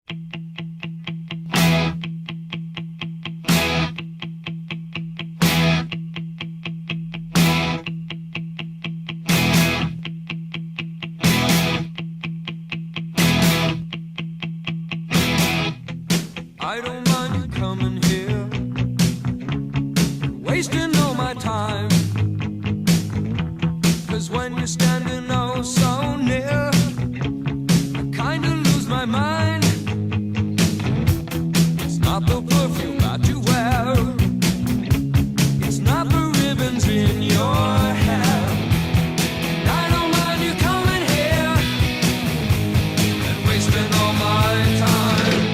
I don't mind you coming here, wasting all my time. 'Cause when you're standing oh so near, I kinda lose my mind. It's not the perfume that you wear, it's not the ribbons in your hair. I don't mind you coming here and wasting all my time.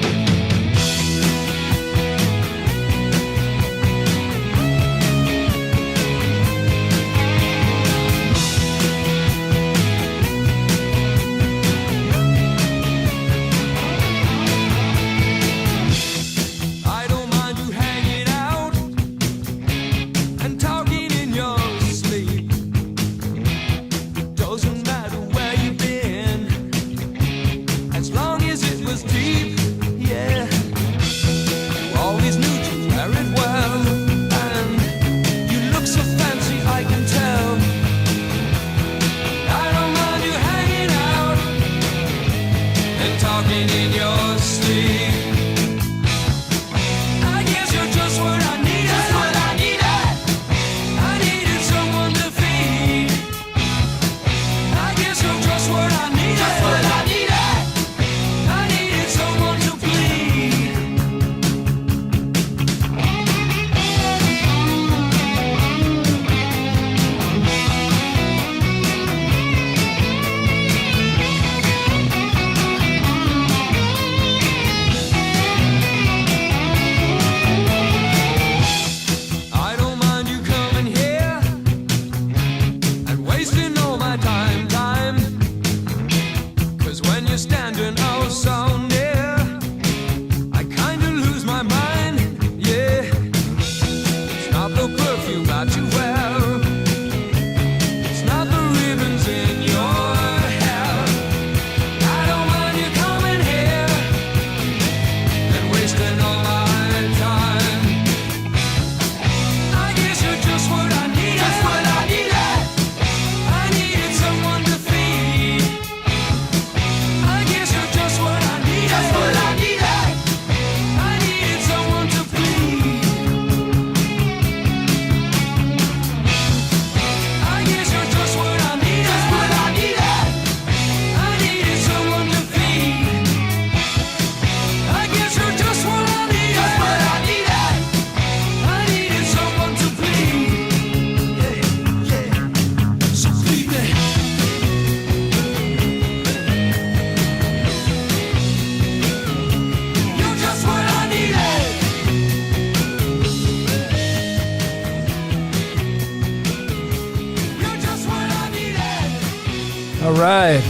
All right.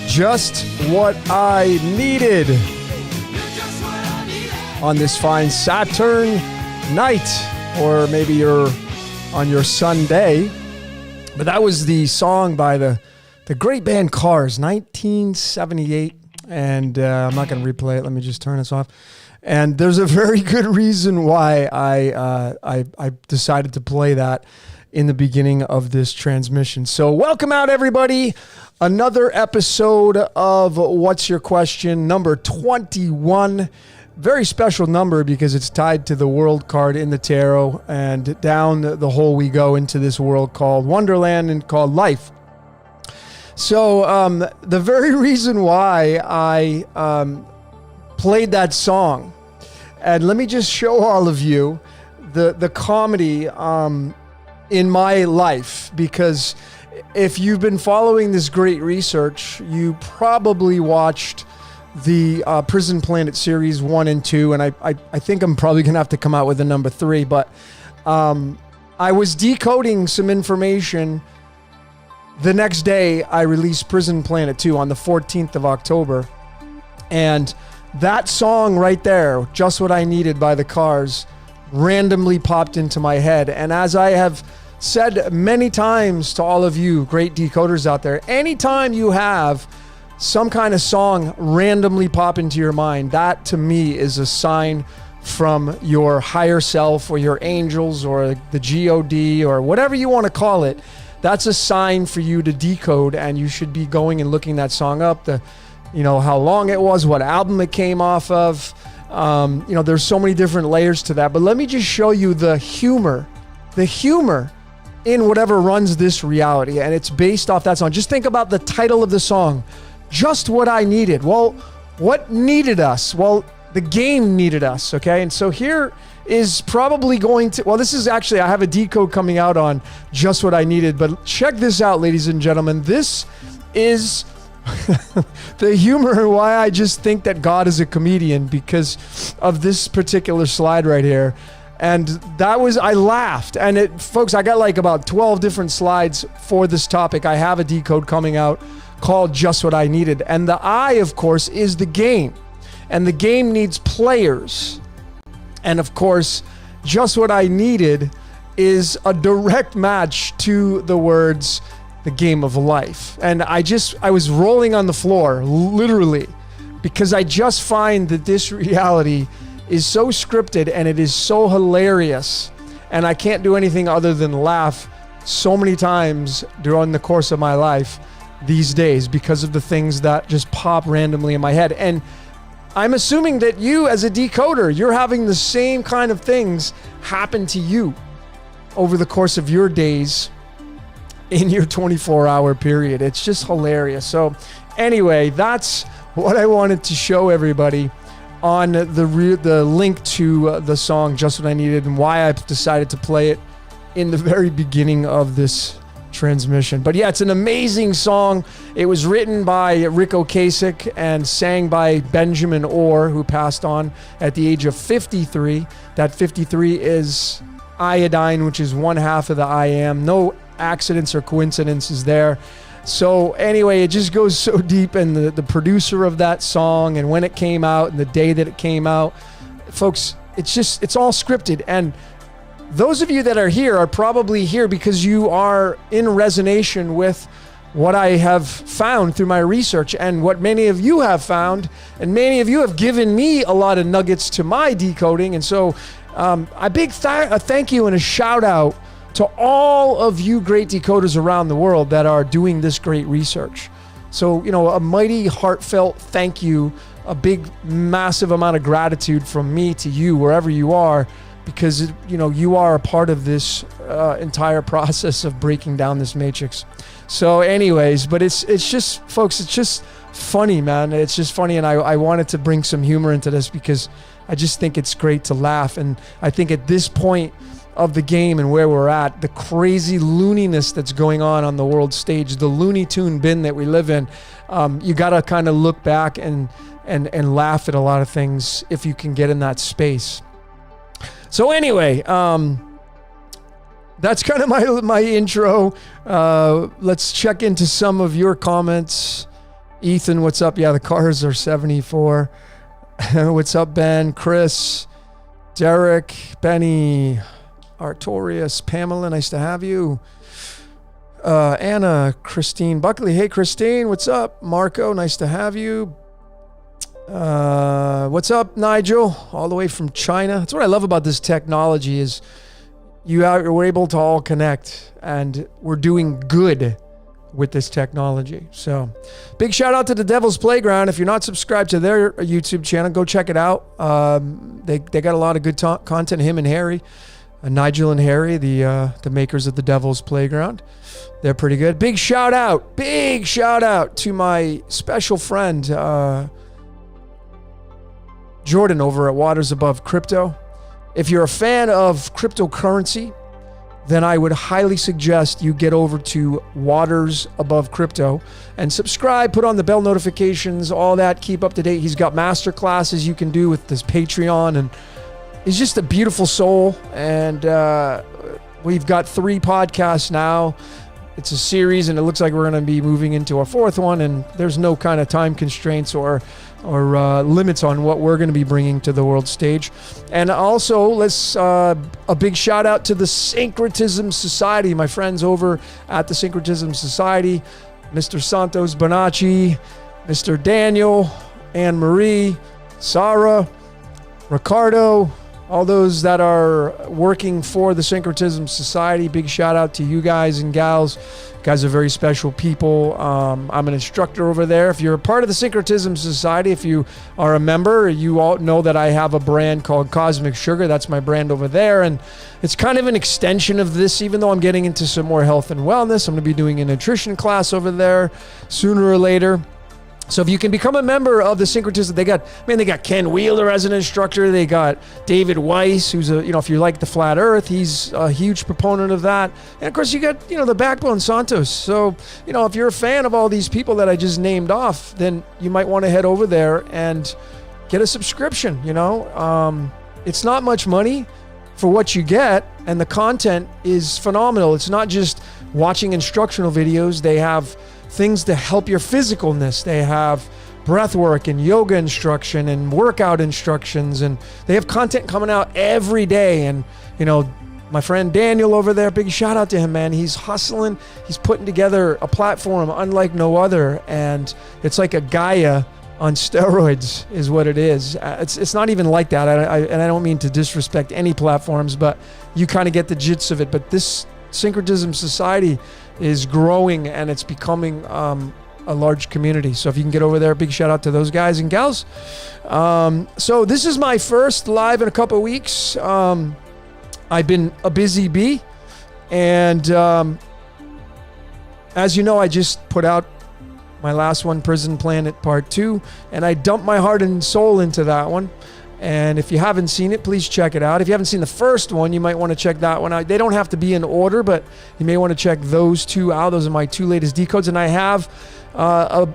Just what I needed on this fine Saturn night, or maybe you're on your Sunday. But that was the song by the great band Cars, 1978. And I'm not going to replay it. Let me just turn this off. And there's a very good reason why I decided to play that in the beginning of this transmission. So welcome out, everybody. Another episode of What's Your Question, number 21. Very special number because it's tied to the world card in the tarot, and down the hole we go into this world called Wonderland and called life. So the very reason why I played that song, and let me just show all of you the comedy in my life, because if you've been following this great research, you probably watched the Prison Planet series 1 and 2, and I think I'm probably gonna have to come out with a number 3, but I was decoding some information. The next day I released Prison Planet 2 on the 14th of October, and that song right there, Just What I Needed by the Cars, randomly popped into my head. And as I have said many times to all of you great decoders out there, anytime you have some kind of song randomly pop into your mind, that to me is a sign from your higher self or your angels or the God or whatever you want to call it. That's a sign for you to decode, and you should be going and looking that song up, how long it was, what album it came off of. There's so many different layers to that, but let me just show you the humor in whatever runs this reality, and it's based off that song. Just think about the title of the song, Just What I Needed. Well, what needed us? Well, the game needed us, okay? And so here is probably going to, this is actually, I have a decode coming out on Just What I Needed, but check this out, ladies and gentlemen. This is the humor and why I just think that God is a comedian, because of this particular slide right here. And I laughed. And folks, I got like about 12 different slides for this topic. I have a decode coming out called Just What I Needed. And the I, of course, is the game. And the game needs players. And of course, Just What I Needed is a direct match to the words, the game of life. And I was rolling on the floor, literally, because I just find that this reality is so scripted and it is so hilarious. And I can't do anything other than laugh so many times during the course of my life these days because of the things that just pop randomly in my head. And I'm assuming that you, as a decoder, you're having the same kind of things happen to you over the course of your days in your 24-hour period. It's just hilarious. So anyway, that's what I wanted to show everybody on the link to the song Just What I Needed, and why I've decided to play it in the very beginning of this transmission. But yeah, it's an amazing song. It was written by Rick Ocasek and sang by Benjamin Orr, who passed on at the age of 53. That 53 is iodine, which is one half of the I am. No accidents or coincidences there. So anyway, it just goes so deep, and the producer of that song and when it came out and the day that it came out, folks, it's all scripted. And those of you that are here are probably here because you are in resonance with what I have found through my research and what many of you have found, and many of you have given me a lot of nuggets to my decoding. And so a big thank you and a shout out to all of you great decoders around the world that are doing this great research. So, a mighty heartfelt thank you, a big, massive amount of gratitude from me to you, wherever you are, because, you are a part of this entire process of breaking down this matrix. So anyways, but it's just, folks, it's just funny, man. It's just funny. And I wanted to bring some humor into this because I just think it's great to laugh. And I think at this point of the game and where we're at, the crazy looniness that's going on the world stage, the Looney Tune bin that we live in, you got to kind of look back and laugh at a lot of things if you can get in that space. So anyway, that's kind of my intro. Let's check into some of your comments. Ethan, what's up? Yeah, the cars are 74. What's up, Ben? Chris, Derek, Benny, Artorius, Pamela, nice to have you. Anna, Christine Buckley. Hey, Christine, what's up? Marco, nice to have you. What's up, Nigel? All the way from China. That's what I love about this technology is we're able to all connect, and we're doing good with this technology. So big shout out to the Devil's Playground. If you're not subscribed to their YouTube channel, go check it out. They got a lot of good content. Him and Harry, Nigel and Harry, the makers of the Devil's Playground. They're pretty good. Big shout out to my special friend, Jordan over at Waters Above Crypto. If you're a fan of cryptocurrency, then I would highly suggest you get over to Waters Above Crypto and subscribe, put on the bell notifications, all that, keep up to date. He's got master classes you can do with this Patreon, and he's just a beautiful soul. And we've got 3 podcasts now. It's a series, and it looks like we're going to be moving into a 4th one, and there's no kind of time constraints or limits on what we're going to be bringing to the world stage. And also, let's a big shout out to the Syncretism Society, my friends over at the Syncretism Society, Mr. Santos Bonacci, Mr. Daniel, Anne Marie, Sarah, Ricardo, all those that are working for the Syncretism Society. Big shout out to you guys and gals. You guys are very special people. I'm an instructor over there. If you're a part of the Syncretism Society, if you are a member, you all know that I have a brand called Cosmic Sugar. That's my brand over there. And it's kind of an extension of this, even though I'm getting into some more health and wellness. I'm going to be doing a nutrition class over there sooner or later. So if you can become a member of the Syncretism, they got Ken Wheeler as an instructor. They got David Weiss, who's if you like the flat earth, he's a huge proponent of that. And of course you got, the Backbone Santos. So, if you're a fan of all these people that I just named off, then you might want to head over there and get a subscription, It's not much money for what you get, and the content is phenomenal. It's not just watching instructional videos. They have things to help your physicalness. They have breath work and yoga instruction and workout instructions, and they have content coming out every day. And my friend Daniel over there, big shout out to him, man. He's hustling. He's putting together a platform unlike no other, and it's like a Gaia on steroids is what it is. It's not even like that. And I don't mean to disrespect any platforms, but you kind of get the gist of it. But this Syncretism Society is growing, and it's becoming a large community. So if you can get over there, big shout out to those guys and gals. So this is my first live in a couple of weeks. I've been a busy bee, and as you know, I just put out my last one, Prison Planet Part 2, and I dumped my heart and soul into that one. And if you haven't seen it, please check it out. If you haven't seen the first one, you might want to check that one out. They don't have to be in order, but you may want to check those two out. Those are my two latest decodes. And I have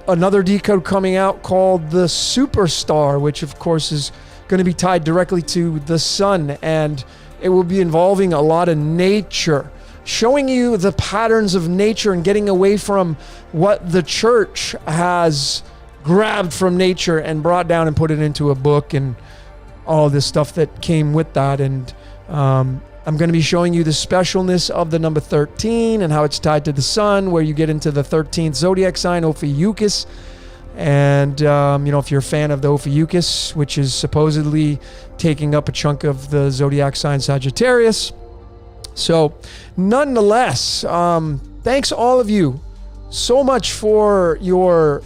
another decode coming out called the Superstar, which of course is going to be tied directly to the sun. And it will be involving a lot of nature, showing you the patterns of nature and getting away from what the church has grabbed from nature and brought down and put it into a book and all this stuff that came with that. And I'm going to be showing you the specialness of the number 13 and how it's tied to the sun, where you get into the 13th zodiac sign, Ophiuchus. And, if you're a fan of the Ophiuchus, which is supposedly taking up a chunk of the zodiac sign Sagittarius. So nonetheless, thanks all of you so much for your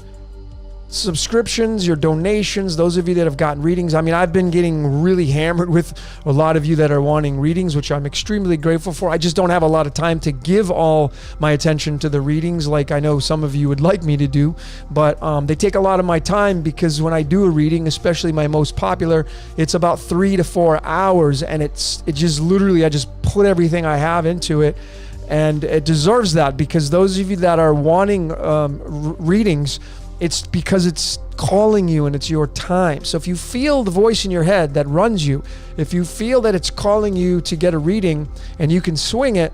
subscriptions, your donations, those of you that have gotten readings. I mean, I've been getting really hammered with a lot of you that are wanting readings, which I'm extremely grateful for. I just don't have a lot of time to give all my attention to the readings like I know some of you would like me to do, but they take a lot of my time, because when I do a reading, especially my most popular, it's about 3 to 4 hours, and it just literally, I just put everything I have into it. And it deserves that, because those of you that are wanting readings, it's because it's calling you and it's your time. So if you feel the voice in your head that runs you, if you feel that it's calling you to get a reading and you can swing it,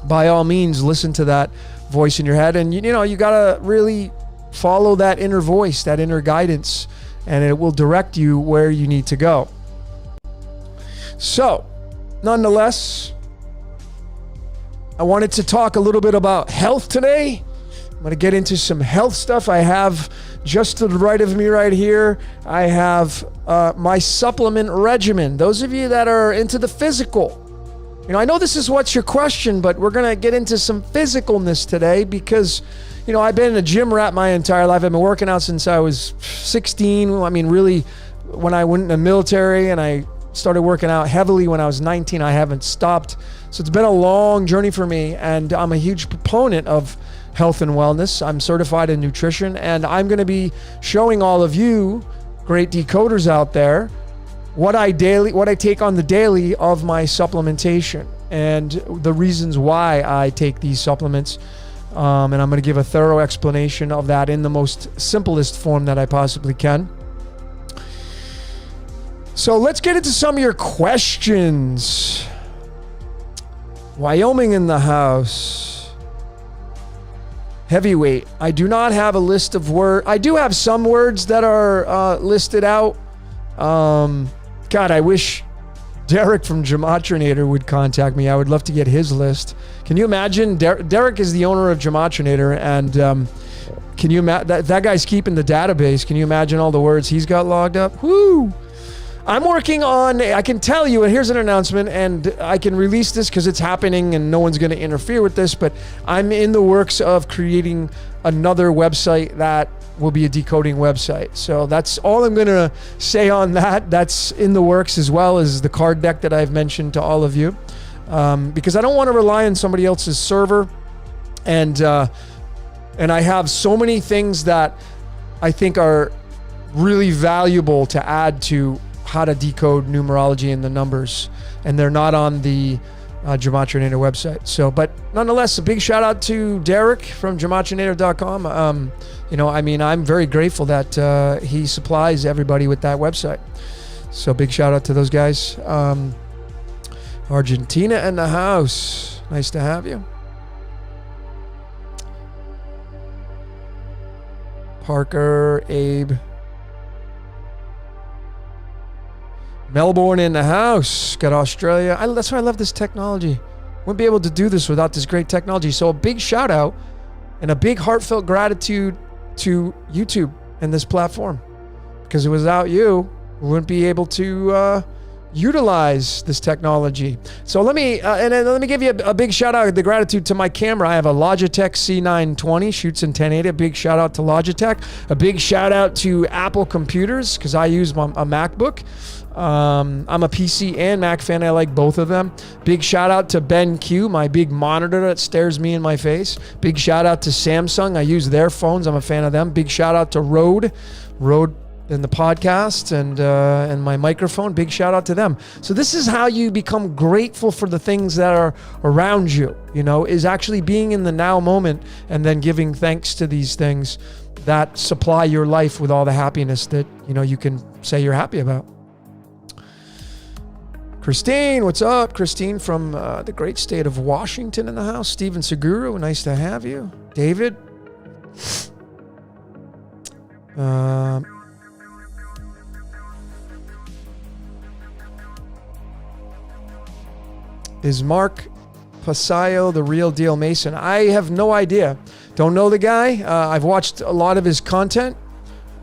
by all means, listen to that voice in your head. And you got to really follow that inner voice, that inner guidance, and it will direct you where you need to go. So, nonetheless, I wanted to talk a little bit about health today. I'm going to get into some health stuff. I have just to the right of me right here, I have my supplement regimen. Those of you that are into the physical, I know this is what's your question, but we're going to get into some physicalness today, because, I've been a gym rat my entire life. I've been working out since I was 16. I mean, really, when I went in the military, and I started working out heavily when I was 19, I haven't stopped. So it's been a long journey for me, and I'm a huge proponent of health and wellness. I'm certified in nutrition, and I'm going to be showing all of you great decoders out there what I take on the daily of my supplementation and the reasons why I take these supplements. And I'm going to give a thorough explanation of that in the most simplest form that I possibly can. So let's get into some of your questions. Wyoming in the house. Heavyweight. I do not have a list of words. I do have some words that are listed out. God, I wish Derek from Gematrinator would contact me. I would love to get his list. Can you imagine? Derek is the owner of Gematrinator, and Can you imagine that guy's keeping the database? Can you imagine all the words he's got logged up? Woo! I'm working on, I can tell you, and here's an announcement, and I can release this because it's happening and no one's going to interfere with this, but I'm in the works of creating another website that will be a decoding website. So that's all I'm going to say on that. That's in the works, as well as the card deck that I've mentioned to all of you, because I don't want to rely on somebody else's server. And I have so many things that I think are really valuable to add to how to decode numerology and the numbers, and they're not on the Gematria website. So, but nonetheless, a big shout out to Derek from gematrianator.com. I'm very grateful that he supplies everybody with that website. So big shout out to those guys. Argentina in the house. Nice to have you. Parker, Abe. Melbourne in the house. Got Australia. That's why I love this technology. Wouldn't be able to do this without this great technology. So a big shout out and a big heartfelt gratitude to YouTube and this platform. Because without you, we wouldn't be able to utilize this technology. So let me give you a big shout out, the gratitude to my camera. I have a Logitech C920, shoots in 1080. A big shout out to Logitech. A big shout out to Apple computers, because I use a MacBook. I'm a PC and Mac fan. I like both of them. Big shout out to BenQ, my big monitor that stares me in my face. Big shout out to Samsung. I use their phones. I'm a fan of them. Big shout out to Rode and the podcast and my microphone. Big shout out to them. So this is how you become grateful for the things that are around you, is actually being in the now moment and then giving thanks to these things that supply your life with all the happiness that, you can say you're happy about. Christine, what's up? Christine from the great state of Washington in the house. Steven Seguro, nice to have you. David. Is Mark Pasayo the real deal Mason? I have no idea. Don't know the guy. I've watched a lot of his content.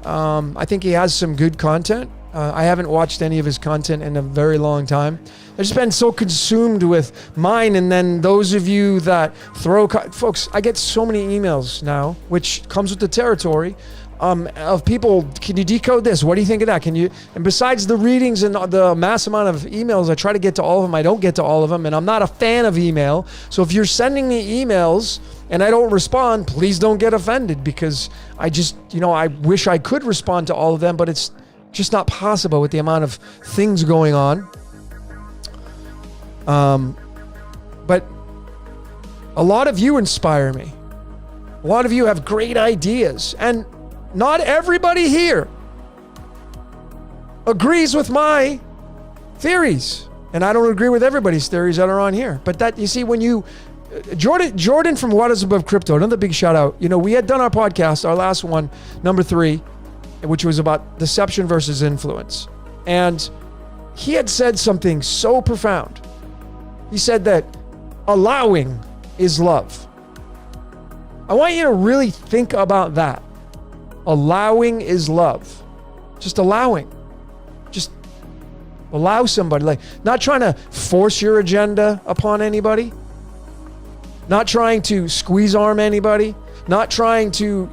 I think he has some good content. I haven't watched any of his content in a very long time. I've just been so consumed with mine, and then those of you that folks, I get so many emails now, which comes with the territory, of people, can you decode this? What do you think of that? And besides the readings and the mass amount of emails, I try to get to all of them. I don't get to all of them, and I'm not a fan of email. So if you're sending me emails and I don't respond, please don't get offended, because I just, I wish I could respond to all of them, but it's just not possible with the amount of things going on. But a lot of you inspire me. A lot of you have great ideas, and not everybody here agrees with my theories, and I don't agree with everybody's theories that are on here. But that, you see, when you Jordan from What Is Above Crypto, another big shout out. We had done our podcast, our last one, number 3, which was about deception versus influence. And he had said something so profound. He said that allowing is love. I want you to really think about that. Allowing is love. Just allowing. Just allow somebody. Like, not trying to force your agenda upon anybody. Not trying to squeeze arm anybody. Not trying to,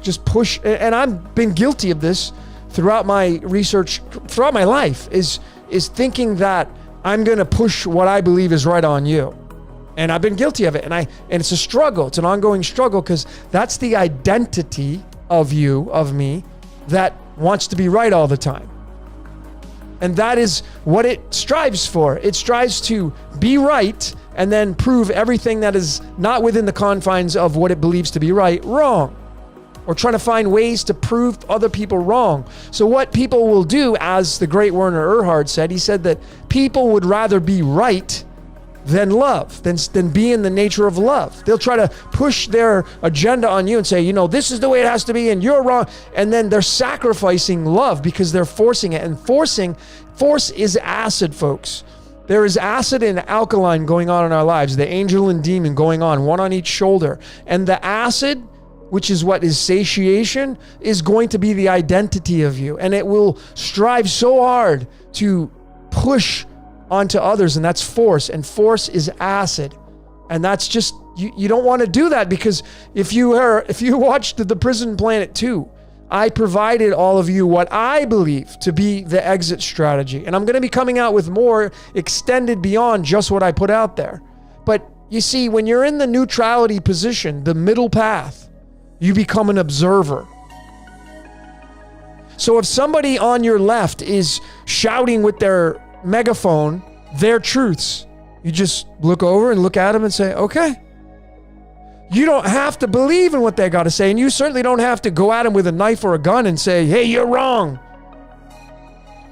just push. And I've been guilty of this throughout my research, throughout my life, is thinking that I'm going to push what I believe is right on you. And I've been guilty of it. And it's a struggle. It's an ongoing struggle, because that's the identity of you, of me, that wants to be right all the time. And that is what it strives for. It strives to be right and then prove everything that is not within the confines of what it believes to be right, wrong. Or trying to find ways to prove other people wrong. So what people will do, as the great Werner Erhard said, he said that people would rather be right than love, than be in the nature of love. They'll try to push their agenda on you and say, this is the way it has to be and you're wrong. And then they're sacrificing love because they're forcing it. And force is acid, folks. There is acid and alkaline going on in our lives, the angel and demon going on, one on each shoulder. And the acid which is what is satiation, is going to be the identity of you. And it will strive so hard to push onto others, and that's force. And force is acid. And that's just, you don't want to do that, because if you watched the Prison Planet 2, I provided all of you what I believe to be the exit strategy. And I'm going to be coming out with more extended beyond just what I put out there. But you see, when you're in the neutrality position, the middle path, you become an observer. So if somebody on your left is shouting with their megaphone their truths, you just look over and look at them and say, okay. You don't have to believe in what they got to say, and you certainly don't have to go at them with a knife or a gun and say, hey, you're wrong.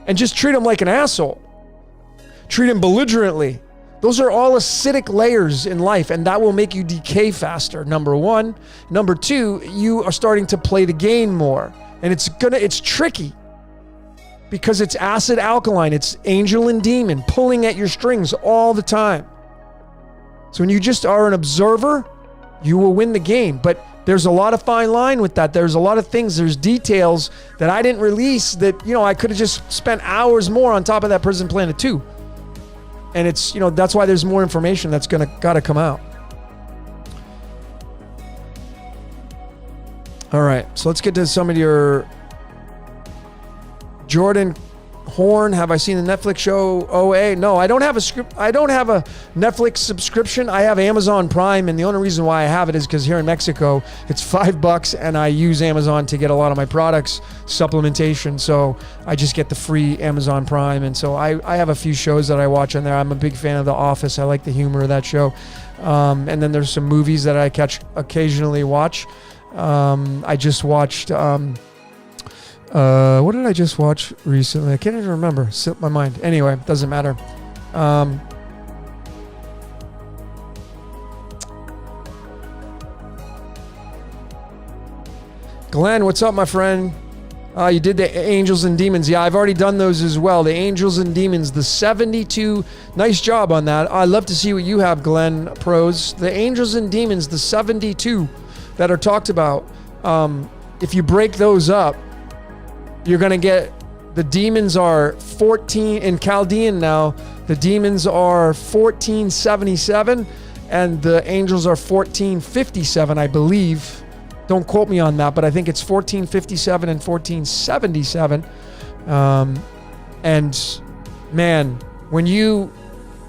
And just treat them like an asshole. Treat them belligerently. Those are all acidic layers in life, and that will make you decay faster, number one. Number two, you are starting to play the game more, and it's tricky because it's acid alkaline. It's angel and demon pulling at your strings all the time. So when you just are an observer, you will win the game. But there's a lot of fine line with that. There's a lot of things, there's details that I didn't release that, I could have just spent hours more on top of that Prison Planet 2. And it's, that's why there's more information that's got to come out. All right, so let's get to some of your Jordan Horn. Have I seen the Netflix show OA? No, I don't have a Netflix subscription. I have Amazon Prime, and the only reason why I have it is because here in Mexico it's $5, and I use Amazon to get a lot of my products, supplementation. So I just get the free Amazon Prime, and so I have a few shows that I watch on there. I'm a big fan of The Office. I like the humor of that show, and then there's some movies that I occasionally watch. I just watched. What did I just watch recently? I can't even remember. Slipped my mind. Anyway, doesn't matter. Glenn, what's up, my friend? You did the angels and demons. Yeah, I've already done those as well. The angels and demons, the 72. Nice job on that. I'd love to see what you have, Glenn Pros. The angels and demons, the 72 that are talked about. If you break those up, you're going to get, the demons are 14 in Chaldean now. The demons are 1477 and the angels are 1457, I believe. Don't quote me on that, but I think it's 1457 and 1477. And man, when you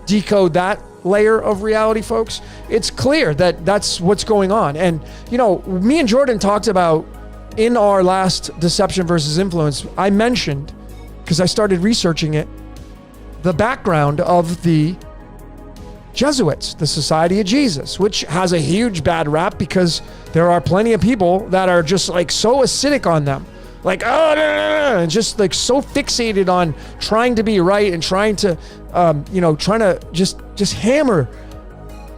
decode that layer of reality, folks, it's clear that that's what's going on. And, me and Jordan talked about, in our last Deception versus Influence, I mentioned, because I started researching it, the background of the Jesuits, the Society of Jesus, which has a huge bad rap because there are plenty of people that are just like so acidic on them. Like, and just like so fixated on trying to be right and trying to just hammer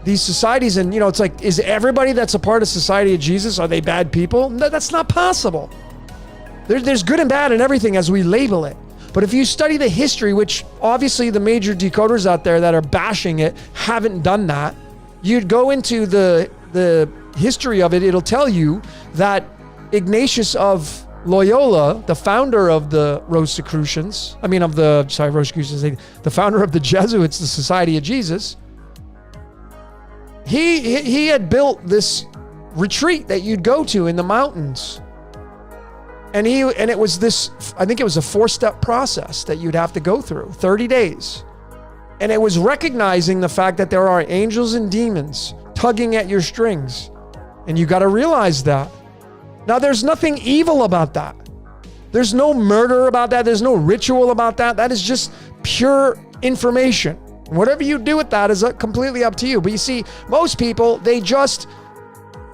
these societies. And, it's like, is everybody that's a part of Society of Jesus, are they bad people? No, that's not possible. There's good and bad in everything as we label it. But if you study the history, which obviously the major decoders out there that are bashing it haven't done that, you'd go into the history of it, it'll tell you that Ignatius of Loyola, the founder of the Rosicrucians, the founder of the Jesuits, the Society of Jesus, He had built this retreat that you'd go to in the mountains. And it was this, I think it was a 4-step process that you'd have to go through, 30 days. And it was recognizing the fact that there are angels and demons tugging at your strings. And you got to realize that. Now, there's nothing evil about that. There's no murder about that. There's no ritual about that. That is just pure information. Whatever you do with that is completely up to you. But you see, most people, they just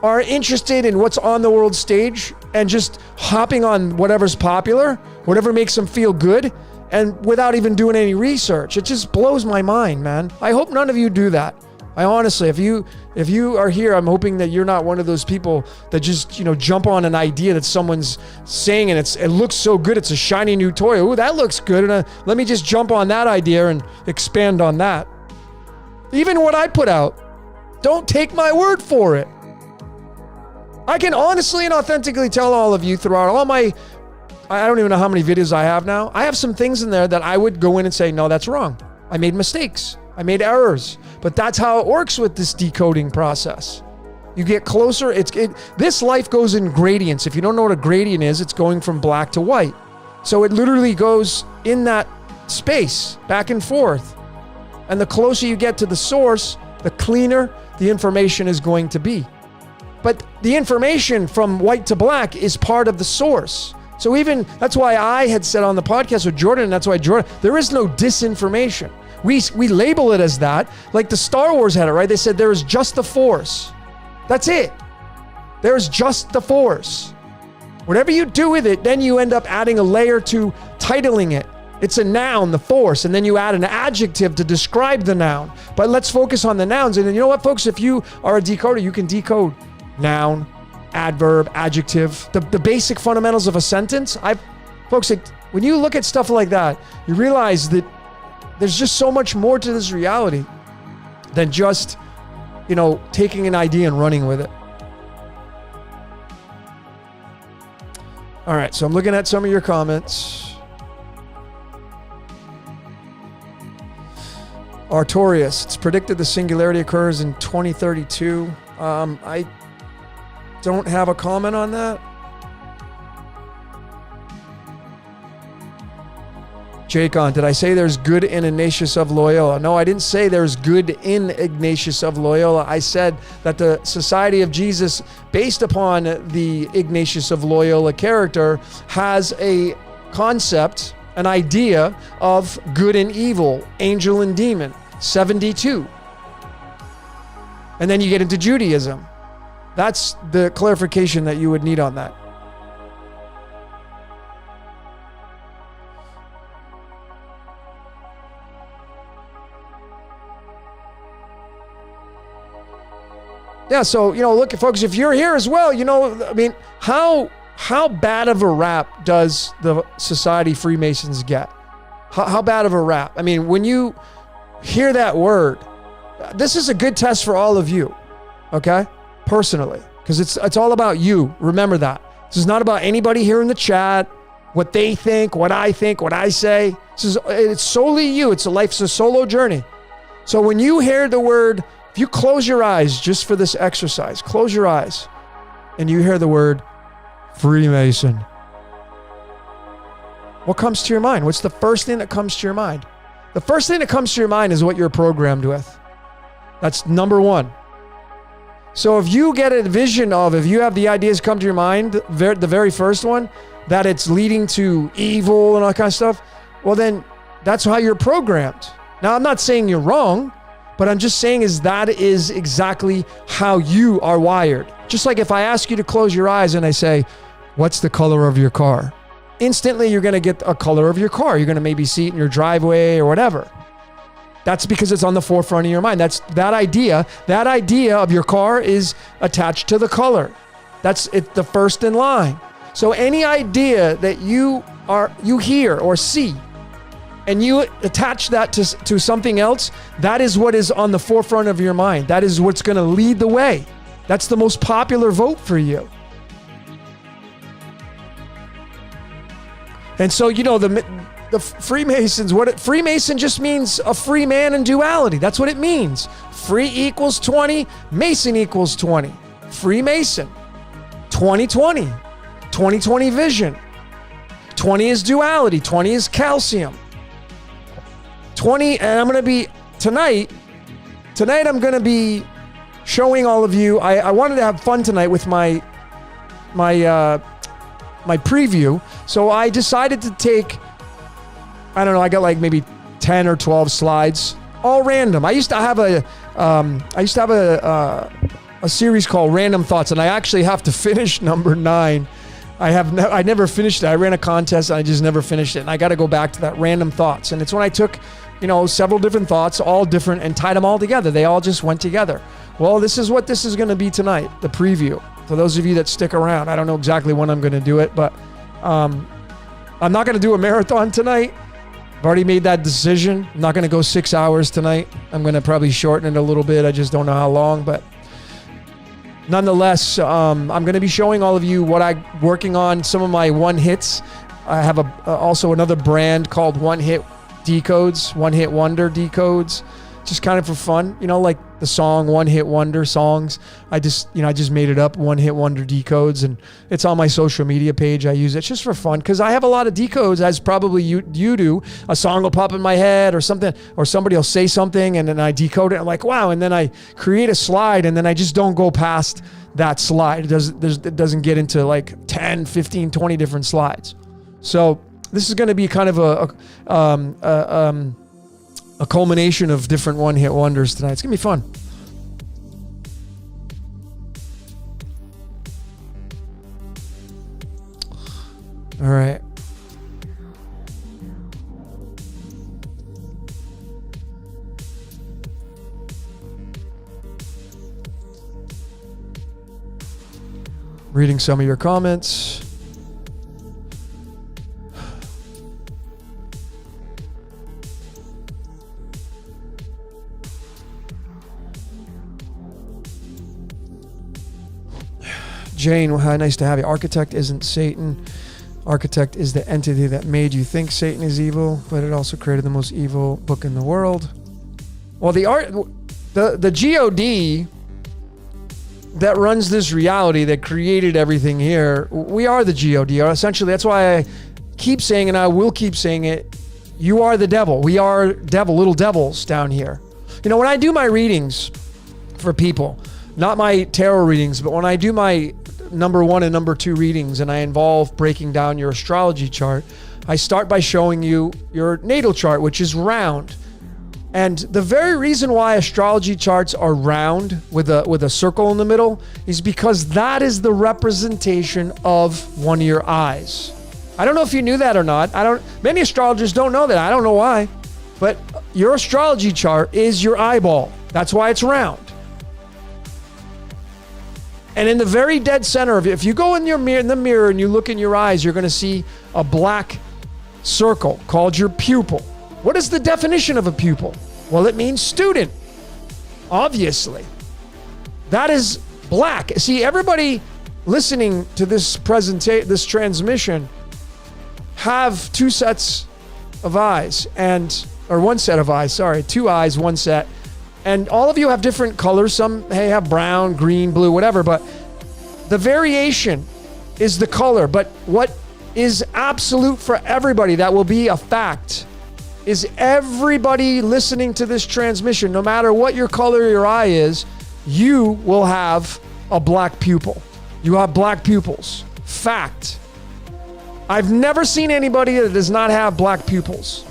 are interested in what's on the world stage and just hopping on whatever's popular, whatever makes them feel good, and without even doing any research. It just blows my mind, man. I hope none of you do that. I honestly, if you are here, I'm hoping that you're not one of those people that just, jump on an idea that someone's saying and it looks so good. It's a shiny new toy. Oh, that looks good. And let me just jump on that idea and expand on that. Even what I put out, don't take my word for it. I can honestly and authentically tell all of you throughout all my, I don't even know how many videos I have now. I have some things in there that I would go in and say, no, that's wrong. I made mistakes. I made errors. But that's how it works with this decoding process. You get closer. This life goes in gradients. If you don't know what a gradient is, it's going from black to white. So it literally goes in that space, back and forth. And the closer you get to the source, the cleaner the information is going to be. But the information from white to black is part of the source. So even, that's why I had said on the podcast with Jordan, and that's why Jordan, there is no disinformation. We label it as that, like the Star Wars had it, right? They said there is just the Force. That's it. There's just the Force. Whatever you do with it, then you end up adding a layer to titling it. It's a noun, the Force, and then you add an adjective to describe the noun. But let's focus on the nouns. And then you know what, folks? If you are a decoder, you can decode noun, adverb, adjective, the basic fundamentals of a sentence. Folks, when you look at stuff like that, you realize that there's just so much more to this reality than just, taking an idea and running with it. All right, so I'm looking at some of your comments. Artorius, it's predicted the singularity occurs in 2032. I don't have a comment on that. Jacon, did I say there's good in Ignatius of Loyola? No, I didn't say there's good in Ignatius of Loyola. I said that the Society of Jesus, based upon the Ignatius of Loyola character, has a concept, an idea of good and evil, angel and demon, 72. And then you get into Judaism. That's the clarification that you would need on that. Yeah, so, look, folks, if you're here as well, how bad of a rap does the Society Freemasons get? How bad of a rap? I mean, when you hear that word, this is a good test for all of you, okay? Personally, because it's all about you. Remember that. This is not about anybody here in the chat, what they think, what I think, what I say. It's solely you. Life's a solo journey. So when you hear the word, if you close your eyes just for this exercise, close your eyes, and you hear the word Freemason, what comes to your mind? What's the first thing that comes to your mind? The first thing that comes to your mind is what you're programmed with. That's number one. So if you get a vision of, if you have the ideas come to your mind, the very first one, that it's leading to evil and all that kind of stuff, well then that's how you're programmed. Now I'm not saying you're wrong, but I'm just saying that is exactly how you are wired. Just like if I ask you to close your eyes and I say, what's the color of your car? Instantly you're going to get a color of your car. You're going to maybe see it in your driveway or whatever. That's because it's on the forefront of your mind. That idea of your car is attached to the color. That's it, the first in line. So any idea that you hear or see, and you attach that to something else, that is what is on the forefront of your mind. That is what's going to lead the way. That's the most popular vote for you. And so, the Freemasons, Freemason just means a free man in duality. That's what it means. Free equals 20, Mason equals 20. Freemason, 2020, 2020 vision. 20 is duality, 20 is calcium. 20, and I'm going to be, tonight I'm going to be showing all of you, I wanted to have fun tonight with my preview. So I decided to take, I don't know, I got like maybe 10 or 12 slides, all random. I used to have a series called Random Thoughts, and I actually have to finish number 9. I never finished it. I ran a contest and I just never finished it. And I got to go back to that Random Thoughts. And it's when I took, several different thoughts, all different, and tied them all together. They all just went together. Well, this is what this is going to be tonight, the preview. For those of you that stick around, I don't know exactly when I'm going to do it, but I'm not going to do a marathon tonight. I've already made that decision. I'm not going to go 6 hours tonight. I'm going to probably shorten it a little bit. I just don't know how long, but nonetheless, I'm going to be showing all of you what I'm working on, some of my one hits. I have also another brand called One Hit Decodes, One Hit Wonder Decodes, just kind of for fun, like the song One Hit Wonder songs. I just made it up, One Hit Wonder Decodes, and it's on my social media page. I use it just for fun because I have a lot of decodes, as probably you do. A song will pop in my head or something, or somebody will say something, and then I decode it. I'm like, wow, and then I create a slide, and then I just don't go past that slide. It doesn't get into like 10, 15, 20 different slides. So this is going to be kind of a culmination of different one-hit wonders tonight. It's going to be fun. All right. Reading some of your comments. Jane, hi, nice to have you. Architect isn't Satan. Architect is the entity that made you think Satan is evil, but it also created the most evil book in the world. Well, the God that runs this reality, that created everything here, we are the God. Essentially, that's why I keep saying, and I will keep saying it, you are the devil. We are little devils down here. When I do my readings for people, not my tarot readings, but when I do my number 1 and number 2 readings and I involve breaking down your astrology chart, I start by showing you your natal chart, which is round. And the very reason why astrology charts are round with a circle in the middle is because that is the representation of one of your eyes. I don't know if you knew that or not. Many astrologers don't know that. I don't know why. But your astrology chart is your eyeball. That's why it's round. And in the very dead center of it, if you go in the mirror and you look in your eyes, you're going to see a black circle called your pupil. What is the definition of a pupil? Well, it means student, obviously. That is black. See, everybody listening to this transmission have two sets of eyes, or one set of eyes, sorry, 2 eyes, 1 set. And all of you have different colors. Some have brown, green, blue, whatever. But the variation is the color. But what is absolute for everybody, that will be a fact, is everybody listening to this transmission, no matter what your color your eye is, you will have a black pupil. You have black pupils. Fact. I've never seen anybody that does not have black pupils.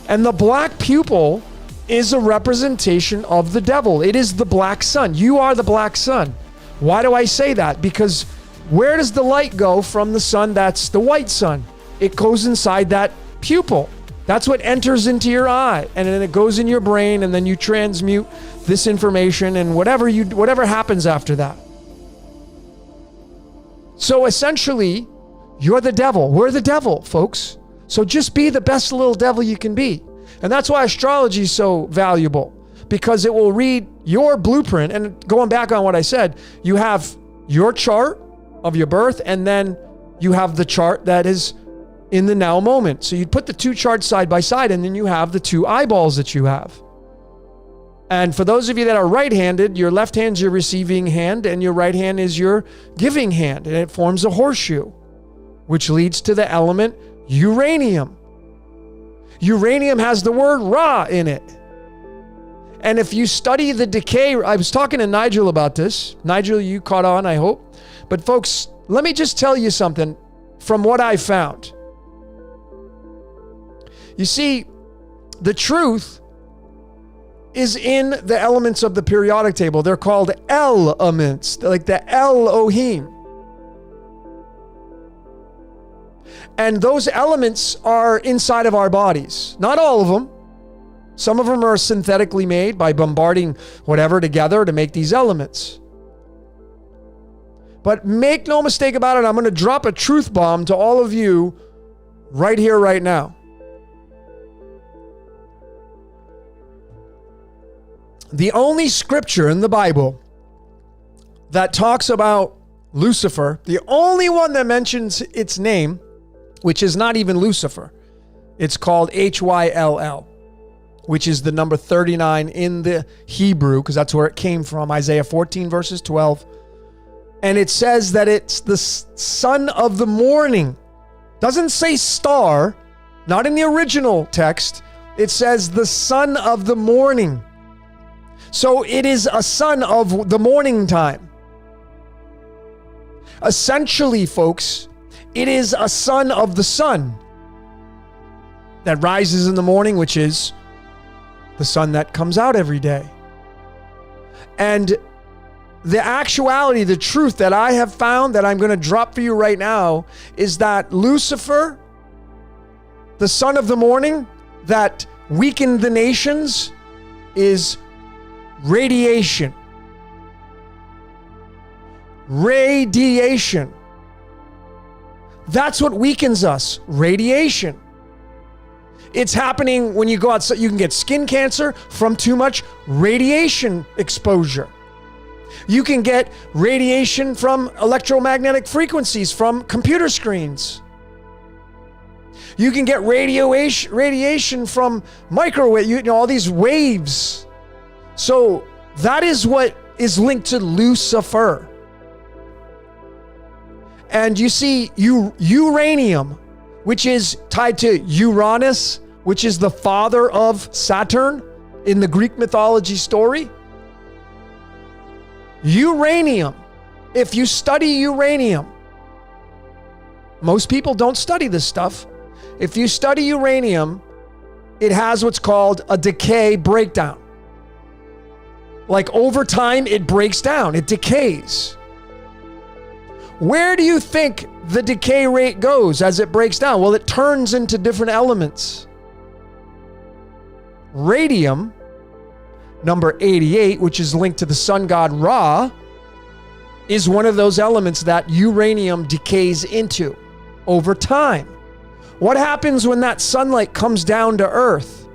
And the black pupil is a representation of the devil. It is the black sun. You are the black sun. Why do I say that? Because where does the light go from the sun? That's the white sun. It goes inside that pupil. That's what enters into your eye, and then it goes in your brain, and then you transmute this information and whatever happens after that. So essentially, you're the devil. We're the devil, folks. So just be the best little devil you can be. And that's why astrology is so valuable, because it will read your blueprint. And going back on what I said, you have your chart of your birth, and then you have the chart that is in the now moment. So you put the 2 charts side by side, and then you have the 2 eyeballs that you have. And for those of you that are right-handed, your left hand's your receiving hand, and your right hand is your giving hand. And it forms a horseshoe, which leads to the element uranium. Uranium has the word Ra in it. And if you study the decay, I was talking to Nigel about this. Nigel, you caught on, I hope. But folks, let me just tell you something from what I found. You see, the truth is in the elements of the periodic table. They're called elements, like the Elohim. And those elements are inside of our bodies. Not all of them. Some of them are synthetically made by bombarding whatever together to make these elements. But make no mistake about it, I'm going to drop a truth bomb to all of you right here, right now. The only scripture in the Bible that talks about Lucifer, the only one that mentions its name, which is not even Lucifer. It's called Hyll, which is the number 39 in the Hebrew, because that's where it came from, Isaiah 14 verses 12. And it says that it's the son of the morning. Doesn't say star, not in the original text. It says the son of the morning. So it is a son of the morning time. Essentially, folks, it is a son of the sun that rises in the morning, which is the sun that comes out every day. And the actuality, the truth that I have found that I'm going to drop for you right now is that Lucifer, the son of the morning that weakened the nations, is radiation. Radiation. That's what weakens us. Radiation. It's happening when you go outside. You can get skin cancer from too much radiation exposure. You can get radiation from electromagnetic frequencies from computer screens. You can get radiation from microwave, all these waves. So that is what is linked to Lucifer. And you see uranium, which is tied to Uranus, which is the father of Saturn in the Greek mythology story. Uranium, if you study uranium, most people don't study this stuff. If you study uranium, it has what's called a decay breakdown. Like over time, it breaks down, it decays. Where do you think the decay rate goes as it breaks down? Well, it turns into different elements. Radium, number 88, which is linked to the sun god Ra, is one of those elements that uranium decays into over time. What happens when that sunlight comes down to Earth?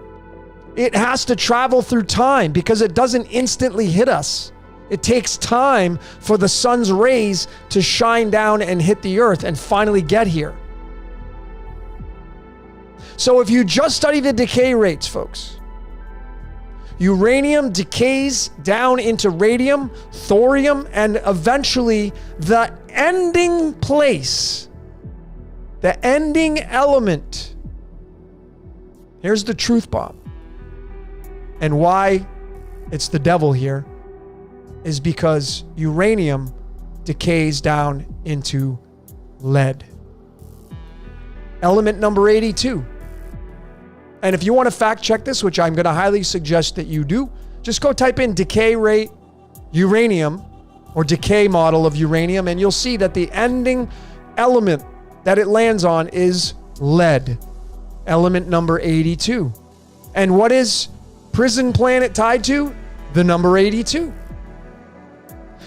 It has to travel through time because it doesn't instantly hit us. It takes time for the sun's rays to shine down and hit the earth and finally get here. So if you just study the decay rates, folks, uranium decays down into radium, thorium, and eventually the ending place, the ending element. Here's the truth bomb. And why it's the devil here is because uranium decays down into lead. Element number 82. And if you want to fact check this, which I'm going to highly suggest that you do, just go type in decay rate uranium or decay model of uranium, and you'll see that the ending element that it lands on is lead. Element number 82. And what is prison planet tied to? The number 82.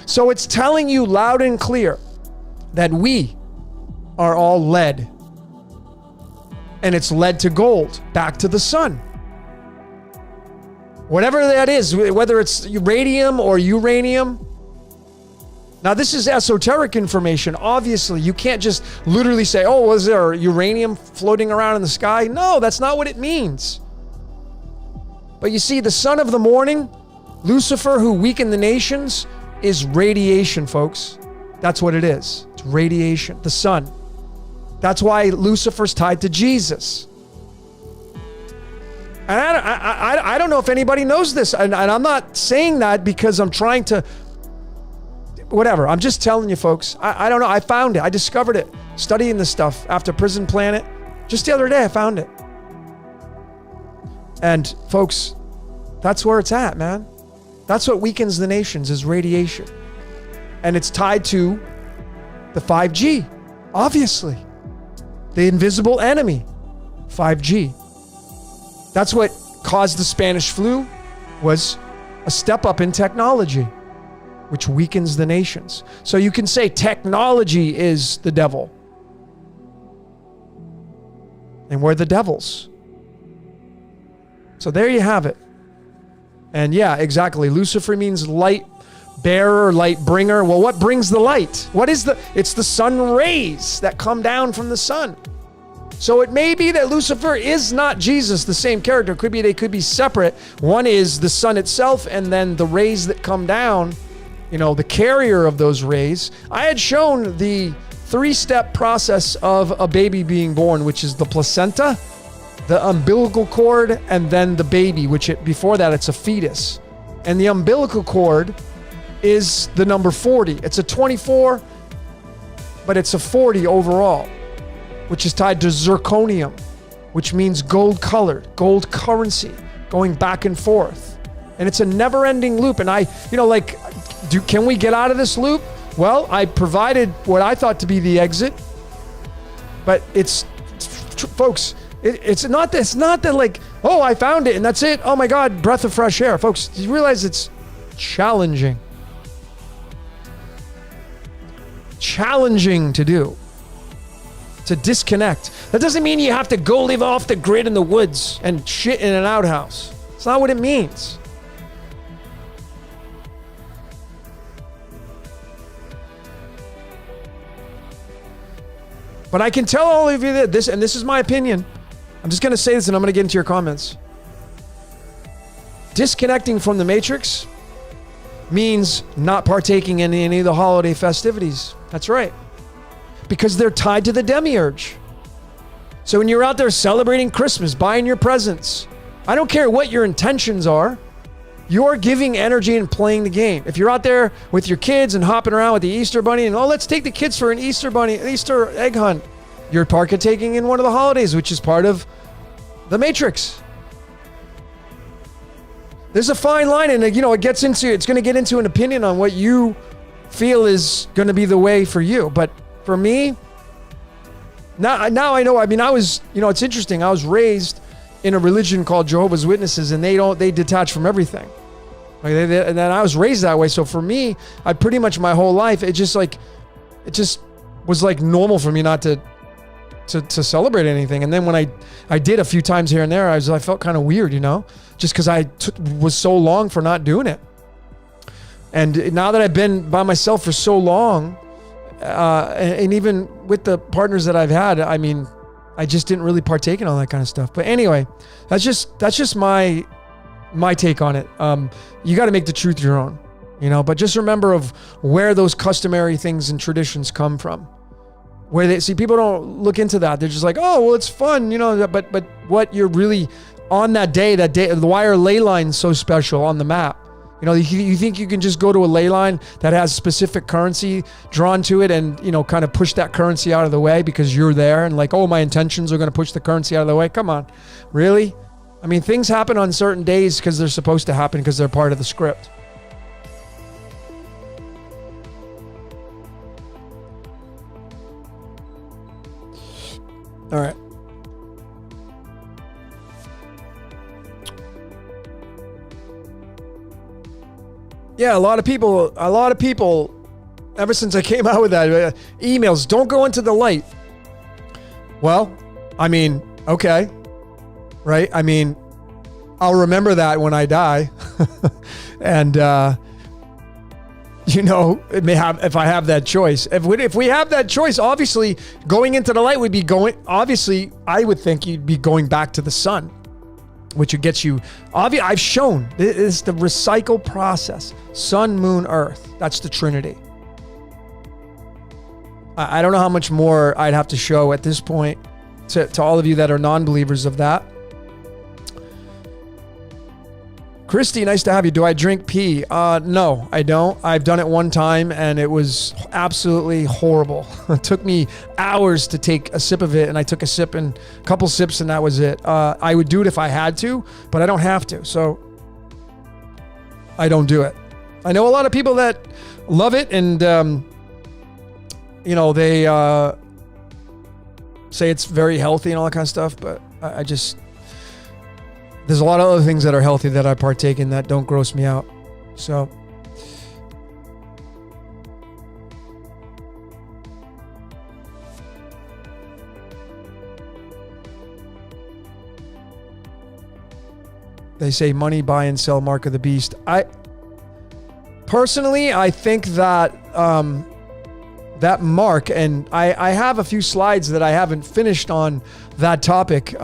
So it's telling you loud and clear that we are all lead. And it's led to gold, back to the sun. Whatever that is, whether it's radium or uranium. Now, this is esoteric information. Obviously, you can't just literally say, oh, was there uranium floating around in the sky? No, that's not what it means. But you see, the son of the morning, Lucifer, who weakened the nations, is radiation, folks. That's what it is. It's radiation, the sun. That's why Lucifer's tied to Jesus. And I don't know if anybody knows this. And I'm not saying that because I'm trying to, whatever. I'm just telling you, folks. I don't know. I found it. I discovered it studying this stuff after Prison Planet. Just the other day, I found it. And folks, that's where it's at, man. That's what weakens the nations is radiation. And it's tied to the 5G, obviously. The invisible enemy, 5G. That's what caused the Spanish flu, was a step up in technology, which weakens the nations. So you can say technology is the devil. And we're the devils. So there you have it. And yeah, exactly. Lucifer means light bearer, light bringer. Well, what brings the light? It's the sun rays that come down from the sun. So it may be that Lucifer is not Jesus, the same character. It could be they could be separate. One is the sun itself, and then the rays that come down, the carrier of those rays. I had shown the 3-step process of a baby being born, which is the placenta, the umbilical cord, and then the baby, before that it's a fetus. And the umbilical cord is the number 40. It's a 24, but it's a 40 overall, which is tied to zirconium, which means gold colored, gold currency, going back and forth. And it's a never ending loop. And can we get out of this loop? Well, I provided what I thought to be the exit, but folks, it's not that like, oh, I found it and that's it. Oh my God, breath of fresh air. Folks, do you realize it's challenging? Challenging to do. To disconnect. That doesn't mean you have to go live off the grid in the woods and shit in an outhouse. It's not what it means. But I can tell all of you that this is my opinion. I'm just going to say this and I'm going to get into your comments. Disconnecting from the matrix means not partaking in any of the holiday festivities. That's right. Because they're tied to the demiurge. So when you're out there celebrating Christmas, buying your presents, I don't care what your intentions are, you're giving energy and playing the game. If you're out there with your kids and hopping around with the Easter bunny and, let's take the kids for an Easter egg hunt, you're partaking in one of the holidays, which is part of the matrix. There's a fine line, and it's going to get into an opinion on what you feel is going to be the way for you. But for me, now I know. I mean, it's interesting. I was raised in a religion called Jehovah's Witnesses, and they detach from everything. And then I was raised that way. So for me, I pretty much my whole life, it just was like normal for me not to celebrate anything. And then when I did a few times here and there, I felt kind of weird, just because I was so long for not doing it. And now that I've been by myself for so long, and even with the partners that I've had, I mean, I just didn't really partake in all that kind of stuff. But anyway, that's just my take on it. You got to make the truth your own, but just remember of where those customary things and traditions come from. Where people don't look into that. They're just like, oh, well, it's fun, but what you're really on that day, why are ley lines so special on the map? You think you can just go to a ley line that has specific currency drawn to it and, kind of push that currency out of the way because you're there and like, oh, my intentions are going to push the currency out of the way. Come on. Really? I mean, things happen on certain days because they're supposed to happen because they're part of the script. All right. Yeah, a lot of people, ever since I came out with that, emails, don't go into the light. Well, I mean, okay, right? I mean, I'll remember that when I die. And, it may have, if I have that choice. If we have that choice, obviously, going into the light would be obviously, I would think you'd be going back to the sun, which would get you, I've shown, it's the recycle process. Sun, moon, earth. That's the Trinity. I don't know how much more I'd have to show at this point to all of you that are non-believers of that. Christy, nice to have you. Do I drink pee? No, I don't. I've done it one time and it was absolutely horrible. It took me hours to take a sip of it, and I took a couple sips and that was it. I would do it if I had to, but I don't have to. So I don't do it. I know a lot of people that love it and, they say it's very healthy and all that kind of stuff, but I just... There's a lot of other things that are healthy that I partake in that don't gross me out. So, they say money, buy and sell, mark of the beast. Personally, I think that that mark, and I have a few slides that I haven't finished on that topic.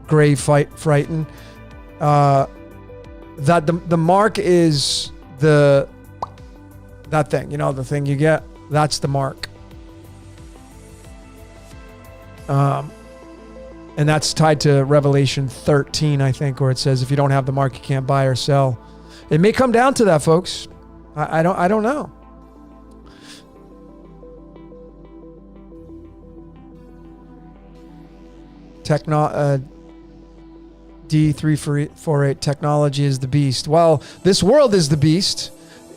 Grave Frighten. That the mark is that thing, the thing you get. That's the mark. And that's tied to Revelation 13, I think, where it says if you don't have the mark, you can't buy or sell. It may come down to that, folks. I don't know. D348 technology is the beast. Well, this world is the beast.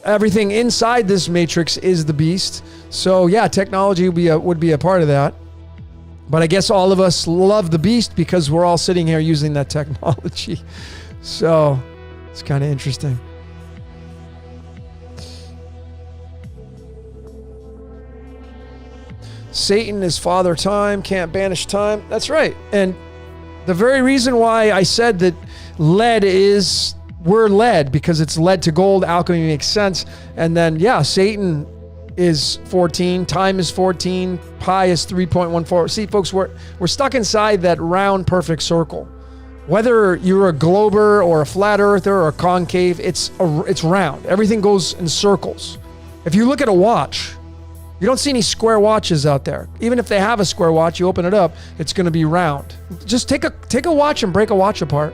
Everything inside this matrix is the beast. So yeah, technology would be a part of that. But I guess all of us love the beast because we're all sitting here using that technology. So it's kind of interesting. Satan is father time, can't banish time. That's right. And the very reason why I said that we're lead, because it's lead to gold, alchemy makes sense. And then, yeah, Satan is 14, time is 14, pi is 3.14. See, folks, we're stuck inside that round, perfect circle. Whether you're a glober or a flat earther or a concave, it's round. Everything goes in circles. If you look at a watch, you don't see any square watches out there. Even if they have a square watch, you open it up, it's going to be round. Just take a watch and break a watch apart.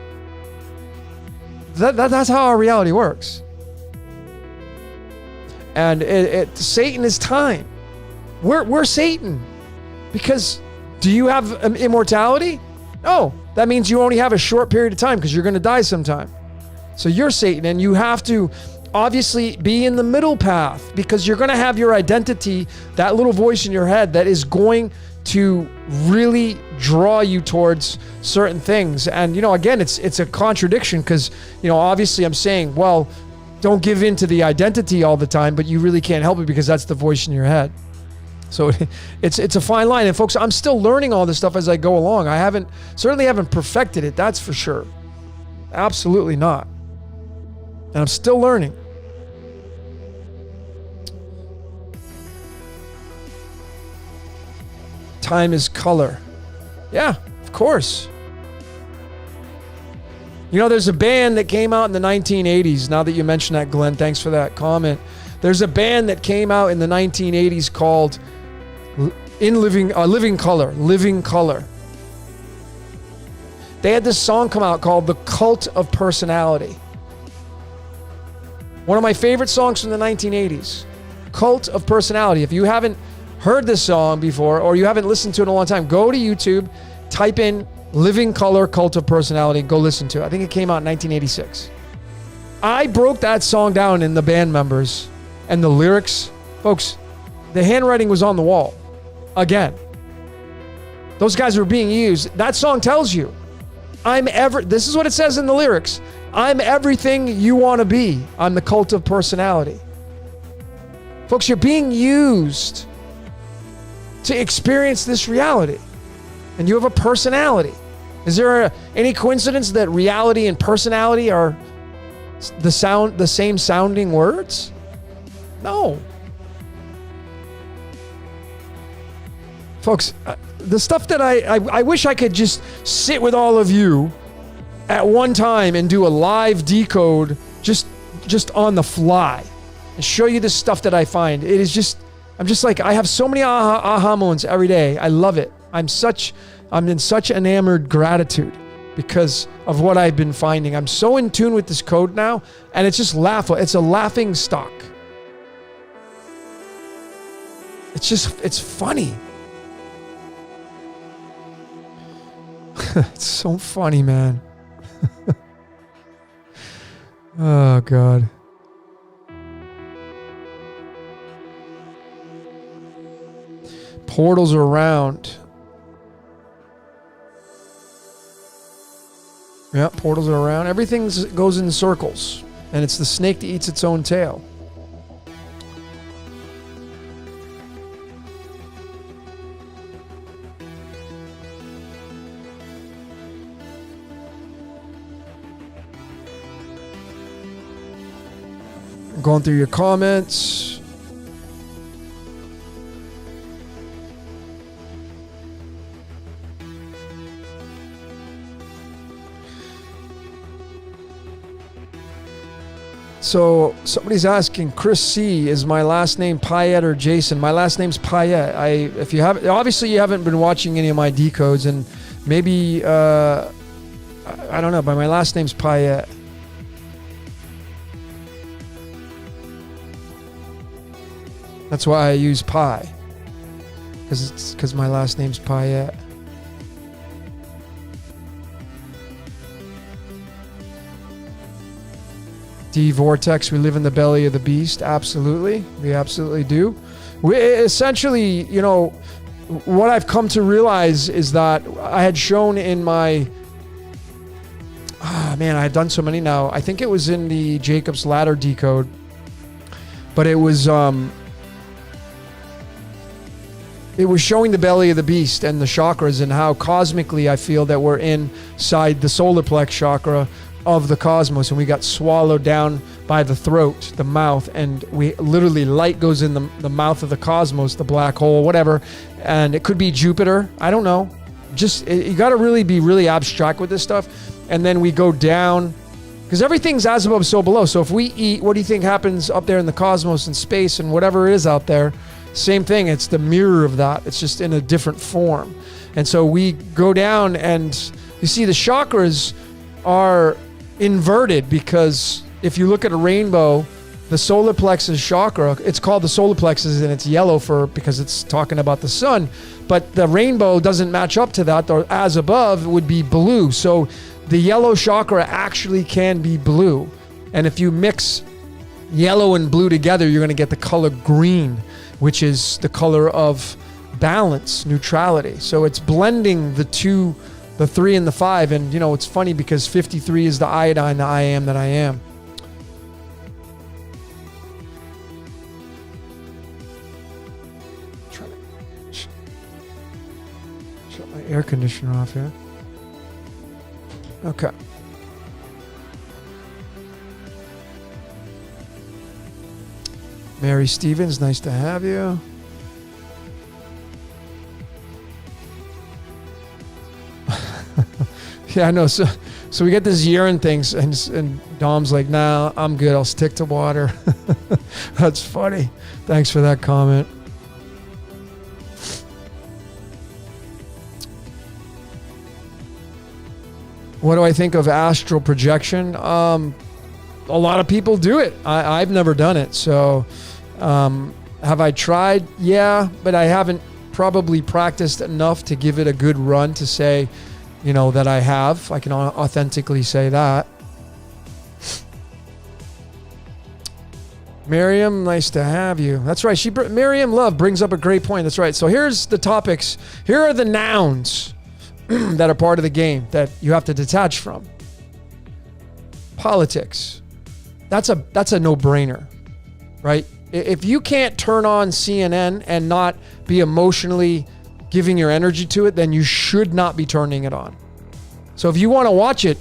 That's how our reality works. And Satan is time. We're Satan. Because do you have immortality? No. That means you only have a short period of time because you're going to die sometime. So you're Satan, and you have to obviously be in the middle path, because you're going to have your identity, that little voice in your head that is going to really draw you towards certain things. And, again, it's a contradiction because, obviously I'm saying, well, don't give in to the identity all the time, but you really can't help it because that's the voice in your head. So it's a fine line. And folks, I'm still learning all this stuff as I go along. I certainly haven't perfected it. That's for sure. Absolutely not. And I'm still learning. Time is color. Yeah, of course. There's a band that came out in the 1980s. Now that you mention that, Glenn, thanks for that comment. There's a band that came out in the 1980s called Living Color. Living Color. They had this song come out called The Cult of Personality. One of my favorite songs from the 1980s. Cult of Personality. If you haven't heard this song before, or you haven't listened to it in a long time, go to YouTube, type in Living Color, Cult of Personality, go listen to it. I think it came out in 1986. I broke that song down in the band members and the lyrics. Folks, the handwriting was on the wall. Again. Those guys were being used. That song tells you, this is what it says in the lyrics. I'm everything you want to be. I'm the cult of personality. Folks, you're being used to experience this reality. And you have a personality. Is there any coincidence that reality and personality are the same sounding words? No. Folks, the stuff that I wish I could just sit with all of you at one time and do a live decode just on the fly and show you the stuff that I find. I'm just like, I have so many aha moments every day. I love it. I'm in such enamored gratitude because of what I've been finding. I'm so in tune with this code now, and it's just laughable. It's a laughing stock. It's funny. It's so funny, man. Oh, God. Portals are around. Yeah, portals are around. Everything goes in circles. And it's the snake that eats its own tail. I'm going through your comments. So somebody's asking, Chris C, is my last name Payette or Jason? My last name's Payette. If you haven't, obviously you haven't been watching any of my decodes, and maybe I don't know, but my last name's Payette. That's why I use Pi, because my last name's Payette. D Vortex, we live in the belly of the beast. Absolutely. We absolutely do. We essentially, you know, what I've come to realize is that I had shown in my, I had done so many now. I think it was in the Jacob's Ladder decode, but it was showing the belly of the beast and the chakras, and how cosmically I feel that we're inside the solar plex chakra of the cosmos, and we got swallowed down by the throat, the mouth, and we literally, light goes in the mouth of the cosmos, the black hole, whatever, and it could be Jupiter, I don't know. Just, you got to really be really abstract with this stuff. And then we go down, because everything's as above, so below. So if we eat, what do you think happens up there in the cosmos and space and whatever it is out there? Same thing. It's the mirror of that. It's just in a different form. And so we go down, and you see the chakras are inverted, because if you look at a rainbow, the solar plexus chakra, it's called the solar plexus, and it's yellow because it's talking about the sun, but the rainbow doesn't match up to that. Or as above would be blue. So the yellow chakra actually can be blue, and if you mix yellow and blue together, you're going to get the color green, which is the color of balance, neutrality. So it's blending the two, the 3 and the 5. And you know, it's funny because 53 is the iodine, the I am that I am. Trying to shut my air conditioner off here. Okay. Mary Stevens, nice to have you. Yeah, I know. So we get this urine things, and Dom's like, "Nah, I'm good. I'll stick to water." That's funny. Thanks for that comment. What do I think of astral projection? A lot of people do it. I've never done it. So, have I tried? Yeah, but I haven't probably practiced enough to give it a good run to say, you know, that I have. I can authentically say that. Miriam, nice to have you. That's right. Miriam Love brings up a great point. That's right. So here's the topics. Here are the nouns that are part of the game that you have to detach from. Politics. That's a no-brainer, right? If you can't turn on CNN and not be emotionally giving your energy to it, then you should not be turning it on. So if you want to watch it,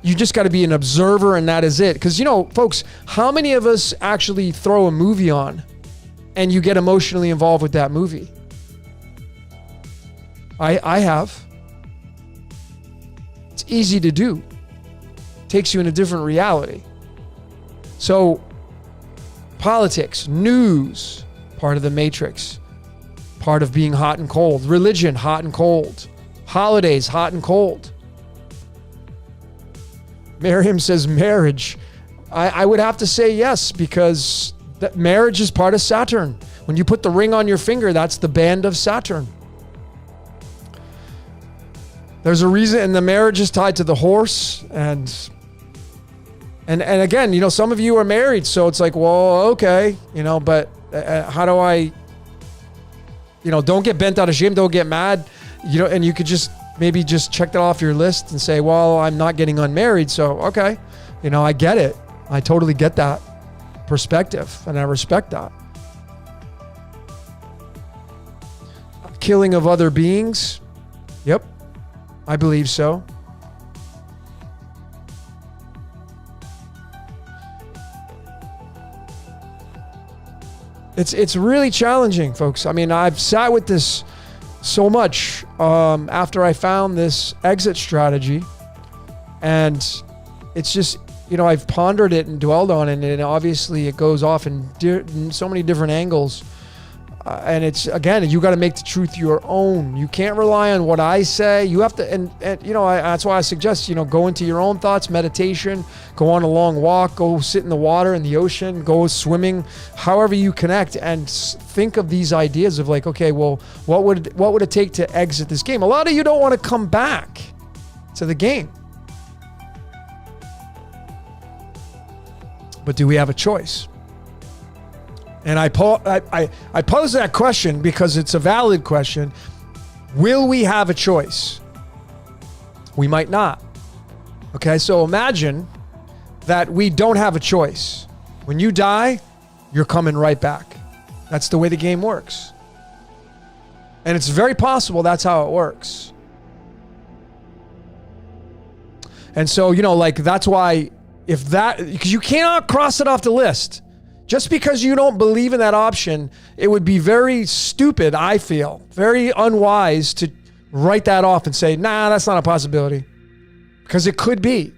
you just got to be an observer, and that is it. Because, you know, folks, how many of us actually throw a movie on and you get emotionally involved with that movie? I have. It's easy to do. Takes you in a different reality. So, politics, news, part of the matrix, part of being hot and cold. Religion, hot and cold. Holidays, hot and cold. Miriam says marriage. I would have to say yes, because that marriage is part of Saturn. When you put the ring on your finger, that's the band of Saturn. There's a reason, and the marriage is tied to the horse, and again, you know, some of you are married, so it's like, well, okay, you know, but how do I, you know, don't get bent out of shame, don't get mad, you know, and you could just maybe just check that off your list and say, well, I'm not getting unmarried, so okay, you know, I get it. I totally get that perspective, and I respect that. Killing of other beings. Yep, I believe so. It's really challenging, folks. I mean, I've sat with this so much after I found this exit strategy, and it's just, I've pondered it and dwelled on it, and obviously it goes off in so many different angles. And it's, again, you got to make the truth your own. You can't rely on what I say. You have to, and that's why I suggest, go into your own thoughts, meditation, go on a long walk, go sit in the water, in the ocean, go swimming, however you connect, and think of these ideas of like, okay, well, what would it take to exit this game? A lot of you don't want to come back to the game. But do we have a choice? And I pose that question because it's a valid question. Will we have a choice? We might not. Okay, so imagine that we don't have a choice. When you die, you're coming right back. That's the way the game works. And it's very possible that's how it works. And so, that's why because you cannot cross it off the list. Just because you don't believe in that option, it would be very stupid, I feel, very unwise to write that off and say, nah, that's not a possibility. Because it could be.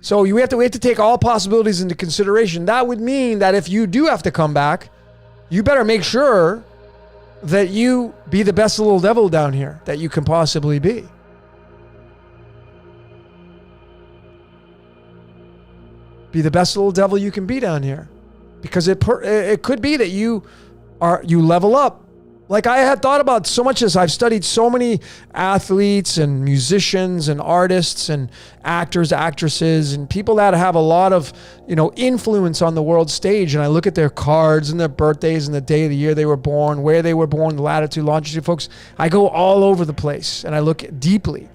So we have to take all possibilities into consideration. That would mean that if you do have to come back, you better make sure that you be the best little devil down here that you can possibly be. Be the best little devil you can be down here, because it could be that you level up. Like I had thought about so much as I've studied so many athletes and musicians and artists and actors, actresses, and people that have a lot of, influence on the world stage. And I look at their cards and their birthdays and the day of the year they were born, where they were born, the latitude, longitude. Folks, I go all over the place and I look deeply.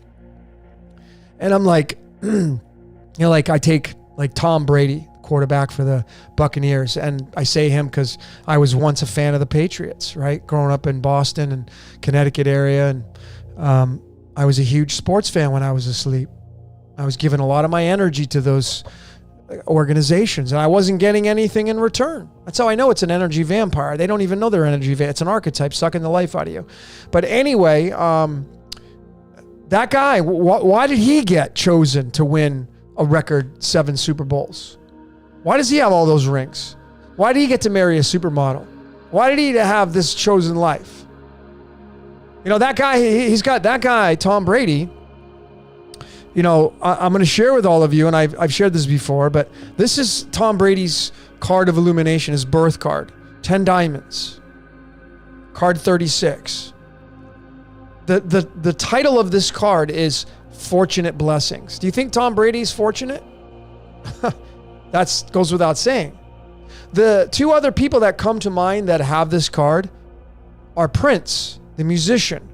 And I'm like, I take like Tom Brady, quarterback for the Buccaneers. And I say him because I was once a fan of the Patriots, right? Growing up in Boston and Connecticut area. And I was a huge sports fan when I was asleep. I was giving a lot of my energy to those organizations, and I wasn't getting anything in return. That's how I know it's an energy vampire. They don't even know they're energy vampire. It's an archetype sucking the life out of you. But anyway, that guy, why did he get chosen to win a record 7 Super Bowls? Why does he have all those rings? Why did he get to marry a supermodel? Why did he have this chosen life? That guy, he's got that guy, Tom Brady. I'm going to share with all of you, and I've shared this before, but this is Tom Brady's card of illumination, his birth card. 10 diamonds. Card 36. The title of this card is Fortunate Blessings. Do you think Tom Brady's fortunate? That goes without saying. The 2 other people that come to mind that have this card are Prince, the musician,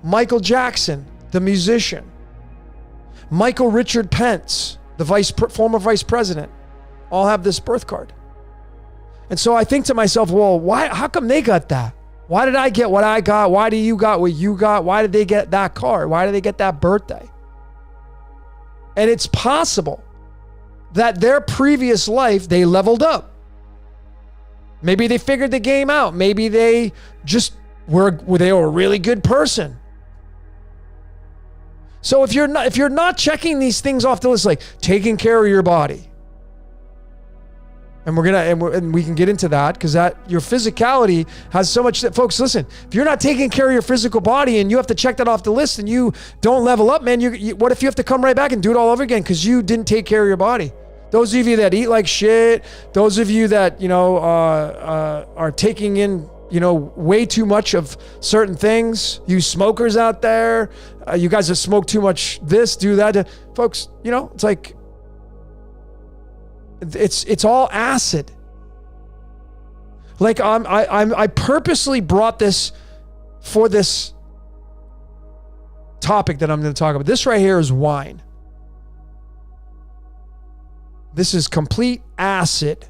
Michael Jackson, the musician, Michael Richard Pence, the former vice president, all have this birth card. And so I think to myself, well, why? How come they got that? Why did I get what I got? Why do you got what you got? Why did they get that card? Why did they get that birthday? And it's possible that their previous life, they leveled up. Maybe they figured the game out. Maybe they just were a really good person. So if you're not checking these things off the list, like taking care of your body, and we can get into that because your physicality has so much that, folks, listen, if you're not taking care of your physical body and you have to check that off the list and you don't level up, man, what if you have to come right back and do it all over again because you didn't take care of your body? Those of you that eat like shit, those of you that, are taking in, way too much of certain things, you smokers out there, you guys that smoke too much this, do that, folks, it's like, it's all acid. Like I purposely brought this for this topic that I'm going to talk about. This right here is wine. This is complete acid.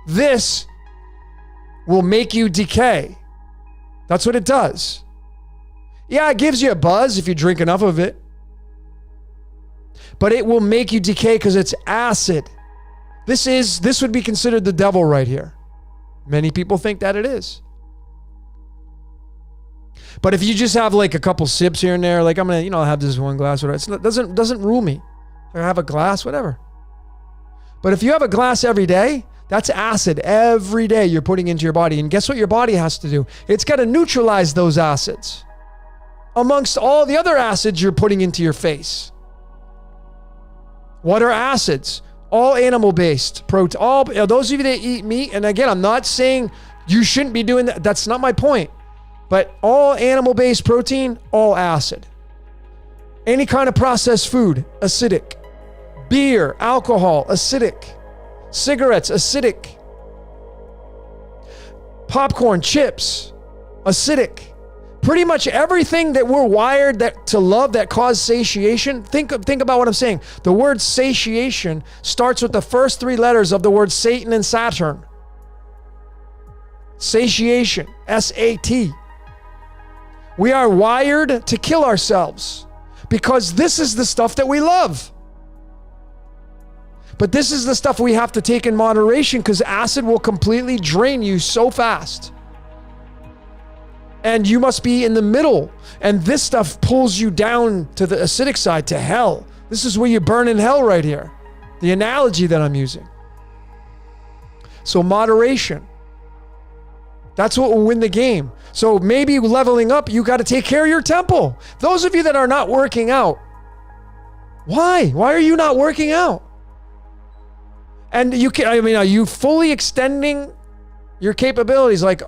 This will make you decay. That's what it does. Yeah, it gives you a buzz if you drink enough of it. But it will make you decay because it's acid. This would be considered the devil right here. Many people think that it is. But if you just have like a couple sips here and there, like I'm gonna, have this one glass, whatever, it doesn't rule me. If I have a glass, whatever. But if you have a glass every day, that's acid every day you're putting into your body. And guess what your body has to do? It's got to neutralize those acids amongst all the other acids you're putting into your face. What are acids? All animal-based protein. All those of you that eat meat, and again, I'm not saying you shouldn't be doing that. That's not my point. But all animal-based protein, all acid. Any kind of processed food, acidic. Beer, alcohol, acidic. Cigarettes, acidic. Popcorn, chips, acidic. Pretty much everything that we're wired to love that cause satiation. Think about what I'm saying. The word satiation starts with the first three letters of the word Satan and Saturn. Satiation, S-A-T. We are wired to kill ourselves because this is the stuff that we love. But this is the stuff we have to take in moderation because acid will completely drain you so fast. And you must be in the middle. And this stuff pulls you down to the acidic side, to hell. This is where you burn in hell right here. The analogy that I'm using. So moderation. That's what will win the game. So maybe leveling up, you got to take care of your temple. Those of you that are not working out, why? Why are you not working out? And are you fully extending your capabilities? Like,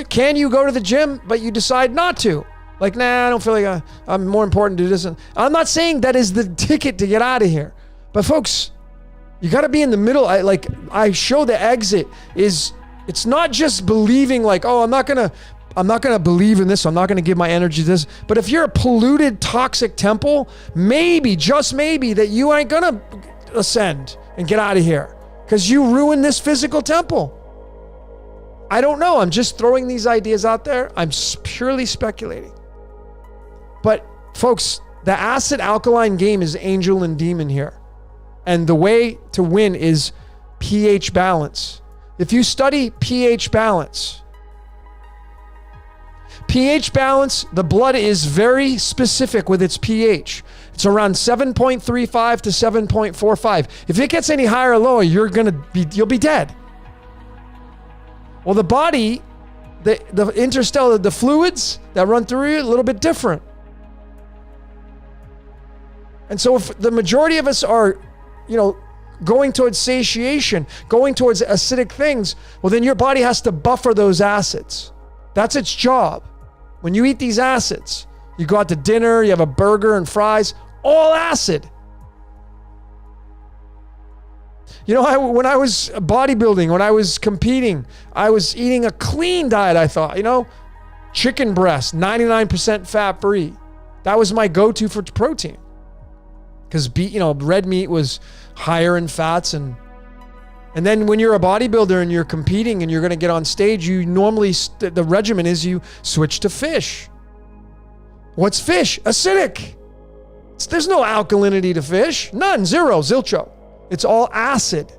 can you go to the gym, but you decide not to? Like, nah, I don't feel like I'm more important to do this. I'm not saying that is the ticket to get out of here. But folks, you got to be in the middle. I show the exit is, it's not just believing like, oh, I'm not going to believe in this. I'm not going to give my energy to this. But if you're a polluted, toxic temple, maybe, just maybe, that you ain't going to ascend and get out of here because you ruined this physical temple. I don't know. I'm just throwing these ideas out there. I'm purely speculating. But folks, the acid alkaline game is angel and demon here. And the way to win is pH balance. If you study pH balance, the blood is very specific with its pH. It's around 7.35 to 7.45. If it gets any higher or lower, you'll be dead. Well, the body, the interstellar, the fluids that run through you, a little bit different. And so if the majority of us are, going towards satiation, going towards acidic things, well, then your body has to buffer those acids. That's its job. When you eat these acids, you go out to dinner, you have a burger and fries, all acid. When I was bodybuilding, when I was competing, I was eating a clean diet, I thought, chicken breast, 99% fat free. That was my go-to for protein. Because, red meat was higher in fats. And then when you're a bodybuilder and you're competing and you're going to get on stage, you normally, the regimen is you switch to fish. What's fish? Acidic. There's no alkalinity to fish. None. Zero. Zilcho. It's all acid.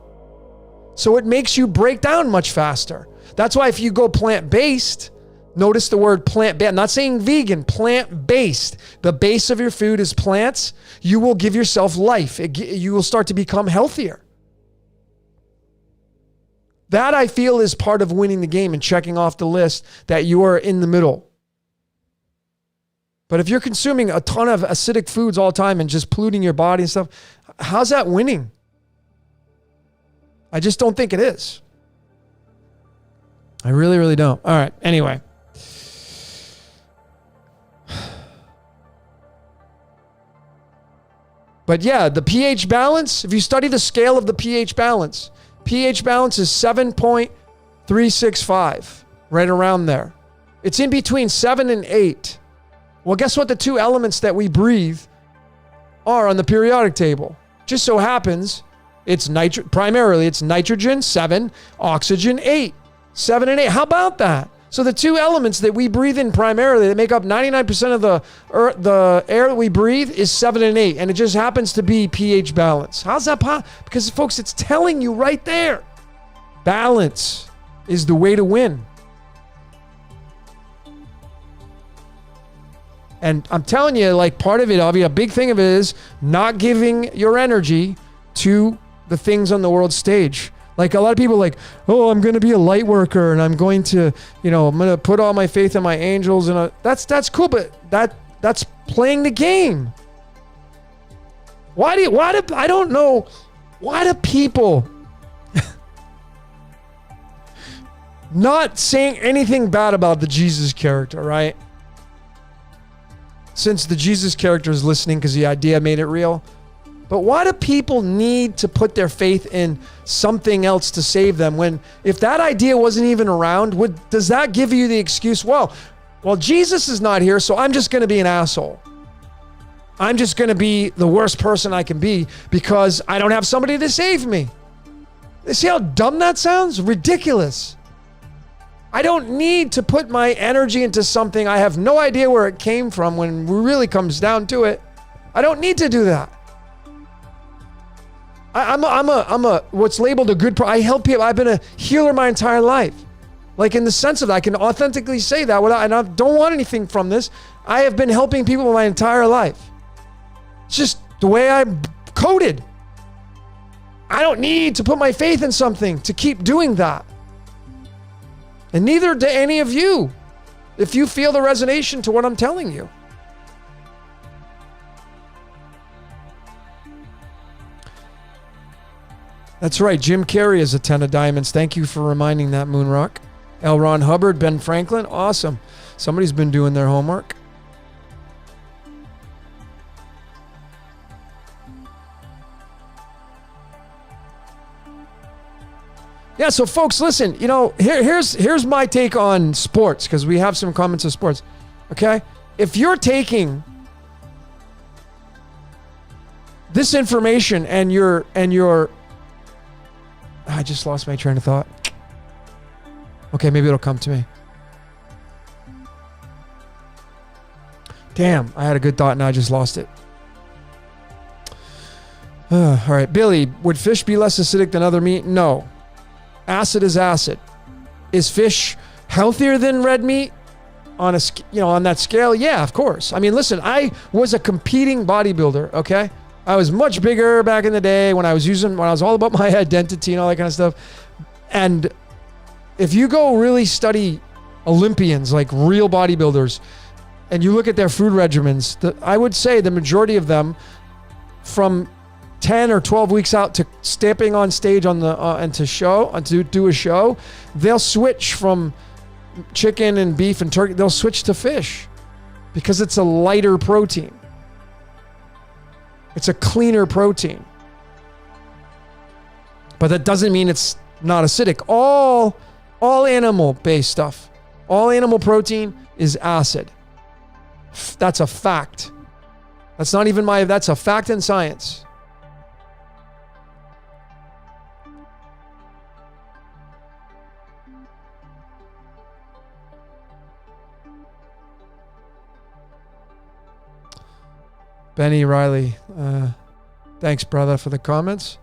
So it makes you break down much faster. That's why if you go plant-based, notice the word plant-based. I'm not saying vegan, plant-based. The base of your food is plants. You will give yourself life. You will start to become healthier. That I feel is part of winning the game and checking off the list that you are in the middle. But if you're consuming a ton of acidic foods all the time and just polluting your body and stuff, how's that winning? I just don't think it is. I really, really don't. All right. Anyway. But yeah, the pH balance, if you study the scale of the pH balance is 7.365, right around there. It's in between 7 and 8. Well, guess what the two elements that we breathe are on the periodic table? Just so happens it's primarily it's nitrogen, 7, oxygen, 8. 7 and 8. How about that? So the two elements that we breathe in primarily that make up 99% of the air that we breathe is 7 and 8. And it just happens to be pH balance. How's that possible? Because folks, it's telling you right there. Balance is the way to win. And I'm telling you, like, part of it, obviously, a big thing of it is not giving your energy to the things on the world stage. Like, a lot of people like, oh, I'm going to be a light worker and I'm going to, I'm going to put all my faith in my angels. And that's cool, but that's playing the game. Why do people not saying anything bad about the Jesus character, right? Since the Jesus character is listening because the idea made it real. But why do people need to put their faith in something else to save them when if that idea wasn't even around, does that give you the excuse, well, Jesus is not here, so I'm just going to be an asshole. I'm just going to be the worst person I can be because I don't have somebody to save me. You see how dumb that sounds? Ridiculous. I don't need to put my energy into something I have no idea where it came from when it really comes down to it. I don't need to do that. I'm a what's labeled a good I help people. I've been a healer my entire life. Like, in the sense of that, I can authentically say that and I don't want anything from this. I have been helping people my entire life. It's just the way I'm coded. I don't need to put my faith in something to keep doing that. And neither do any of you, if you feel the resonation to what I'm telling you. That's right. Jim Carrey is a 10 of diamonds. Thank you for reminding that, Moonrock. L. Ron Hubbard, Ben Franklin. Awesome. Somebody's been doing their homework. Yeah, so folks, listen, here's my take on sports, because we have some comments of sports. Okay? If you're taking this information and you're I just lost my train of thought. Okay, maybe it'll come to me. Damn, I had a good thought and I just lost it. All right, Billy, would fish be less acidic than other meat? No. Acid is acid. Is fish healthier than red meat on that scale? Yeah, of course. I mean, listen, I was a competing bodybuilder, okay? I was much bigger back in the day when I was all about my identity and all that kind of stuff. And if you go really study Olympians, like real bodybuilders, and you look at their food regimens, I would say the majority of them, from 10 or 12 weeks out to stepping on stage and to do a show, they'll switch from chicken and beef and turkey. They'll switch to fish because it's a lighter protein. It's a cleaner protein. But that doesn't mean it's not acidic. All animal-based stuff, all animal protein is acid. That's a fact. That's a fact in science. Benny Riley, thanks, brother, for the comments.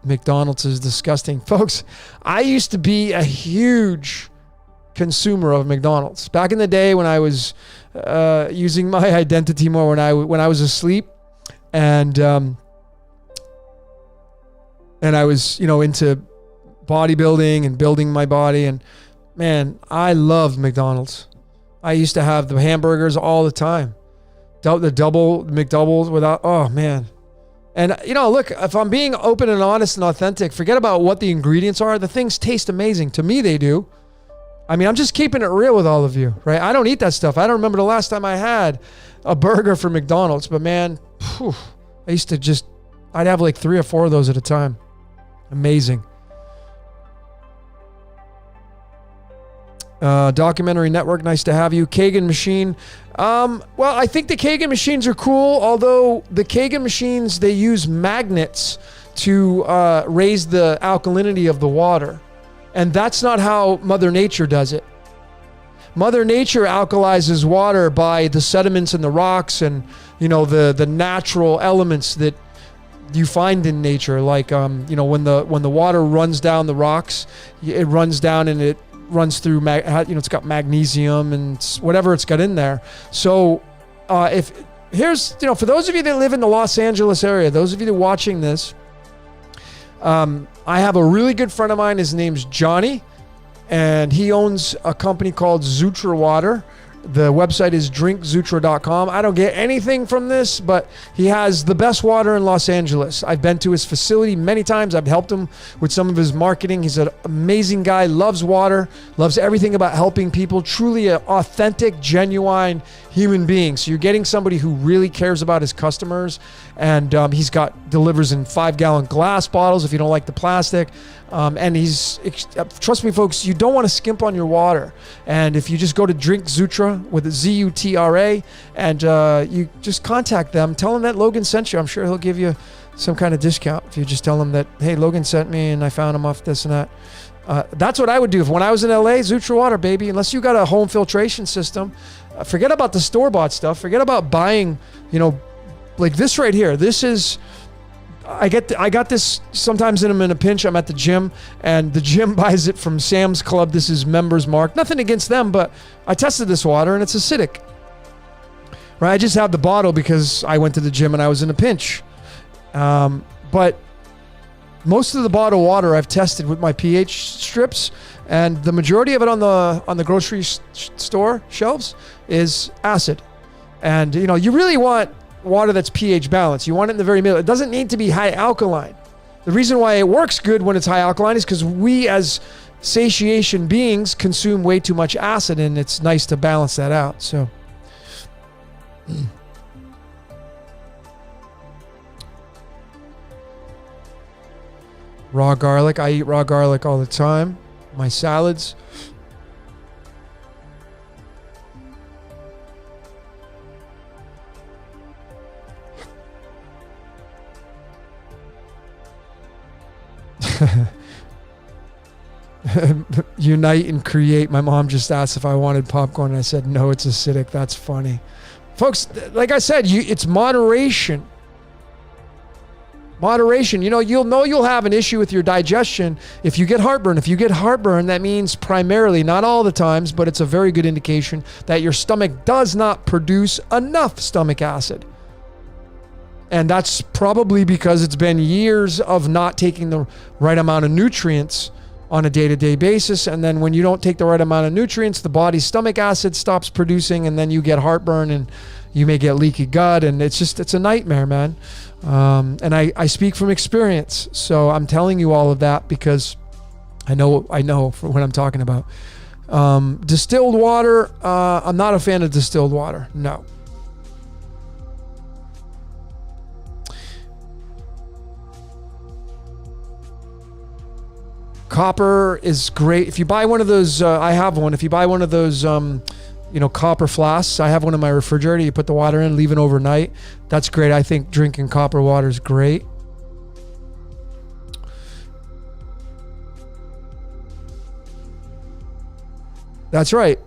McDonald's is disgusting. Folks, I used to be a huge consumer of McDonald's. Back in the day when I was using my identity more, when I was asleep and I was, into bodybuilding and building my body, and man, I loved McDonald's. I used to have the hamburgers all the time. The double McDoubles without, oh man. And look, if I'm being open and honest and authentic, forget about what the ingredients are. The things taste amazing. To me, they do. I mean, I'm just keeping it real with all of you, right? I don't eat that stuff. I don't remember the last time I had a burger from McDonald's, but man, I used to I'd have like 3 or 4 of those at a time. Amazing. Documentary Network, nice to have you. Kagan machine. Well, I think the Kagan machines are cool, although the Kagan machines, they use magnets to raise the alkalinity of the water. And that's not how Mother Nature does it. Mother Nature alkalizes water by the sediments and the rocks and, the natural elements that you find in nature. Like, when the water runs down the rocks, it runs down and it runs through, it's got magnesium and whatever it's got in there. So for those of you that live in the Los Angeles area, those of you that are watching this, I have a really good friend of mine. His name's Johnny, and he owns a company called Zutra Water. The website is drinkzutra.com. I don't get anything from this, but he has the best water in Los Angeles. I've been to his facility many times. I've helped him with some of his marketing. He's an amazing guy, loves water, loves everything about helping people, truly an authentic, genuine human being. So you're getting somebody who really cares about his customers, and delivers in 5-gallon glass bottles if you don't like the plastic. And trust me, folks, you don't want to skimp on your water. And if you just go to Drink Zutra with a Zutra, and you just contact them, tell them that Logan sent you. I'm sure he'll give you some kind of discount if you just tell him that, hey, Logan sent me and I found him off this and that. That's what I would do. When I was in LA, Zutra Water, baby. Unless you got a home filtration system, forget about the store-bought stuff. Forget about buying, like this right here. This is... I got this sometimes when I'm in a pinch. I'm at the gym, and the gym buys it from Sam's Club. This is Members Mark. Nothing against them, but I tested this water, and it's acidic. Right? I just have the bottle because I went to the gym and I was in a pinch. But most of the bottled water I've tested with my pH strips, and the majority of it on the grocery store shelves is acid. And you really want water that's pH balanced. You want it in the very middle. It doesn't need to be high alkaline. The reason why it works good when it's high alkaline is because we as satiation beings consume way too much acid, and it's nice to balance that out. So raw garlic. I eat raw garlic all the time. My salads. Unite and create. My mom just asked if I wanted popcorn, and I said no, it's acidic. That's funny. Folks, like I said, it's moderation. Moderation. You'll have an issue with your digestion if you get heartburn. If you get heartburn, that means primarily, not all the times, but it's a very good indication that your stomach does not produce enough stomach acid. And that's probably because it's been years of not taking the right amount of nutrients on a day-to-day basis. And then when you don't take the right amount of nutrients, the body's stomach acid stops producing, and then you get heartburn and you may get leaky gut. And it's a nightmare, man. And I speak from experience. So I'm telling you all of that because I know for what I'm talking about. Distilled water, I'm not a fan of distilled water. No. Copper is great. If you buy one of those, I have one. If you buy one of those, copper flasks, I have one in my refrigerator. You put the water in, leave it overnight. That's great. I think drinking copper water is great. That's right.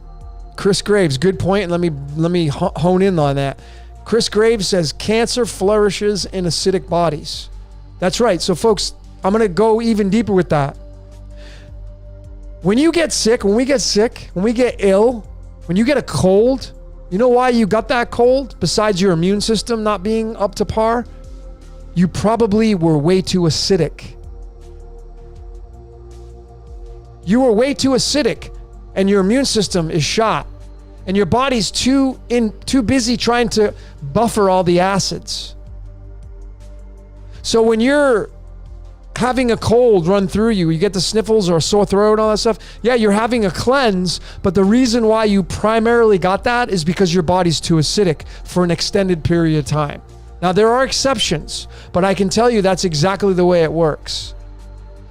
Chris Graves, good point. And let me hone in on that. Chris Graves says cancer flourishes in acidic bodies. That's right. So folks, I'm going to go even deeper with that. When you get sick, when we get ill, when you get a cold, you know why you got that cold? Besides your immune system not being up to par, you probably were way too acidic. You were way too acidic, and your immune system is shot, and your body's too busy trying to buffer all the acids. So when you're having a cold run through you, you get the sniffles or a sore throat and all that stuff. Yeah, you're having a cleanse, but the reason why you primarily got that is because your body's too acidic for an extended period of time. Now, there are exceptions, but I can tell you that's exactly the way it works.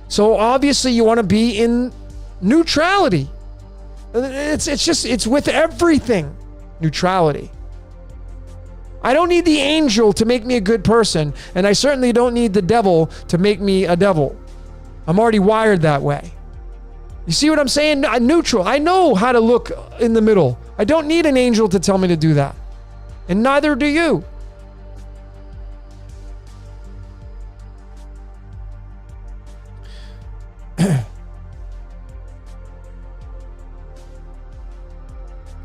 So obviously you want to be in neutrality. It's with everything. Neutrality. I don't need the angel to make me a good person, and I certainly don't need the devil to make me a devil. I'm already wired that way. You see what I'm saying? Neutral. I know how to look in the middle. I don't need an angel to tell me to do that. And neither do you.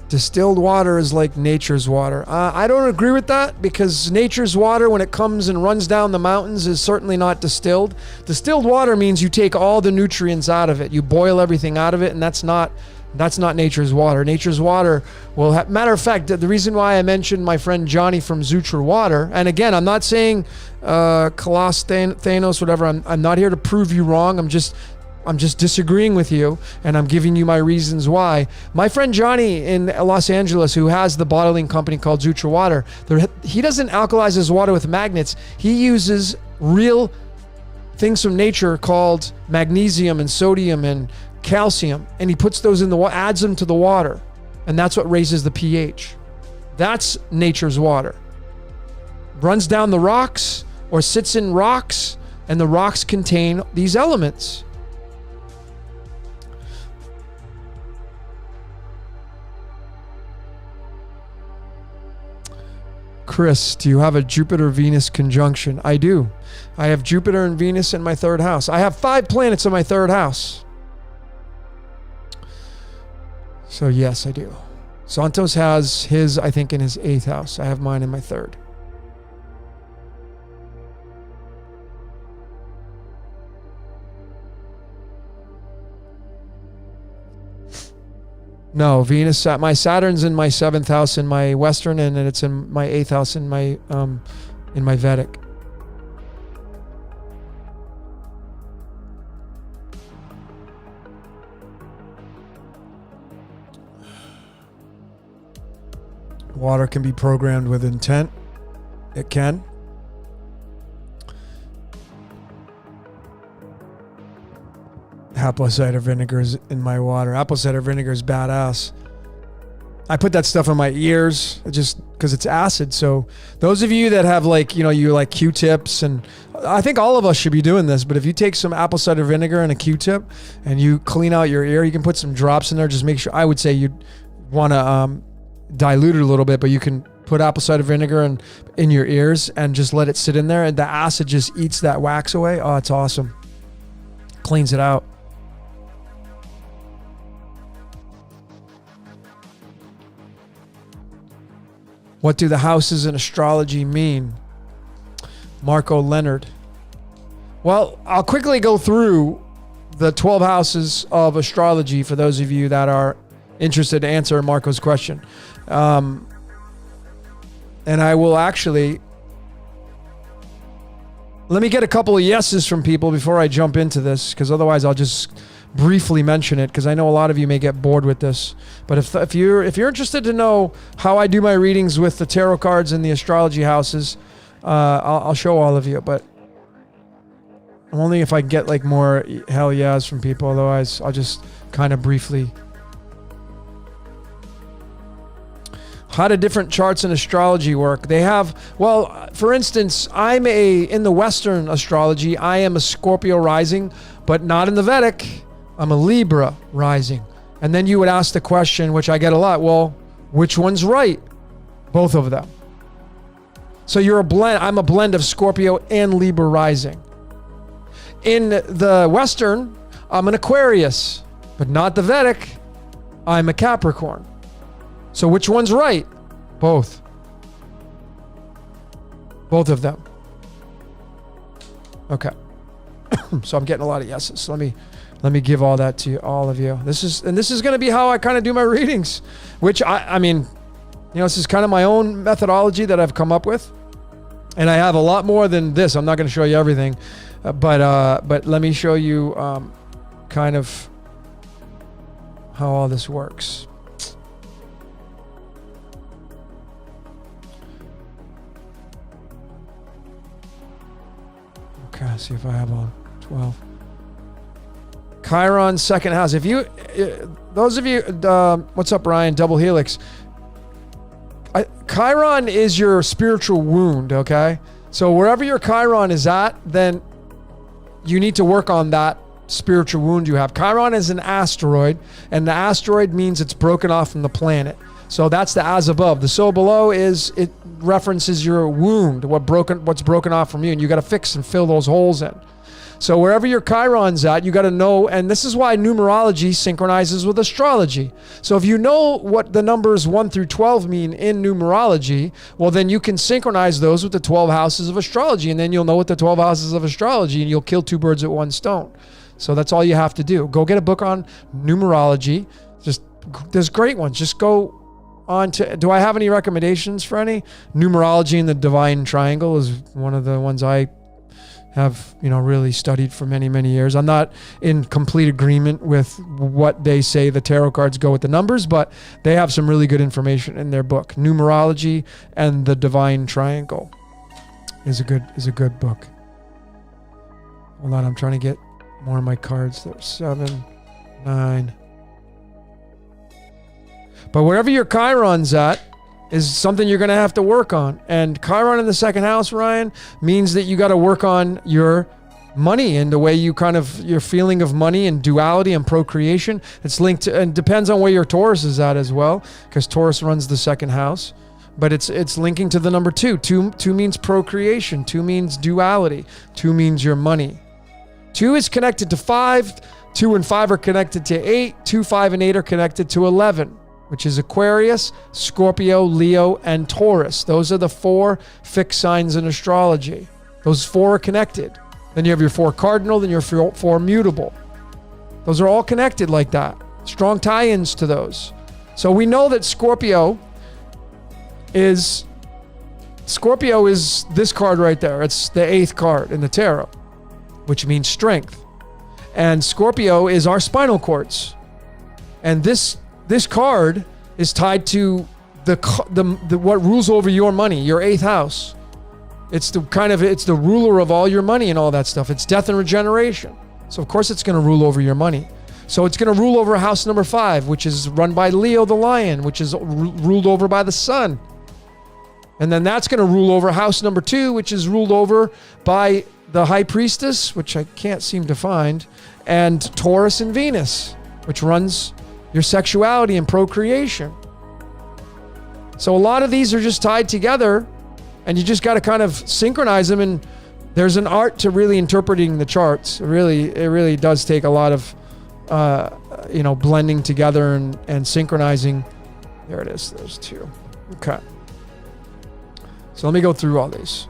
Distilled water is like nature's water. I don't agree with that, because nature's water, when it comes and runs down the mountains, is certainly not distilled. Distilled water means you take all the nutrients out of it. You boil everything out of it, and that's not nature's water. Nature's water will matter of fact, the reason why I mentioned my friend Johnny from Zutra Water, and again, I'm not saying Colossus, Thanos, whatever. I'm not here to prove you wrong. I'm just disagreeing with you, and I'm giving you my reasons why. My friend Johnny in Los Angeles, who has the bottling company called Zutra Water, he doesn't alkalize his water with magnets. He uses real things from nature called magnesium and sodium and calcium, and he puts those in the water, adds them to the water, and that's what raises the pH. That's nature's water. Runs down the rocks or sits in rocks, and the rocks contain these elements. Chris, do you have a Jupiter-Venus conjunction? I do. I have Jupiter and Venus in my third house. I have 5 planets in my third house. So yes, I do. Santos has his, I think, in his 8th house. I have mine in my 3rd. No, Venus, my Saturn's in my 7th house in my Western, and then it's in my 8th house in my Vedic. Water can be programmed with intent. It can. Apple cider vinegar is in my water. Apple cider vinegar is badass. I put that stuff in my ears just because it's acid. So those of you that have you like Q-tips, and I think all of us should be doing this, but if you take some apple cider vinegar and a Q-tip and you clean out your ear, you can put some drops in there. Just make sure, I would say you'd want to dilute it a little bit, but you can put apple cider vinegar in your ears and just let it sit in there, and the acid just eats that wax away. Oh, it's awesome. Cleans it out. What do the houses in astrology mean? Marco Leonard. Well, I'll quickly go through the 12 houses of astrology for those of you that are interested to answer Marco's question. And I will actually... Let me get a couple of yeses from people before I jump into this, because otherwise I'll just briefly mention it, because I know a lot of you may get bored with this. But if you're interested to know how I do my readings with the tarot cards and the astrology houses, I'll show all of you. But only if I get like more hell yeahs from people. Otherwise, I'll just kind of briefly. How do different charts in astrology work? They have, well, for instance, in the Western astrology, I am a Scorpio rising, but not in the Vedic. I'm a Libra rising. And then you would ask the question, which I get a lot, well, which one's right? Both of them. So you're a blend. I'm a blend of Scorpio and Libra rising. In the Western, I'm an Aquarius, but not the Vedic. I'm a Capricorn. So which one's right? Both. Both of them. Okay. So I'm getting a lot of yeses. So let me give all that to all of you. This is going to be how I kind of do my readings, which I mean, this is kind of my own methodology that I've come up with. And I have a lot more than this. I'm not going to show you everything, but let me show you kind of how all this works. Okay, see if I have all 12. Chiron, 2nd house. If you, those of you, what's up, Ryan? Double Helix. Chiron is your spiritual wound, okay? So wherever your Chiron is at, then you need to work on that spiritual wound you have. Chiron is an asteroid, and the asteroid means it's broken off from the planet. So that's the as above. The so below is, it references your wound, what's broken off from you, and you got to fix and fill those holes in. So wherever your Chiron's at, you got to know, and this is why numerology synchronizes with astrology. So if you know what the numbers 1 through 12 mean in numerology, well, then you can synchronize those with the 12 houses of astrology, and then you'll know what the 12 houses of astrology, and you'll kill two birds with one stone. So that's all you have to do. Go get a book on numerology. There's great ones. Just go on to, do I have any recommendations for any? Numerology and the Divine Triangle is one of the ones I have, really studied for many, many years. I'm not in complete agreement with what they say the tarot cards go with the numbers, but they have some really good information in their book. Numerology and the Divine Triangle is a good book. Hold on, I'm trying to get more of my cards. There's 7, 9. But wherever your Chiron's at is something you're going to have to work on. And Chiron in the second house, Ryan, means that you got to work on your money and the way you your feeling of money and duality and procreation. It's linked to, and depends on where your Taurus is at as well, because Taurus runs the second house. But it's linking to the number 2. 2 means procreation. 2 means duality. 2 means your money. 2 is connected to 5. 2 and 5 are connected to 8. 2, 5, and 8 are connected to 11. Which is Aquarius, Scorpio, Leo, and Taurus. Those are the 4 fixed signs in astrology. Those 4 are connected. Then you have your 4 cardinal, then your 4 mutable. Those are all connected like that. Strong tie-ins to those. So we know that Scorpio is this card right there. It's the 8th card in the tarot, which means strength. And Scorpio is our spinal cords. And this card is tied to the what rules over your money, your 8th house. It's the ruler of all your money and all that stuff. It's death and regeneration. So of course it's going to rule over your money. So it's going to rule over house number 5, which is run by Leo the lion, which is ruled over by the sun. And then that's going to rule over house number 2, which is ruled over by the high priestess, which I can't seem to find, and Taurus and Venus, which runs your sexuality and procreation. So a lot of these are just tied together, and you just got to kind of synchronize them. And there's an art to really interpreting the charts. It really does take a lot of, blending together and synchronizing. There it is. There's 2. Okay. So let me go through all these.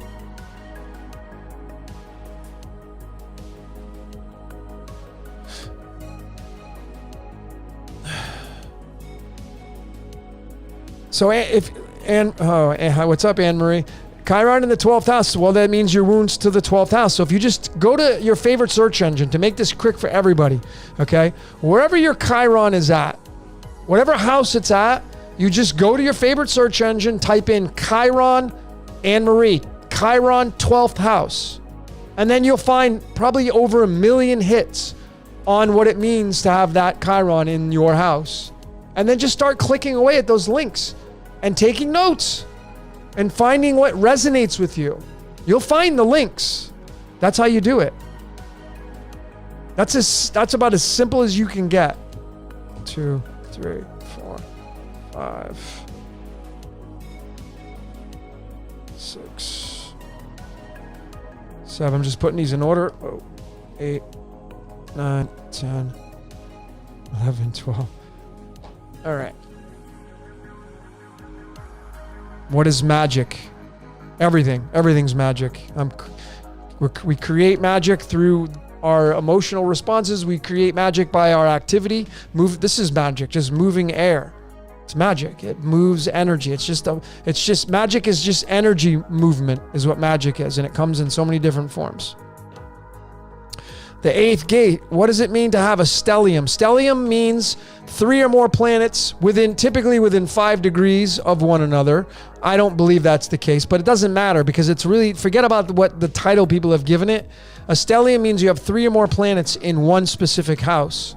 So what's up, Anne Marie? Chiron in the 12th house. Well, that means your wounds to the 12th house. So if you just go to your favorite search engine to make this quick for everybody, okay? Wherever your Chiron is at, whatever house it's at, you just go to your favorite search engine, type in Chiron, Anne Marie, Chiron 12th house. And then you'll find probably over 1 million hits on what it means to have that Chiron in your house. And then just start clicking away at those links and taking notes and finding what resonates with you. You'll find the links. That's how you do it. That's about as simple as you can get. 2, 3, 4, 5, 6, 7. I'm just putting these in order. 8, 9, 10, 11, 12. All right. What is magic? Everything. Everything's magic. We create magic through our emotional responses. We create magic by our activity. This is magic, just moving air. It's magic. It moves energy. It's just magic is just energy movement is what magic is, and it comes in so many different forms. The 8th gate, what does it mean to have a stellium? Stellium means 3 or more planets typically within 5 degrees of one another. I don't believe that's the case, but it doesn't matter because it's really, forget about what the title people have given it. A stellium means you have 3 or more planets in one specific house.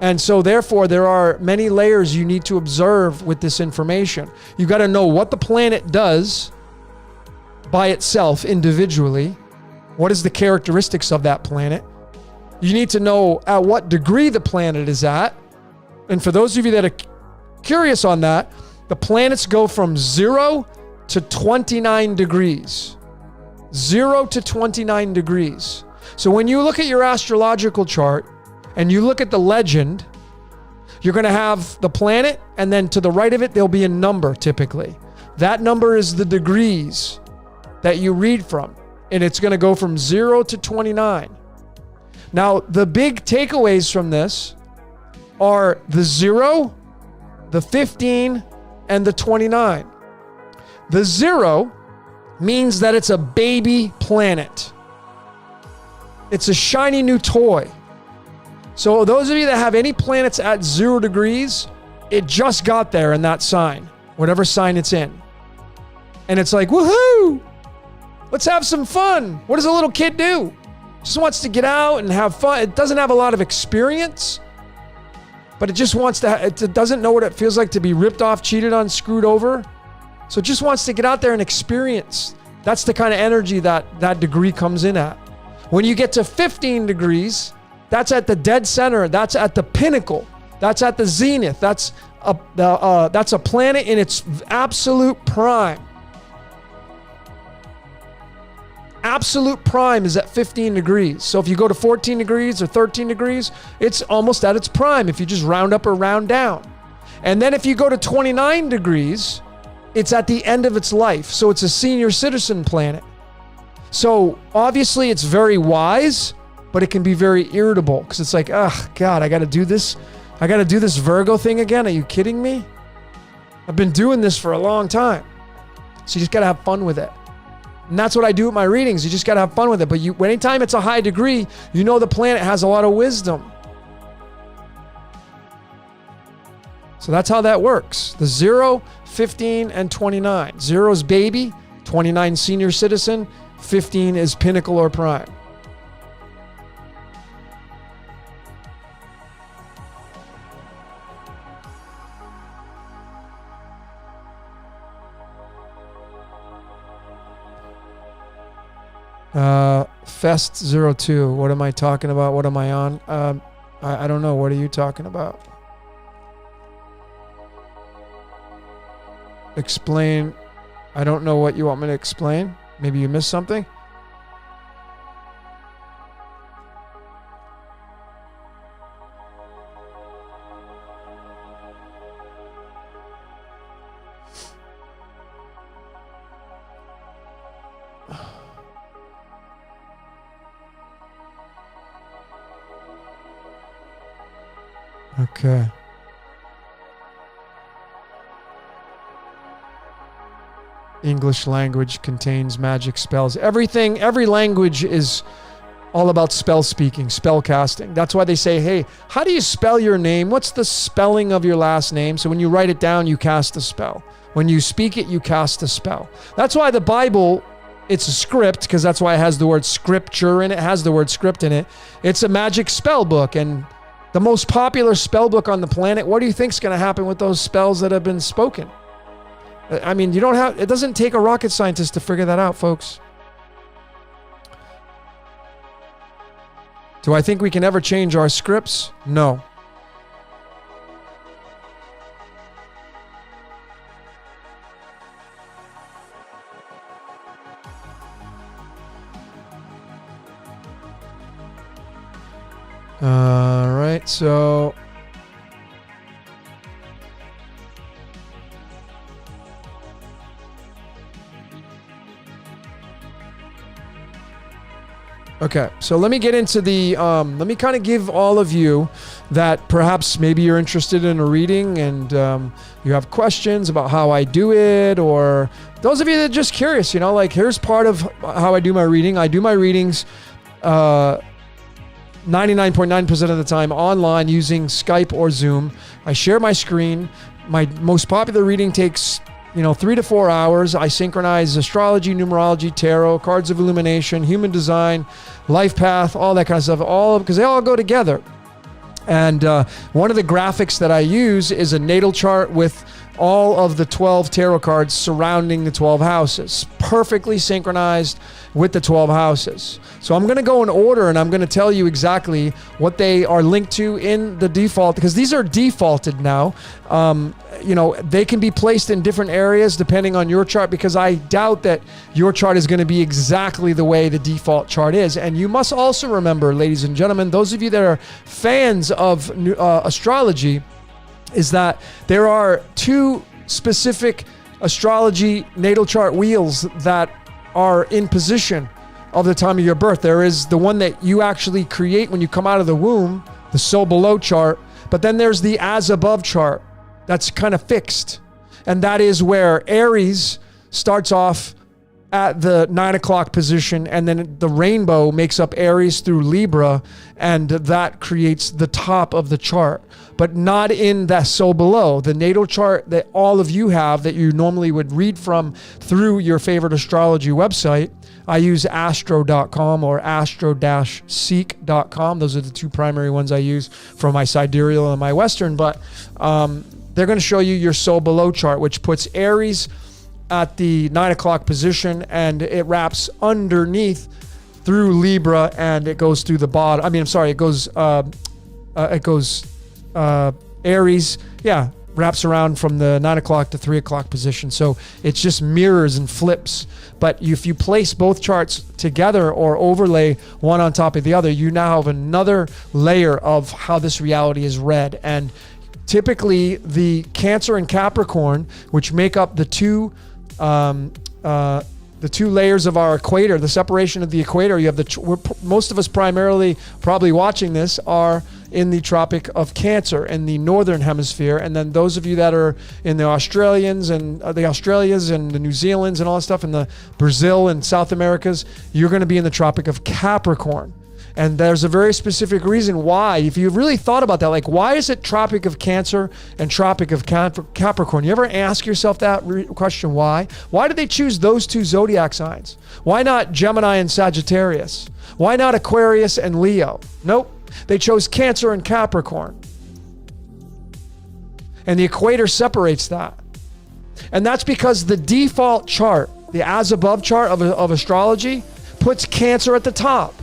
And so therefore there are many layers you need to observe with this information. You got to know what the planet does by itself individually. What is the characteristics of that planet? You need to know at what degree the planet is at. And for those of you that are curious on that, the planets go from 0 to 29 degrees. 0 to 29 degrees. So when you look at your astrological chart and you look at the legend, you're going to have the planet, and then to the right of it, there'll be a number typically. That number is the degrees that you read from, and it's going to go from 0 to 29. Now, the big takeaways from this are the 0, the 15, and the 29. The 0 means that it's a baby planet. It's a shiny new toy. So those of you that have any planets at 0 degrees, it just got there in that sign, whatever sign it's in. And it's like, woohoo! Let's have some fun. What does a little kid do? Just wants to get out and have fun. It doesn't have a lot of experience, but it just wants to, it doesn't know what it feels like to be ripped off, cheated on, screwed over. So it just wants to get out there and experience. That's the kind of energy that degree comes in at. When you get to 15 degrees, that's at the dead center. That's at the pinnacle. That's at the zenith. That's a planet in its absolute prime. Absolute prime is at 15 degrees. So if you go to 14 degrees or 13 degrees, it's almost at its prime if you just round up or round down. And then if you go to 29 degrees, it's at the end of its life. So it's a senior citizen planet. So obviously it's very wise, but it can be very irritable because it's like, oh God, I got to do this. I got to do this Virgo thing again. Are you kidding me? I've been doing this for a long time. So you just got to have fun with it. And that's what I do with my readings. You just got to have fun with it. But anytime it's a high degree, you know the planet has a lot of wisdom. So that's how that works. The 0, 15, and 29. 0 is baby, 29 senior citizen, 15 is pinnacle or prime. Fest 02. What am I talking about? What am I on? I don't know. What are you talking about? Explain. I don't know what you want me to explain. Maybe you missed something. Okay. English language contains magic spells. Every language is all about spell speaking, spell casting. That's why they say, hey, how do you spell your name? What's the spelling of your last name? So when you write it down, you cast a spell. When you speak it, you cast a spell. That's why the Bible, it's a script, because that's why it has the word scripture in it. It has the word script in it. It's a magic spell book, and the most popular spell book on the planet, what do you think is going to happen with those spells that have been spoken? I mean, it doesn't take a rocket scientist to figure that out, folks. Do I think we can ever change our scripts? No. All right, so okay, so let me get into the, let me kind of give all of you that perhaps maybe you're interested in a reading and you have questions about how I do it, or those of you that are just curious, like here's part of how I do my reading. I do my readings 99.9% of the time online using Skype or Zoom. I share my screen. My most popular reading takes 3 to 4 hours. I synchronize astrology, numerology, tarot, cards of illumination, human design, life path, all that kind of stuff, because they all go together. And one of the graphics that I use is a natal chart with all of the 12 tarot cards surrounding the 12 houses, perfectly synchronized with the 12 houses. So I'm going to go in order, and I'm going to tell you exactly what they are linked to in the default, because these are defaulted now. They can be placed in different areas depending on your chart, because I doubt that your chart is going to be exactly the way the default chart is. And you must also remember, ladies and gentlemen, those of you that are fans of astrology, is that there are two specific astrology natal chart wheels that are in position of the time of your birth. There is the one that you actually create when you come out of the womb, the so below chart, but then there's the as above chart that's kind of fixed. And that is where Aries starts off at the 9 o'clock position, and then the rainbow makes up Aries through Libra, and that creates the top of the chart, but not in the so below. The natal chart that all of you have that you normally would read from through your favorite astrology website. I use astro.com or astro-seek.com. Those are the two primary ones I use for my sidereal and my western, but they're going to show you your so below chart, which puts Aries at the 9 o'clock position, and it wraps underneath through Libra, and it goes through the bottom. It goes Aries, wraps around from the 9 o'clock to 3 o'clock position. So it just mirrors and flips. But if you place both charts together or overlay one on top of the other, you now have another layer of how this reality is read. And typically the Cancer and Capricorn, which make up the two layers of our equator, the separation of the equator, you have most of us primarily probably watching this are in the Tropic of Cancer in the northern hemisphere, and then those of you that are in the Australians and the Australias and the New Zealands and all that stuff, in the Brazil and South Americas, you're going to be in the Tropic of Capricorn. And there's a very specific reason why. If you've really thought about that, like, why is it Tropic of Cancer and Tropic of Capricorn? You ever ask yourself that question? Why? Why did they choose those two zodiac signs? Why not Gemini and Sagittarius? Why not Aquarius and Leo? Nope. They chose Cancer and Capricorn. And the equator separates that. And that's because the default chart, the as above chart of astrology, puts Cancer at the top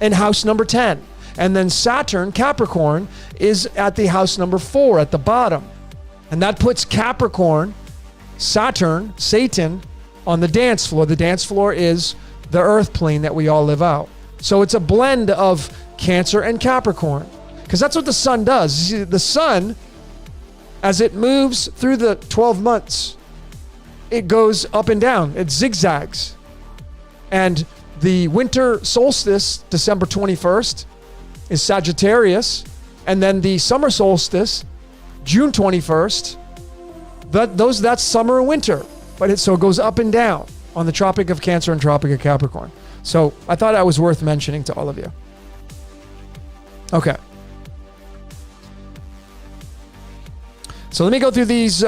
in house number 10. And then Saturn, Capricorn, is at the house number 4 at the bottom. And that puts Capricorn, Saturn, Satan, on the dance floor. The dance floor is the earth plane that we all live out. So it's a blend of Cancer and Capricorn, because that's what the sun does. You see, the sun, as it moves through the 12 months, it goes up and down. It zigzags. And the winter solstice, December 21st, is Sagittarius. And then the summer solstice, June 21st, that's summer and winter. But it goes up and down on the Tropic of Cancer and Tropic of Capricorn. So I thought that was worth mentioning to all of you. Okay. So let me go through these.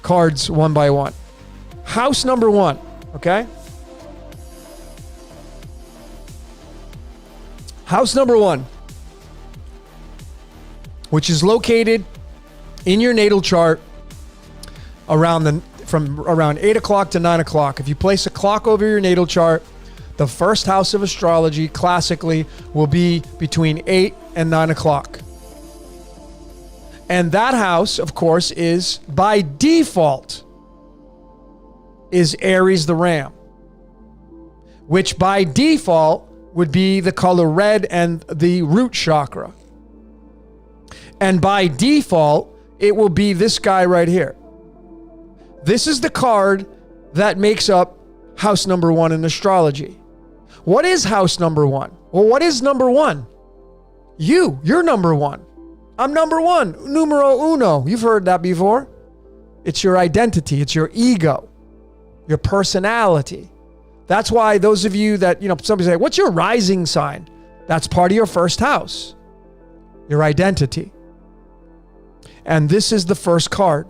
Cards one by one. House number 1. Okay. House number 1, which is located in your natal chart from around 8 o'clock to 9 o'clock. If you place a clock over your natal chart, the first house of astrology classically will be between 8 and 9 o'clock. And that house, of course, is by default is Aries the Ram, which by default would be the color red and the root chakra. And by default, it will be this guy right here. This is the card that makes up house number 1 in astrology. What is house number 1? Well, what is number 1? You're number 1. I'm number 1. Numero uno. You've heard that before. It's your identity. It's your ego. Your personality. That's why those of you that, somebody say, what's your rising sign? That's part of your first house. Your identity. And this is the first card.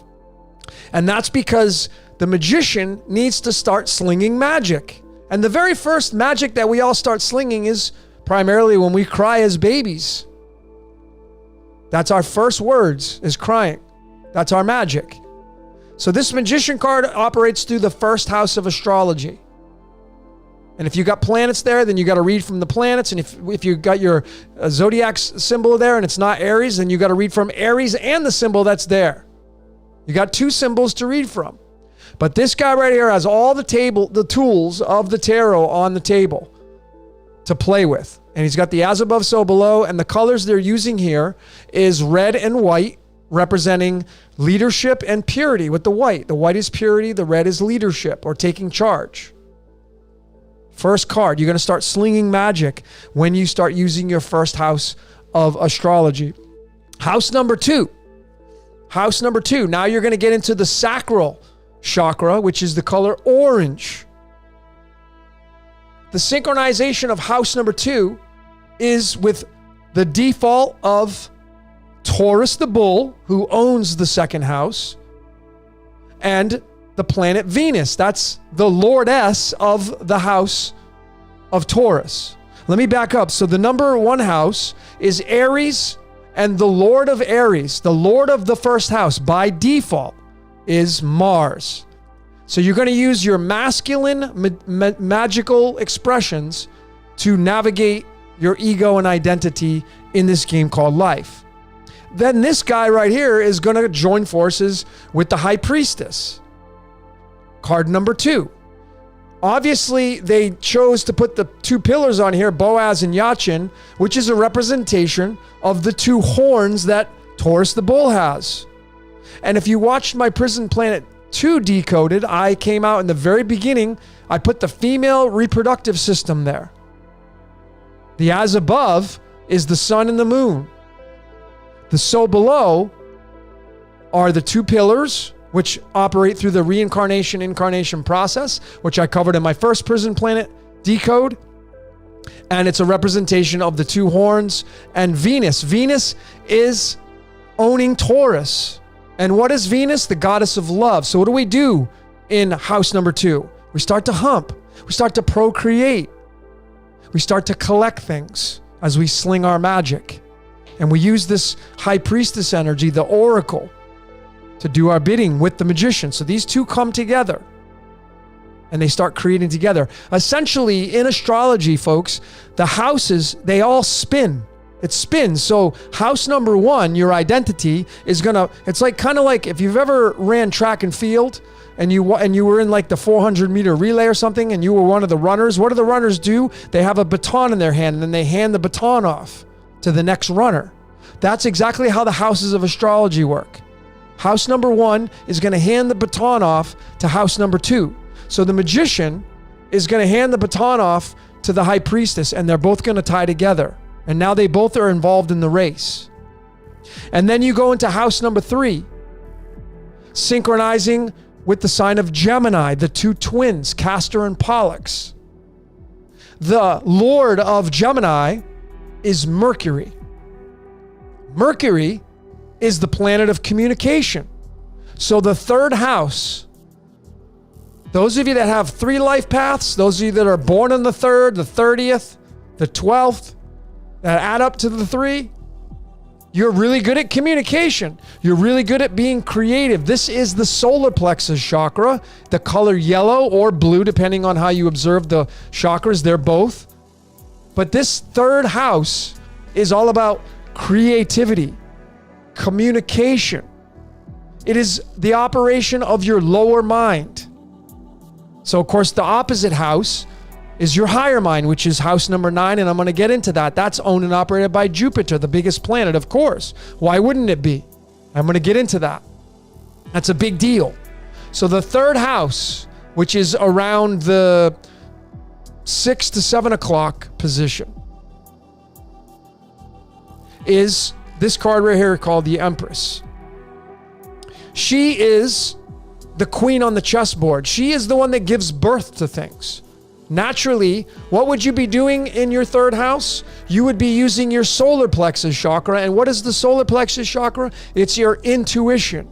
And that's because the magician needs to start slinging magic. And the very first magic that we all start slinging is primarily when we cry as babies. That's our first words, is crying. That's our magic. So this magician card operates through the first house of astrology. And if you got planets there, then you got to read from the planets. And if you got your zodiac symbol there and it's not Aries, then you got to read from Aries and the symbol that's there. You got two symbols to read from. But this guy right here has all the tools of the tarot on the table to play with. And he's got the as above, so below. And the colors they're using here is red and white, representing leadership and purity with the white. The white is purity, the red is leadership or taking charge. First card, you're going to start slinging magic when you start using your first house of astrology. House number two. House number two. Now you're going to get into the sacral chakra, which is the color orange. The synchronization of house number two is with the default of Taurus the bull, who owns the second house, and the planet Venus. That's the lordess of the house of Taurus. Let me back up. So the number one house is Aries, and the lord of Aries, the lord of the first house by default, is Mars. So you're going to use your masculine magical expressions to navigate your ego and identity in this game called life. Then this guy right here is going to join forces with the high priestess. Card number two. Obviously, they chose to put the two pillars on here, Boaz and Yachin, which is a representation of the two horns that Taurus the bull has. And if you watched my Prison Planet 2 Decoded, I came out in the very beginning, I put the female reproductive system there. The as above is the sun and the moon. The so below are the two pillars, which operate through the reincarnation incarnation process, which I covered in my first Prison Planet Decode. And it's a representation of the two horns and Venus. Venus is owning Taurus. And what is Venus? The goddess of love. So what do we do in house number two? We start to hump. We start to procreate. We start to collect things as we sling our magic. And we use this high priestess energy, the oracle, to do our bidding with the magician. So these two come together and they start creating together. Essentially, in astrology, folks, the houses, they all spin. It spins. So house number one, your identity, is gonna, it's like kind of like if you've ever ran track and field and you were in like the 400-meter relay or something and you were one of the runners. What do the runners do? They have a baton in their hand and then they hand the baton off to the next runner. That's exactly how the houses of astrology work. House number one is going to hand the baton off to house number two. So the magician is going to hand the baton off to the high priestess, and they're both going to tie together. And now they both are involved in the race. And then you go into house number three, synchronizing with the sign of Gemini, the two twins, Castor and Pollux. The lord of Gemini is Mercury. Mercury is the planet of communication. So the third house, those of you that have three life paths, those of you that are born on the 3rd, the 30th, the 12th, that add up to the 3, you're really good at communication. You're really good at being creative. This is the solar plexus chakra, the color yellow or blue, depending on how you observe the chakras. They're both. But this third house is all about creativity, communication. It is the operation of your lower mind. So, of course, the opposite house is your higher mind, which is house number 9, and I'm going to get into that. That's owned and operated by Jupiter, the biggest planet, of course. Why wouldn't it be? I'm going to get into that. That's a big deal. So the third house, which is around the 6 to 7 o'clock position, is this card right here called the Empress. She is the queen on the chessboard. She is the one that gives birth to things. Naturally, what would you be doing in your third house? You would be using your solar plexus chakra. And what is the solar plexus chakra? It's your intuition.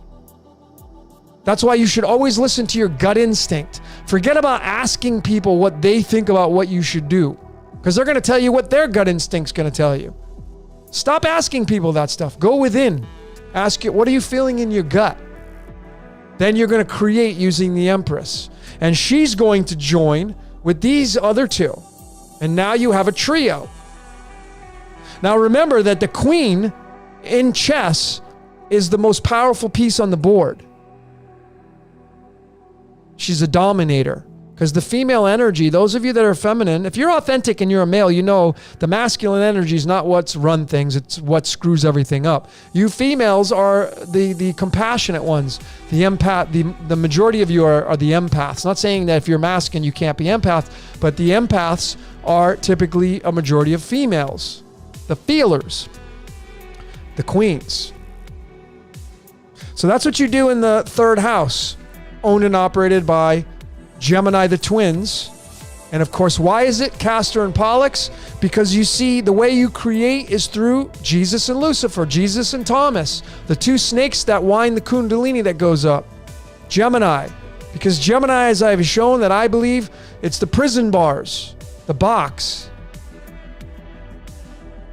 That's why you should always listen to your gut instinct. Forget about asking people what they think about what you should do, because they're going to tell you what their gut instinct's going to tell you. Stop asking people that stuff. Go within. Ask it, what are you feeling in your gut? Then you're going to create using the Empress. And she's going to join with these other two. And now you have a trio. Now remember that the Queen in chess is the most powerful piece on the board. She's a dominator. Because the female energy, those of you that are feminine, if you're authentic and you're a male, you know the masculine energy is not what's run things, it's what screws everything up. You females are the compassionate ones, the empath. The majority of you are the empaths. Not saying that if you're masculine you can't be empath, but the empaths are typically a majority of females. The feelers, the queens. So that's what you do in the third house, owned and operated by Gemini, the twins. And of course, why is it Castor and Pollux? Because you see, the way you create is through Jesus and Lucifer, Jesus and Thomas, the two snakes that wind the kundalini that goes up. Gemini, because Gemini, as I've shown, that I believe it's the prison bars, the box.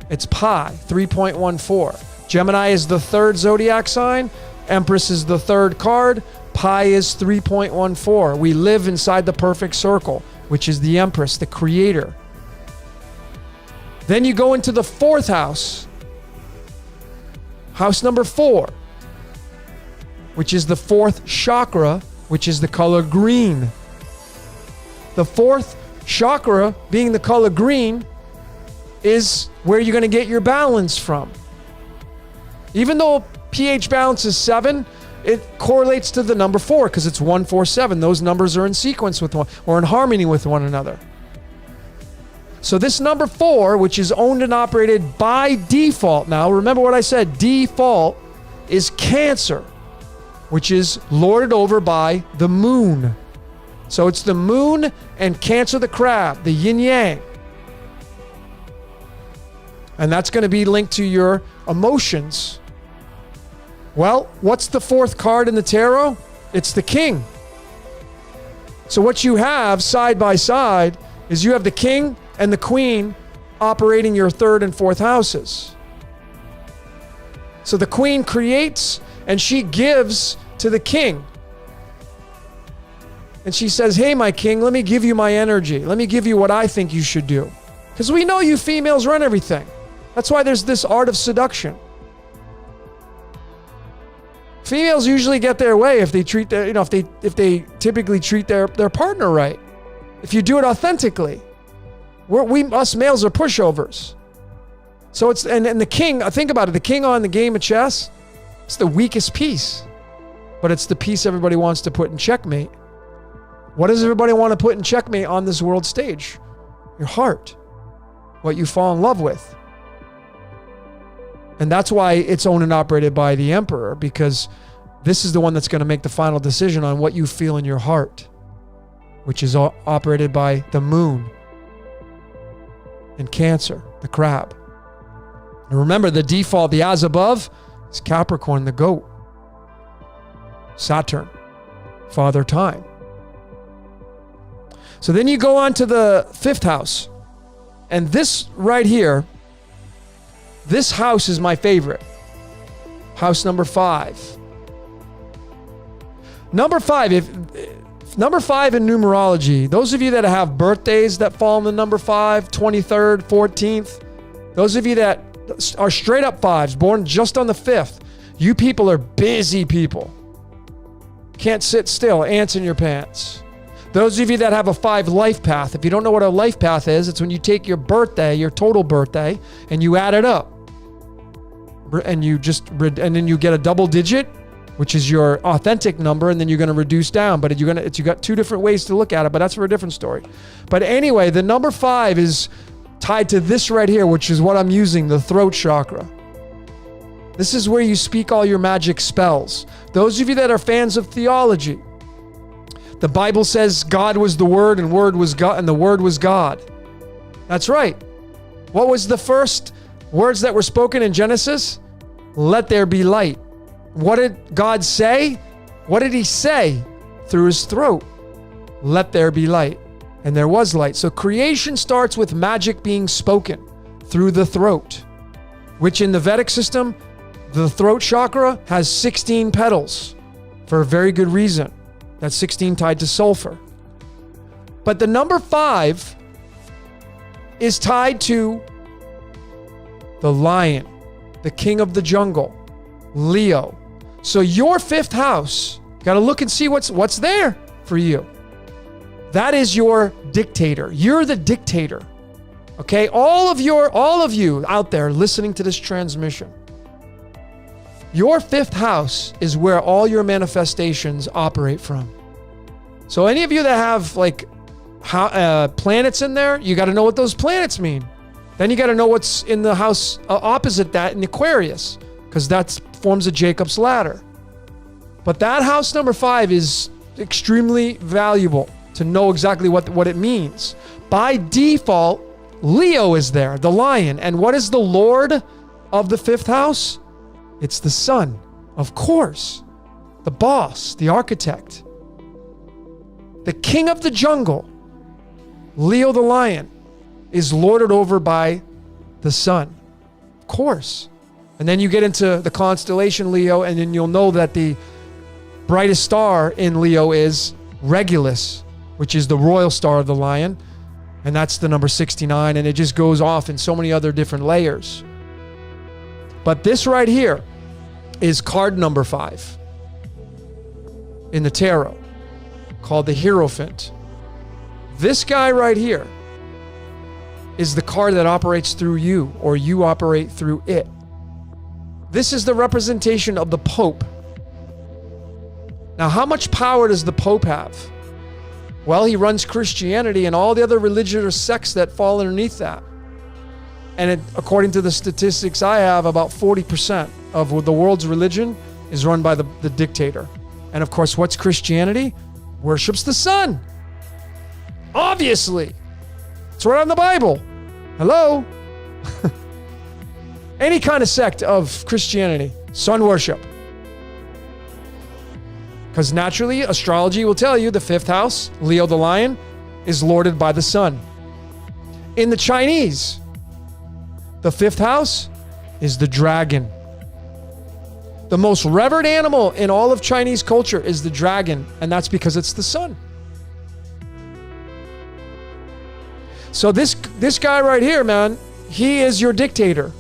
It's pi, 3.14. Gemini is the third zodiac sign. Empress is the third card. Pi is 3.14. We live inside the perfect circle, which is the Empress, the creator. Then you go into the fourth house, house number 4, which is the fourth chakra, which is the color green. The fourth chakra, being the color green, is where you're going to get your balance from. Even though pH balance is 7, it correlates to the number 4 because it's 147. Those numbers are in sequence with one or in harmony with one another. So this number 4, which is owned and operated by default. Now, remember what I said, default is Cancer, which is lorded over by the moon. So it's the moon and Cancer the crab, the yin yang. And that's going to be linked to your emotions. Well, what's the fourth card in the tarot? It's the king. So what you have side by side is you have the king and the queen operating your third and fourth houses. So the queen creates and she gives to the king. And she says, hey, my king, let me give you my energy. Let me give you what I think you should do. Because we know you females run everything. That's why there's this art of seduction. Females usually get their way if they treat their, if they typically treat their partner right. If you do it authentically. Us males are pushovers. So it's, and the king, think about it, the king on the game of chess, it's the weakest piece. But it's the piece everybody wants to put in checkmate. What does everybody want to put in checkmate on this world stage? Your heart. What you fall in love with. And that's why it's owned and operated by the emperor, because this is the one that's going to make the final decision on what you feel in your heart, which is operated by the moon and Cancer, the crab. And remember, the default, the as above, is Capricorn, the goat. Saturn, father time. So then you go on to the fifth house. And this right here, this house is my favorite. House number 5. Number 5, if number 5 in numerology, those of you that have birthdays that fall in the number 5, 23rd, 14th, those of you that are straight up 5s, born just on the 5th, you people are busy people. Can't sit still, ants in your pants. Those of you that have a 5 life path, if you don't know what a life path is, it's when you take your birthday, your total birthday, and you add it up. And then you get a double digit, which is your authentic number, and then you're going to reduce down. But you got 2 different ways to look at it, but that's for a different story. But anyway, the number 5 is tied to this right here, which is what I'm using, the throat chakra. This is where you speak all your magic spells. Those of you that are fans of theology, the Bible says God was the Word and Word was God and the Word was God. That's right. What was the first words that were spoken in Genesis? Let there be light. What did God say? What did he say? Through his throat. Let there be light. And there was light. So creation starts with magic being spoken through the throat. which in the Vedic system, the throat chakra has 16 petals for a very good reason. That's 16 tied to sulfur. But the number 5 is tied to the lion, the king of the jungle, Leo. So your 5th house, got to look and see what's there for you. That is your dictator. You're the dictator. Okay? All of you out there listening to this transmission, your 5th house is where all your manifestations operate from. So any of you that have like planets in there, you got to know what those planets mean. Then you got to know what's in the house opposite that in Aquarius, because that forms a Jacob's ladder. But that house number 5 is extremely valuable to know exactly what it means. By default, Leo is there, the lion. And what is the lord of the 5th house? It's the sun, of course. The boss, the architect. The king of the jungle, Leo the lion, is lorded over by the sun, of course. And then you get into the constellation Leo, and then you'll know that the brightest star in Leo is Regulus, which is the royal star of the lion. And that's the number 69. And it just goes off in so many other different layers. But this right here is card number 5 in the tarot, called the Hierophant. This guy right here is the card that operates through you, or you operate through it. This is the representation of the Pope. Now, how much power does the Pope have? Well, he runs Christianity and all the other religious or sects that fall underneath that. And according to the statistics I have, about 40% of the world's religion is run by the dictator. And of course, what's Christianity? Worships the sun. Obviously. It's right on the Bible. Hello? Any kind of sect of Christianity, sun worship. Because naturally, astrology will tell you the 5th house, Leo the lion, is lorded by the sun. In the Chinese, the 5th house is the dragon. The most revered animal in all of Chinese culture is the dragon, and that's because it's the sun. So this guy right here, man, he is your dictator.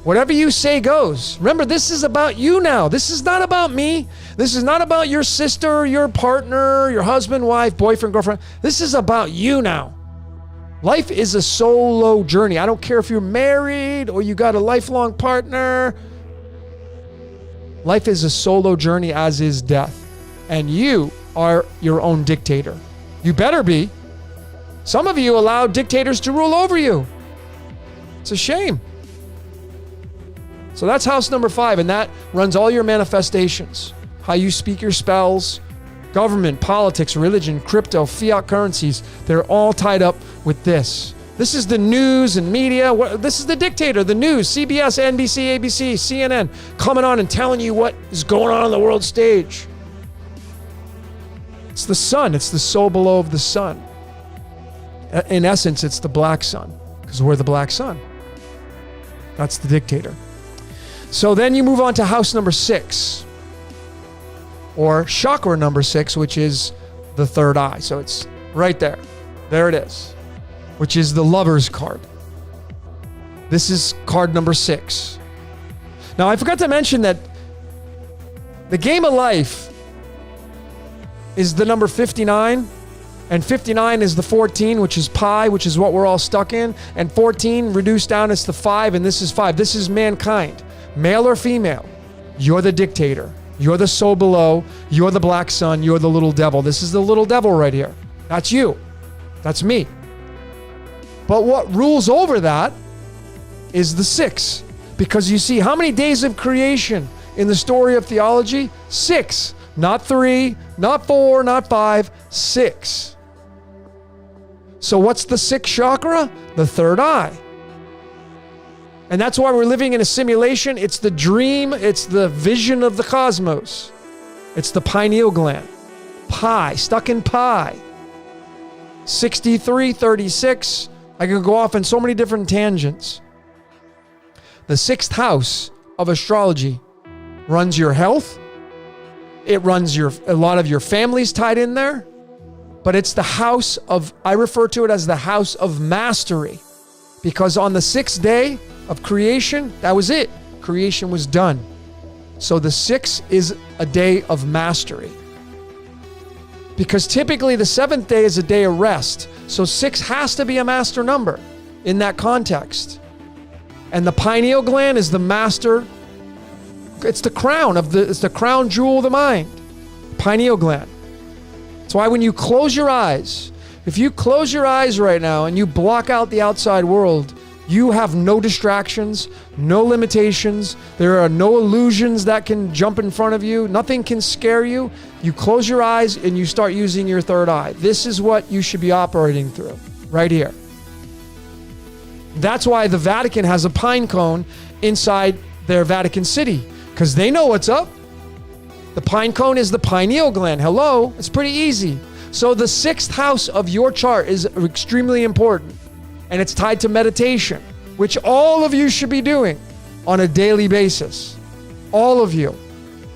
Whatever you say goes. Remember, this is about you now. This is not about me. This is not about your sister, your partner, your husband, wife, boyfriend, girlfriend. This is about you now. Life is a solo journey. I don't care if you're married or you got a lifelong partner. Life is a solo journey, as is death. And you are your own dictator. You better be. Some of you allow dictators to rule over you. It's a shame. So that's house number 5, and that runs all your manifestations. How you speak your spells, government, politics, religion, crypto, fiat currencies. They're all tied up with this. This is the news and media. This is the dictator, the news, CBS, NBC, ABC, CNN, coming on and telling you what is going on the world stage. It's the sun. It's the soul below of the sun. In essence, it's the black sun, because we're the black sun. That's the dictator. So then you move on to house number 6, or chakra number 6, which is the 3rd eye. So it's right there. There it is, which is the lover's card. This is card number 6. Now, I forgot to mention that the game of life is the number 59, and 59 is the 14, which is pi, which is what we're all stuck in, and 14 reduced down, it's the 5, and this is 5. This is mankind. Male or female, you're the dictator. You're the soul below. You're the black sun. You're the little devil. This is the little devil right here. That's you. That's me. But what rules over that is the 6. Because you see, how many days of creation in the story of theology? 6. Not 3, not 4, not 5, 6. So what's the 6th chakra? The 3rd eye. And that's why we're living in a simulation. It's the dream. It's the vision of the cosmos. It's the pineal gland. Pi, stuck in pi. 63, 36. I could go off on so many different tangents. The sixth house of astrology runs your health. It runs a lot of your family's tied in there, but it's the house of, I refer to it as the house of mastery, because on the sixth day of creation, that was it. Creation was done. So the sixth is a day of mastery. Because typically the seventh day is a day of rest. So 6 has to be a master number in that context. And the pineal gland is the master. It's the crown it's the crown jewel of the mind. Pineal gland. That's why when you close your eyes, if you close your eyes right now and you block out the outside world, you have no distractions, no limitations. There are no illusions that can jump in front of you. Nothing can scare you. You close your eyes and you start using your third eye. This is what you should be operating through right here. That's why the Vatican has a pine cone inside their Vatican City, because they know what's up. The pine cone is the pineal gland. Hello, it's pretty easy. So the sixth house of your chart is extremely important, and it's tied to meditation, which all of you should be doing on a daily basis. All of you.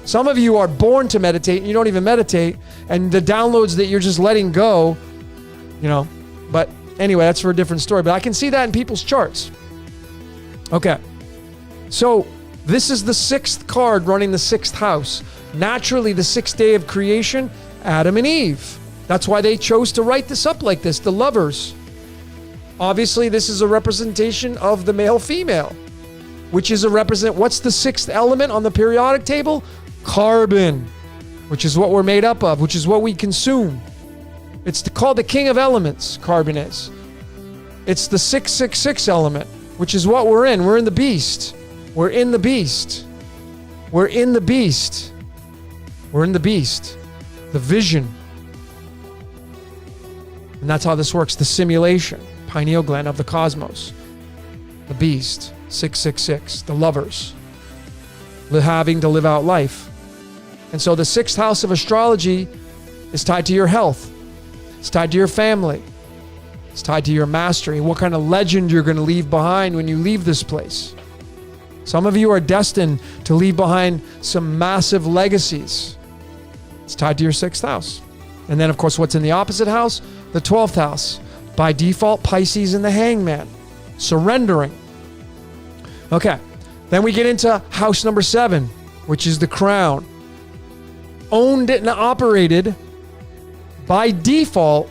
Some of you are born to meditate and you don't even meditate, and the downloads that you're just letting go, but anyway, that's for a different story. But I can see that in people's charts. Okay. So this is the sixth card running the sixth house. Naturally, the sixth day of creation, Adam and Eve. That's why they chose to write this up like this, the lovers. Obviously, this is a representation of the male-female, which is what's the sixth element on the periodic table? Carbon, which is what we're made up of, which is what we consume. It's called the king of elements, carbon is. It's the 666 element, which is what we're in. We're in the beast. We're in the beast. We're in the beast. We're in the beast. The vision. And that's how this works. The simulation, pineal gland of the cosmos. The beast, 666, the lovers. Having to live out life. And so the sixth house of astrology is tied to your health. It's tied to your family. It's tied to your mastery. What kind of legend you're going to leave behind when you leave this place. Some of you are destined to leave behind some massive legacies. It's tied to your sixth house. And then, of course, what's in the opposite house? The 12th house. By default, Pisces and the hangman. Surrendering. Okay. Then we get into house number 7, which is the crown. Owned and operated by default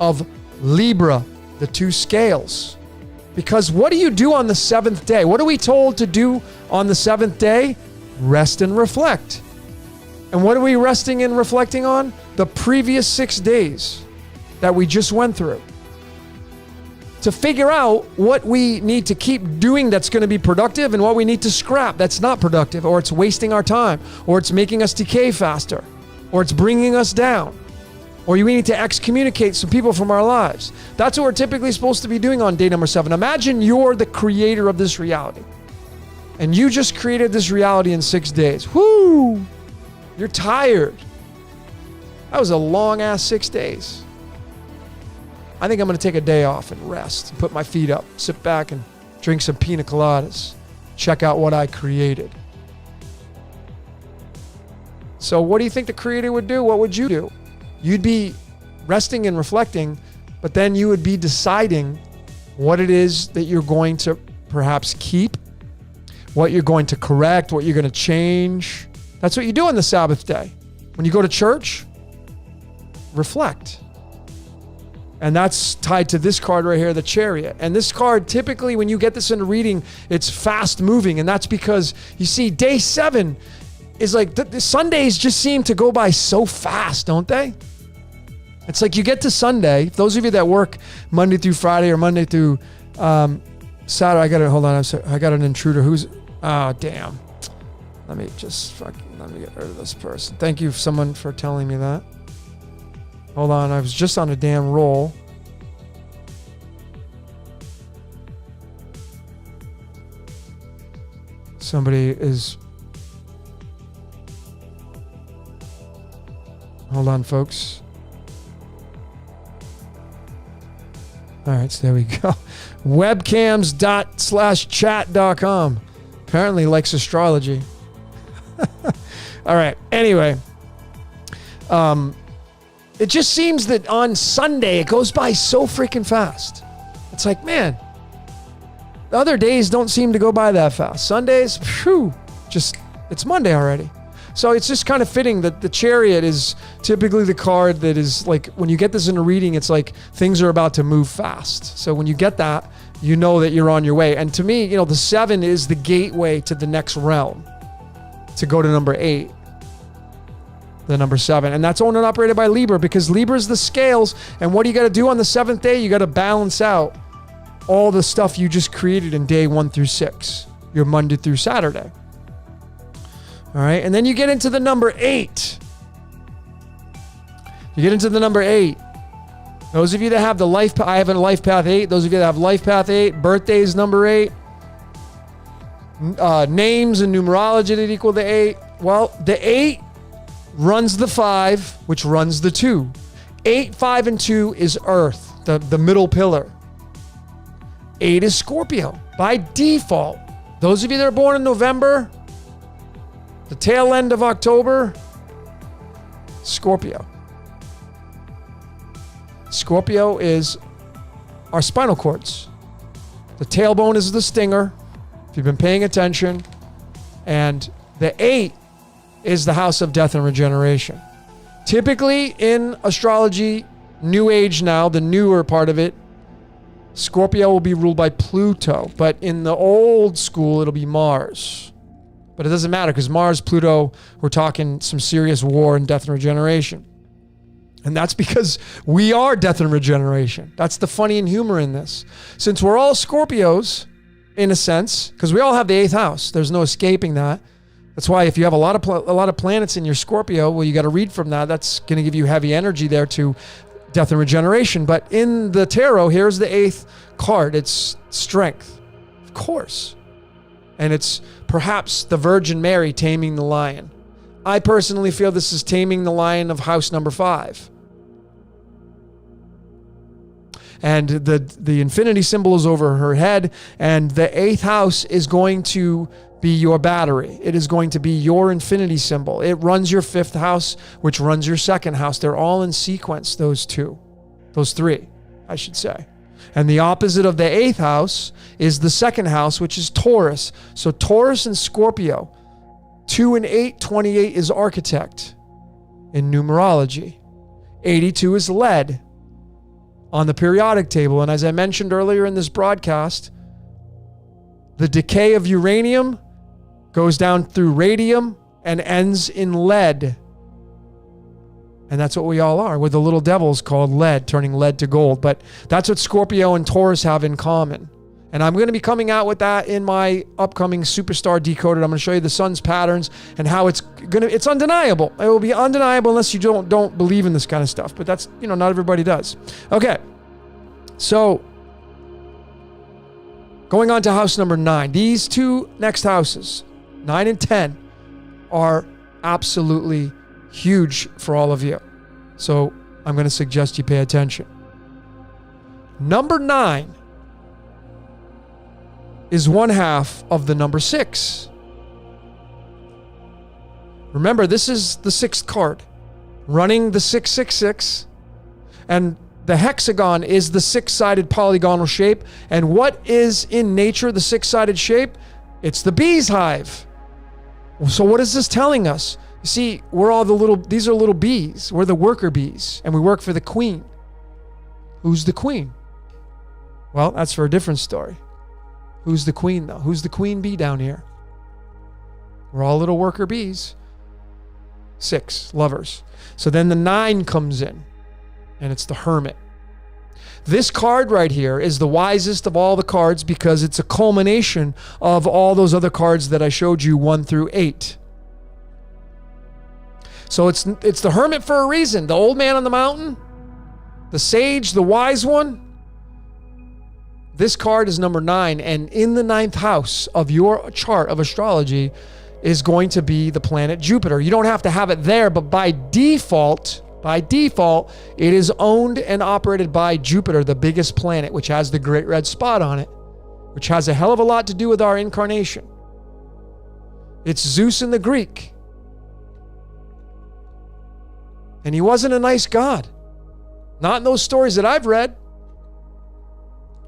of Libra, the 2 scales. Because what do you do on the 7th day? What are we told to do on the 7th day? Rest and reflect. And what are we resting and reflecting on? The previous 6 days that we just went through. To figure out what we need to keep doing that's going to be productive and what we need to scrap that's not productive, or it's wasting our time, or it's making us decay faster, or it's bringing us down, or we need to excommunicate some people from our lives. That's what we're typically supposed to be doing on day number 7. Imagine you're the creator of this reality, and you just created this reality in 6 days. Whoo! You're tired. That was a long-ass 6 days. I think I'm going to take a day off and rest, and put my feet up, sit back and drink some pina coladas, check out what I created. So what do you think the creator would do? What would you do? You'd be resting and reflecting, but then you would be deciding what it is that you're going to perhaps keep, what you're going to correct, what you're going to change. That's what you do on the Sabbath day. When you go to church, reflect. And that's tied to this card right here, the chariot. And this card, typically when you get this in a reading, it's fast moving. And that's because, you see, day 7 is like, the Sundays just seem to go by so fast, don't they? It's like you get to Sunday. Those of you that work Monday through Friday or Monday through Saturday, hold on. I got an intruder damn. Let me get rid of this person. Thank you, someone, for telling me that. Hold on, I was just on a damn roll. Somebody is... Hold on, folks. All right, so there we go. Webcams./chat.com. Apparently likes astrology. All right. Anyway, it just seems that on Sunday, it goes by so freaking fast. It's like, man, the other days don't seem to go by that fast. Sundays, phew, it's Monday already. So it's just kind of fitting that the chariot is typically the card that is like, when you get this in a reading, it's like things are about to move fast. So when you get that, you know that you're on your way. And to me, you know, the 7 is the gateway to the next realm, to go to number 8, the number 7. And that's owned and operated by Libra, because Libra is the scales. And what do you got to do on the 7th day? You got to balance out all the stuff you just created in day 1 through 6, your Monday through Saturday. All right. And then you get into the number 8. You get into the number 8. Those of you that have the life, I have a life path 8. Those of you that have life path 8, birthdays number 8, names and numerology that equal the 8. Well, the 8 runs the 5, which runs the 2. 8, 5, and 2 is Earth, the middle pillar. 8 is Scorpio by default. Those of you that are born in November, the tail end of October, Scorpio. Scorpio is our spinal cords. The tailbone is the stinger, if you've been paying attention. And the 8 is the house of death and regeneration. Typically in astrology, New Age now, the newer part of it, Scorpio will be ruled by Pluto. But in the old school, it'll be Mars. But it doesn't matter, because Mars, Pluto, we're talking some serious war and death and regeneration. And that's because we are death and regeneration. That's the funny and humor in this. Since we're all Scorpios, in a sense, because we all have the 8th house. There's no escaping that. That's why if you have a lot of planets in your Scorpio, well, you got to read from that. That's going to give you heavy energy there to death and regeneration. But in the tarot, here's the 8th card. It's strength, of course. And it's perhaps the Virgin Mary taming the lion. I personally feel this is taming the lion of house number 5. And the infinity symbol is over her head, and the 8th house is going to be your battery. It is going to be your infinity symbol. It runs your 5th house, which runs your 2nd house. They're all in sequence, those 3, I should say. And the opposite of the 8th house is the 2nd house, which is Taurus. So Taurus and Scorpio, 2 and 8, 28 is architect in numerology. 82 is lead on the periodic table. And as I mentioned earlier in this broadcast, the decay of uranium goes down through radium and ends in lead. And that's what we all are. We're the little devils called lead, turning lead to gold. But that's what Scorpio and Taurus have in common. And I'm going to be coming out with that in my upcoming Superstar Decoded. I'm going to show you the sun's patterns and how it's undeniable. It will be undeniable unless you don't believe in this kind of stuff. But that's, not everybody does. Okay. So going on to house number 9. These 2 next houses, 9 and 10, are absolutely huge for all of you. So I'm going to suggest you pay attention. Number 9 is 1/2 of the number 6. Remember, this is the 6th card, running the 666, and the hexagon is the 6-sided polygonal shape. And what is in nature the 6-sided shape? It's the bee's hive. So what is this telling us? You see, these are little bees. We're the worker bees, and we work for the queen. Who's the queen? Well, that's for a different story. Who's the queen, though? Who's the queen bee down here? We're all little worker bees. 6, lovers. So then the 9 comes in, and it's the hermit. This card right here is the wisest of all the cards because it's a culmination of all those other cards that I showed you 1 through 8. So it's the hermit for a reason. The old man on the mountain, the sage, the wise one. This card is number 9, and in the 9th house of your chart of astrology is going to be the planet Jupiter. You don't have to have it there, but by default, it is owned and operated by Jupiter, the biggest planet, which has the great red spot on it, which has a hell of a lot to do with our incarnation. It's Zeus in the Greek. And he wasn't a nice god. Not in those stories that I've read.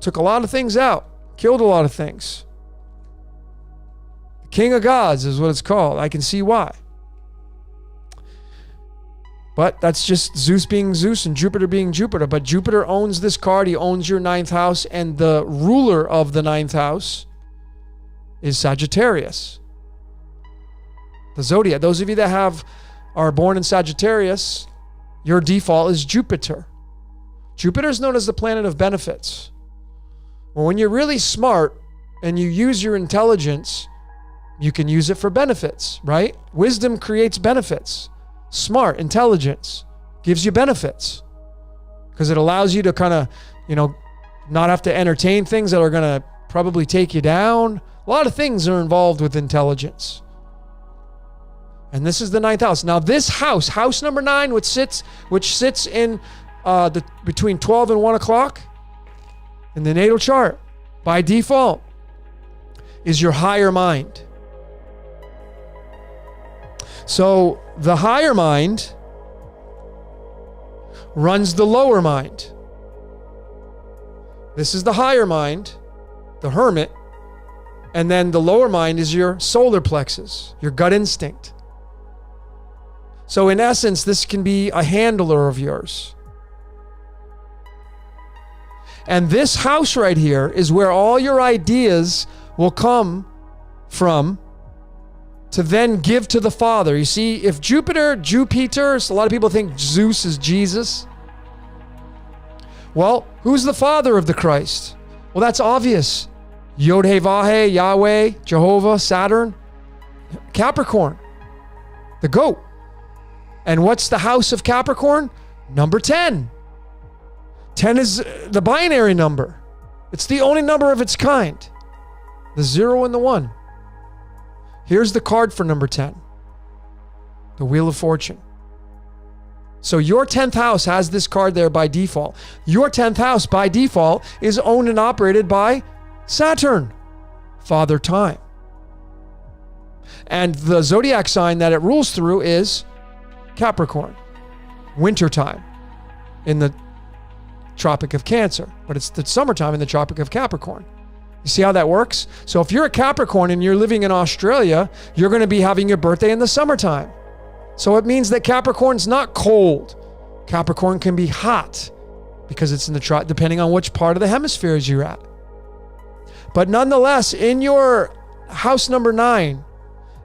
Took a lot of things out. Killed a lot of things. The King of Gods is what it's called. I can see why. But that's just Zeus being Zeus and Jupiter being Jupiter. But Jupiter owns this card. He owns your 9th house. And the ruler of the 9th house is Sagittarius. The zodiac. Those of you that are born in Sagittarius, your default is Jupiter. Jupiter is known as the planet of benefits. Well, when you're really smart and you use your intelligence, you can use it for benefits, right? Wisdom creates benefits. Smart intelligence gives you benefits because it allows you to kind of, not have to entertain things that are going to probably take you down. A lot of things are involved with intelligence. And this is the 9th house. Now this house number 9, which sits in between 12 and 1 o'clock in the natal chart, by default, is your higher mind. So the higher mind runs the lower mind. This is the higher mind, the hermit, and then the lower mind is your solar plexus, your gut instinct. So in essence, this can be a handler of yours. And this house right here is where all your ideas will come from to then give to the Father. You see, if Jupiter, so a lot of people think Zeus is Jesus. Well, who's the father of the Christ? Well, that's obvious. Yod-Heh-Vah-Heh, Yahweh, Jehovah, Saturn, Capricorn, the goat. And what's the house of Capricorn? Number 10. 10 is the binary number. It's the only number of its kind. The 0 and the 1. Here's the card for number 10. The Wheel of Fortune. So your 10th house has this card there by default. Your 10th house by default is owned and operated by Saturn, Father Time. And the zodiac sign that it rules through is Capricorn, wintertime in the Tropic of Cancer, but it's the summertime in the Tropic of Capricorn. You see how that works? So if you're a Capricorn and you're living in Australia, you're going to be having your birthday in the summertime. So it means that Capricorn's not cold. Capricorn can be hot because it's in the depending on which part of the hemispheres you're at. But nonetheless, in your house number 9,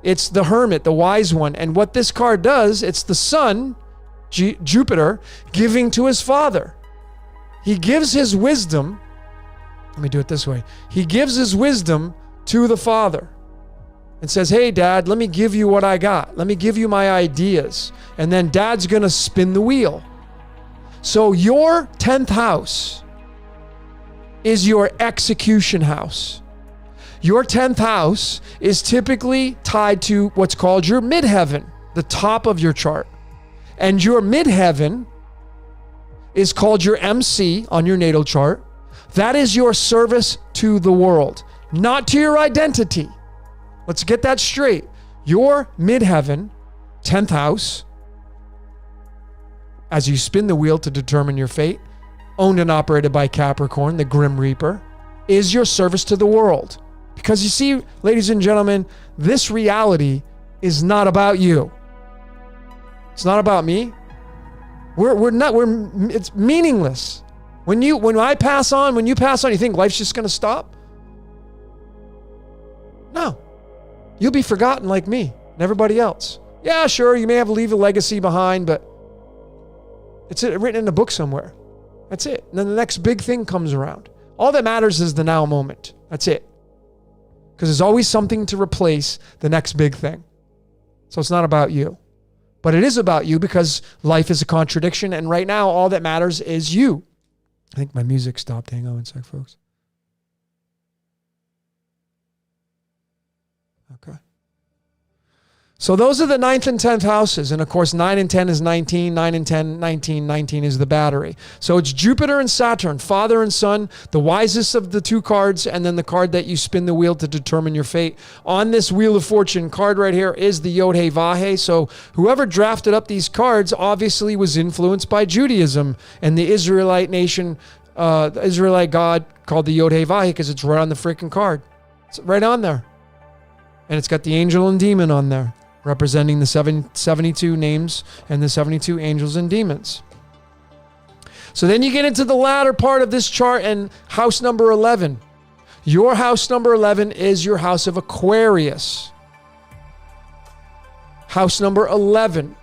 it's the hermit, the wise one. And what this card does, it's the sun, Jupiter, giving to his father. He gives his wisdom. Let me do it this way. He gives his wisdom to the father and says, hey, Dad, let me give you what I got. Let me give you my ideas. And then Dad's going to spin the wheel. So your 10th house is your execution house. Your 10th house is typically tied to what's called your midheaven, the top of your chart. And your midheaven is called your MC on your natal chart. That is your service to the world, not to your identity. Let's get that straight. Your midheaven, 10th house, as you spin the wheel to determine your fate, owned and operated by Capricorn, the Grim Reaper, is your service to the world. Because you see, ladies and gentlemen, this reality is not about you. It's not about me. It's meaningless. When you pass on, you think life's just going to stop? No. You'll be forgotten like me and everybody else. Yeah, sure, you may have to leave a legacy behind, but it's written in a book somewhere. That's it. And then the next big thing comes around. All that matters is the now moment. That's it. Because there's always something to replace the next big thing. So it's not about you. But it is about you because life is a contradiction. And right now, all that matters is you. I think my music stopped. Hang on one sec, folks. Okay. So those are the 9th and 10th houses. And of course, 9 and 10 is 19, 9 and 10, 19, 19 is the battery. So it's Jupiter and Saturn, father and son, the wisest of the two cards, and then the card that you spin the wheel to determine your fate. On this Wheel of Fortune card right here is the Yod-Heh-Vah-Heh. So whoever drafted up these cards obviously was influenced by Judaism and the Israelite nation, the Israelite god called the Yod-Heh-Vah-Heh, because it's right on the freaking card. It's right on there. And it's got the angel and demon on there, representing the 72 names and the 72 angels and demons. So then you get into the latter part of this chart and house number 11. Your house number 11 is your house of Aquarius. House number 11.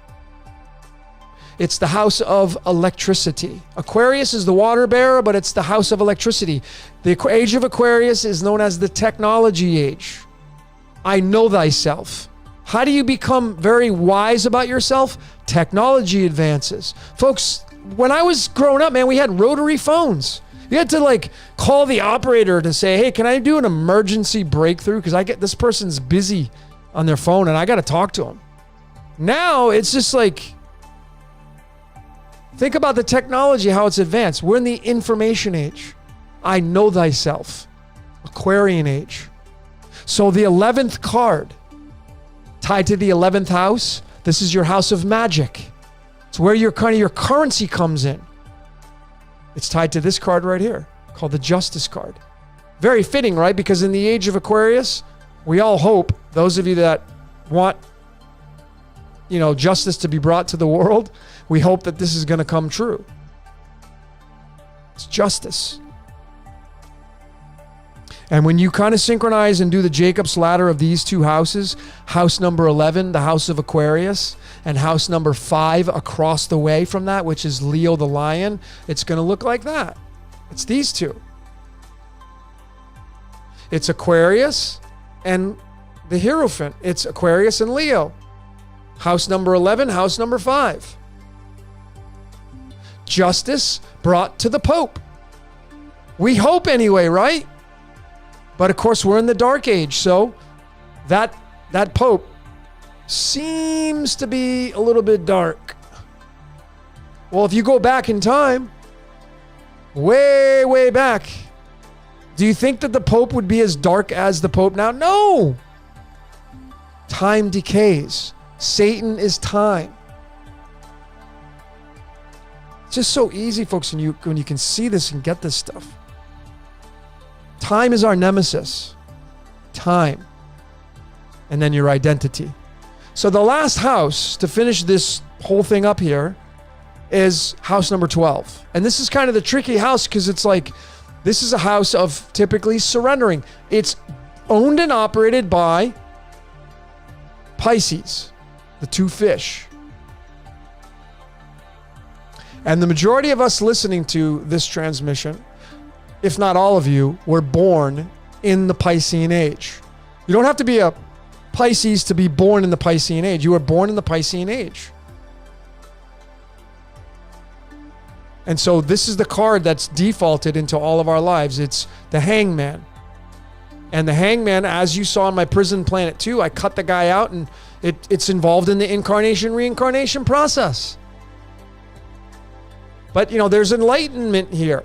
It's the house of electricity. Aquarius is the water bearer, but it's the house of electricity. The age of Aquarius is known as the technology age. I know thyself. How do you become very wise about yourself? Technology advances. Folks, when I was growing up, man, we had rotary phones. You had to like call the operator to say, hey, can I do an emergency breakthrough? Because I get this person's busy on their phone and I got to talk to them. Now it's just like, think about the technology, how it's advanced. We're in the information age. I know thyself. Aquarian age. So the 11th card, tied to the 11th house, this is your house of magic. It's where your currency comes in. It's tied to this card right here, called the Justice card. Very fitting, right? Because in the age of Aquarius, we all hope, those of you that want, justice to be brought to the world, we hope that this is going to come true. It's justice. And when you kind of synchronize and do the Jacob's ladder of these two houses, house number 11, the house of Aquarius, and house number 5 across the way from that, which is Leo the lion, it's going to look like that. It's these two. It's Aquarius and the Hierophant. It's Aquarius and Leo. House number 11, house number 5. Justice brought to the Pope. We hope anyway, right? But of course, we're in the dark age, so that Pope seems to be a little bit dark. Well, if you go back in time, way, way back, do you think that the Pope would be as dark as the Pope now? No! Time decays. Satan is time. It's just so easy, folks, when you can see this and get this stuff. Time is our nemesis. Time. And then your identity. So the last house to finish this whole thing up here is house number 12. And this is kind of the tricky house because it's like, this is a house of typically surrendering. It's owned and operated by Pisces, the two fish. And the majority of us listening to this transmission, if not all of you, were born in the Piscean age. You don't have to be a Pisces to be born in the Piscean age. You were born in the Piscean age. And so this is the card that's defaulted into all of our lives. It's the hangman. And the hangman, as you saw in my Prison Planet 2, I cut the guy out and it's involved in the incarnation, reincarnation process. But, there's enlightenment here.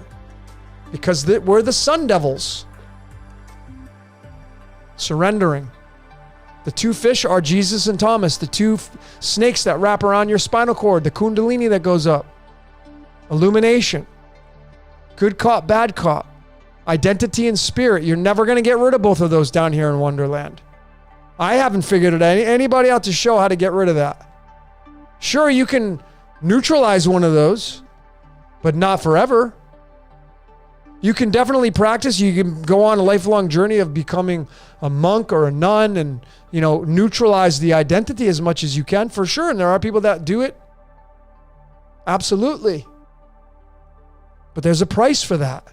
Because we're the sun devils. Surrendering. The two fish are Jesus and Thomas. The two snakes that wrap around your spinal cord. The kundalini that goes up. Illumination. Good cop, bad cop. Identity and spirit. You're never going to get rid of both of those down here in Wonderland. I haven't figured it out. Anybody out to show how to get rid of that? Sure, you can neutralize one of those, but not forever. You can definitely practice. You can go on a lifelong journey of becoming a monk or a nun and, neutralize the identity as much as you can, for sure. And there are people that do it. Absolutely. But there's a price for that.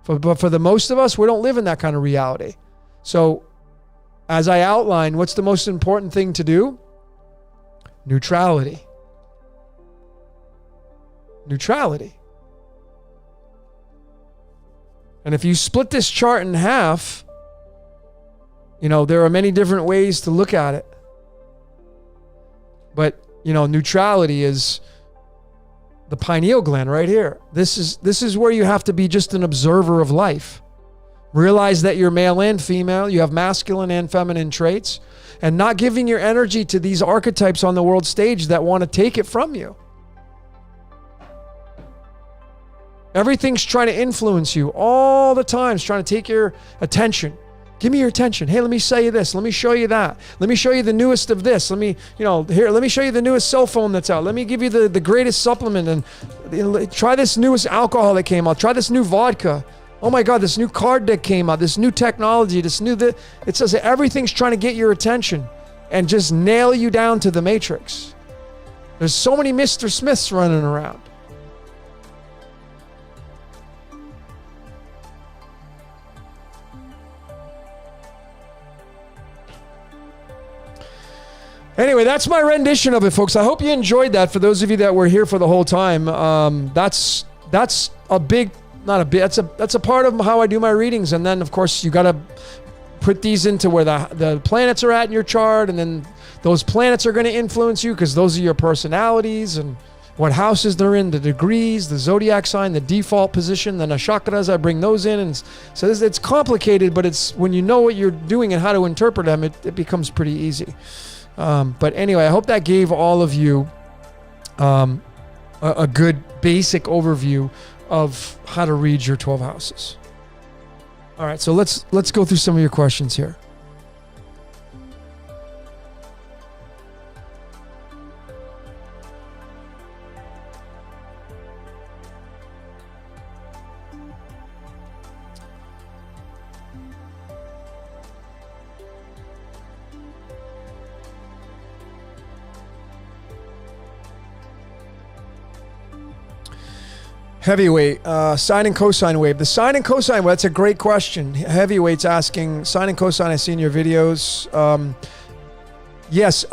But for the most of us, we don't live in that kind of reality. So, as I outlined, what's the most important thing to do? Neutrality. Neutrality. And if you split this chart in half, there are many different ways to look at it. But, neutrality is the pineal gland right here. This is where you have to be just an observer of life. Realize that you're male and female. You have masculine and feminine traits, and not giving your energy to these archetypes on the world stage that want to take it from you. Everything's trying to influence you all the time. It's trying to take your attention. Give me your attention. Hey, let me show you this. Let me show you that. Let me show you the newest of this. Let me show you the newest cell phone that's out. Let me give you the greatest supplement, and try this newest alcohol that came out. Try this new vodka. Oh my God, this new card deck came out. This new technology, it says that everything's trying to get your attention and just nail you down to the matrix. There's so many Mr. Smiths running around. Anyway, that's my rendition of it, folks. I hope you enjoyed that. For those of you that were here for the whole time, that's a big, not a big, that's a part of how I do my readings. And then, of course, you got to put these into where the planets are at in your chart, and then those planets are going to influence you because those are your personalities and what houses they're in, the degrees, the zodiac sign, the default position, then the chakras, I bring those in. And so it's complicated, but it's when you know what you're doing and how to interpret them, it becomes pretty easy. But anyway, I hope that gave all of you a good basic overview of how to read your 12 houses. All right, so let's go through some of your questions here. Heavyweight, sine and cosine wave. The sine and cosine wave, that's a great question. Heavyweight's asking, sine and cosine, I've seen your videos. Yes,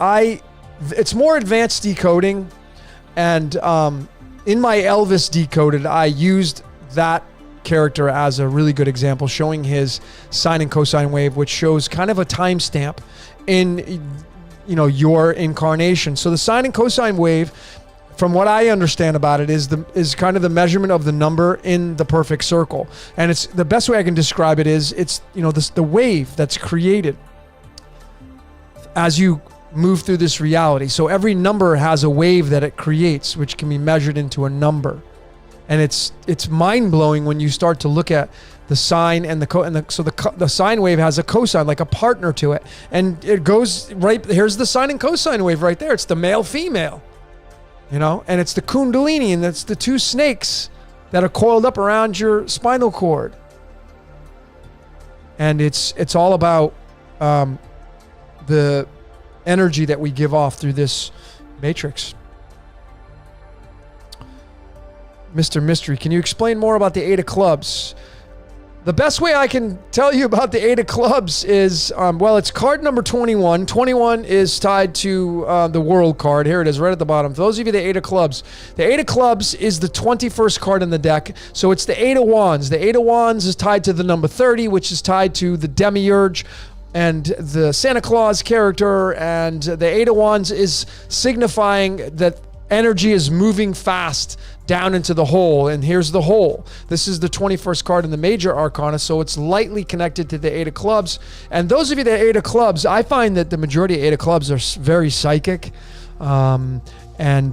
it's more advanced decoding. And in my Elvis Decoded, I used that character as a really good example, showing his sine and cosine wave, which shows kind of a timestamp in, your incarnation. So the sine and cosine wave, from what I understand about it, is kind of the measurement of the number in the perfect circle. And it's the best way I can describe it is it's the wave that's created as you move through this reality. So every number has a wave that it creates, which can be measured into a number. And it's mind-blowing when you start to look at the sine and the sine wave has a cosine, like a partner to it. And it goes right, here's the sine and cosine wave right there. It's the male-female. And it's the kundalini, and that's the two snakes that are coiled up around your spinal cord. And it's all about the energy that we give off through this matrix. Mr. Mystery, can you explain more about the Eight of Clubs? The best way I can tell you about the Eight of Clubs is, it's card number 21. 21 is tied to the World card. Here it is, right at the bottom. For those of you, the Eight of Clubs. The Eight of Clubs is the 21st card in the deck. So it's the Eight of Wands. The Eight of Wands is tied to the number 30, which is tied to the Demiurge and the Santa Claus character. And the Eight of Wands is signifying that energy is moving fast down into the hole, and here's the hole. This is the 21st card in the major arcana, so it's lightly connected to the Eight of Clubs. And those of you that Eight of Clubs, I find that the majority of Eight of Clubs are very psychic and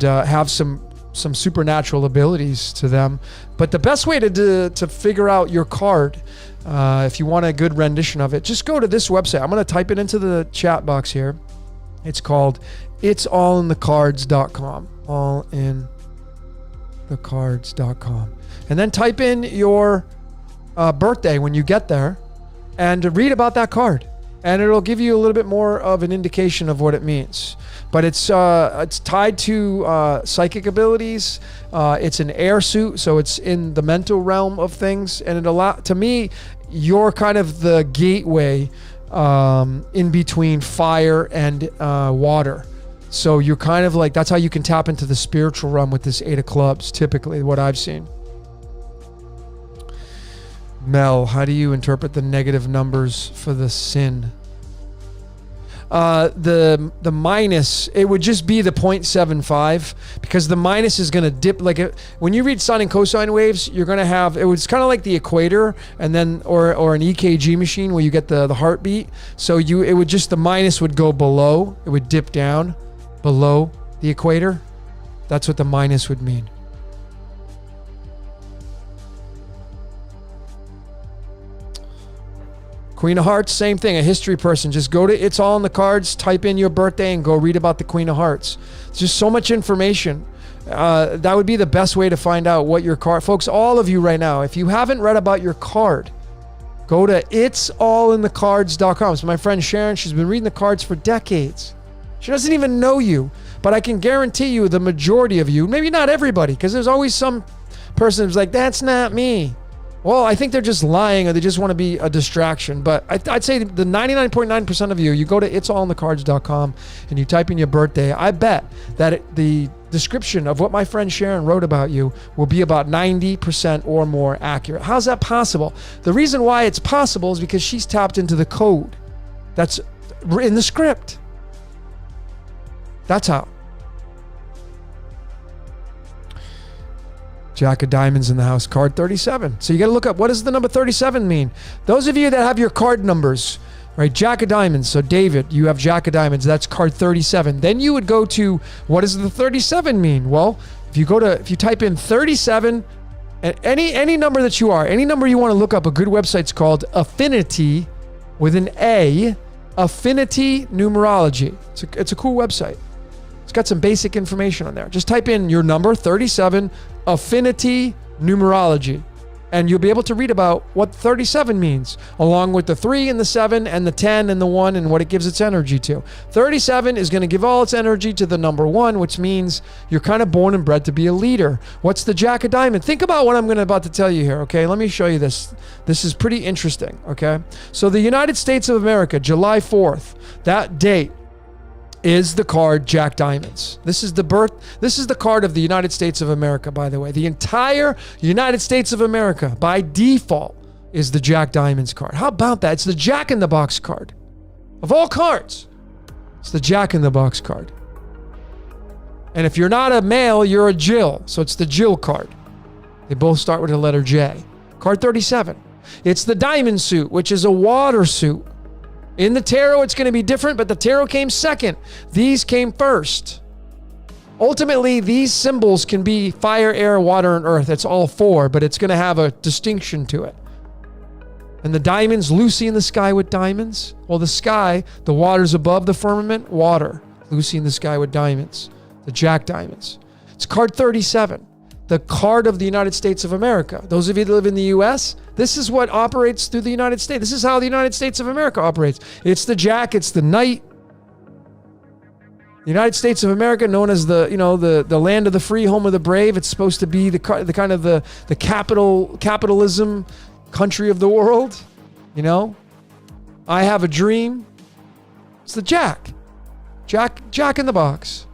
have some supernatural abilities to them. But the best way to figure out your card, if you want a good rendition of it, just go to this website. I'm going to type it into the chat box here. It's called it'sallinthecards.com. Allinthecards.com. And then type in your birthday when you get there and read about that card. And it'll give you a little bit more of an indication of what it means. But it's tied to psychic abilities. It's an air suit, so it's in the mental realm of things. And to me, you're kind of the gateway in between fire and water. So you're kind of like, that's how you can tap into the spiritual realm with this Eight of Clubs, typically, what I've seen. Mel, how do you interpret the negative numbers for the sin? the minus, it would just be the 0.75, because the minus is going to dip. Like when you read sine and cosine waves, you're going to have, it was kind of like the equator, and then or an EKG machine where you get the heartbeat. So it would just, the minus would go below, it would dip down below the equator. That's what the minus would mean. Queen of Hearts, same thing. A history person. Just go to It's All in the Cards, type in your birthday, and go read about the Queen of Hearts. It's just so much information. That would be the best way to find out what your card... Folks, all of you right now, if you haven't read about your card, go to it'sallinthecards.com. So my friend Sharon, she's been reading the cards for decades. She doesn't even know you, but I can guarantee you the majority of you, maybe not everybody, because there's always some person who's like, that's not me. Well, I think they're just lying, or they just want to be a distraction. But I'd say the 99.9% of you go to it'sallinthecards.com and you type in your birthday. I bet that the description of what my friend Sharon wrote about you will be about 90% or more accurate. How's that possible? The reason why it's possible is because she's tapped into the code that's in the script. That's how. Jack of Diamonds in the house, card 37. So you got to look up, what does the number 37 mean? Those of you that have your card numbers, right? Jack of Diamonds. So David, you have Jack of Diamonds. That's card 37. Then you would go to, what does the 37 mean? Well, if you type in 37, and any number that you are, any number you want to look up, a good website's called Affinity with an A, Affinity Numerology. It's a cool website. It's got some basic information on there. Just type in your number, 37, Affinity Numerology, and you'll be able to read about what 37 means, along with the 3 and the 7 and the 10 and the 1 and what it gives its energy to. 37 is going to give all its energy to the number 1, which means you're kind of born and bred to be a leader. What's the Jack of Diamonds? Think about what I'm about to tell you here, okay? Let me show you this. This is pretty interesting, okay? So the United States of America, July 4th, that date is the card Jack Diamonds. This is the card of the United States of America, by the way. The entire United States of America, by default, is the Jack Diamonds card. How about that? It's the Jack in the Box card. Of all cards, it's the Jack in the Box card. And if you're not a male, you're a Jill. So it's the Jill card. They both start with the letter J. Card 37. It's the Diamond suit, which is a water suit. In the tarot, it's going to be different, but the tarot came second. These came first. Ultimately, these symbols can be fire, air, water, and earth. It's all four, but it's going to have a distinction to it. And the diamonds, Lucy in the sky with diamonds. Well, the sky, the waters above the firmament, water. Lucy in the sky with diamonds. The Jack Diamonds. It's card 37. The card of the United States of America. Those of you that live in the U.S., this is what operates through the United States. This is how the United States of America operates. It's the Jack, it's the Knight. The United States of America, known as the land of the free, home of the brave. It's supposed to be the kind of the capitalism country of the world. You know, I have a dream. It's the Jack in the Box,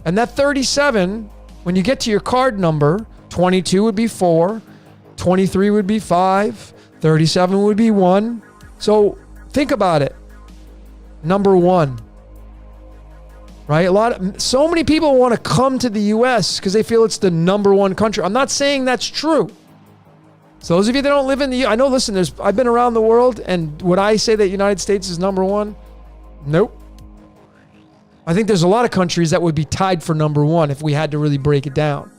and that 37. When you get to your card number, 22 would be 4, 23 would be 5, 37 would be 1. So think about it. Number 1. Right? So many people want to come to the US because they feel it's the number 1 country. I'm not saying that's true. So those of you that don't live in the, I know, listen, I've been around the world, and would I say that United States is number 1? Nope. I think there's a lot of countries that would be tied for number 1 if we had to really break it down.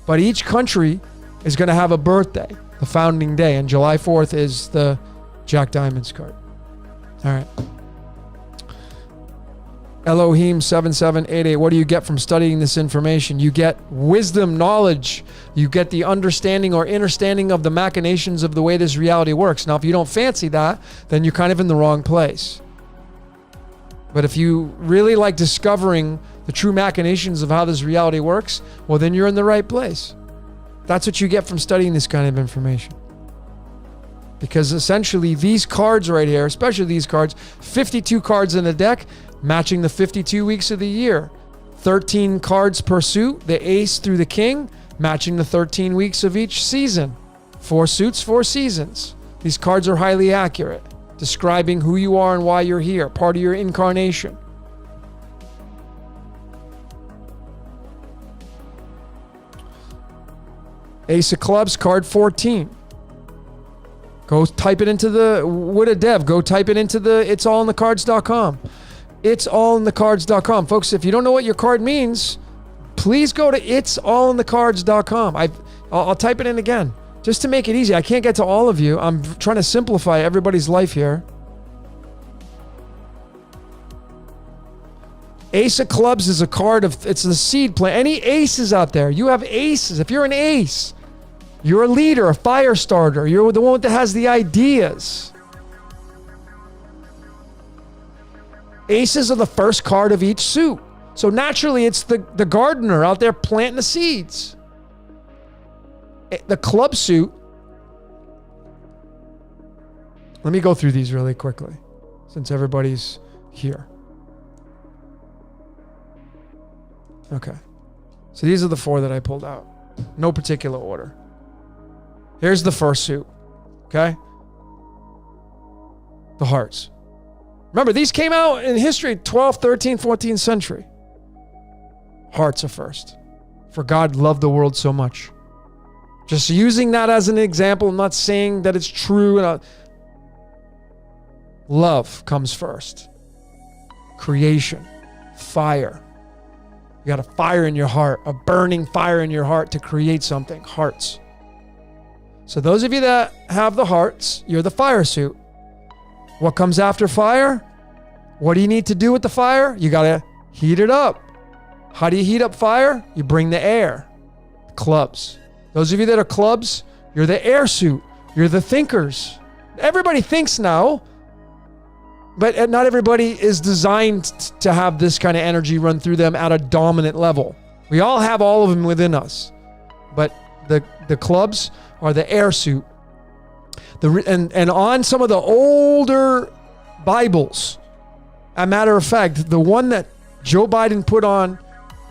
But each country is going to have a birthday, the founding day, and July 4th is the Jack Diamonds card. All right. Elohim 7788. What do you get from studying this information? You get wisdom, knowledge. You get the understanding or understanding of the machinations of the way this reality works. Now, if you don't fancy that, then you're kind of in the wrong place. But if you really like discovering the true machinations of how this reality works, well, then you're in the right place. That's what you get from studying this kind of information. Because essentially these cards right here, especially these cards, 52 cards in a deck, matching the 52 weeks of the year. 13 cards per suit, the ace through the king, matching the 13 weeks of each season. 4 suits, 4 seasons. These cards are highly accurate. describing who you are and why you're here, part of your incarnation. Ace of Clubs, card 14. Go type it into the, with a dev, go type it into the it'sallinthecards.com. It'sallinthecards.com. Folks, if you don't know what your card means, please go to it'sallinthecards.com. I'll type it in again, just to make it easy. I can't get to all of you. I'm trying to simplify everybody's life here. Ace of Clubs is a card of, it's the seed plant. Any aces out there, you have aces. If you're an ace, you're a leader, a fire starter. You're the one that has the ideas. Aces are the first card of each suit. So naturally, it's the gardener out there planting the seeds. The club suit. Let me go through these really quickly, since everybody's here. Okay. So these are the 4 that I pulled out. No particular order. Here's the first suit. Okay? The hearts. Remember, these came out in history, 12th, 13th, 14th century. Hearts are first. For God loved the world so much. Just using that as an example, I'm not saying that it's true. Love comes first. Creation. Fire. You got a fire in your heart, a burning fire in your heart to create something. Hearts. So those of you that have the hearts, you're the fire suit. What comes after fire? What do you need to do with the fire? You got to heat it up. How do you heat up fire? You bring the air. Clubs. Those of you that are clubs, you're the air suit. You're the thinkers. Everybody thinks now, but not everybody is designed to have this kind of energy run through them at a dominant level. We all have all of them within us. But the clubs are the air suit. And on some of the older Bibles, a matter of fact, the one that Joe Biden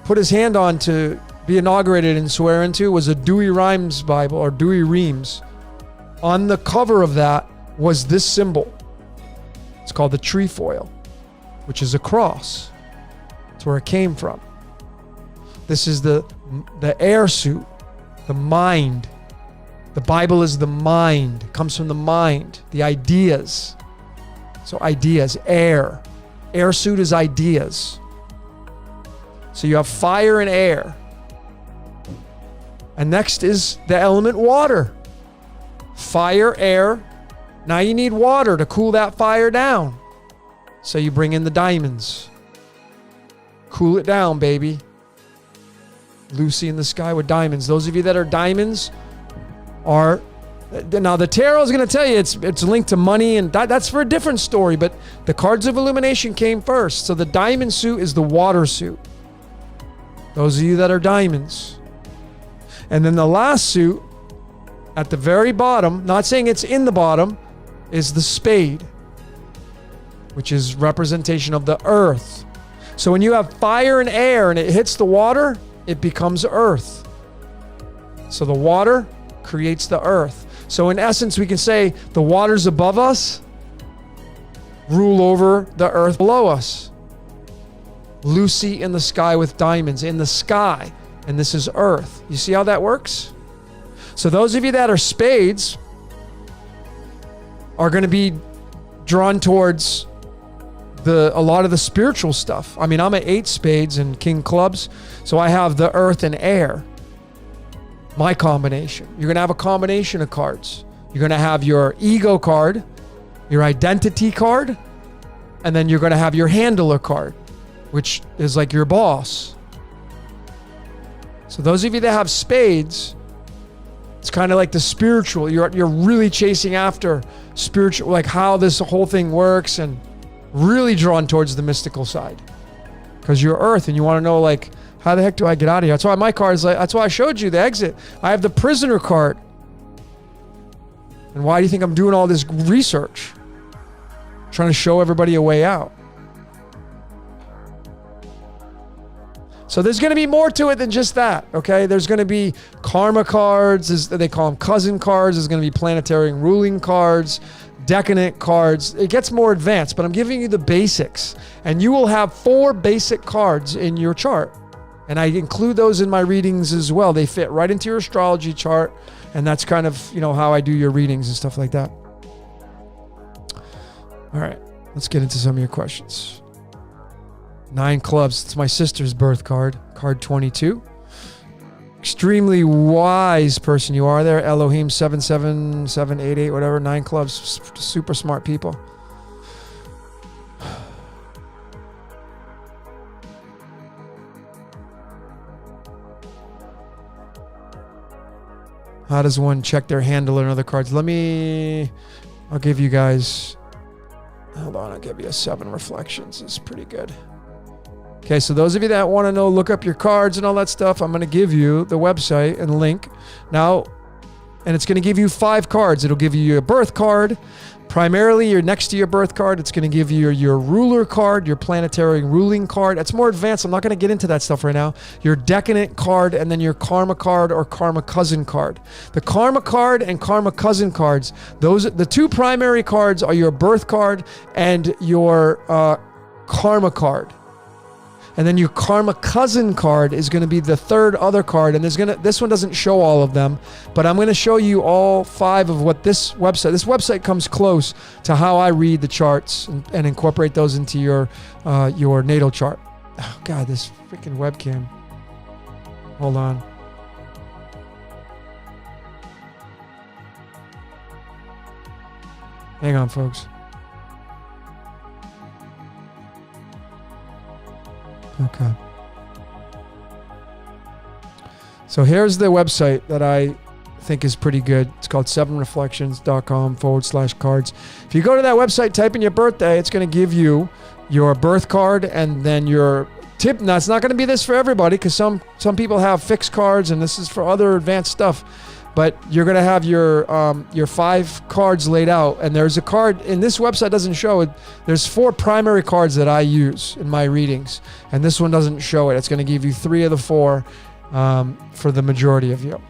put his hand on to be inaugurated and swear into was a Dewey Rhymes Bible, or Dewey Reams. On the cover of that was this symbol. It's called the trefoil, which is a cross. That's where it came from. This is the air suit, the mind. The Bible is the mind. It comes from the mind, the ideas. So ideas, air. Air suit is ideas. So you have fire and air. And next is the element water. Fire, air. Now you need water to cool that fire down. So you bring in the diamonds. Cool it down, baby. Lucy in the sky with diamonds. Those of you that are diamonds are... Now the tarot is going to tell you it's linked to money, and that's for a different story, but the cards of illumination came first. So the diamond suit is the water suit. Those of you that are diamonds. And then the last suit at the very bottom, not saying it's in the bottom, is the spade, which is representation of the earth. So when you have fire and air and it hits the water, it becomes earth. So the water creates the earth. So in essence, we can say the waters above us rule over the earth below us. Lucy in the sky with diamonds, in the sky. And this is earth. You see how that works? So those of you that are spades are going to be drawn towards a lot of the spiritual stuff. I mean, I'm at 8 spades and king clubs, so I have the earth and air. My combination. You're going to have a combination of cards. You're going to have your ego card, your identity card, and then you're going to have your handler card, which is like your boss. So those of you that have spades, it's kind of like the spiritual. You're really chasing after spiritual, like how this whole thing works, and really drawn towards the mystical side. Because you're earth and you want to know, like, how the heck do I get out of here? That's why my card is like, that's why I showed you the exit. I have the prisoner card. And why do you think I'm doing all this research? Trying to show everybody a way out. So there's going to be more to it than just that, okay? There's going to be karma cards. They call them cousin cards. There's going to be planetary ruling cards, decadent cards. It gets more advanced, but I'm giving you the basics. And you will have 4 basic cards in your chart. And I include those in my readings as well. They fit right into your astrology chart. And that's kind of, you know, how I do your readings and stuff like that. All right, let's get into some of your questions. 9 clubs. It's my sister's birth card, card 22. Extremely wise person you are there. Elohim 77788, whatever. 9 clubs. Super smart people. How does one check their handle and other cards? I'll give you guys, hold on, I'll give you a 7 reflections. It's pretty good. Okay, so those of you that want to know, look up your cards and all that stuff, I'm going to give you the website and link now, and it's going to give you 5 cards. It'll give you your birth card. Primarily, you're next to your birth card. It's going to give you your ruler card, your planetary ruling card. That's more advanced. I'm not going to get into that stuff right now. Your decadent card, and then your karma card or karma cousin card. The karma card and karma cousin cards, the 2 primary cards are your birth card and your karma card. And then your karma cousin card is going to be the 3rd other card. And this one doesn't show all of them, but I'm going to show you all 5 of what this website comes close to how I read the charts and incorporate those into your natal chart. Oh God, this freaking webcam. Hold on. Hang on, folks. Okay. So here's the website that I think is pretty good. It's called 7reflections.com/cards. If you go to that website, type in your birthday, it's going to give you your birth card and then your tip. Now, it's not going to be this for everybody because some people have fixed cards and this is for other advanced stuff. But you're going to have your 5 cards laid out. And there's a card, and this website doesn't show it. There's 4 primary cards that I use in my readings. And this one doesn't show it. It's going to give you 3 of the 4 for the majority of you.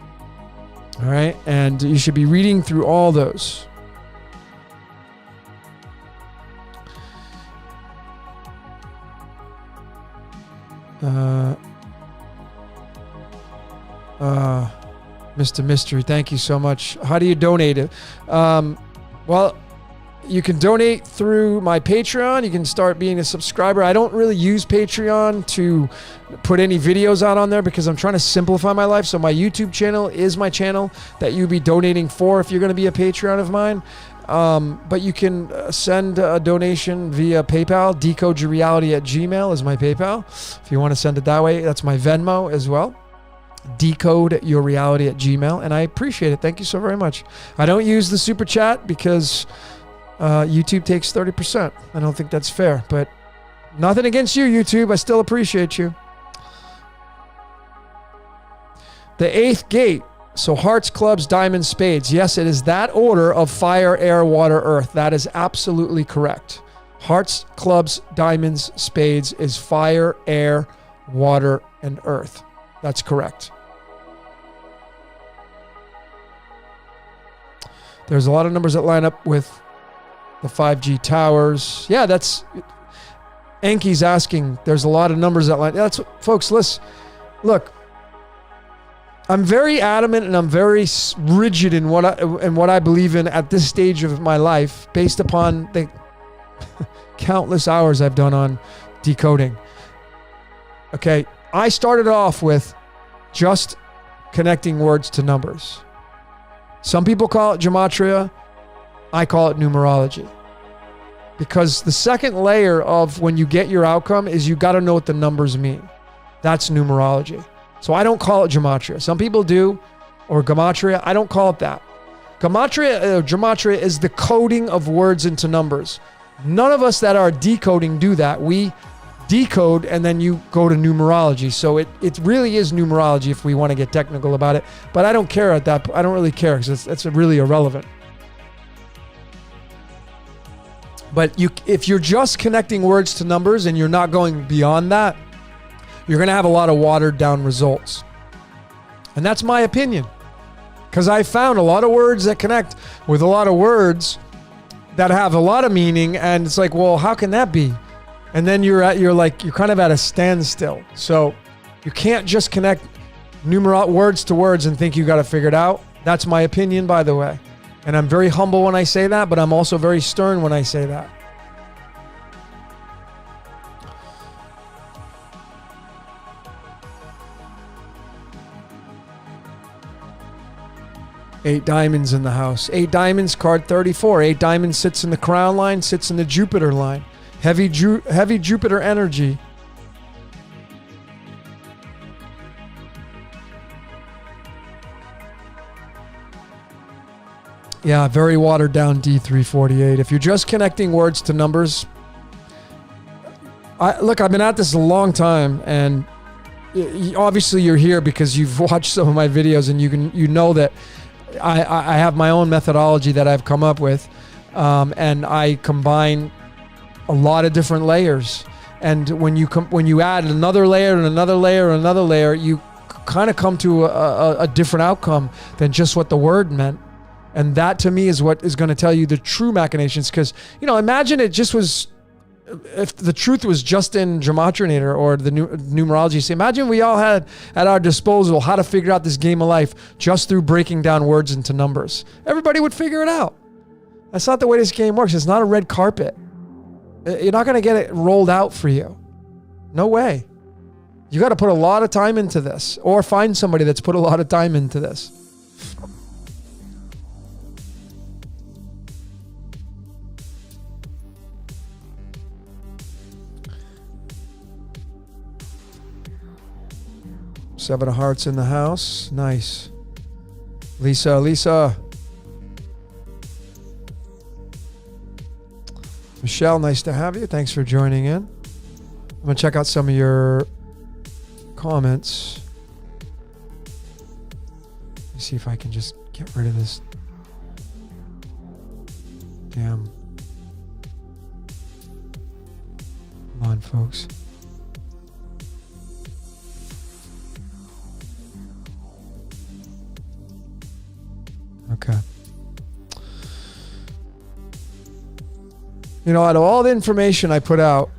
All right? And you should be reading through all those. Mr. Mystery, thank you so much. How do you donate it? Well, you can donate through my Patreon. You can start being a subscriber. I don't really use Patreon to put any videos out on there because I'm trying to simplify my life. So my YouTube channel is my channel that you'll be donating for if you're going to be a Patreon of mine. But you can send a donation via PayPal. decodeyourreality@gmail is my PayPal. If you want to send it that way, that's my Venmo as well. decodeyourreality@gmail, and I appreciate it. Thank you so very much. I don't use the super chat because YouTube takes 30%. I don't think that's fair, but nothing against you, YouTube. I still appreciate you. The 8th gate. So hearts, clubs, diamonds, spades. Yes, it is that order of fire, air, water, earth. That is absolutely correct. Hearts, clubs, diamonds, spades is fire, air, water, and earth. That's correct. There's a lot of numbers that line up with the 5G towers. Yeah, that's... Enki's asking. There's a lot of numbers that line... That's folks, listen. Look, I'm very adamant and I'm very rigid in what I believe in at this stage of my life based upon the countless hours I've done on decoding. Okay, I started off with just connecting words to numbers. Some people call it Gematria. I call it numerology. Because the second layer of when you get your outcome is you got to know what the numbers mean. That's numerology. So I don't call it Gematria. Some people do, or Gematria. I don't call it that. Gematria is the coding of words into numbers. None of us that are decoding do that. We decode and then you go to numerology. So it really is numerology if we want to get technical about it. But I don't care at that. I don't really care because it's really irrelevant. But if you're just connecting words to numbers and you're not going beyond that, you're going to have a lot of watered down results. And that's my opinion. Because I found a lot of words that connect with a lot of words that have a lot of meaning, and it's like, well, how can that be? And then you're kind of at a standstill. So you can't just connect words to words and think you got to figure it out. That's my opinion, by the way. And I'm very humble when I say that, but I'm also very stern when I say that. Eight diamonds in the house. 8 diamonds, card 34. 8 diamonds sits in the crown line, sits in the Jupiter line. Heavy Jupiter energy. Yeah, very watered down D348. If you're just connecting words to numbers, look, I've been at this a long time, and obviously you're here because you've watched some of my videos, and you know that I have my own methodology that I've come up with, and I combine a lot of different layers. And when you add another layer and another layer and another layer, you kind of come to a different outcome than just what the word meant. And that, to me, is what is going to tell you the true machinations. Because, imagine it just was, if the truth was just in Gematria or the numerology. So imagine we all had at our disposal how to figure out this game of life just through breaking down words into numbers. Everybody would figure it out. That's not the way this game works. It's not a red carpet. You're not going to get it rolled out for you. No way. You got to put a lot of time into this, or find somebody that's put a lot of time into this. Seven of Hearts in the house. Nice. Lisa. Michelle, nice to have you. Thanks for joining in. I'm going to check out some of your comments. Let me see if I can just get rid of this. Damn. Come on, folks. Okay. Out of all the information I put out,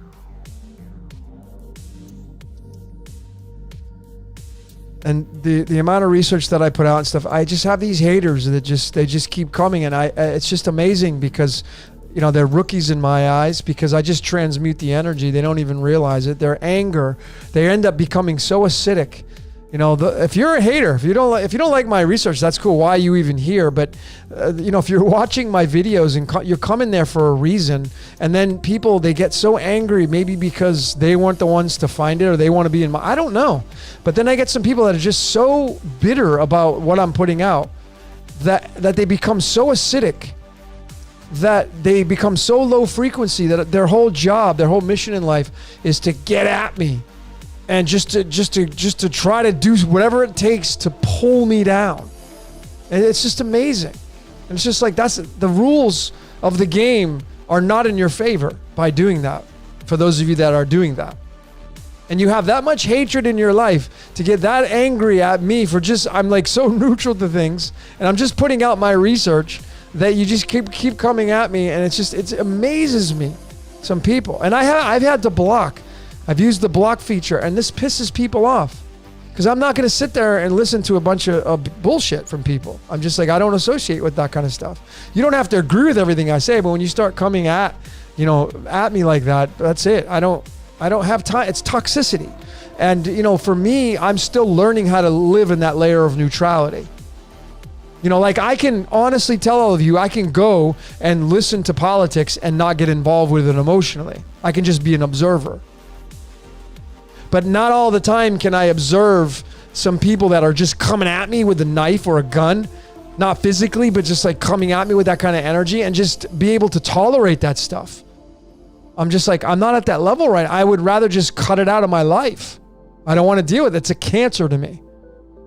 and the amount of research that I put out and stuff, I just have these haters that they just keep coming, and it's just amazing because they're rookies in my eyes, because I just transmute the energy. They don't even realize it. Their anger, they end up becoming so acidic. If you're a hater, if you don't like my research, that's cool. Why are you even here? But if you're watching my videos and you're coming there for a reason, and then people, they get so angry, maybe because they weren't the ones to find it, or they want to be in I don't know. But then I get some people that are just so bitter about what I'm putting out that they become so acidic, that they become so low frequency that their whole job, their whole mission in life is to get at me. And just to try to do whatever it takes to pull me down. And it's just amazing. And it's just like, that's the rules of the game are not in your favor by doing that, for those of you that are doing that. And you have that much hatred in your life to get that angry at me for I'm like so neutral to things, and I'm just putting out my research, that you just keep coming at me, and it amazes me. Some people, and I've had to block. I've used the block feature, and this pisses people off, because I'm not going to sit there and listen to a bunch of bullshit from people. I'm just like, I don't associate with that kind of stuff. You don't have to agree with everything I say, but when you start coming at me like that, that's it. I don't have time. It's toxicity. And, for me, I'm still learning how to live in that layer of neutrality. I can honestly tell all of you, I can go and listen to politics and not get involved with it emotionally. I can just be an observer. But not all the time can I observe some people that are just coming at me with a knife or a gun, not physically, but just like coming at me with that kind of energy, and just be able to tolerate that stuff. I'm just like, I'm not at that level right. I would rather just cut it out of my life. I don't want to deal with it. It's a cancer to me.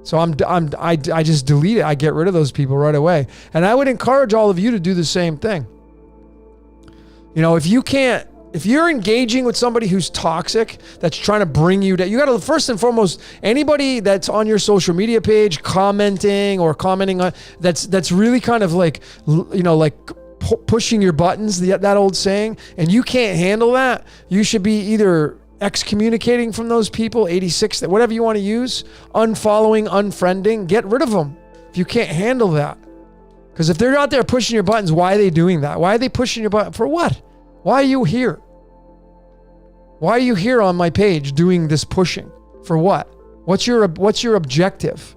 So I just delete it. I get rid of those people right away. And I would encourage all of you to do the same thing. If you're engaging with somebody who's toxic, that's trying to bring you down, you got to, first and foremost, anybody that's on your social media page commenting on, that's really kind of like pushing your buttons, that old saying, and you can't handle that, you should be either excommunicating from those people, 86, whatever you want to use, unfollowing, unfriending, get rid of them if you can't handle that. Because if they're out there pushing your buttons, why are they doing that? Why are they pushing your button? For what? Why are you here? Why are you here on my page doing this pushing? For what? What's your objective?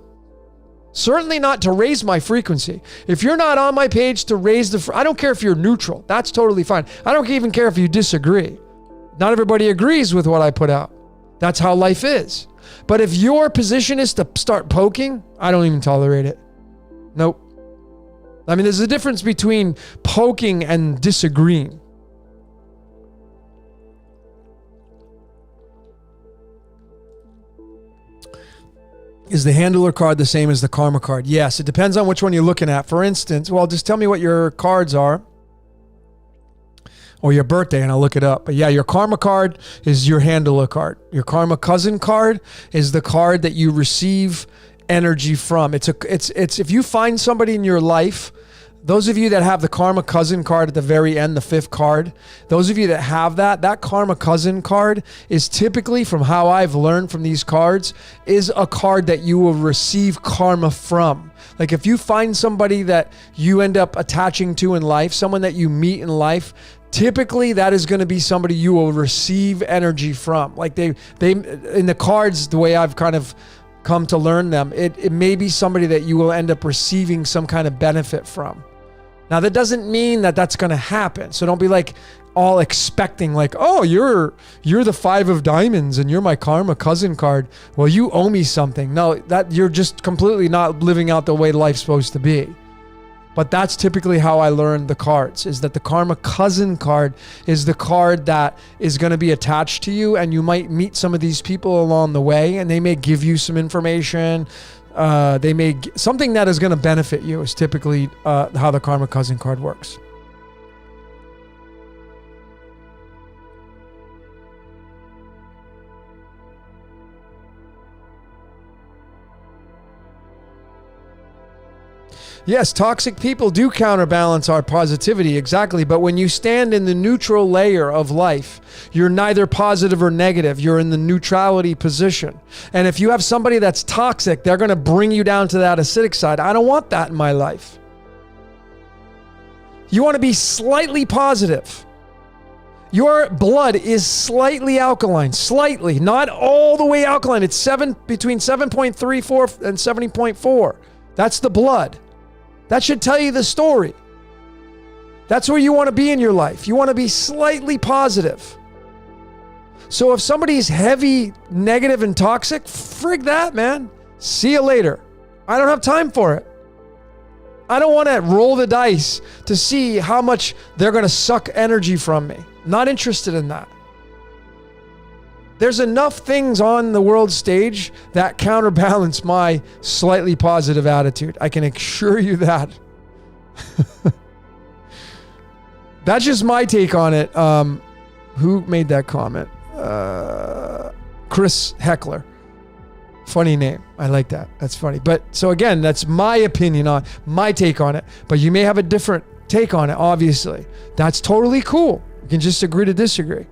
Certainly not to raise my frequency. If you're not on my page to raise I don't care if you're neutral. That's totally fine. I don't even care if you disagree. Not everybody agrees with what I put out. That's how life is. But if your position is to start poking, I don't even tolerate it. Nope. I mean, there's a difference between poking and disagreeing. Is the handler card the same as the karma card? Yes, it depends on which one you're looking at. For instance, well, just tell me what your cards are or your birthday and I'll look it up. But yeah, your karma card is your handler card. Your karma cousin card is the card that you receive energy from. It's if you find somebody in your life, those of you that have the karma cousin card at the very end, the 5th card, those of you that have that karma cousin card is typically, from how I've learned from these cards, is a card that you will receive karma from. Like if you find somebody that you end up attaching to in life, someone that you meet in life, typically that is going to be somebody you will receive energy from. Like they in the cards, the way I've kind of come to learn them, it may be somebody that you will end up receiving some kind of benefit from. Now, that doesn't mean that that's going to happen. So don't be like all expecting like, oh, you're the 5 of diamonds and you're my karma cousin card. Well, you owe me something. No, that you're just completely not living out the way life's supposed to be. But that's typically how I learned the cards, is that the karma cousin card is the card that is going to be attached to you, and you might meet some of these people along the way and they may give you some information. They may something that is going to benefit you is typically how the karma cousin card works. Yes, toxic people do counterbalance our positivity, exactly. But when you stand in the neutral layer of life, you're neither positive or negative. You're in the neutrality position. And if you have somebody that's toxic, they're going to bring you down to that acidic side. I don't want that in my life. You want to be slightly positive. Your blood is slightly alkaline, slightly, not all the way alkaline. It's between 7.34 and 70.4. That's the blood. That should tell you the story. That's where you want to be in your life. You want to be slightly positive. So if somebody's heavy, negative, and toxic, frig that, man. See you later. I don't have time for it. I don't want to roll the dice to see how much they're going to suck energy from me. Not interested in that. There's enough things on the world stage that counterbalance my slightly positive attitude. I can assure you that. That's just my take on it. Who made that comment? Chris Heckler. Funny name. I like that. That's funny. But so again, that's my opinion on my take on it. But you may have a different take on it, obviously. That's totally cool. You can just agree to disagree.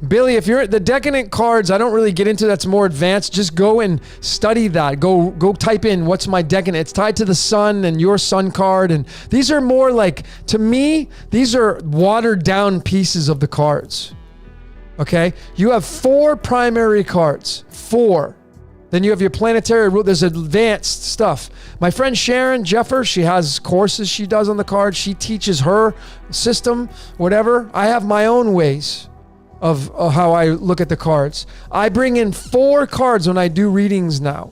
Billy, if you're the decadent cards, I don't really get into that's more advanced. Just go and study that. Go type in what's my decadent. It's tied to the sun and your sun card. And these are more like, to me, these are watered down pieces of the cards. Okay? You have 4 primary cards. 4. Then you have your planetary rule. There's advanced stuff. My friend Sharon Jeffer, she has courses she does on the cards. She teaches her system, whatever. I have my own ways of how I look at the cards. I bring in 4 cards when I do readings now.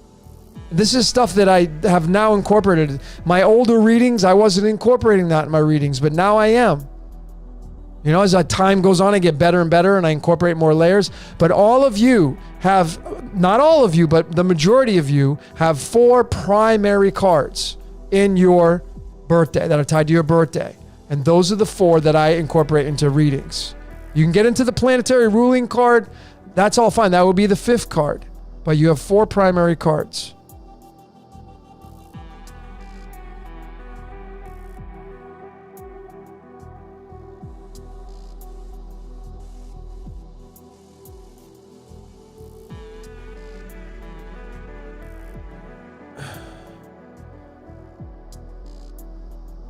This is stuff that I have now incorporated. My older readings, I wasn't incorporating that in my readings, but now I am. You know, as time goes on, I get better and better and I incorporate more layers. But all of you have, not all of you, but the majority of you have 4 primary cards in your birthday that are tied to your birthday. And those are the 4 that I incorporate into readings. You can get into the planetary ruling card. That's all fine. That would be the 5th card. But you have 4 primary cards.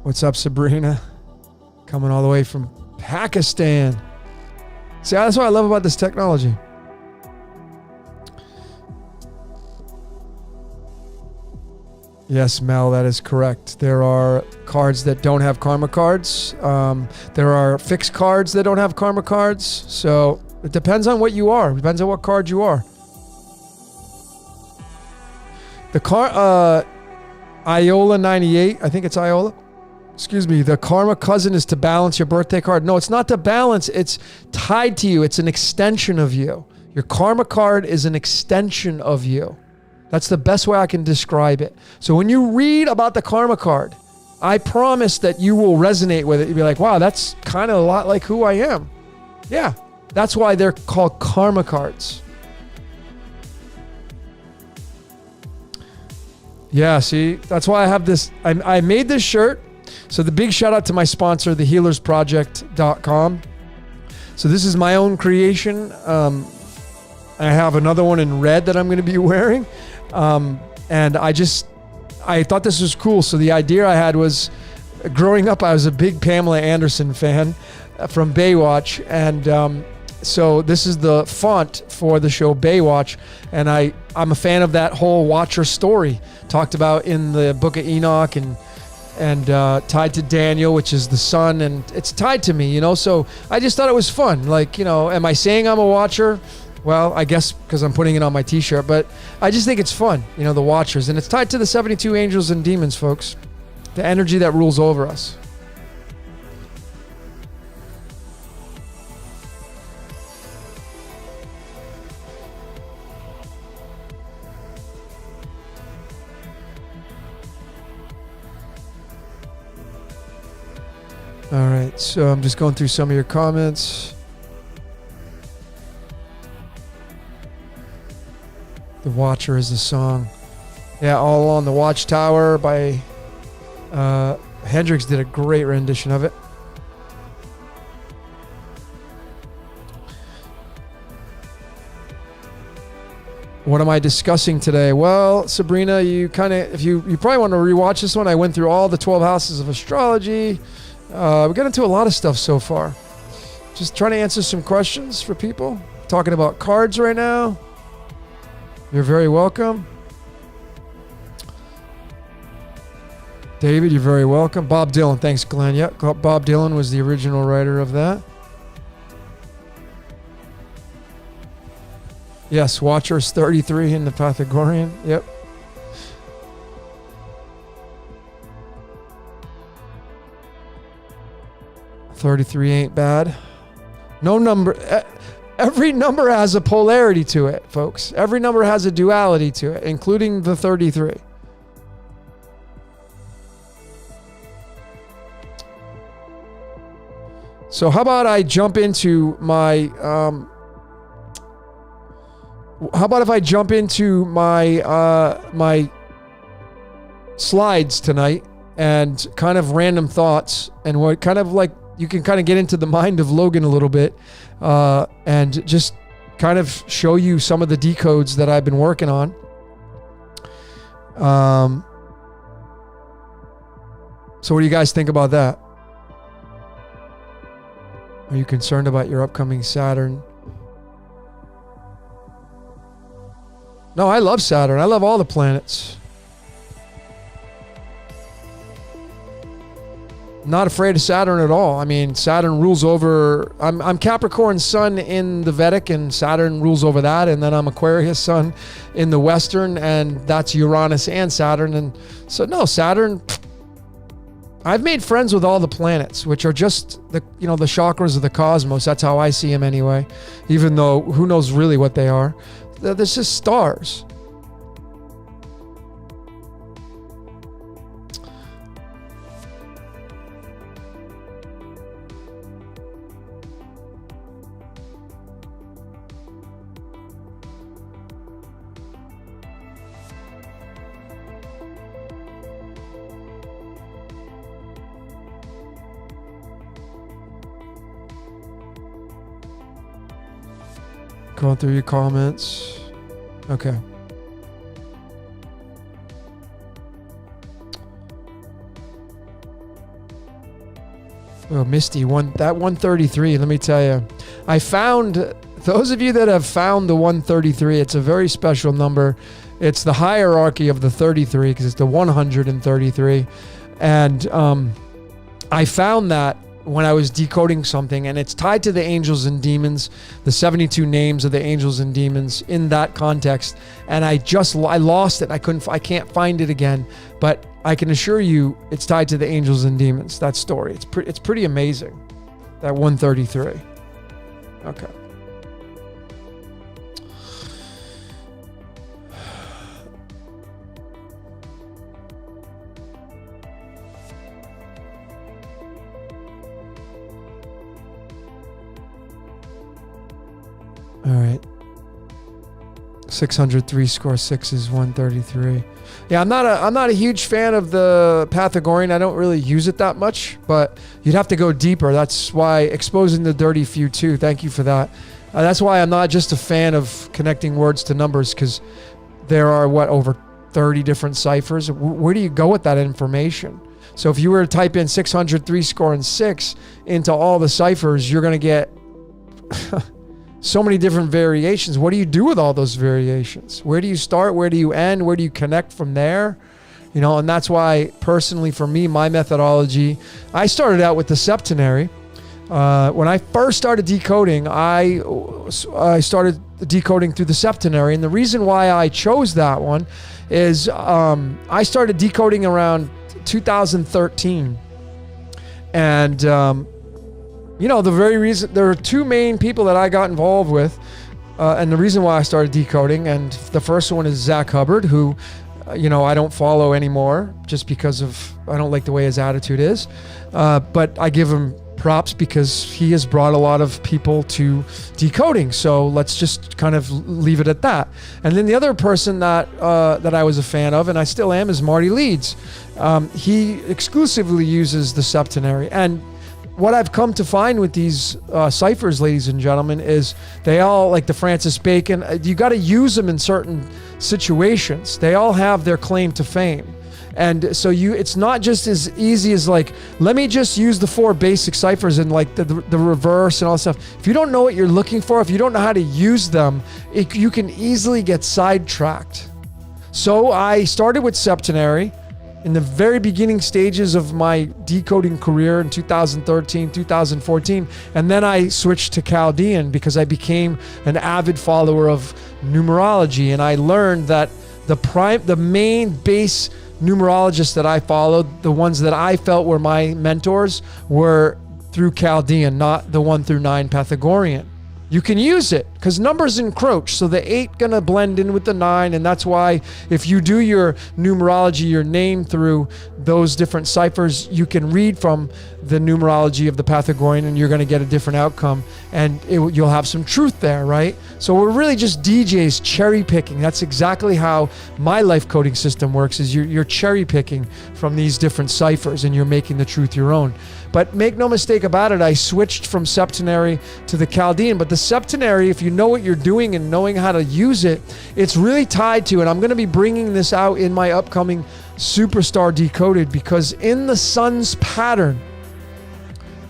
What's up, Sabrina? Coming all the way from Pakistan. See, that's what I love about this technology. Yes, Mel, that is correct. There are cards that don't have karma cards. There are fixed cards that don't have karma cards. So it depends on what you are. It depends on what card you are. The Iola 98, I think it's Iola. Excuse me. The karma cousin is to balance your birthday card. No, it's not to balance. It's tied to you. It's an extension of you. Your karma card is an extension of you. That's the best way I can describe it. So when you read about the karma card, I promise that you will resonate with it. You'll be like, wow, that's kind of a lot like who I am. Yeah, that's why they're called karma cards. Yeah, see, that's why I have this. I made this shirt. So the big shout out to my sponsor, thehealersproject.com. So this is my own creation. I have another one in red that I'm going to be wearing. And I thought this was cool. So the idea I had was, growing up, I was a big Pamela Anderson fan from Baywatch. And so this is the font for the show Baywatch. And I'm a fan of that whole Watcher story talked about in the Book of Enoch and tied to Daniel, which is the sun. And it's tied to me, you know. So I just thought it was fun. Like, you know, am I saying I'm a Watcher? Well, I guess because I'm putting it on my t-shirt, but I just think it's fun, you know, the Watchers. And it's tied to the 72 angels and demons, folks. The energy that rules over us. All right, so I'm just going through some of your comments. The Watcher is the song. Yeah, All Along the Watchtower by Hendrix did a great rendition of it. What am I discussing today? Well, Sabrina, you probably want to rewatch this one. I went through all the 12 houses of astrology. We got into a lot of stuff so far. Just trying to answer some questions for people. Talking about cards right now. You're very welcome. David, you're very welcome. Bob Dylan. Thanks, Glenn. Yep, Bob Dylan was the original writer of that. Yes, Watcher's 33 in the Pythagorean. Yep. $33 ain't bad. No number. Every number has a polarity to it, folks. Every number has a duality to it, including the 33. So how about I jump into my my slides tonight and kind of random thoughts and what kind of like you can kind of get into the mind of Logan a little bit and just kind of show you some of the decodes that I've been working on. So what do you guys think about that? Are you concerned about your upcoming Saturn? No, I love Saturn. I love all the planets. Not afraid of Saturn at all. I mean, Saturn rules over... I'm Capricorn sun in the Vedic, and Saturn rules over that. And then I'm Aquarius sun in the Western, and that's Uranus and Saturn. And so, no, Saturn... I've made friends with all the planets, which are just the chakras of the cosmos. That's how I see them anyway. Even though who knows really what they are. They're just stars. Going through your comments. Okay. Oh, Misty, that 133, let me tell you. I found, those of you that have found the 133, it's a very special number. It's the hierarchy of the 33 because it's the 133. And I found that when I was decoding something, and it's tied to the angels and demons, the 72 names of the angels and demons in that context. And I lost it. I can't find it again, but I can assure you it's tied to the angels and demons, that story. It's pretty amazing, that 133. Okay. All right. 603 score 6 is 133. Yeah, I'm not a huge fan of the Pythagorean. I don't really use it that much, but you'd have to go deeper. That's why exposing the dirty few too. Thank you for that. That's why I'm not just a fan of connecting words to numbers, because there are over 30 different ciphers. Where do you go with that information? So if you were to type in 603 score and 6 into all the ciphers, you're going to get so many different variations. What do you do with all those variations? Where do you start? Where do you end? Where do you connect from there? You know, and that's why personally for me, my methodology, I started out with the septenary. When I first started decoding, I started decoding through the septenary. And the reason why I chose that one is I started decoding around 2013. And, you know, the very reason, there are two main people that I got involved with, and the reason why I started decoding, and the first one is Zach Hubbard, who, you know, I don't follow anymore just because I don't like the way his attitude is, but I give him props because he has brought a lot of people to decoding. So let's just kind of leave it at that. And then the other person that I was a fan of, and I still am, is Marty Leeds. He exclusively uses the septenary. And what I've come to find with these ciphers, ladies and gentlemen, is they all, like the Francis Bacon, you got to use them in certain situations. They all have their claim to fame. And so it's not just as easy as like, let me just use the 4 basic ciphers and like the reverse and all that stuff. If you don't know what you're looking for, if you don't know how to use them, you can easily get sidetracked. So I started with septenary in the very beginning stages of my decoding career in 2013, 2014. And then I switched to Chaldean because I became an avid follower of numerology. And I learned that the main base numerologists that I followed, the ones that I felt were my mentors, were through Chaldean, not the 1 through 9 Pythagorean. You can use it because numbers encroach. So the 8 gonna blend in with the 9. And that's why if you do your numerology, your name through those different ciphers, you can read from the numerology of the Pythagorean and you're gonna get a different outcome. And you'll have some truth there, right? So we're really just DJs cherry picking. That's exactly how my life coding system works, is you're cherry picking from these different ciphers and you're making the truth your own. But make no mistake about it, I switched from septenary to the Chaldean. But the septenary, if you know what you're doing and knowing how to use it, it's really tied to, and I'm going to be bringing this out in my upcoming Superstar Decoded, because in the sun's pattern,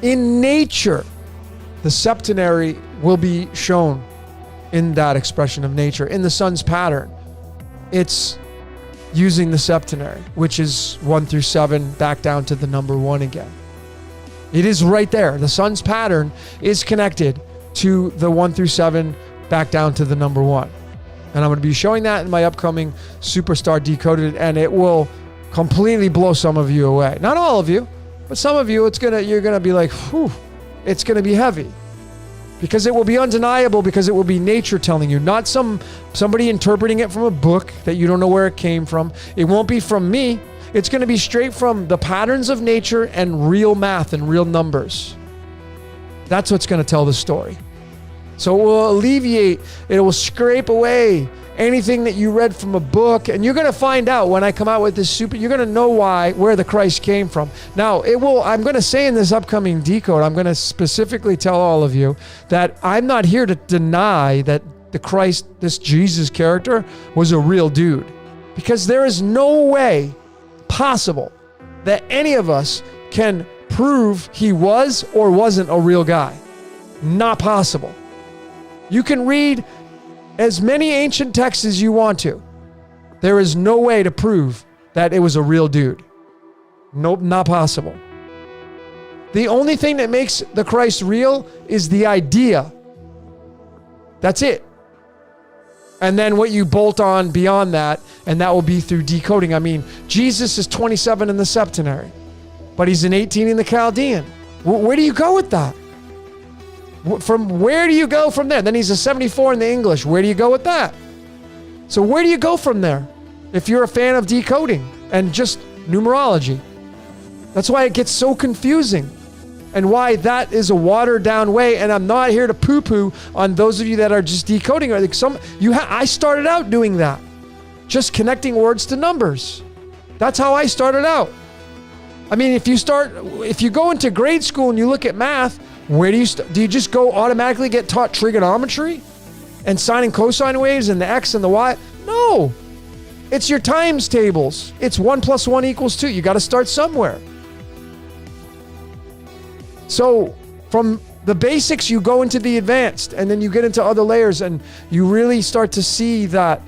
in nature, the septenary will be shown in that expression of nature. In the sun's pattern, it's using the septenary, which is 1 through 7, back down to the number 1 again. It is right there. The sun's pattern is connected to the 1 through 7, back down to the number 1. And I'm going to be showing that in my upcoming Superstar Decoded, and it will completely blow some of you away. Not all of you, but some of you, you're going to be like, whew, it's going to be heavy. Because it will be undeniable, because it will be nature telling you, not somebody interpreting it from a book that you don't know where it came from. It won't be from me. It's going to be straight from the patterns of nature and real math and real numbers. That's what's going to tell the story. So it will alleviate, it will scrape away anything that you read from a book, and you're going to find out when I come out with this you're going to know where the Christ came from. Now, I'm going to say in this upcoming decode, I'm going to specifically tell all of you that I'm not here to deny that the Christ, this Jesus character, was a real dude. Because there is no way possible that any of us can prove he was or wasn't a real guy. Not possible. You can read as many ancient texts as you want to. There is no way to prove that it was a real dude. Nope, not possible. The only thing that makes the Christ real is the idea. That's it. And then what you bolt on beyond that, and that will be through decoding. I mean, Jesus is 27 in the septenary, but he's an 18 in the Chaldean. Where do you go with that? From where do you go from there? Then he's a 74 in the English. Where do you go with that? So where do you go from there if you're a fan of decoding and just numerology? That's why it gets so confusing and why that is a watered down way. And I'm not here to poo-poo on those of you that are just decoding. I started out doing that, just connecting words to numbers. That's how I started out. I mean, if you go into grade school and you look at math, where do you just go automatically get taught trigonometry and sine and cosine waves and the X and the Y? No, it's your times tables. It's 1 + 1 = 2. You got to start somewhere. So from the basics, you go into the advanced, and then you get into other layers, and you really start to see that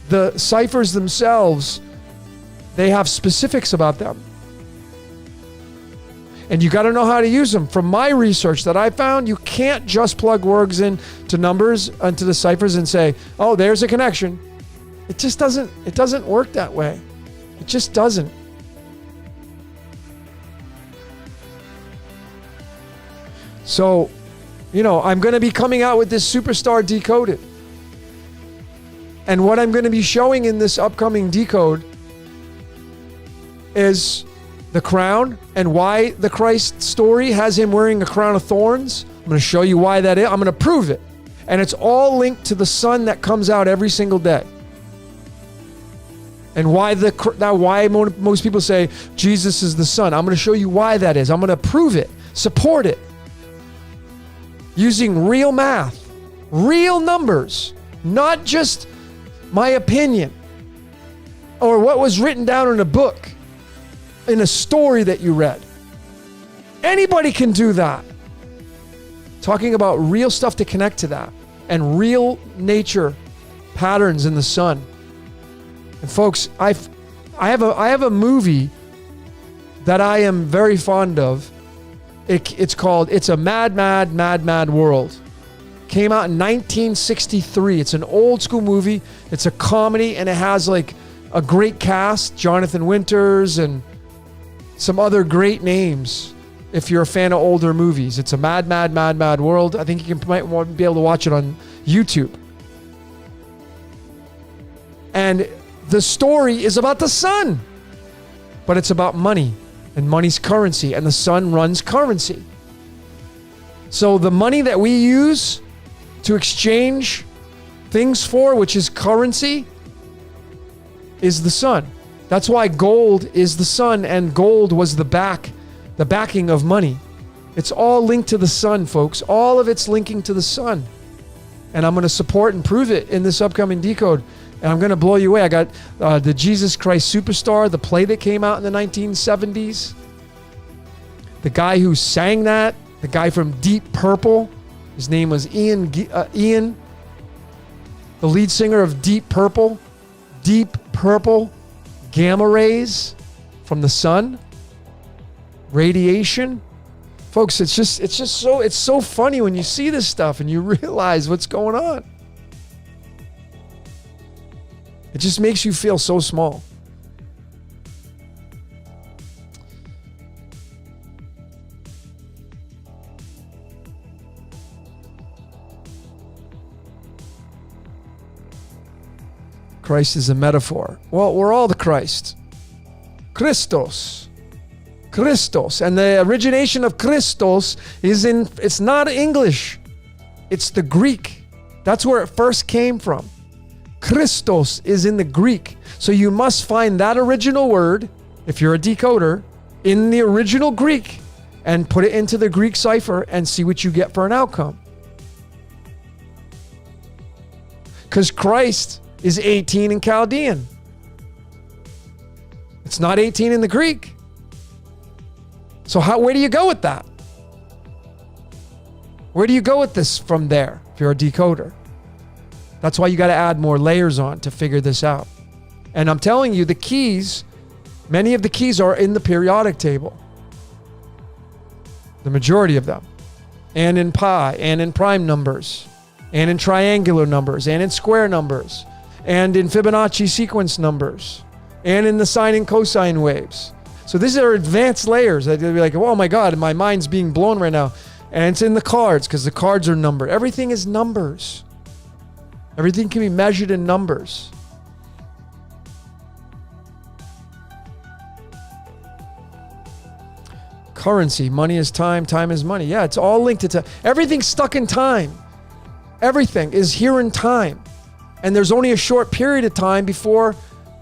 the ciphers themselves, they have specifics about them. And you got to know how to use them. From my research that I found, you can't just plug words into numbers, into the ciphers and say, oh, there's a connection. It just doesn't work that way. It just doesn't. So, I'm going to be coming out with this Superstar Decoded. And what I'm going to be showing in this upcoming decode is the crown and why the Christ story has him wearing a crown of thorns. I'm going to show you why that is. I'm going to prove it. And it's all linked to the sun that comes out every single day. And why most people say Jesus is the sun. I'm going to show you why that is. I'm going to prove it, support it, using real math, real numbers, not just my opinion or what was written down in a book, in a story that you read. Anybody can do that. Talking about real stuff to connect to that and real nature patterns in the sun. And folks, I have a movie that I am very fond of. It's called It's a Mad, Mad, Mad, Mad World. Came out in 1963. It's an old school movie. It's a comedy, and it has like a great cast, Jonathan Winters and some other great names. If you're a fan of older movies, it's a Mad, Mad, Mad, Mad World. I think you might be able to watch it on YouTube. And the story is about the sun, but it's about money and money's currency, and the sun runs currency. So the money that we use to exchange things for, which is currency, is the sun. That's why gold is the sun, and gold was the backing of money. It's all linked to the sun, folks. All of it's linking to the sun. And I'm going to support and prove it in this upcoming decode. And I'm going to blow you away. I got the Jesus Christ Superstar, the play that came out in the 1970s. The guy who sang that, the guy from Deep Purple, his name was Ian, the lead singer of Deep Purple. Deep Purple, gamma rays from the sun, radiation. Folks, it's so funny when you see this stuff and you realize what's going on. It just makes you feel so small. Christ is a metaphor. Well, we're all the Christ. Christos. And the origination of Christos it's not English. It's the Greek. That's where it first came from. Christos is in the Greek. So you must find that original word, if you're a decoder, in the original Greek and put it into the Greek cipher and see what you get for an outcome. Because Christ is 18 in Chaldean. It's not 18 in the Greek. So So where do you go with that? Where do you go with this from there if you're a decoder? That's why you got to add more layers on to figure this out. And I'm telling you, the keys, many of the keys are in the periodic table. The majority of them. And in pi, and in prime numbers, and in triangular numbers, and in square numbers, and in Fibonacci sequence numbers, and in the sine and cosine waves. So these are advanced layers that you'll be like, oh my God, my mind's being blown right now. And it's in the cards because the cards are numbered. Everything is numbers. Everything can be measured in numbers. Currency, money is time, time is money. Yeah, it's all linked to time. Everything's stuck in time. Everything is here in time. And there's only a short period of time before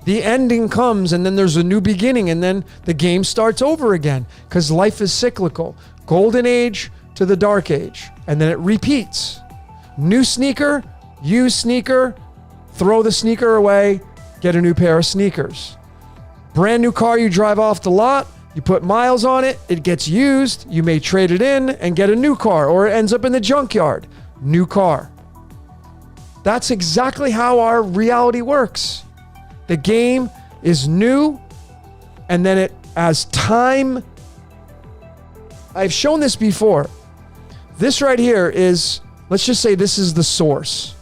the ending comes, and then there's a new beginning, and then the game starts over again because life is cyclical. Golden age to the dark age, and then it repeats. New sneaker, used sneaker, throw the sneaker away, get a new pair of sneakers. Brand new car you drive off the lot, you put miles on it, it gets used, you may trade it in and get a new car, or it ends up in the junkyard. New car. That's exactly how our reality works. The game is new, and then as time, I've shown this before. This right here is, let's just say this is the source.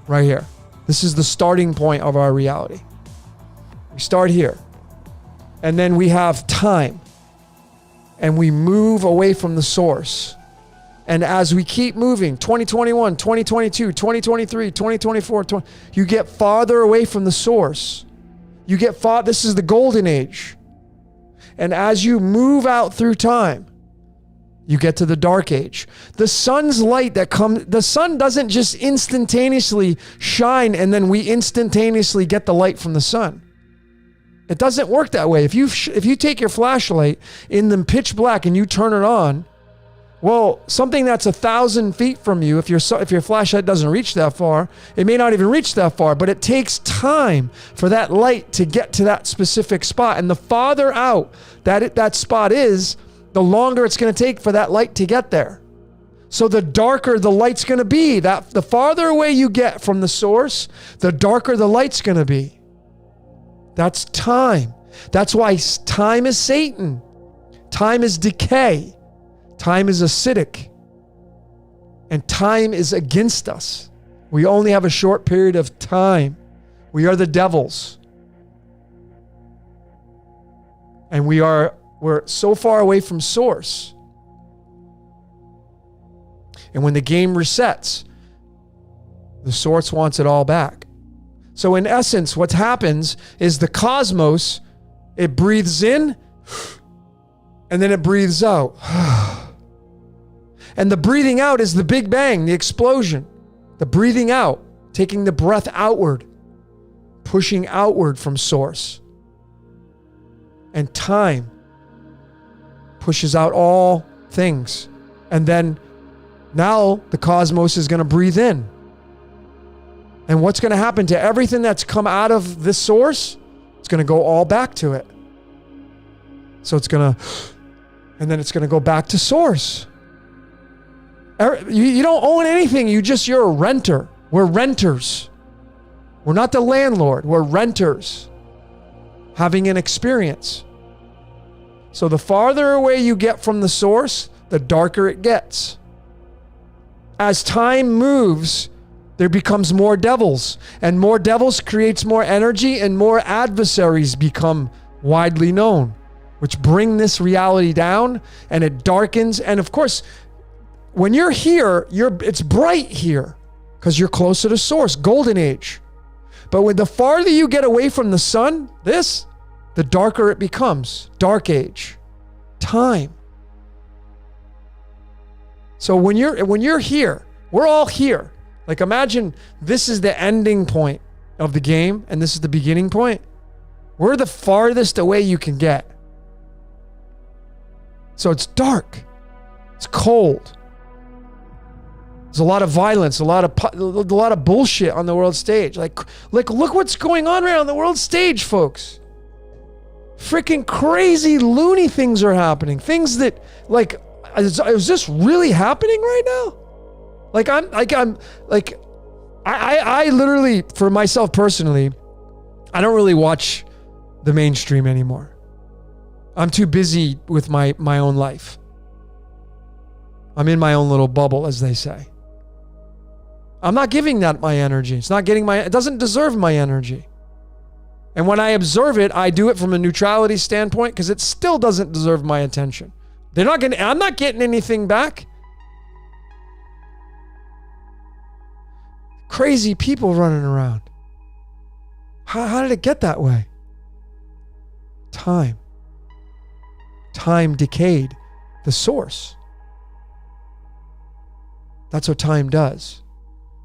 Right here. This is the starting point of our reality. We start here. And then we have time. And we move away from the source. And as we keep moving, 2021, 2022, 2023, 2024, you get farther away from the source. You get this is the golden age. And as you move out through time, you get to the dark age. The sun's light the sun doesn't just instantaneously shine and then we instantaneously get the light from the sun. It doesn't work that way. If you take your flashlight in the pitch black and you turn it on, well, something that's 1,000 feet from you, if your flashlight doesn't reach that far, it may not even reach that far, but it takes time for that light to get to that specific spot. And the farther out that spot is, the longer it's going to take for that light to get there. So the darker the light's going to be. The farther away you get from the source, the darker the light's going to be. That's time. That's why time is Satan. Time is decay. Time is acidic. And time is against us. We only have a short period of time. We are the devils. And we're so far away from source. And when the game resets, the source wants it all back. So in essence, what happens is the cosmos, it breathes in and then it breathes out. And the breathing out is the Big Bang, the explosion. The breathing out, taking the breath outward, pushing outward from source. And time pushes out all things. And then now the cosmos is going to breathe in. And what's going to happen to everything that's come out of this source? It's going to go all back to it. So it's going to, and then it's going to go back to source. You don't own anything. You're a renter. We're renters. We're not the landlord. We're renters having an experience. So the farther away you get from the source, the darker it gets. As time moves, there becomes more devils, and more devils creates more energy, and more adversaries become widely known, which bring this reality down, and it darkens. And of course, when you're here, it's bright here because you're closer to source, golden age. But when the farther you get away from the sun, the darker it becomes, dark age, time. So when you're here, we're all here. Like imagine this is the ending point of the game and this is the beginning point. We're the farthest away you can get. So it's dark. It's cold. There's a lot of violence, a lot of bullshit on the world stage. Like look what's going on right on the world stage, folks. freaking crazy loony things are happening. Things that, like, is this really happening right now? I literally, for myself personally, I don't really watch the mainstream anymore. I'm too busy with my own life. I'm in my own little bubble, as they say. I'm not giving that my energy. It doesn't deserve my energy. And when I observe it, I do it from a neutrality standpoint because it still doesn't deserve my attention. I'm not getting anything back. Crazy people running around. How did it get that way? Time. Time decayed the source. That's what time does.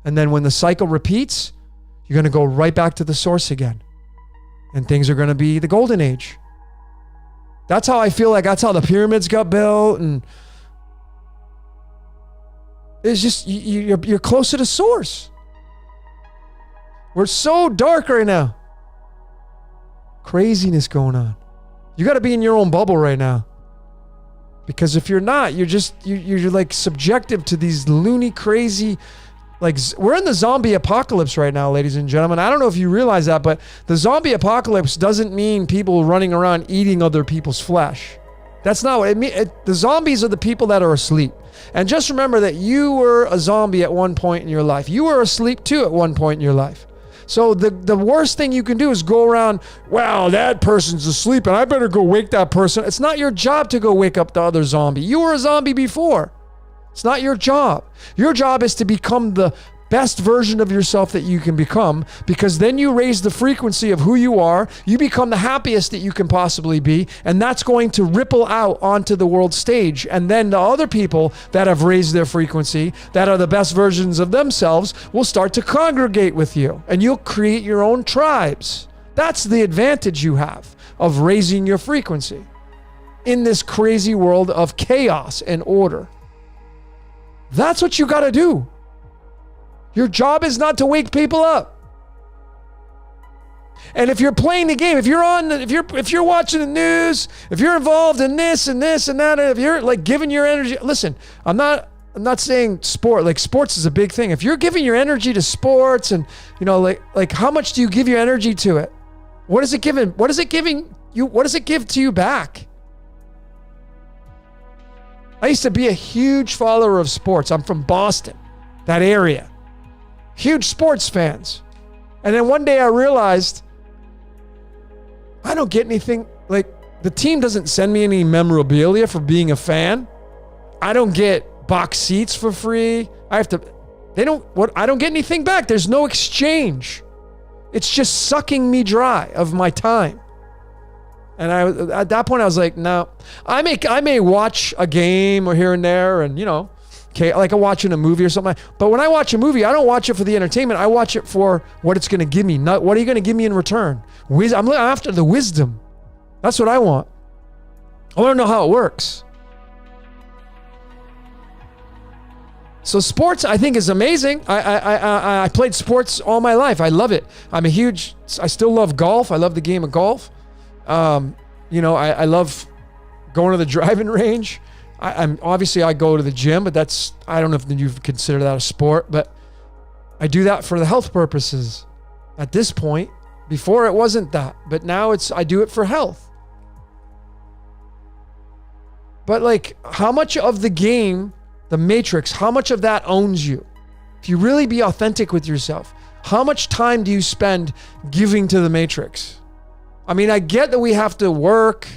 And then when the cycle repeats, you're going to go right back to the source again. And things are going to be the golden age. That's how I feel like that's how the pyramids got built. And it's just, you're closer to source. We're so dark right now. Craziness going on. You got to be in your own bubble right now. Because if you're not, you're like subjective to these loony, crazy, like, we're in the zombie apocalypse right now, ladies and gentlemen. I don't know if you realize that, but the zombie apocalypse doesn't mean people running around eating other people's flesh. That's not what it means. The zombies are the people that are asleep. And just remember that you were a zombie at one point in your life. You were asleep too at one point in your life. So the worst thing you can do is go around, well, that person's asleep and I better go wake that person. It's not your job to go wake up the other zombie. You were a zombie before. It's not your job. Your job is to become the best version of yourself that you can become, because then you raise the frequency of who you are. You become the happiest that you can possibly be, and that's going to ripple out onto the world stage. And then the other people that have raised their frequency, that are the best versions of themselves, will start to congregate with you, and you'll create your own tribes. That's the advantage you have of raising your frequency in this crazy world of chaos and order. That's what you got to do. Your job is not to wake people up. And if you're playing the game, if you're watching the news, if you're involved in this and this and that, if you're like giving your energy, listen, I'm not saying sport, like sports is a big thing. If you're giving your energy to sports and, you know, like how much do you give your energy to it? What is it giving? What is it giving you? What does it give to you back? I used to be a huge follower of sports. I'm from Boston, that area. Huge sports fans. And then one day I realized I don't get anything, like the team doesn't send me any memorabilia for being a fan. I don't get box seats for free. I don't get anything back. There's no exchange. It's just sucking me dry of my time. And at that point I was like, no, I may watch a game or here and there, and you know, okay, like I'm watching a movie or something. But when I watch a movie, I don't watch it for the entertainment. I watch it for what it's going to give me. Not what are you going to give me in return? I'm after the wisdom. That's what I want. I want to know how it works. So sports, I think, is amazing. I played sports all my life. I love it. I still love golf. I love the game of golf. You know, I love going to the driving range. I'm obviously I go to the gym, but I don't know if you consider that a sport, but I do that for the health purposes at this point. Before it wasn't that, but now I do it for health. But like, how much of the game, the Matrix, how much of that owns you? If you really be authentic with yourself, how much time do you spend giving to the Matrix? I mean, I get that we have to work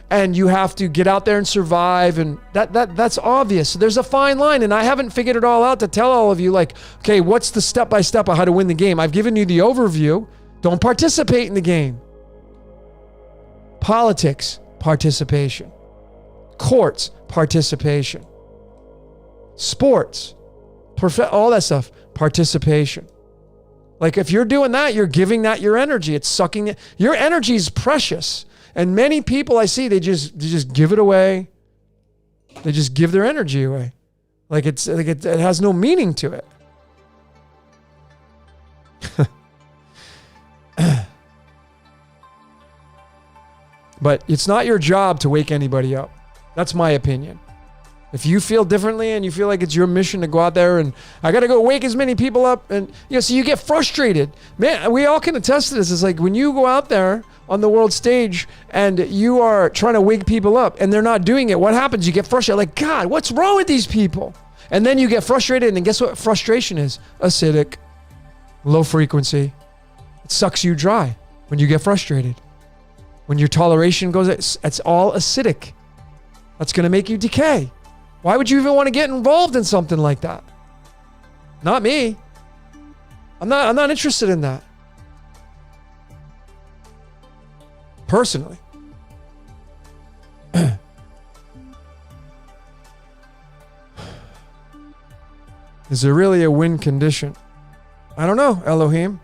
and you have to get out there and survive, and that's obvious. There's a fine line, and I haven't figured it all out to tell all of you, like, okay, what's the step-by-step of how to win the game? I've given you the overview. Don't participate in the game. Politics, participation. Courts, participation. Sports, all that stuff, participation. Like if you're doing that, you're giving that your energy. It's sucking it. Your energy is precious. And many people I see, they just give it away. They just give their energy away. Like it has no meaning to it. But it's not your job to wake anybody up. That's my opinion. If you feel differently and you feel like it's your mission to go out there and I got to go wake as many people up, and so you get frustrated. Man, we all can attest to this. It's like when you go out there on the world stage and you are trying to wake people up and they're not doing it, what happens? You get frustrated. Like, God, what's wrong with these people? And then you get frustrated, and then guess what frustration is? Acidic, low frequency. It sucks you dry when you get frustrated. When your toleration goes, it's all acidic. That's going to make you decay. Why would you even want to get involved in something like that? Not me. I'm not interested in that. Personally. Is there really a win condition? I don't know, Elohim.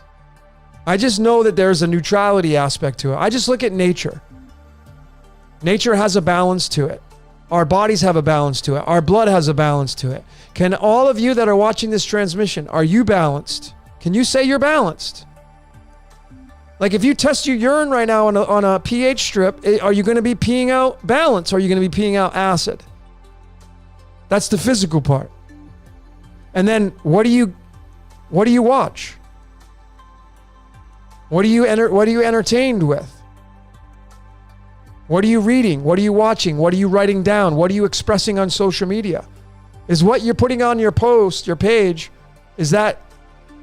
I just know that there's a neutrality aspect to it. I just look at nature. Nature has a balance to it. Our bodies have a balance to it. Our blood has a balance to it. Can all of you that are watching this transmission, are you balanced? Can you say you're balanced? Like if you test your urine right now on a pH strip, are you going to be peeing out balance or are you going to be peeing out acid? That's the physical part. And then what do you watch? What are you entertained with? What are you reading? What are you watching? What are you writing down? What are you expressing on social media? Is what you're putting on your post, your page, is that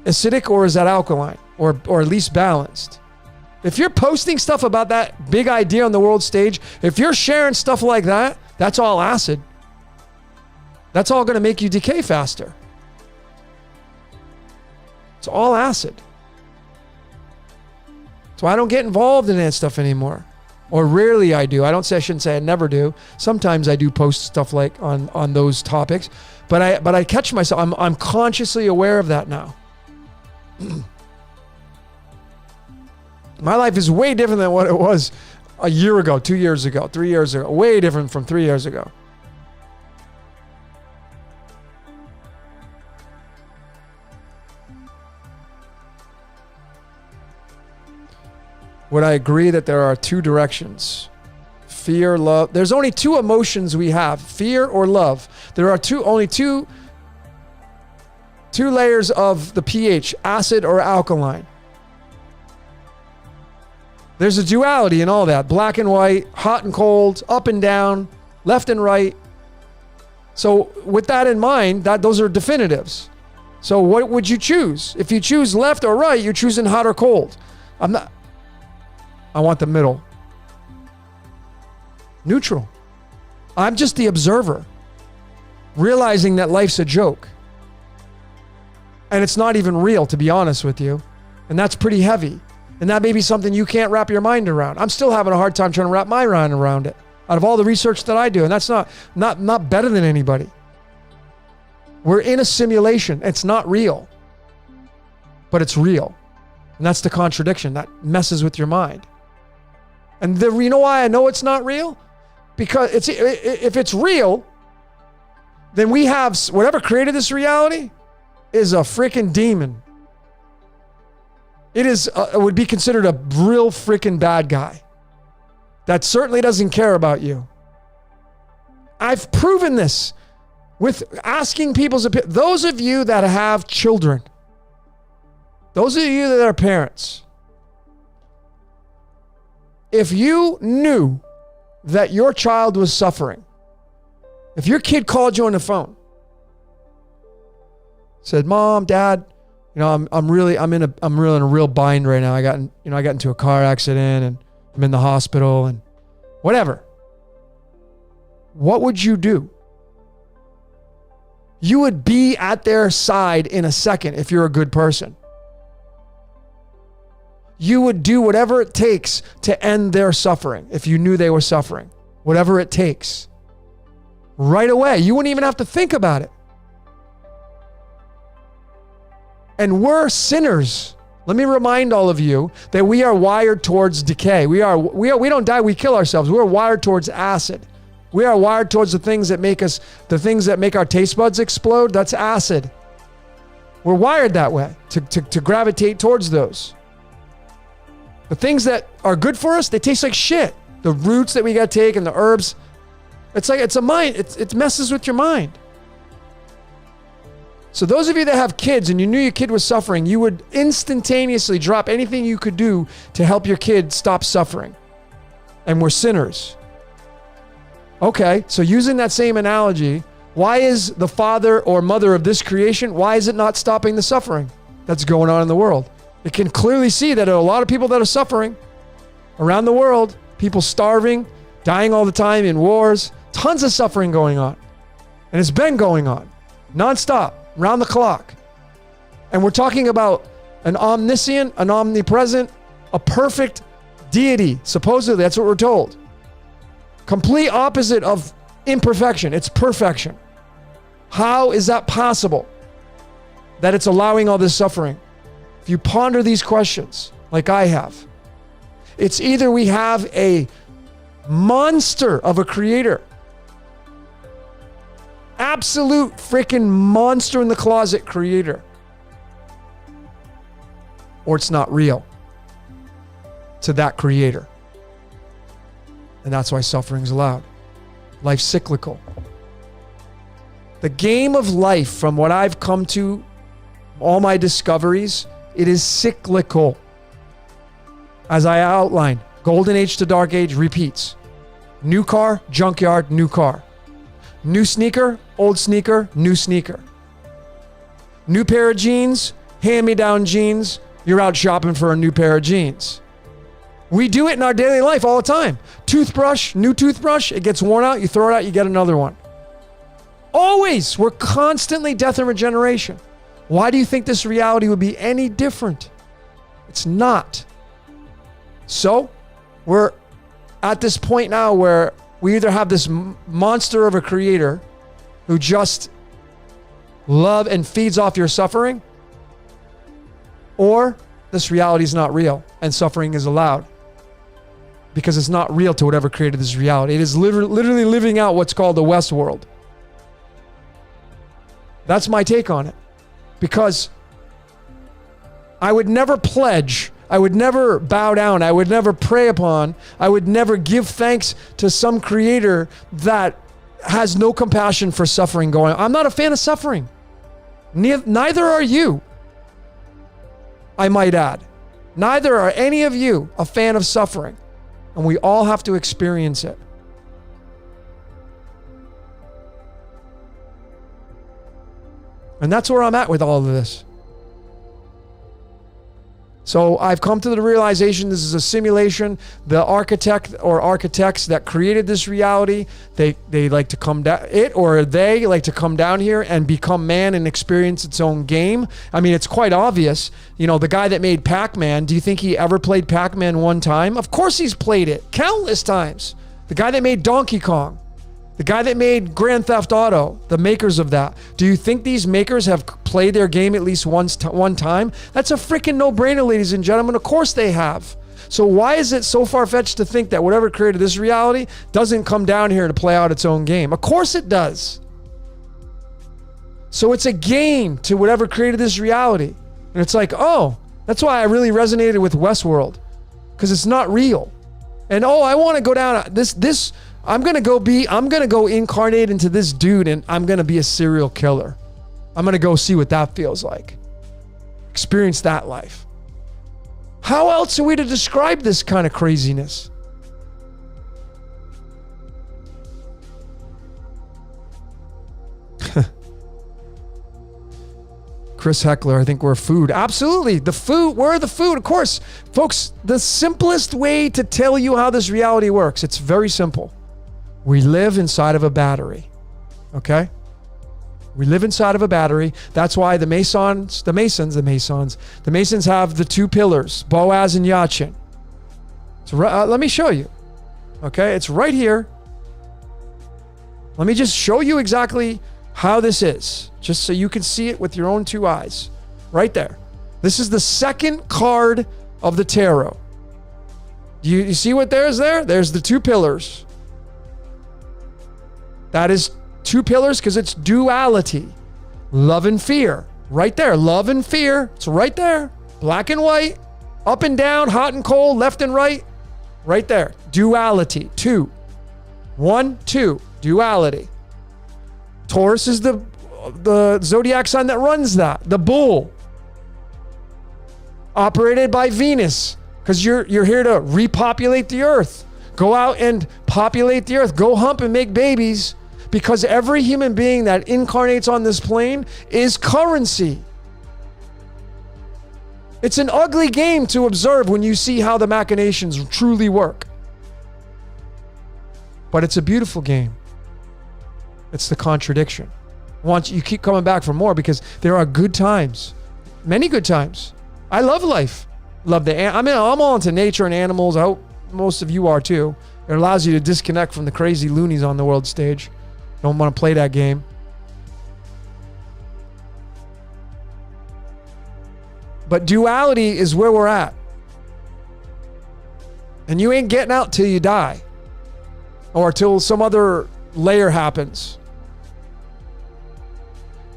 acidic or is that alkaline or at least balanced? If you're posting stuff about that big idea on the world stage, if you're sharing stuff like that, that's all acid. That's all going to make you decay faster. It's all acid. So I don't get involved in that stuff anymore. Or rarely I do. I shouldn't say I never do. Sometimes I do post stuff like on those topics, but I catch myself. I'm consciously aware of that now. My life is way different than what it was a year ago, 2 years ago, 3 years ago. Way different from 3 years ago. Would I agree that there are two directions? Fear, love. There's only two emotions we have, fear or love. There are only two layers of the pH, acid or alkaline. There's a duality in all that, black and white, hot and cold, up and down, left and right. So with that in mind, those are definitives. So what would you choose? If you choose left or right, you're choosing hot or cold. I want the middle. Neutral. I'm just the observer, realizing that life's a joke. And it's not even real, to be honest with you. And that's pretty heavy. And that may be something you can't wrap your mind around. I'm still having a hard time trying to wrap my mind around it. Out of all the research that I do, and that's not better than anybody. We're in a simulation. It's not real. But it's real. And that's the contradiction that messes with your mind. And you know why I know it's not real? Because if it's real, then we have whatever created this reality is a freaking demon. It would be considered a real freaking bad guy that certainly doesn't care about you. I've proven this with asking people's opinion. Those of you that have children, those of you that are parents, if you knew that your child was suffering, if your kid called you on the phone, said, "Mom, Dad, I'm really in a real bind right now. I got into a car accident and I'm in the hospital and whatever." What would you do? You would be at their side in a second if you're a good person. You would do whatever it takes to end their suffering if you knew they were suffering. Whatever it takes. Right away. You wouldn't even have to think about it. And we're sinners. Let me remind all of you that we are wired towards decay. We don't die, we kill ourselves. We're wired towards acid. We are wired towards the things that make our taste buds explode. That's acid. We're wired that way to gravitate towards those. The things that are good for us, they taste like shit. the roots that we got to take and the herbs. It's like, it's a mind. It messes with your mind. So those of you that have kids and you knew your kid was suffering, you would instantaneously drop anything you could do to help your kid stop suffering. And we're sinners. Okay, so using that same analogy, why is the father or mother of this creation, why is it not stopping the suffering that's going on in the world? It can clearly see that there are a lot of people that are suffering around the world, people starving, dying all the time in wars, tons of suffering going on. And it's been going on nonstop, round the clock. And we're talking about an omniscient, an omnipresent, a perfect deity. Supposedly, that's what we're told. Complete opposite of imperfection. It's perfection. How is that possible? That it's allowing all this suffering? If you ponder these questions, like I have, it's either we have a monster of a creator, absolute freaking monster in the closet creator, or it's not real to that creator. And that's why suffering is allowed. Life's cyclical. The game of life, from what I've come to, all my discoveries, it is cyclical. As I outlined, golden age to dark age repeats. New car, junkyard, new car. New sneaker, old sneaker, new sneaker. New pair of jeans, hand-me-down jeans, you're out shopping for a new pair of jeans. We do it in our daily life all the time. Toothbrush, new toothbrush, it gets worn out, you throw it out, you get another one. Always, we're constantly death and regeneration. Why do you think this reality would be any different? It's not. So, we're at this point now where we either have this monster of a creator who just loves and feeds off your suffering, or this reality is not real and suffering is allowed. Because it's not real to whatever created this reality. It is literally living out what's called the West world. That's my take on it. Because I would never pledge, I would never bow down, I would never pray upon, I would never give thanks to some creator that has no compassion for suffering going on. I'm not a fan of suffering. Neither are you, I might add. Neither are any of you a fan of suffering. And we all have to experience it. And that's where I'm at with all of this. So I've come to the realization this is a simulation. The architect or architects that created this reality, they like to come down, they like to come down here and become man and experience its own game. I mean, it's quite obvious. You know, the guy that made Pac-Man, do you think he ever played Pac-Man one time? Of course he's played it countless times. The guy that made Donkey Kong, the guy that made Grand Theft Auto, the makers of that. Do you think these makers have played their game at least one time? That's a freaking no-brainer, ladies and gentlemen. Of course they have. So why is it so far-fetched to think that whatever created this reality doesn't come down here to play out its own game? Of course it does. So it's a game to whatever created this reality. And it's like, oh, that's why I really resonated with Westworld. Because it's not real. And oh, I want to go down this I'm going to go incarnate into this dude and I'm going to be a serial killer. I'm going to go see what that feels like. Experience that life. How else are we to describe this kind of craziness? Chris Heckler, I think we're food. Absolutely. The food. We're the food. Of course. Folks, the simplest way to tell you how this reality works, it's very simple. We live inside of a battery. Okay? We live inside of a battery. That's why the Masons have the two pillars, Boaz and Yachin. So let me show you. Okay? It's right here. Let me just show you exactly how this is, just so you can see it with your own two eyes. Right there. This is the second card of the tarot. You see what there's there? There's the two pillars. That is two pillars because it's duality. Love and fear. Right there. Love and fear. It's right there. Black and white. Up and down. Hot and cold. Left and right. Right there. Duality. 2. 1, 2. Duality. Taurus is the zodiac sign that runs that. The bull. Operated by Venus. Because you're here to repopulate the earth. Go out and populate the earth. Go hump and make babies. Because every human being that incarnates on this plane is currency. It's an ugly game to observe when you see how the machinations truly work. But it's a beautiful game. It's the contradiction. Once you keep coming back for more because there are good times. Many good times. I love life. I'm all into nature and animals. I hope most of you are too. It allows you to disconnect from the crazy loonies on the world stage. Don't want to play that game. But duality is where we're at. And you ain't getting out till you die. Or till some other layer happens.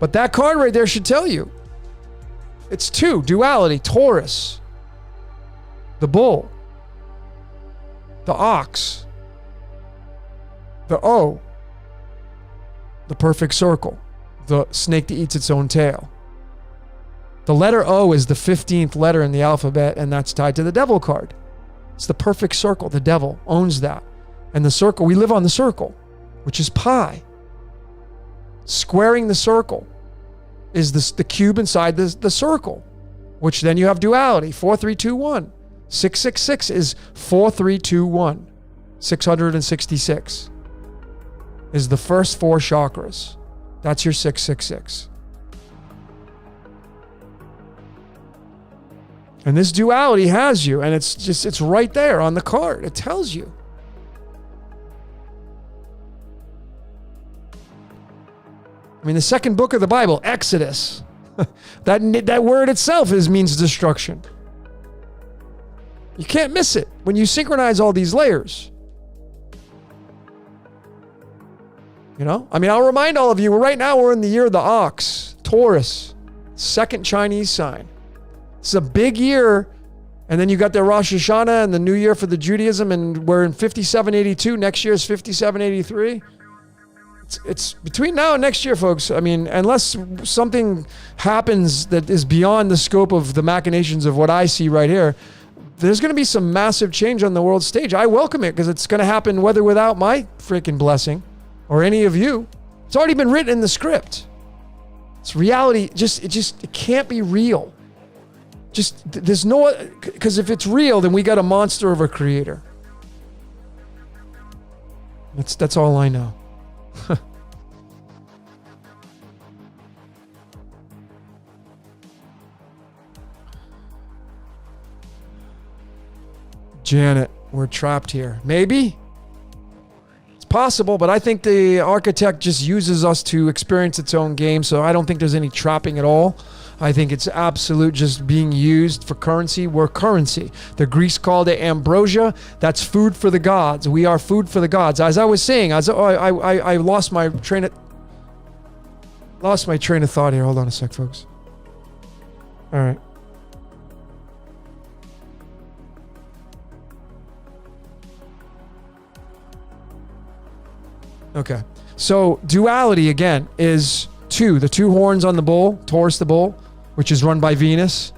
But that card right there should tell you. It's 2. Duality. Taurus. The bull. The ox. The O. The perfect circle. The snake that eats its own tail. The letter O is the 15th letter in the alphabet, and that's tied to the devil card. It's the perfect circle. The devil owns that. And the circle, we live on the circle, which is pi. Squaring the circle is the cube inside the circle, which then you have duality. 4, 3, 2, 1. 666 is 4, 3, 2, 1. 666 is the first 4 chakras. That's your 666. And this duality has you, and it's right there on the card. It tells you. I mean, the second book of the Bible, Exodus, that word itself means destruction. You can't miss it when you synchronize all these layers. You know? I mean, I'll remind all of you, right now we're in the year of the ox, Taurus, second Chinese sign. It's a big year. And then you got the Rosh Hashanah and the new year for the Judaism, and we're in 5782. Next year is 5783. It's between now and next year, folks. I mean, unless something happens that is beyond the scope of the machinations of what I see right here, there's going to be some massive change on the world stage. I welcome it because it's going to happen whether without my freaking blessing or any of you. It's already been written in the script. It's reality. It can't be real. There's no, because if it's real, then we got a monster of a creator. That's all I know. Janet, we're trapped here. Maybe. It's possible, but I think the architect just uses us to experience its own game, so I don't think there's any trapping at all. I think it's absolute just being used for currency. We're currency. The Greeks called it ambrosia. That's food for the gods. We are food for the gods. As I was saying, I lost my train of thought here. Hold on a sec, folks. All right. Okay. So duality again is 2. The 2 horns on the bull, Taurus the bull, which is run by Venus.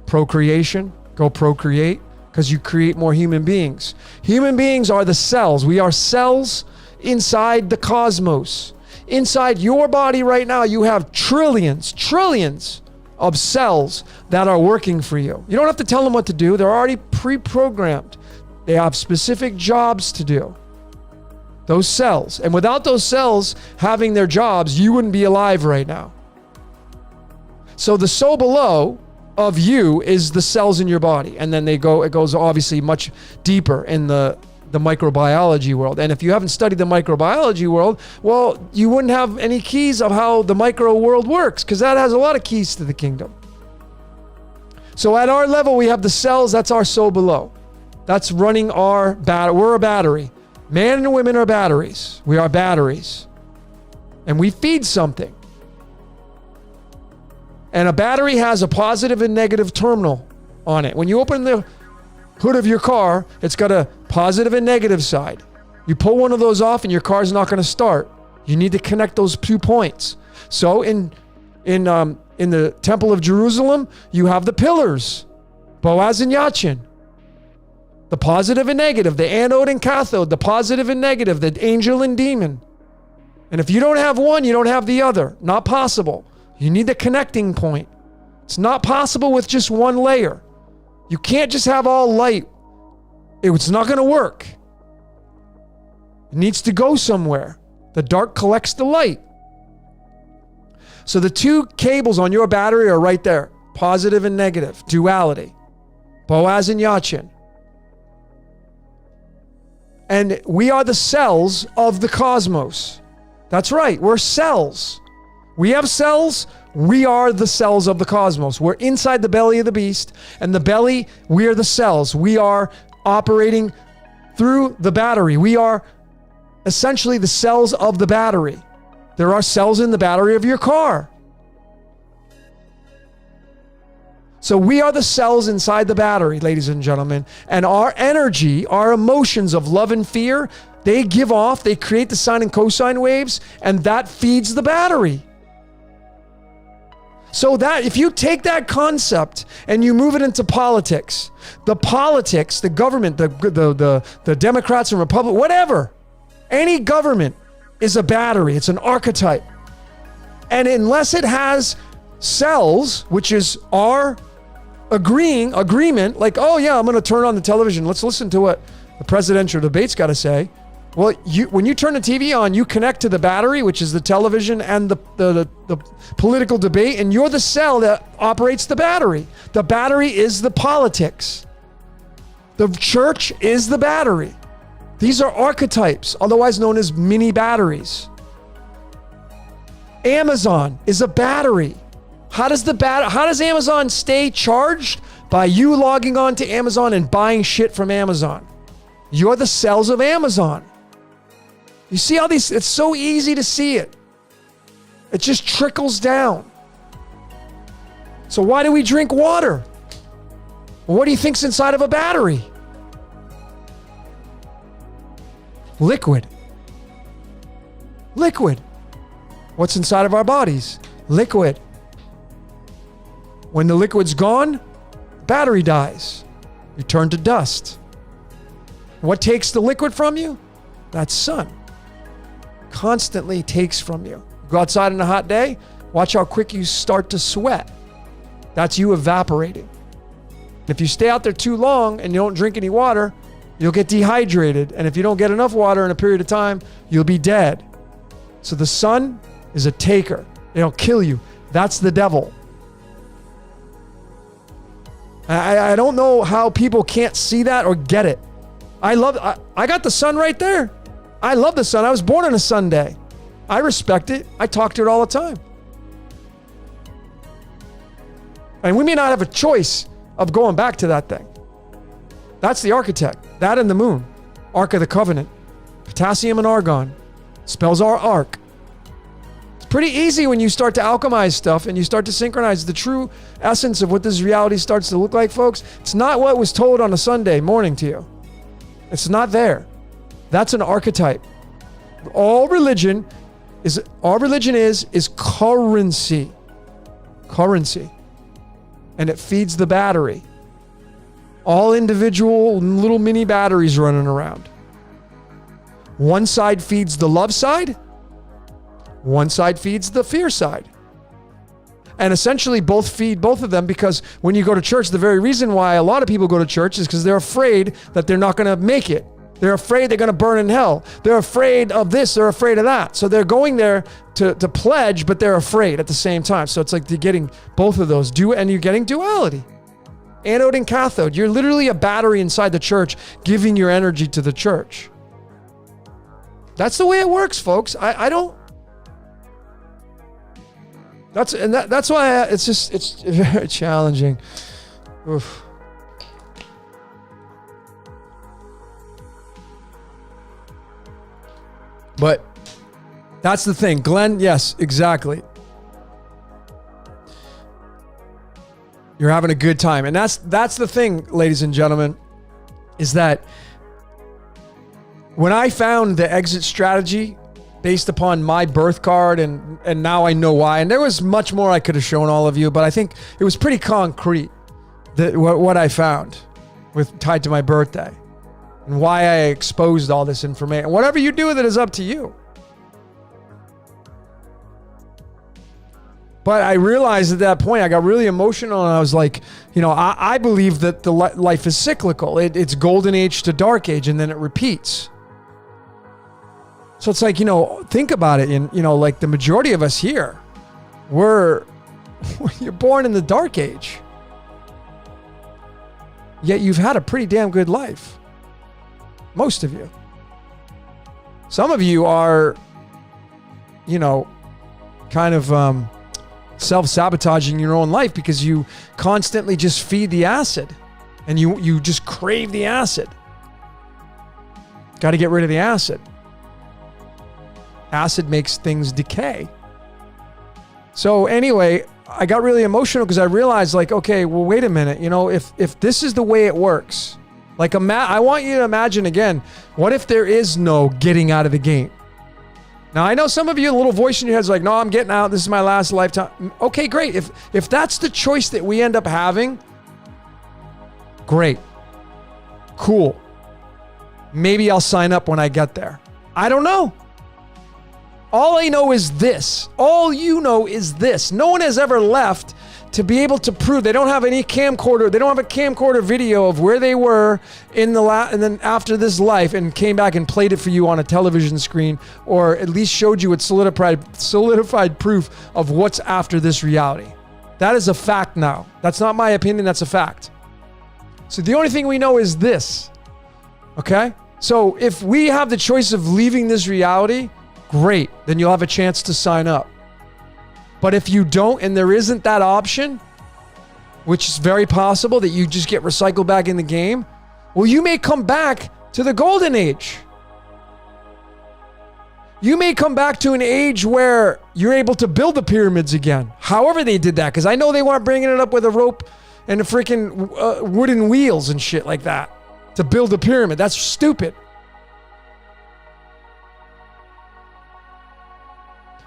Procreation. Go procreate because you create more human beings. Human beings are the cells. We are cells inside the cosmos. Inside your body right now, you have trillions of cells that are working for you. You don't have to tell them what to do. They're already pre-programmed. They have specific jobs to do. Those cells. And without those cells having their jobs, you wouldn't be alive right now. So the so below of you is the cells in your body. And then it goes obviously much deeper in the microbiology world. And if you haven't studied the microbiology world, well, you wouldn't have any keys of how the micro world works, because that has a lot of keys to the kingdom. So at our level, we have the cells. That's our so below. That's running our battery. We're a battery. Men and women are batteries. We are batteries. And we feed something. And a battery has a positive and negative terminal on it. When you open the hood of your car, it's got a positive and negative side. You pull one of those off and your car's not going to start. You need to connect those 2 points. So in the Temple of Jerusalem, you have the pillars, Boaz and Yachin. The positive and negative, the anode and cathode, the positive and negative, the angel and demon. And if you don't have one, you don't have the other. Not possible. You need the connecting point. It's not possible with just one layer. You can't just have all light. It's not going to work. It needs to go somewhere. The dark collects the light. So the 2 cables on your battery are right there. Positive and negative. Duality. Boaz and Yachin. And we are the cells of the cosmos. That's right. We're cells. We have cells. We are the cells of the cosmos. We're inside the belly of the beast. And the belly, we are the cells. We are operating through the battery. We are essentially the cells of the battery. There are cells in the battery of your car. So we are the cells inside the battery, ladies and gentlemen. And our energy, our emotions of love and fear, they give off, they create the sine and cosine waves, and that feeds the battery. So that if you take that concept and you move it into politics, the government, the Democrats and Republicans, whatever, any government is a battery. It's an archetype. And unless it has cells, which is our agreement, like, oh yeah, I'm going to turn on the television. Let's listen to what the presidential debate's got to say. Well, when you turn the TV on, you connect to the battery, which is the television and the political debate, and you're the cell that operates the battery. The battery is the politics. The church is the battery. These are archetypes, otherwise known as mini batteries. Amazon is a battery. How does Amazon stay charged? By you logging on to Amazon and buying shit from Amazon. You're the cells of Amazon. You see how it's so easy to see it. It just trickles down. So why do we drink water? Well, what do you think's inside of a battery? Liquid. What's inside of our bodies? Liquid. When the liquid's gone, battery dies. You turn to dust. What takes the liquid from you? That sun. Constantly takes from you. Go outside on a hot day, watch how quick you start to sweat. That's you evaporating. If you stay out there too long and you don't drink any water, you'll get dehydrated. And if you don't get enough water in a period of time, you'll be dead. So the sun is a taker. It'll kill you. That's the devil. I don't know how people can't see that or get it. I got the sun right there. I love the sun. I was born on a Sunday. I respect it. I talk to it all the time. And we may not have a choice of going back to that thing. That's the architect. That and the moon. Ark of the Covenant. Potassium and argon. Spells our ark. It's pretty easy when you start to alchemize stuff and you start to synchronize the true essence of what this reality starts to look like, folks. It's not what was told on a Sunday morning to you. It's not there. That's an archetype. All religion is currency. Currency. And it feeds the battery. All individual little mini batteries running around. One side feeds the love side. One side feeds the fear side. And essentially both feed both of them, because when you go to church, the very reason why a lot of people go to church is because they're afraid that they're not going to make it. They're afraid they're going to burn in hell. They're afraid of this. They're afraid of that. So they're going there to pledge, but they're afraid at the same time. So it's like you're getting both of those. And you're getting duality. Anode and cathode. You're literally a battery inside the church giving your energy to the church. That's the way it works, folks. I don't... That's why it's very challenging. Oof. But that's the thing. Glenn, yes, exactly. You're having a good time. And that's the thing, ladies and gentlemen, is that When I found the exit strategy based upon my birth card, and now I know why, and there was much more I could have shown all of you, but I think it was pretty concrete that what I found with tied to my birthday and why I exposed all this information. Whatever you do with it is up to you. But I realized at that point, I got really emotional, and I was like, I believe that the life is cyclical. It's golden age to dark age, and then it repeats. So it's like, think about it. And, like the majority of us here, you're born in the dark age. Yet you've had a pretty damn good life. Most of you. Some of you are, kind of self-sabotaging your own life because you constantly just feed the acid and you just crave the acid. Got to get rid of the acid. Acid makes things decay. So anyway, I got really emotional because I realized, like, okay, well, wait a minute. If this is the way it works, like, I want you to imagine again, what if there is no getting out of the game? Now, I know some of you, a little voice in your head's like, no, I'm getting out. This is my last lifetime. Okay, great. If that's the choice that we end up having, great. Cool. Maybe I'll sign up when I get there. I don't know. All I know is this. All you know is this. No one has ever left to be able to prove. They don't have any camcorder. They don't have a camcorder video of where they were in and then after this life and came back and played it for you on a television screen, or at least showed you with solidified proof of what's after this reality. That is a fact now. That's not my opinion. That's a fact. So the only thing we know is this. Okay? So if we have the choice of leaving this reality, great. Then you'll have a chance to sign up. But if you don't, and there isn't that option, which is very possible that you just get recycled back in the game, well, you may come back to the golden age. You may come back to an age where you're able to build the pyramids again. However they did that, because I know they weren't bringing it up with a rope and the freaking wooden wheels and shit like that to build a pyramid. That's stupid.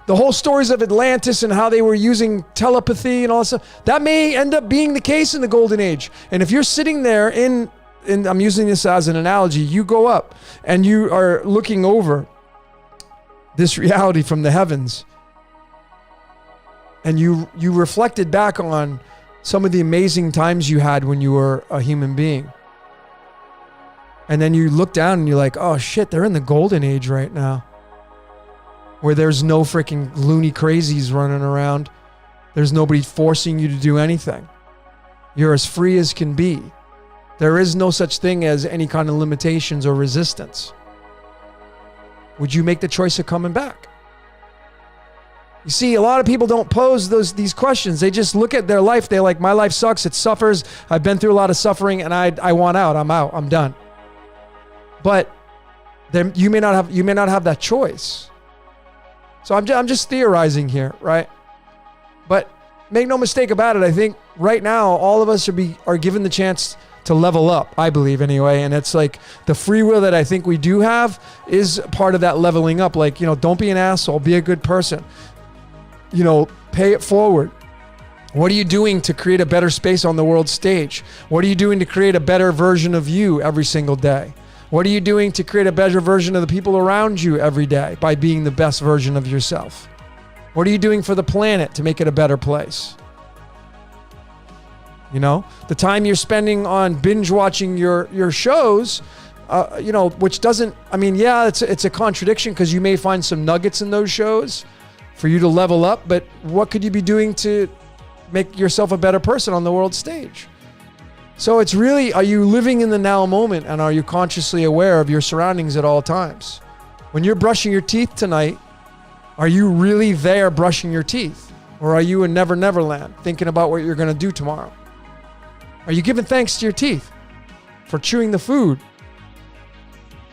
The whole stories of Atlantis and how they were using telepathy and all that stuff, that may end up being the case in the golden age. And if you're sitting there in I'm using this as an analogy, you go up and you are looking over this reality from the heavens, and you reflected back on some of the amazing times you had when you were a human being. And then you look down and you're like, oh shit, they're in the golden age right now, where there's no freaking loony crazies running around. There's nobody forcing you to do anything. You're as free as can be. There is no such thing as any kind of limitations or resistance. Would you make the choice of coming back? You see, a lot of people don't pose these questions. They just look at their life. They're like, my life sucks. It suffers. I've been through a lot of suffering and I want out. I'm out. I'm done. But then you may not have that choice. So I'm just theorizing here, right? But make no mistake about it. I think right now all of us are given the chance to level up, I believe anyway. And it's like the free will that I think we do have is part of that leveling up. Like, don't be an asshole, be a good person. Pay it forward. What are you doing to create a better space on the world stage? What are you doing to create a better version of you every single day? What are you doing to create a better version of the people around you every day by being the best version of yourself? What are you doing for the planet to make it a better place? The time you're spending on binge watching your shows, which doesn't, it's a contradiction because you may find some nuggets in those shows for you to level up, but what could you be doing to make yourself a better person on the world stage? So it's really, are you living in the now moment, and are you consciously aware of your surroundings at all times? When you're brushing your teeth tonight, are you really there brushing your teeth? Or are you in Never Never Land thinking about what you're going to do tomorrow? Are you giving thanks to your teeth for chewing the food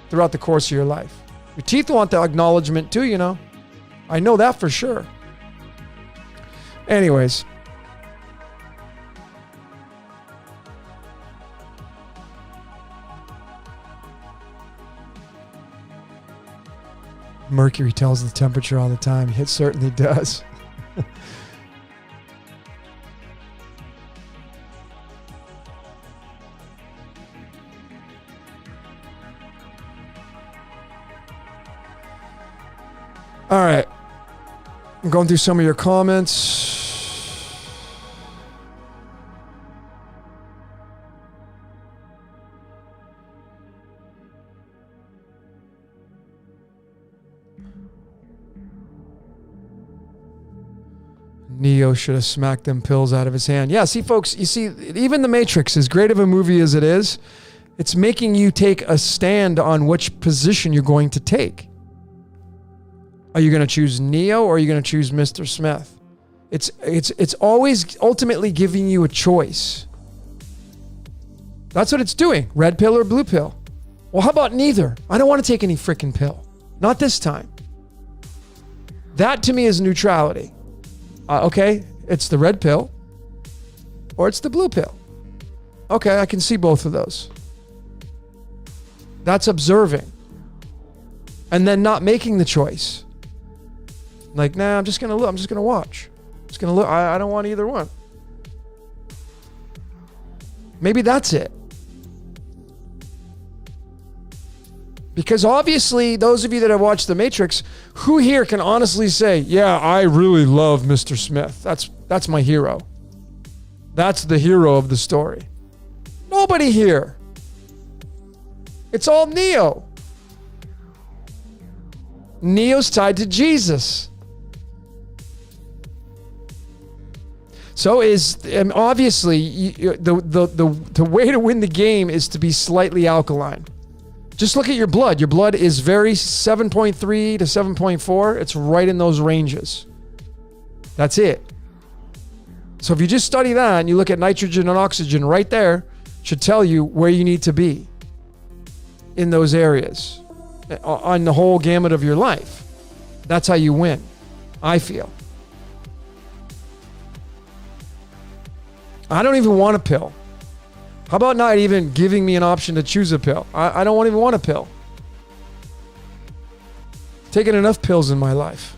throughout the course of your life? Your teeth want the acknowledgement too, I know that for sure. Anyways. Mercury tells the temperature all the time. It certainly does. All right. I'm going through some of your comments. Neo should have smacked them pills out of his hand. Yeah, see, folks, you see, even The Matrix, as great of a movie as it is, it's making you take a stand on which position you're going to take. Are you going to choose Neo or are you going to choose Mr. Smith? It's always ultimately giving you a choice. That's what it's doing. Red pill or blue pill. Well, how about neither? I don't want to take any freaking pill. Not this time. That to me is neutrality. Okay, it's the red pill or it's the blue pill. Okay, I can see both of those. That's observing. And then not making the choice. Like, nah, I'm just going to look. I'm just going to watch. I'm just going to look. I don't want either one. Maybe that's it. Because obviously, those of you that have watched The Matrix, who here can honestly say, yeah, I really love Mr. Smith. That's my hero. That's the hero of the story. Nobody here. It's all Neo. Neo's tied to Jesus. So obviously the way to win the game is to be slightly alkaline. Just look at your blood. Your blood is very 7.3 to 7.4. It's right in those ranges. That's it. So if you just study that and you look at nitrogen and oxygen right there, should tell you where you need to be in those areas on the whole gamut of your life. That's how you win, I feel. I don't even want a pill. How about not even giving me an option to choose a pill? I don't even want a pill. Taken enough pills in my life.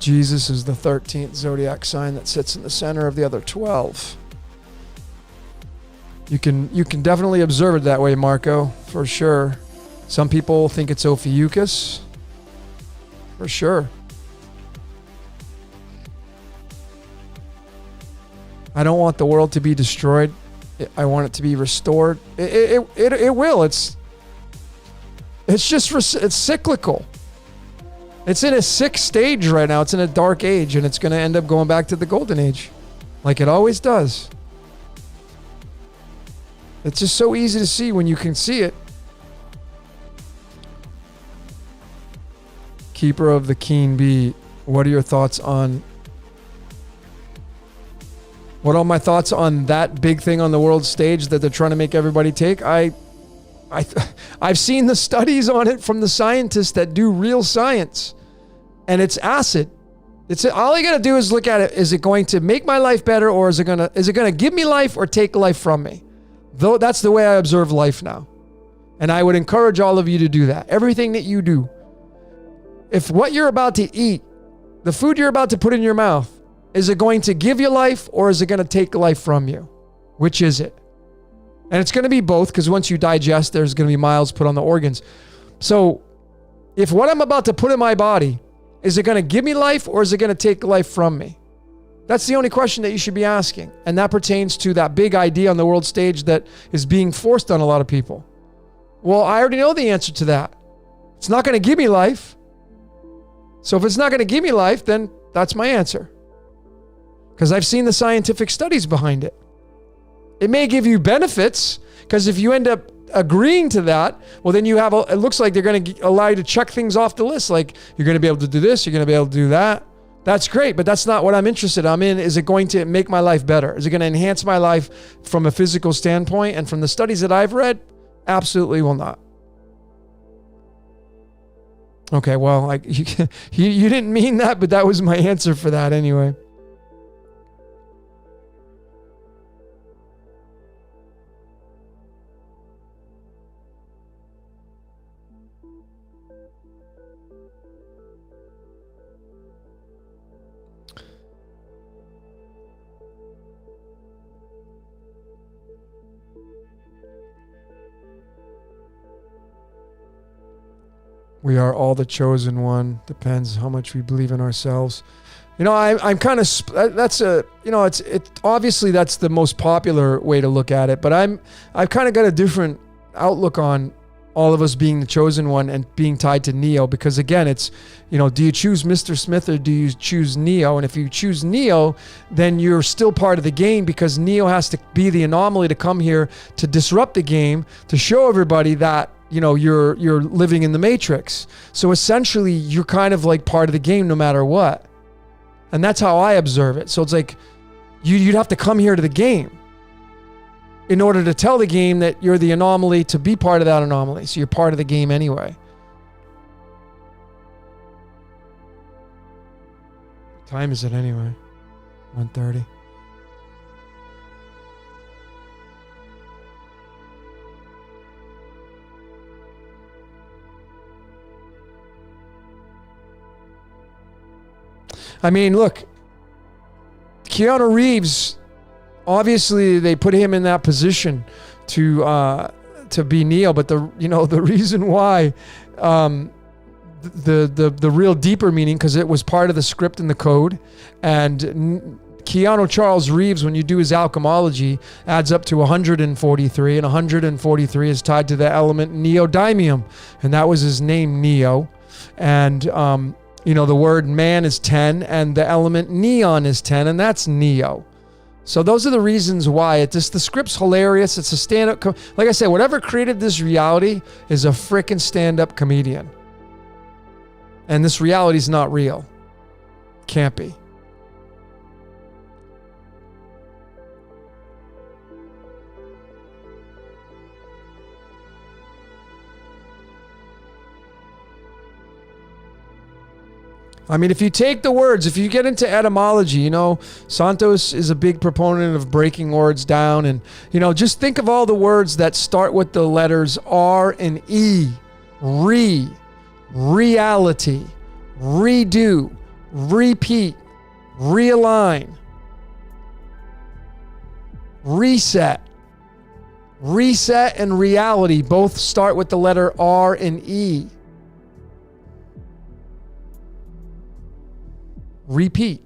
Jesus is the 13th zodiac sign that sits in the center of the other 12. You can definitely observe it that way, Marco, for sure. Some people think it's Ophiuchus. For sure. I don't want the world to be destroyed. I want it to be restored. It will. It's cyclical. It's in a sick stage right now. It's in a dark age, and it's going to end up going back to the golden age, like it always does. It's just so easy to see when you can see it. Keeper of the Keen Bee, what are your thoughts on... What are my thoughts on that big thing on the world stage that they're trying to make everybody take? I've seen the studies on it from the scientists that do real science, and it's acid. It's all I got to do is look at it. Is it going to make my life better, or is it going to give me life or take life from me? Though that's the way I observe life now. And I would encourage all of you to do that. Everything that you do. If what you're about to eat, the food you're about to put in your mouth, is it going to give you life or is it going to take life from you? Which is it? And it's going to be both, because once you digest, there's going to be miles put on the organs. So if what I'm about to put in my body, is it going to give me life or is it going to take life from me? That's the only question that you should be asking. And that pertains to that big idea on the world stage that is being forced on a lot of people. Well, I already know the answer to that. It's not going to give me life. So if it's not going to give me life, then that's my answer. Because I've seen the scientific studies behind it. It may give you benefits, because if you end up agreeing to that, well, then you have, it looks like they're going to allow you to check things off the list. Like, you're going to be able to do this, you're going to be able to do that. That's great, but that's not what I'm interested in. Is it going to make my life better? Is it going to enhance my life from a physical standpoint? And from the studies that I've read, absolutely will not. Okay, well, like you didn't mean that, but that was my answer for that anyway. We are all the chosen one. Depends how much we believe in ourselves. You know, I'm kind of, that's a, you know, it's obviously that's the most popular way to look at it, but I've kind of got a different outlook on all of us being the chosen one and being tied to Neo, because again, it's, you know, do you choose Mr. Smith or do you choose Neo? And if you choose Neo, then you're still part of the game, because Neo has to be the anomaly to come here to disrupt the game, to show everybody that, you know, you're living in the Matrix. So essentially, you're kind of like part of the game no matter what. And that's how I observe it. So it's like you'd have to come here to the game in order to tell the game that you're the anomaly, to be part of that anomaly. So you're part of the game anyway. What time is it anyway? 1:30. I mean, look, Keanu Reeves, obviously they put him in that position to be Neo, but the reason why, the real deeper meaning, because it was part of the script and the code, and Keanu Charles Reeves, when you do his alchemology, adds up to 143, and 143 is tied to the element neodymium, and that was his name, Neo, and you know, the word man is 10 and the element neon is 10, and that's Neo. So those are the reasons why. It's just, the script's hilarious. It's a stand-up, like I said, whatever created this reality is a freaking stand-up comedian. And this reality is not real. Can't be. I mean, if you take the words, if you get into etymology, you know, Santos is a big proponent of breaking words down. And, you know, just think of all the words that start with the letters R and E. Reality, redo, repeat, realign, reset. Reset and reality both start with the letter R and E. Repeat.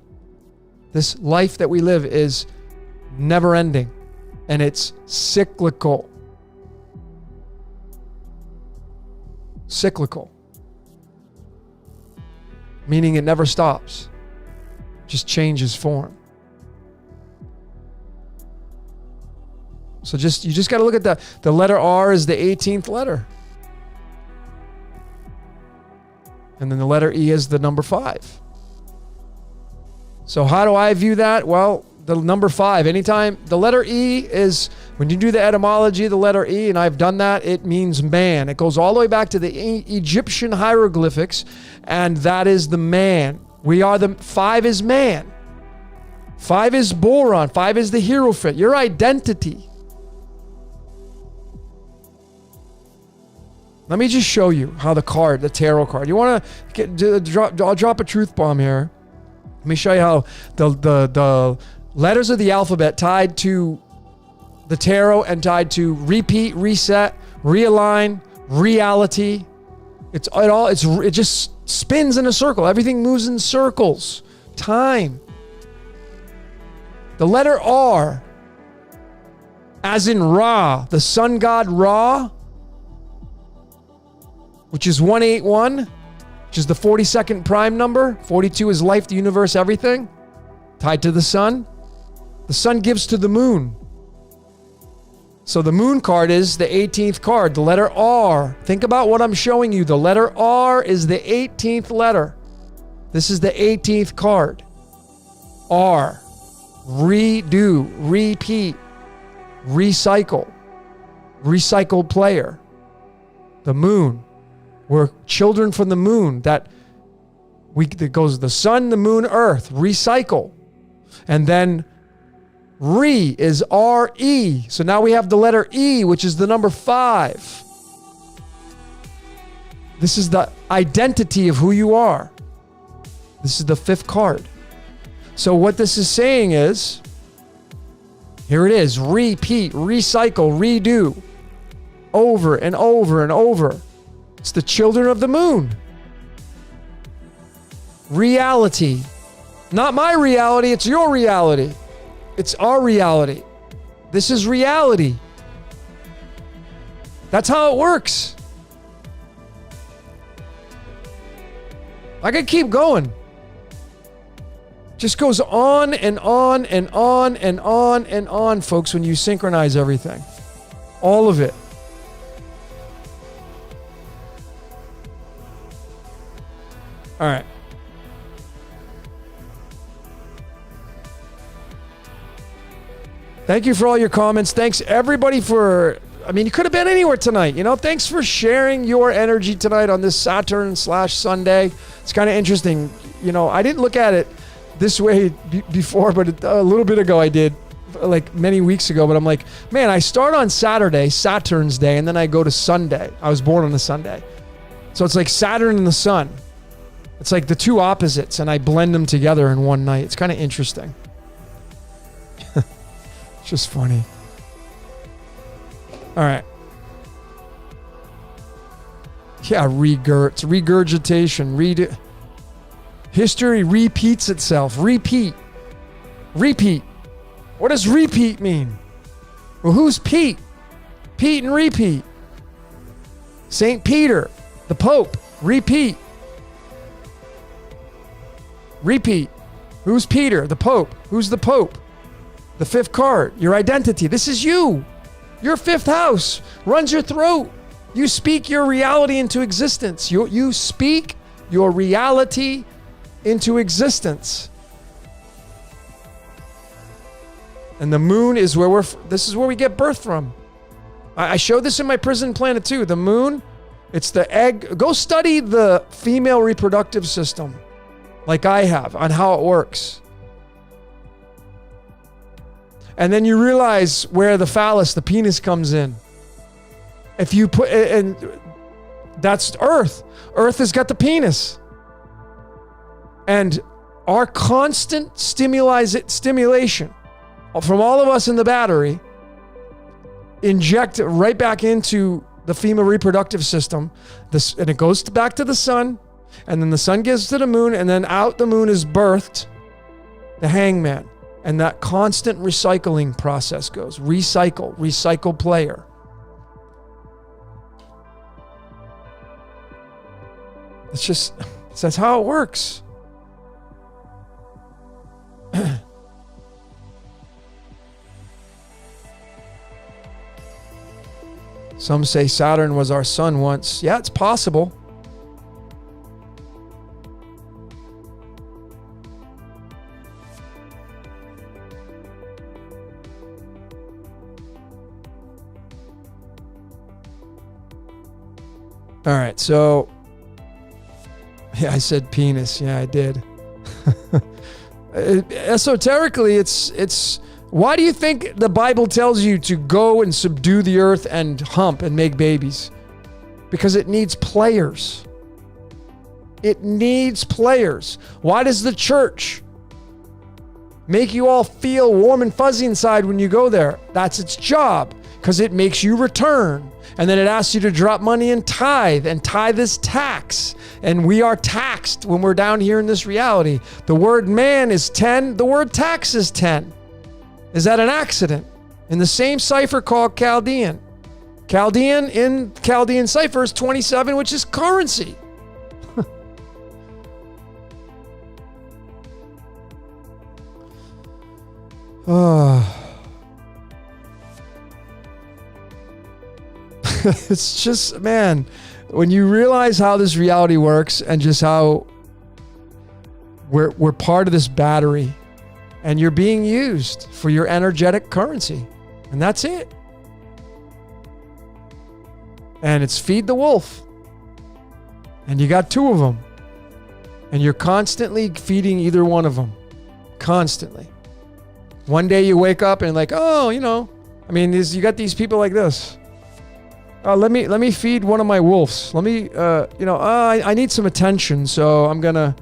This life that we live is never ending, and it's cyclical. Cyclical. Meaning it never stops. Just changes form. So you just got to look at the letter R is the 18th letter. And then the letter E is the number 5. So how do I view that? Well, the number 5, anytime the letter E is, when you do the etymology of the letter E, and I've done that, it means man. It goes all the way back to the Egyptian hieroglyphics, and that is the man. 5 is man. 5 is boron. 5 is the hierophant, your identity. Let me just show you how the tarot card. You want to I'll drop a truth bomb here. Let me show you how the letters of the alphabet tied to the tarot and tied to repeat, reset, realign, reality. It just spins in a circle. Everything moves in circles. Time. The letter R, as in Ra, the sun god Ra, which is 181. Which is the 42nd prime number. 42 is life, the universe, everything. Tied to the sun. The sun gives to the moon. So the moon card is the 18th card. The letter R. Think about what I'm showing you. The letter R is the 18th letter. This is the 18th card. R. Redo. Repeat. Recycle. Recycled player. The moon. We're children from the moon. That goes the sun, the moon, earth, recycle. And then re is R-E. So now we have the letter E, which is the number 5. This is the identity of who you are. This is the 5th card. So what this is saying is, here it is, repeat, recycle, redo, over and over and over. It's the children of the moon. Reality. Not my reality, it's your reality. It's our reality. This is reality. That's how it works. I could keep going. Just goes on and on and on and on and on, folks, when you synchronize everything. All of it. All right. Thank you for all your comments. Thanks everybody for, you could have been anywhere tonight. Thanks for sharing your energy tonight on this Saturn/Sunday. It's kind of interesting. I didn't look at it this way before, but a little bit ago I did, like many weeks ago. But I'm like, man, I start on Saturday, Saturn's day, and then I go to Sunday. I was born on a Sunday. So it's like Saturn and the sun. It's like the two opposites, and I blend them together in one night. It's kind of interesting. It's just funny. All right. Yeah, regurgitation. History repeats itself. Repeat. What does repeat mean? Well, who's Pete? Pete and repeat. St. Peter, the Pope. Repeat. Who's Peter? The Pope. Who's the Pope? The 5th card. Your identity. This is you. Your 5th house runs your throat. You speak your reality into existence. You speak your reality into existence. And the moon is where this is where we get birth from. I showed this in my prison planet too. The moon, it's the egg. Go study the female reproductive system like I have on how it works. And then you realize where the phallus, the penis, comes in. If you put, and that's Earth. Earth has got the penis. And our constant stimulation from all of us in the battery inject it right back into the female reproductive system. And it goes back to the sun. And then the sun gives to the moon. And then out the moon is birthed the hangman. And that constant recycling process goes. Recycle player. That's how it works. Some say Saturn was our sun once. Yeah, it's possible. All right, so yeah, I said penis. Yeah, I did. Esoterically, it's why do you think the Bible tells you to go and subdue the earth and hump and make babies? Because it needs players. It needs players. Why does the church make you all feel warm and fuzzy inside when you go there? That's its job, because it makes you return. And then it asks you to drop money and tithe is tax. And we are taxed when we're down here in this reality. The word man is 10. The word tax is 10. Is that an accident? In the same cipher called Chaldean. Chaldean in Chaldean cipher is 27, which is currency. It's just, man, when you realize how this reality works and just how we're part of this battery and you're being used for your energetic currency, and that's it. And it's feed the wolf. And you got 2 of them. And you're constantly feeding either one of them. Constantly. One day you wake up and like, oh, you know, I mean, you got these people like this. Let me feed one of my wolves. Let me, I need some attention, so I'm gonna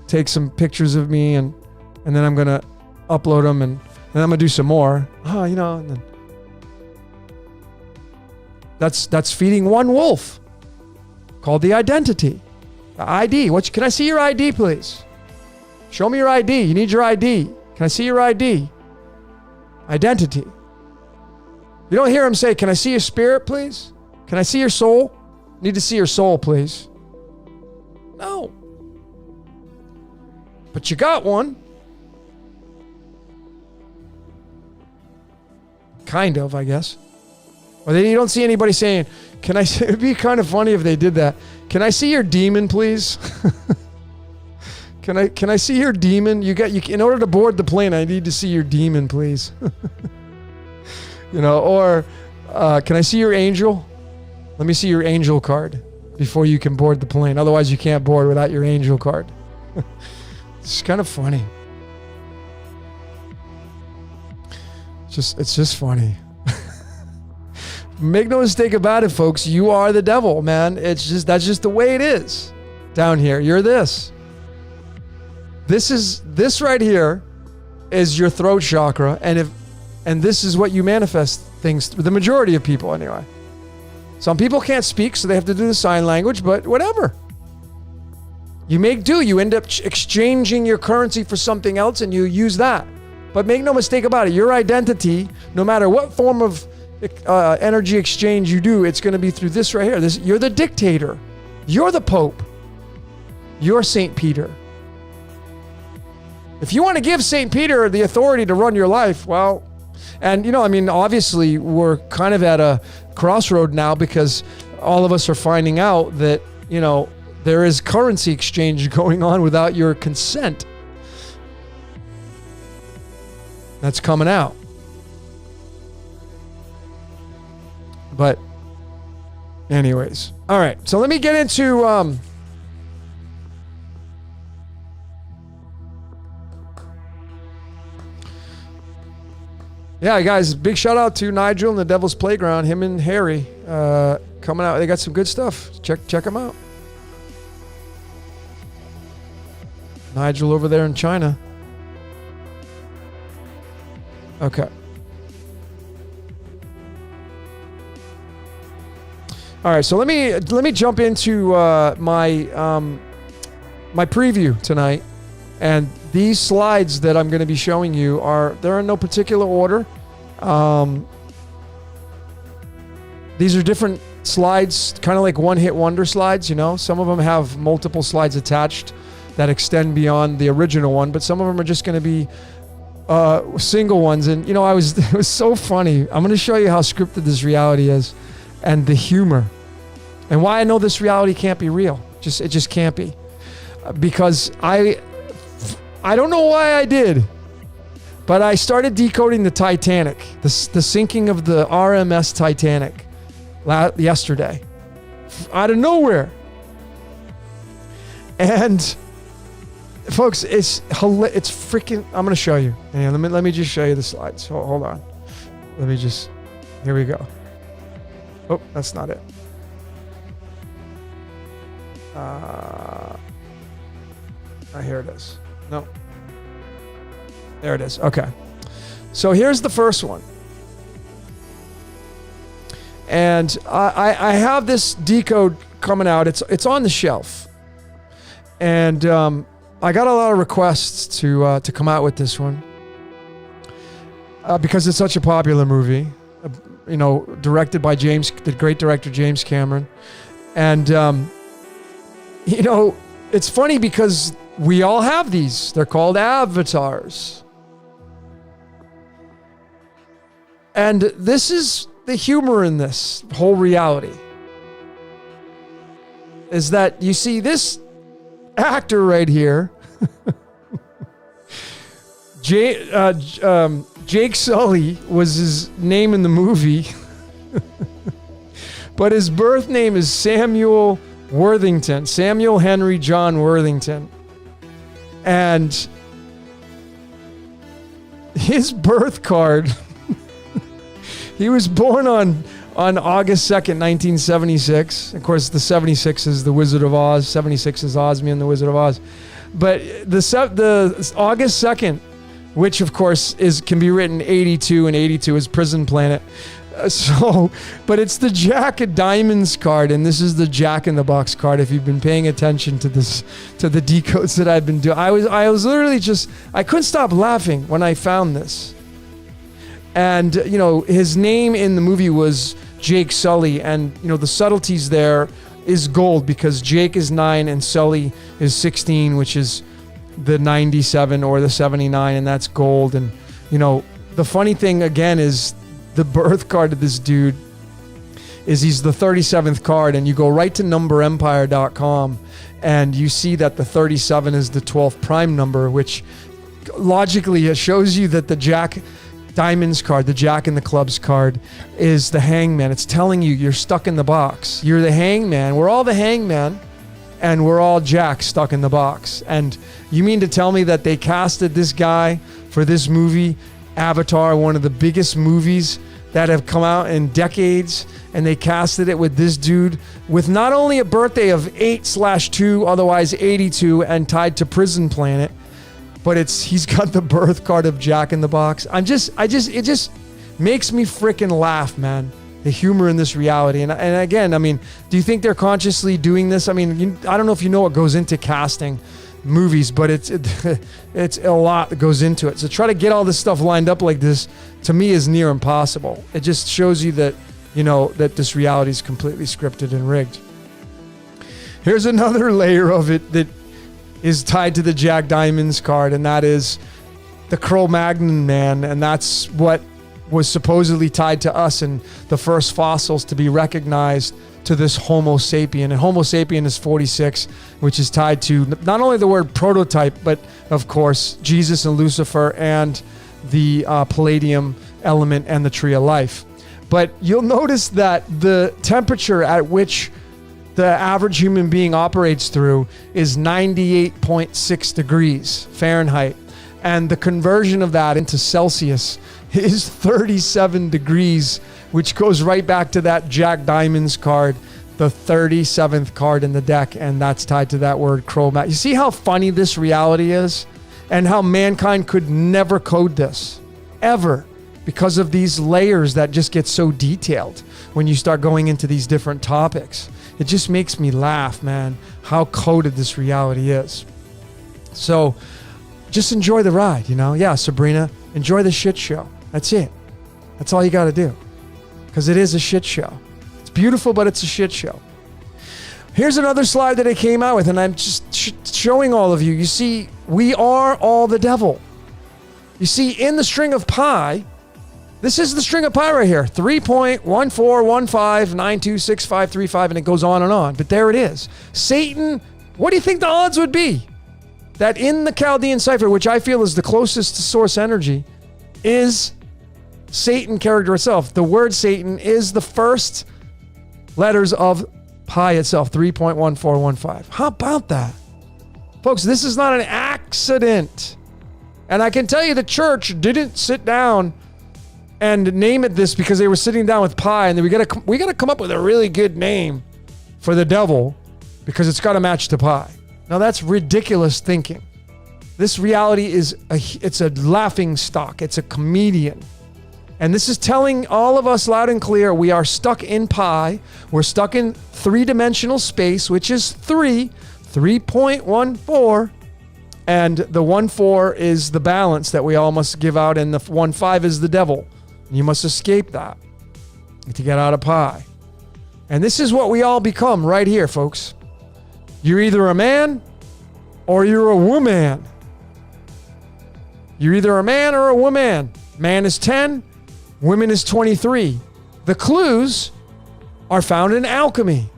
take some pictures of me and then I'm gonna upload them and then I'm gonna do some more. And then that's feeding one wolf, called the identity, the ID. Can I see your ID, please? Show me your ID. You need your ID. Can I see your ID? Identity. You don't hear him say, can I see your spirit, please? Can I see your soul? Need to see your soul, please. No. But you got one. Kind of, I guess. Or you don't see anybody saying, can I see, it'd be kind of funny if they did that. Can I see your demon, please? Can I see your demon? In order to board the plane, I need to see your demon, please. Or can I see your angel? Let me see your angel card before you can board the plane. Otherwise, you can't board without your angel card. It's kind of funny. It's just funny. Make no mistake about it, folks. You are the devil, man. That's just the way it is down here. You're this. This right here is your throat chakra, and this is what you manifest things through. The majority of people, anyway. Some people can't speak, so they have to do the sign language, but whatever. You make do. You end up exchanging your currency for something else, and you use that. But make no mistake about it. Your identity, no matter what form of energy exchange you do, it's going to be through this right here. You're the dictator. You're the Pope. You're St. Peter. If you want to give St. Peter the authority to run your life, well, and obviously we're kind of at a crossroad now because all of us are finding out that, there is currency exchange going on without your consent. That's coming out. But anyways, all right. So let me get into yeah, guys, big shout out to Nigel and the Devil's Playground, him and Harry coming out. They got some good stuff. Check them out. Nigel over there in China. Okay. All right, so let me jump into my preview tonight, and these slides that I'm going to be showing you they're in no particular order. These are different slides, kind of like one-hit wonder slides. Some of them have multiple slides attached that extend beyond the original one, but some of them are just going to be single ones. And it was so funny. I'm going to show you how scripted this reality is, and the humor, and why I know this reality can't be real. It just can't be, because I don't know why I did, but I started decoding the Titanic, the sinking of the RMS Titanic yesterday, out of nowhere. And folks, it's freaking. I'm gonna show you. And let me just show you the slides. Hold on. Here we go. Oh, that's not it. Here it is. No. There it is. Okay. So here's the first one. And I have this decode coming out. It's on the shelf. And I got a lot of requests to come out with this one. Because it's such a popular movie. Directed by the great director James Cameron. And it's funny because we all have these. They're called avatars. And this is the humor in this whole reality. Is that you see this actor right here, Jake Sully was his name in the movie, but his birth name is Samuel Worthington, Samuel Henry John Worthington. And his birth card, he was born on August 2nd, 1976. Of course, the 76 is the Wizard of Oz. 76 is Osmium, the Wizard of Oz. But the August 2nd, which of course can be written 82, and 82 is prison planet. But it's the Jack of Diamonds card, and this is the Jack in the Box card. If you've been paying attention to the decodes that I've been doing, I was literally I couldn't stop laughing when I found this. And his name in the movie was Jake Sully, and the subtleties there is gold, because Jake is 9 and Sully is 16, which is the 97 or the 79, and that's gold. And the funny thing again is, the birth card of this dude he's the 37th card, and you go right to numberempire.com and you see that the 37 is the 12th prime number, which logically it shows you that the Jack Diamonds card, the Jack in the Clubs card, is the hangman. It's telling you you're stuck in the box. You're the hangman. We're all the hangman, and we're all Jack stuck in the box. And you mean to tell me that they casted this guy for this movie, Avatar, one of the biggest movies that have come out in decades, and they casted it with this dude with not only a birthday of 8/2, otherwise 82, and tied to Prison Planet, but he's got the birth card of Jack in the Box. It just makes me freaking laugh, man. The humor in this reality. And again, I mean, do you think they're consciously doing this? I mean, I don't know if you know what goes into casting movies, but it's a lot that goes into it. So try to get all this stuff lined up like this, to me, is near impossible. It just shows you that, that this reality is completely scripted and rigged. Here's another layer of it that is tied to the Jack Diamonds card, and that is the Cro-Magnon man, and that's what was supposedly tied to us and the first fossils to be recognized to this Homo sapien. And Homo sapien is 46, which is tied to not only the word prototype, but of course Jesus and Lucifer and the palladium element and the tree of life. But you'll notice that the temperature at which the average human being operates through is 98.6 degrees Fahrenheit. And the conversion of that into Celsius is 37 degrees, which goes right back to that Jack Diamonds card, the 37th card in the deck, and that's tied to that word Cro-Magnon. You see how funny this reality is, and how mankind could never code this, ever, because of these layers that just get so detailed when you start going into these different topics. It just makes me laugh, man, how coded this reality is. So just enjoy the ride, Yeah, Sabrina, enjoy the shit show. That's it. That's all you got to do. Because it is a shit show. It's beautiful, but it's a shit show. Here's another slide that I came out with, and I'm just showing all of you. You see, we are all the devil. You see, in the string of pi, this is the string of pi right here, 3.1415926535, and it goes on and on. But there it is. Satan, what do you think the odds would be that in the Chaldean cipher, which I feel is the closest to source energy, is Satan character itself? The word Satan is the first letters of pi itself, 3.1415. How about that? Folks, this is not an accident. And I can tell you the church didn't sit down and name it this because they were sitting down with pi and we got to come up with a really good name for the devil because it's got to match to pi. Now that's ridiculous thinking. This reality it's a laughing stock. It's a comedian. And this is telling all of us loud and clear, we are stuck in pi. We're stuck in three-dimensional space, which is 3.14. And the 1.4 is the balance that we all must give out, and the 1.5 is the devil. You must escape that to get out of pi. And this is what we all become right here, folks. You're either a man or you're a woman. You're either a man or a woman. Man is 10. Women is 23. The clues are found in alchemy.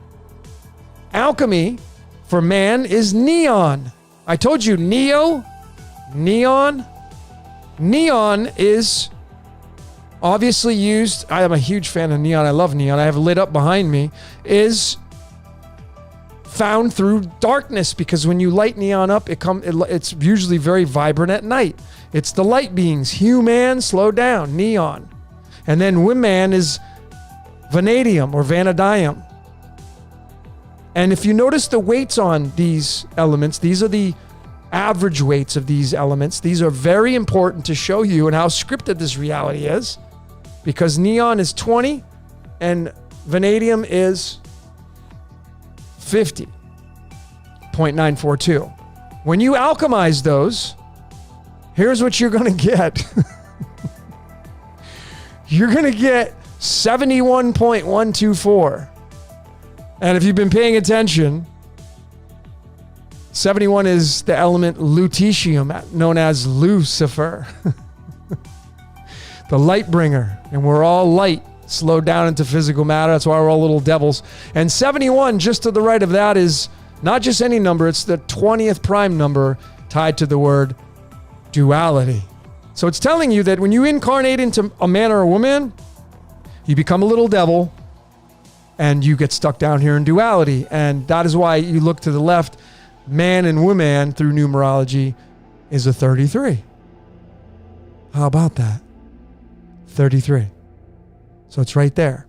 Alchemy for man is neon. I told you neon. Neon is obviously used. I am a huge fan of neon. I love neon. I have it lit up behind me. Is found through darkness, because when you light neon up, it's usually very vibrant at night. It's the light beings. Human, slow down, neon. And then woman is vanadium or vanadium. And if you notice the weights on these elements, these are the average weights of these elements. These are very important to show you and how scripted this reality is, because neon is 20 and vanadium is 50.942. When you alchemize those, here's what you're going to get. You're going to get 71.124. And if you've been paying attention, 71 is the element lutetium, known as Lucifer, the light bringer. And we're all light, slowed down into physical matter. That's why we're all little devils. And 71, just to the right of that, is not just any number. It's the 20th prime number tied to the word duality. So it's telling you that when you incarnate into a man or a woman, you become a little devil and you get stuck down here in duality. And that is why you look to the left. Man and woman through numerology is a 33. How about that? 33. So it's right there.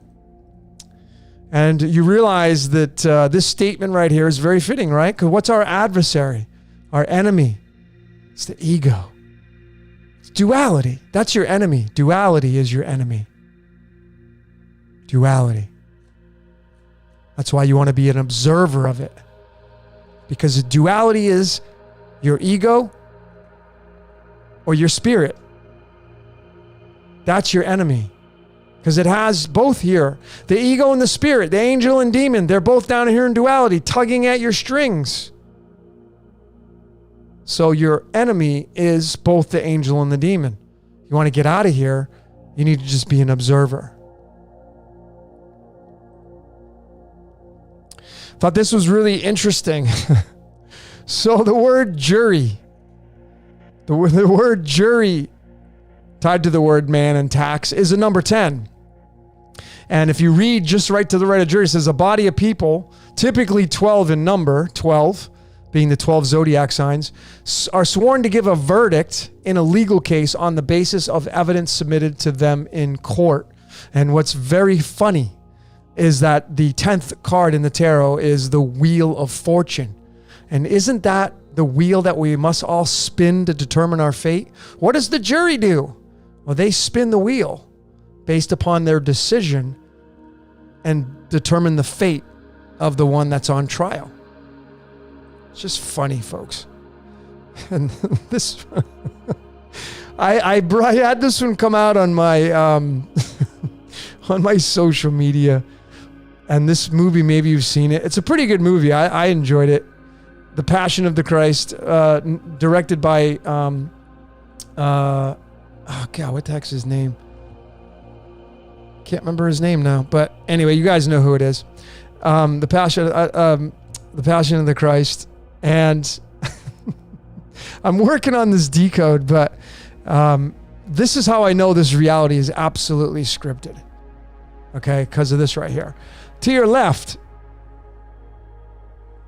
And you realize that this statement right here is very fitting, right? Because what's our adversary? Our enemy? It's the ego. It's duality. That's your enemy. Duality is your enemy. Duality. That's why you want to be an observer of it. Because duality is your ego or your spirit. That's your enemy. Because it has both here. The ego and the spirit, the angel and demon, they're both down here in duality, tugging at your strings. So your enemy is both the angel and the demon. You want to get out of here, you need to just be an observer. Thought this was really interesting. So the word jury, the word jury tied to the word man and tax is a number 10. And if you read just right to the right of jury, it says a body of people, typically 12 in number, 12 being the 12 zodiac signs, are sworn to give a verdict in a legal case on the basis of evidence submitted to them in court. And what's very funny is that the 10th card in the tarot is the Wheel of Fortune. And isn't that the wheel that we must all spin to determine our fate? What does the jury do? Well, they spin the wheel based upon their decision and determine the fate of the one that's on trial. It's just funny, folks. And this, I had this one come out on my on my social media. And this movie, maybe you've seen it. It's a pretty good movie. I enjoyed it. The Passion of the Christ, directed by, oh God, what the heck's his name? Can't remember his name now. But anyway, you guys know who it is. The Passion of the Christ. And I'm working on this decode, but this is how I know this reality is absolutely scripted. Okay, because of this right here. To your left,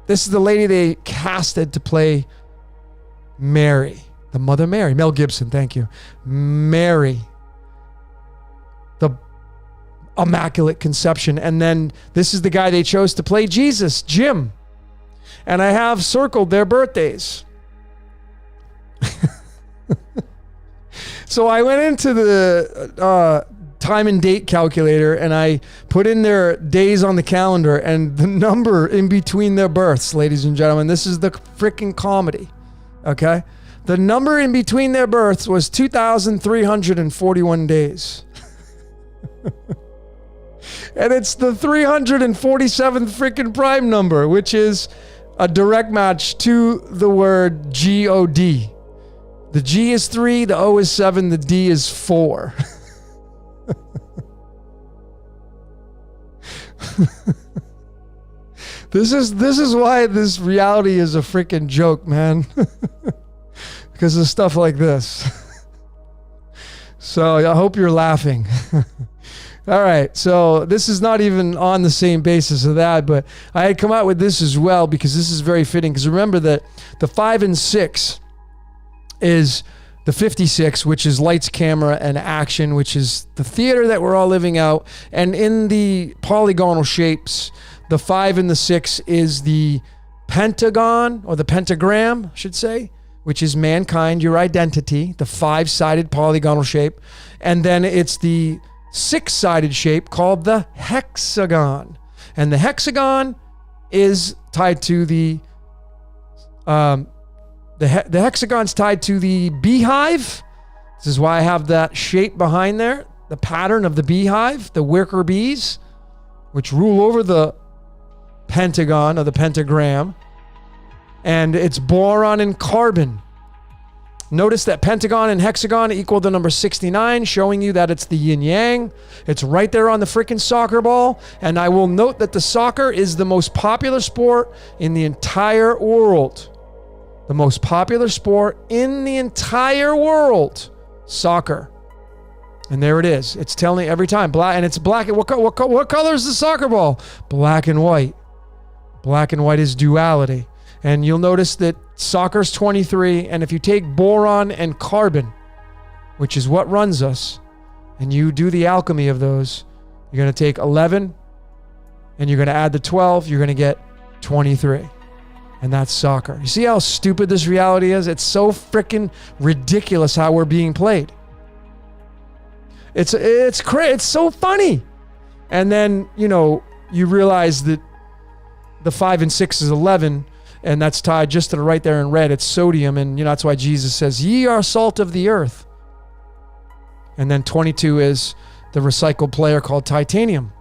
this is the lady they casted to play Mary, the Mother Mary. Mel Gibson, thank you. Mary, the Immaculate Conception. And then this is the guy they chose to play Jesus, Jim. And I have circled their birthdays. So I went into the time and date calculator and I put in their days on the calendar and the number in between their births, ladies and gentlemen. This is the freaking comedy. Okay? The number in between their births was 2,341 days. And it's the 347th freaking prime number, which is a direct match to the word G-O-D. The G is 3, the O is 7, the D is 4. This is why this reality is a freaking joke, man. Because of stuff like this. So I hope you're laughing. All right, so this is not even on the same basis of that, but I had come out with this as well because this is very fitting. Because remember that the 5 and 6 is the 56, which is lights, camera, and action, which is the theater that we're all living out. And in the polygonal shapes, the 5 and the 6 is the pentagon, or the pentagram, I should say, which is mankind, your identity, the 5-sided polygonal shape. And then it's the 6-sided shape called the hexagon. And the hexagon is tied to the hexagon's tied to the beehive. This is why I have that shape behind there, the pattern of the beehive, the worker bees, which rule over the pentagon or the pentagram. And it's boron and carbon. Notice that pentagon and hexagon equal the number 69, showing you that it's the yin yang. It's right there on the freaking soccer ball. And I will note that the soccer is the most popular sport in the entire world. The most popular sport in the entire world. Soccer. And there it is. It's telling every time. Black, and it's black. What color is the soccer ball? Black and white. Black and white is duality. And you'll notice that soccer's 23, and if you take boron and carbon, which is what runs us, and you do the alchemy of those, you're going to take 11, and you're going to add the 12, you're going to get 23. And that's soccer. You see how stupid this reality is? It's so freaking ridiculous how we're being played. It's so funny. And then, you realize that the 5 and 6 is 11, and that's tied just to the right there in red. It's sodium, and that's why Jesus says, ye are salt of the earth. And then 22 is the recycled player called titanium.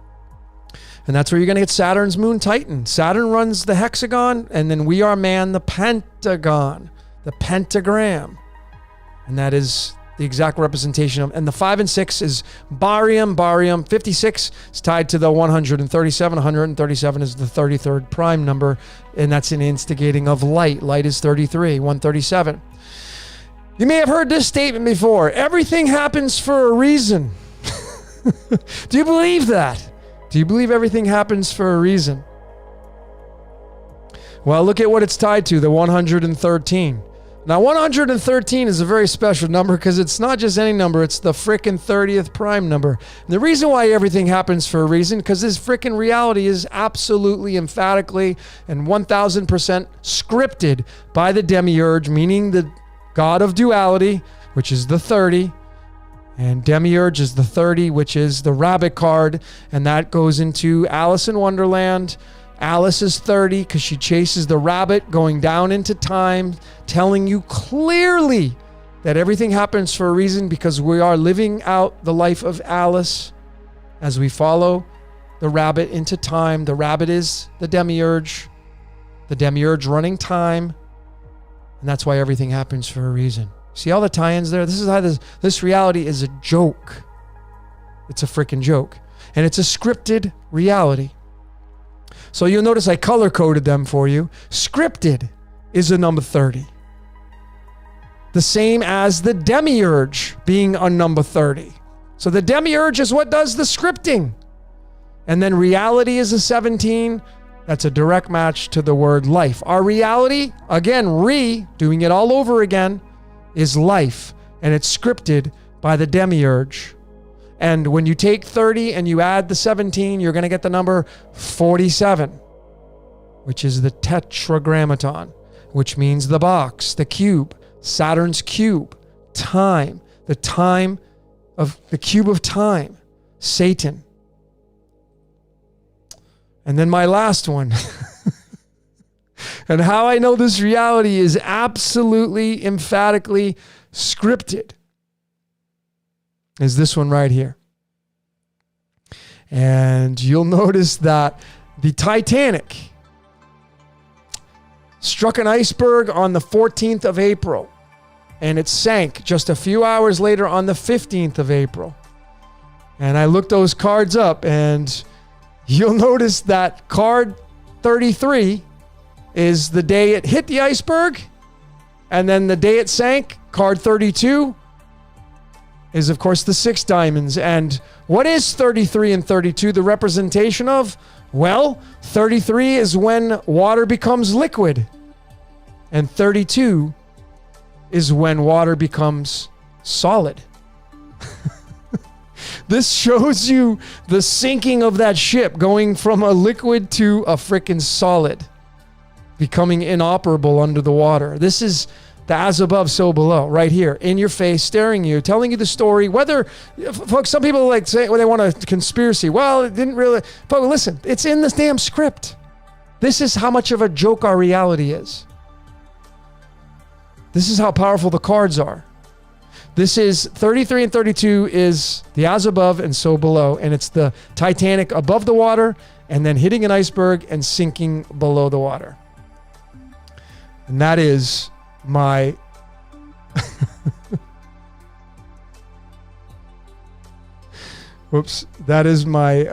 And that's where you're going to get Saturn's moon Titan. Saturn runs the hexagon, and then we are man, the pentagon, the pentagram. And that is the exact representation of, and the 5 and 6 is barium. 56 is tied to the 137. 137 is the 33rd prime number, and that's an instigating of light. Light is 33, 137. You may have heard this statement before. Everything happens for a reason. Do you believe that? Do you believe everything happens for a reason? Well, look at what it's tied to, the 113. Now, 113 is a very special number because it's not just any number. It's the frickin' 30th prime number. And the reason why everything happens for a reason, because this frickin' reality is absolutely, emphatically, and 1000% scripted by the demiurge, meaning the god of duality, which is the 30. And demiurge is the 30, which is the rabbit card. And that goes into Alice in Wonderland. Alice is 30 because she chases the rabbit going down into time, telling you clearly that everything happens for a reason because we are living out the life of Alice as we follow the rabbit into time. The rabbit is the demiurge running time, and that's why everything happens for a reason. See all the tie-ins there? This is how this reality is a joke. It's a freaking joke. And it's a scripted reality. So you'll notice I color-coded them for you. Scripted is a number 30. The same as the demiurge being a number 30. So the demiurge is what does the scripting. And then reality is a 17. That's a direct match to the word life. Our reality, again, doing it all over again, is life. And it's scripted by the demiurge. And when you take 30 and you add the 17, you're going to get the number 47, which is the tetragrammaton, which means the box, the cube, Saturn's cube, time, the cube of time, Satan. And then my last one. And how I know this reality is absolutely, emphatically scripted is this one right here. And you'll notice that the Titanic struck an iceberg on the 14th of April, and it sank just a few hours later on the 15th of April. And I looked those cards up, and you'll notice that card 33 is the day it hit the iceberg, and then the day it sank, card 32, is, of course, the 6 diamonds. And what is 33 and 32 the representation of? Well, 33 is when water becomes liquid. And 32 is when water becomes solid. This shows you the sinking of that ship, going from a liquid to a frickin' solid, becoming inoperable under the water. This is the as above, so below, right here, in your face, staring you, telling you the story. Whether, folks, some people like say, well, they want a conspiracy. Well, it didn't really, but listen, it's in this damn script. This is how much of a joke our reality is. This is how powerful the cards are. This is 33 and 32 is the as above and so below. And it's the Titanic above the water and then hitting an iceberg and sinking below the water. And that is my whoops, that is my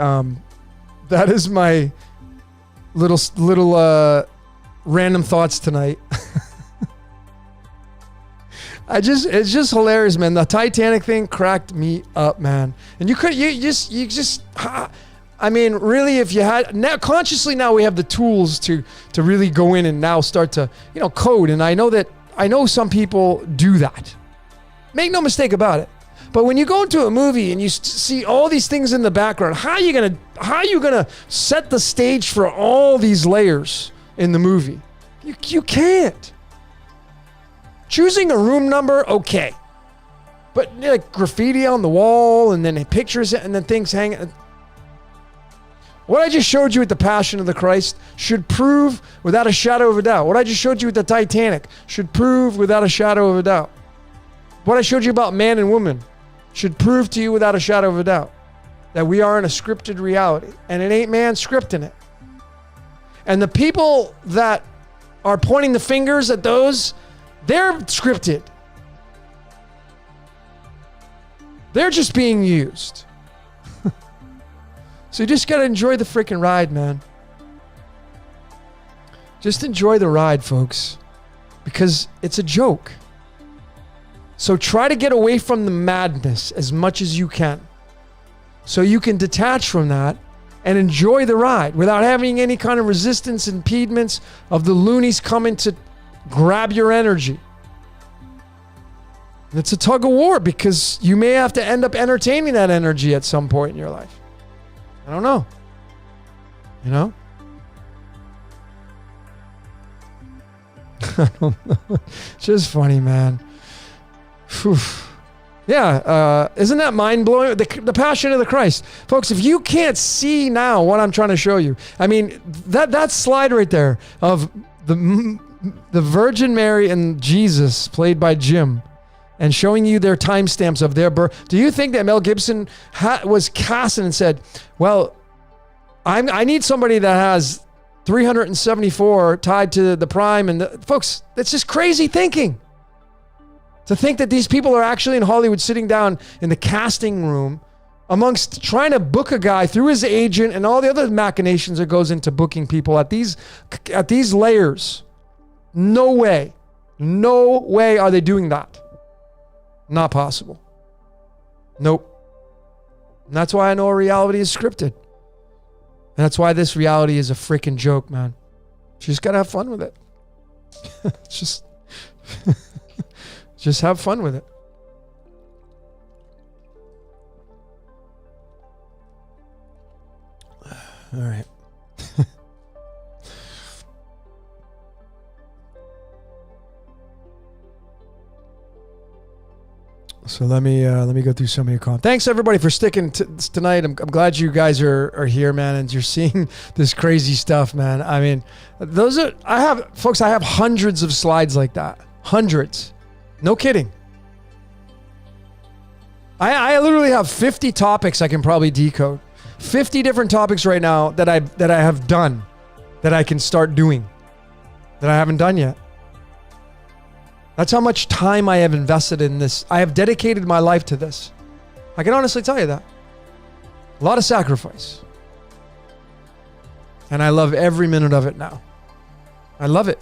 little random thoughts tonight. It's just hilarious, man. The Titanic thing cracked me up, man. And you just I mean, really, if you had now consciously, now we have the tools to really go in and now start to, code. And I know some people do that. Make no mistake about it. But when you go into a movie and you see all these things in the background, how are you gonna set the stage for all these layers in the movie? You can't. Choosing a room number, okay. But like graffiti on the wall and then pictures and then things hanging. What I just showed you with the Passion of the Christ should prove without a shadow of a doubt. What I just showed you with the Titanic should prove without a shadow of a doubt. What I showed you about man and woman should prove to you without a shadow of a doubt that we are in a scripted reality. And it ain't man scripting it. And the people that are pointing the fingers at those, they're scripted. They're just being used. So you just got to enjoy the freaking ride, man. Just enjoy the ride, folks, because it's a joke. So try to get away from the madness as much as you can, so you can detach from that and enjoy the ride without having any kind of resistance, impediments of the loonies coming to grab your energy. And it's a tug of war because you may have to end up entertaining that energy at some point in your life. I don't know. I don't know. It's just funny, man. Whew. Yeah, isn't that mind-blowing? The Passion of the Christ. Folks, if you can't see now what I'm trying to show you, I mean, that slide right there of the Virgin Mary and Jesus, played by Jim, and showing you their timestamps of their birth. Do you think that Mel Gibson was casting and said, well, I need somebody that has 374 tied to the prime? And folks, that's just crazy thinking. To think that these people are actually in Hollywood sitting down in the casting room amongst trying to book a guy through his agent and all the other machinations that goes into booking people at these layers. No way are they doing that. Not possible. Nope. And that's why I know reality is scripted. And that's why this reality is a freaking joke, man. You just gotta have fun with it. Just have fun with it. All right. So let me go through some of your comments. Thanks everybody for sticking tonight. I'm glad you guys are here, man, and you're seeing this crazy stuff, man. I mean, I have hundreds of slides like that. Hundreds. No kidding. I literally have 50 topics I can probably decode. 50 different topics right now that I have done, that I can start doing, that I haven't done yet. That's how much time I have invested in this. I have dedicated my life to this. I can honestly tell you that. A lot of sacrifice. And I love every minute of it now. I love it.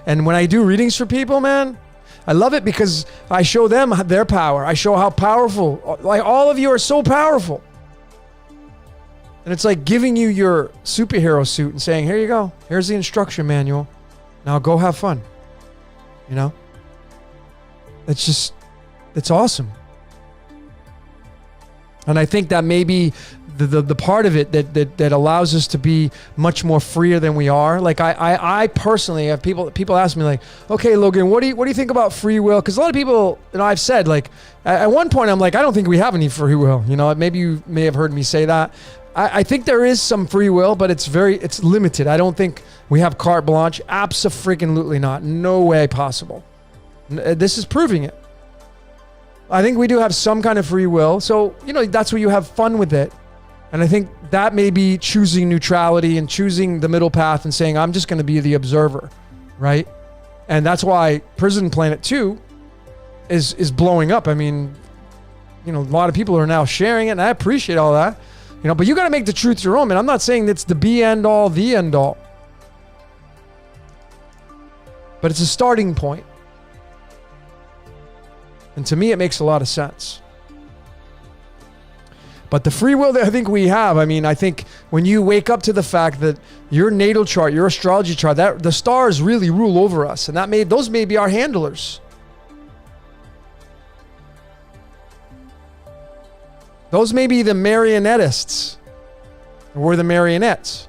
And when I do readings for people, man, I love it because I show them their power. I show how powerful, like all of you are so powerful. And it's like giving you your superhero suit and saying, here you go. Here's the instruction manual. Now go have fun. You know? It's awesome. And I think that maybe the part of it that allows us to be much more freer than we are. Like I personally have people ask me like, okay, Logan, what do you think about free will? Because a lot of people, I've said like, at one point I'm like, I don't think we have any free will. Maybe you may have heard me say that. I think there is some free will, but it's limited. I don't think we have carte blanche. Abso-freaking-lutely not. No way possible. This is proving it. I think we do have some kind of free will. So, that's where you have fun with it. And I think that may be choosing neutrality and choosing the middle path and saying, I'm just going to be the observer, right? And that's why Prison Planet 2 is blowing up. I mean, a lot of people are now sharing it, and I appreciate all that. But you got to make the truth your own, man. I'm not saying it's the be end all, the end all. But it's a starting point. And to me, it makes a lot of sense. But the free will that I think we have, I think when you wake up to the fact that your natal chart, your astrology chart, that the stars really rule over us, and those may be our handlers. Those may be the marionettists. We're the marionettes.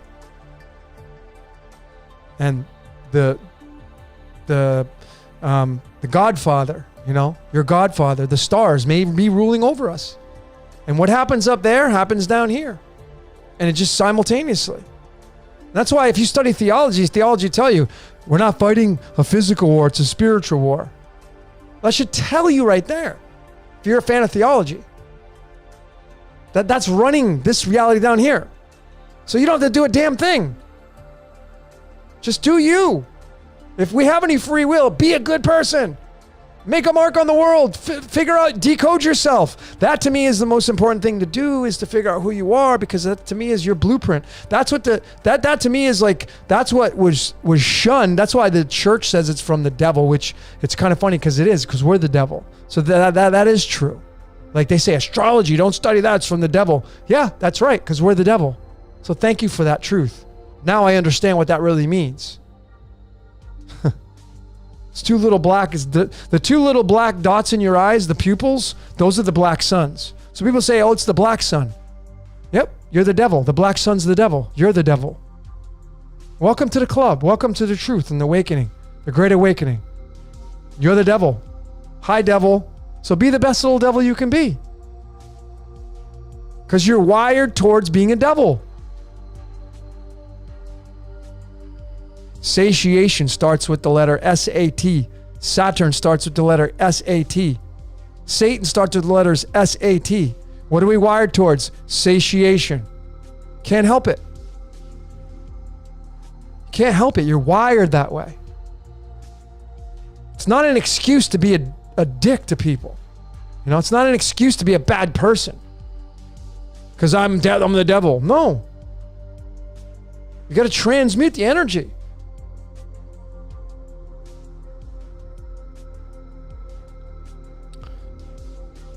And the Godfather, your Godfather, the stars may be ruling over us. And what happens up there happens down here. And it just simultaneously. That's why if you study theology tell you, we're not fighting a physical war, it's a spiritual war. That should tell you right there, if you're a fan of theology. That's running this reality down here. So you don't have to do a damn thing. Just do you. If we have any free will, be a good person. Make a mark on the world. Figure out, decode yourself. That to me is the most important thing to do, is to figure out who you are, because that to me is your blueprint. That's what that to me is like, that's what was shunned. That's why the church says it's from the devil, which it's kind of funny because it is, because we're the devil. So that is true. Like they say, astrology, don't study that, it's from the devil. Yeah, that's right, because we're the devil. So thank you for that truth. Now I understand what that really means. It's two little black, the two little black dots in your eyes, the pupils, those are the black suns. So people say, oh, it's the black sun. Yep, you're the devil. The black sun's the devil. You're the devil. Welcome to the club. Welcome to the truth and the awakening, the great awakening. You're the devil. Hi, devil. So be the best little devil you can be. Because you're wired towards being a devil. Satiation starts with the letter S-A-T. Saturn starts with the letter S-A-T. Satan starts with the letters S-A-T. What are we wired towards? Satiation. Can't help it. Can't help it. You're wired that way. It's not an excuse to be a dick to people. It's not an excuse to be a bad person. Because I'm the devil. No. You got to transmute the energy.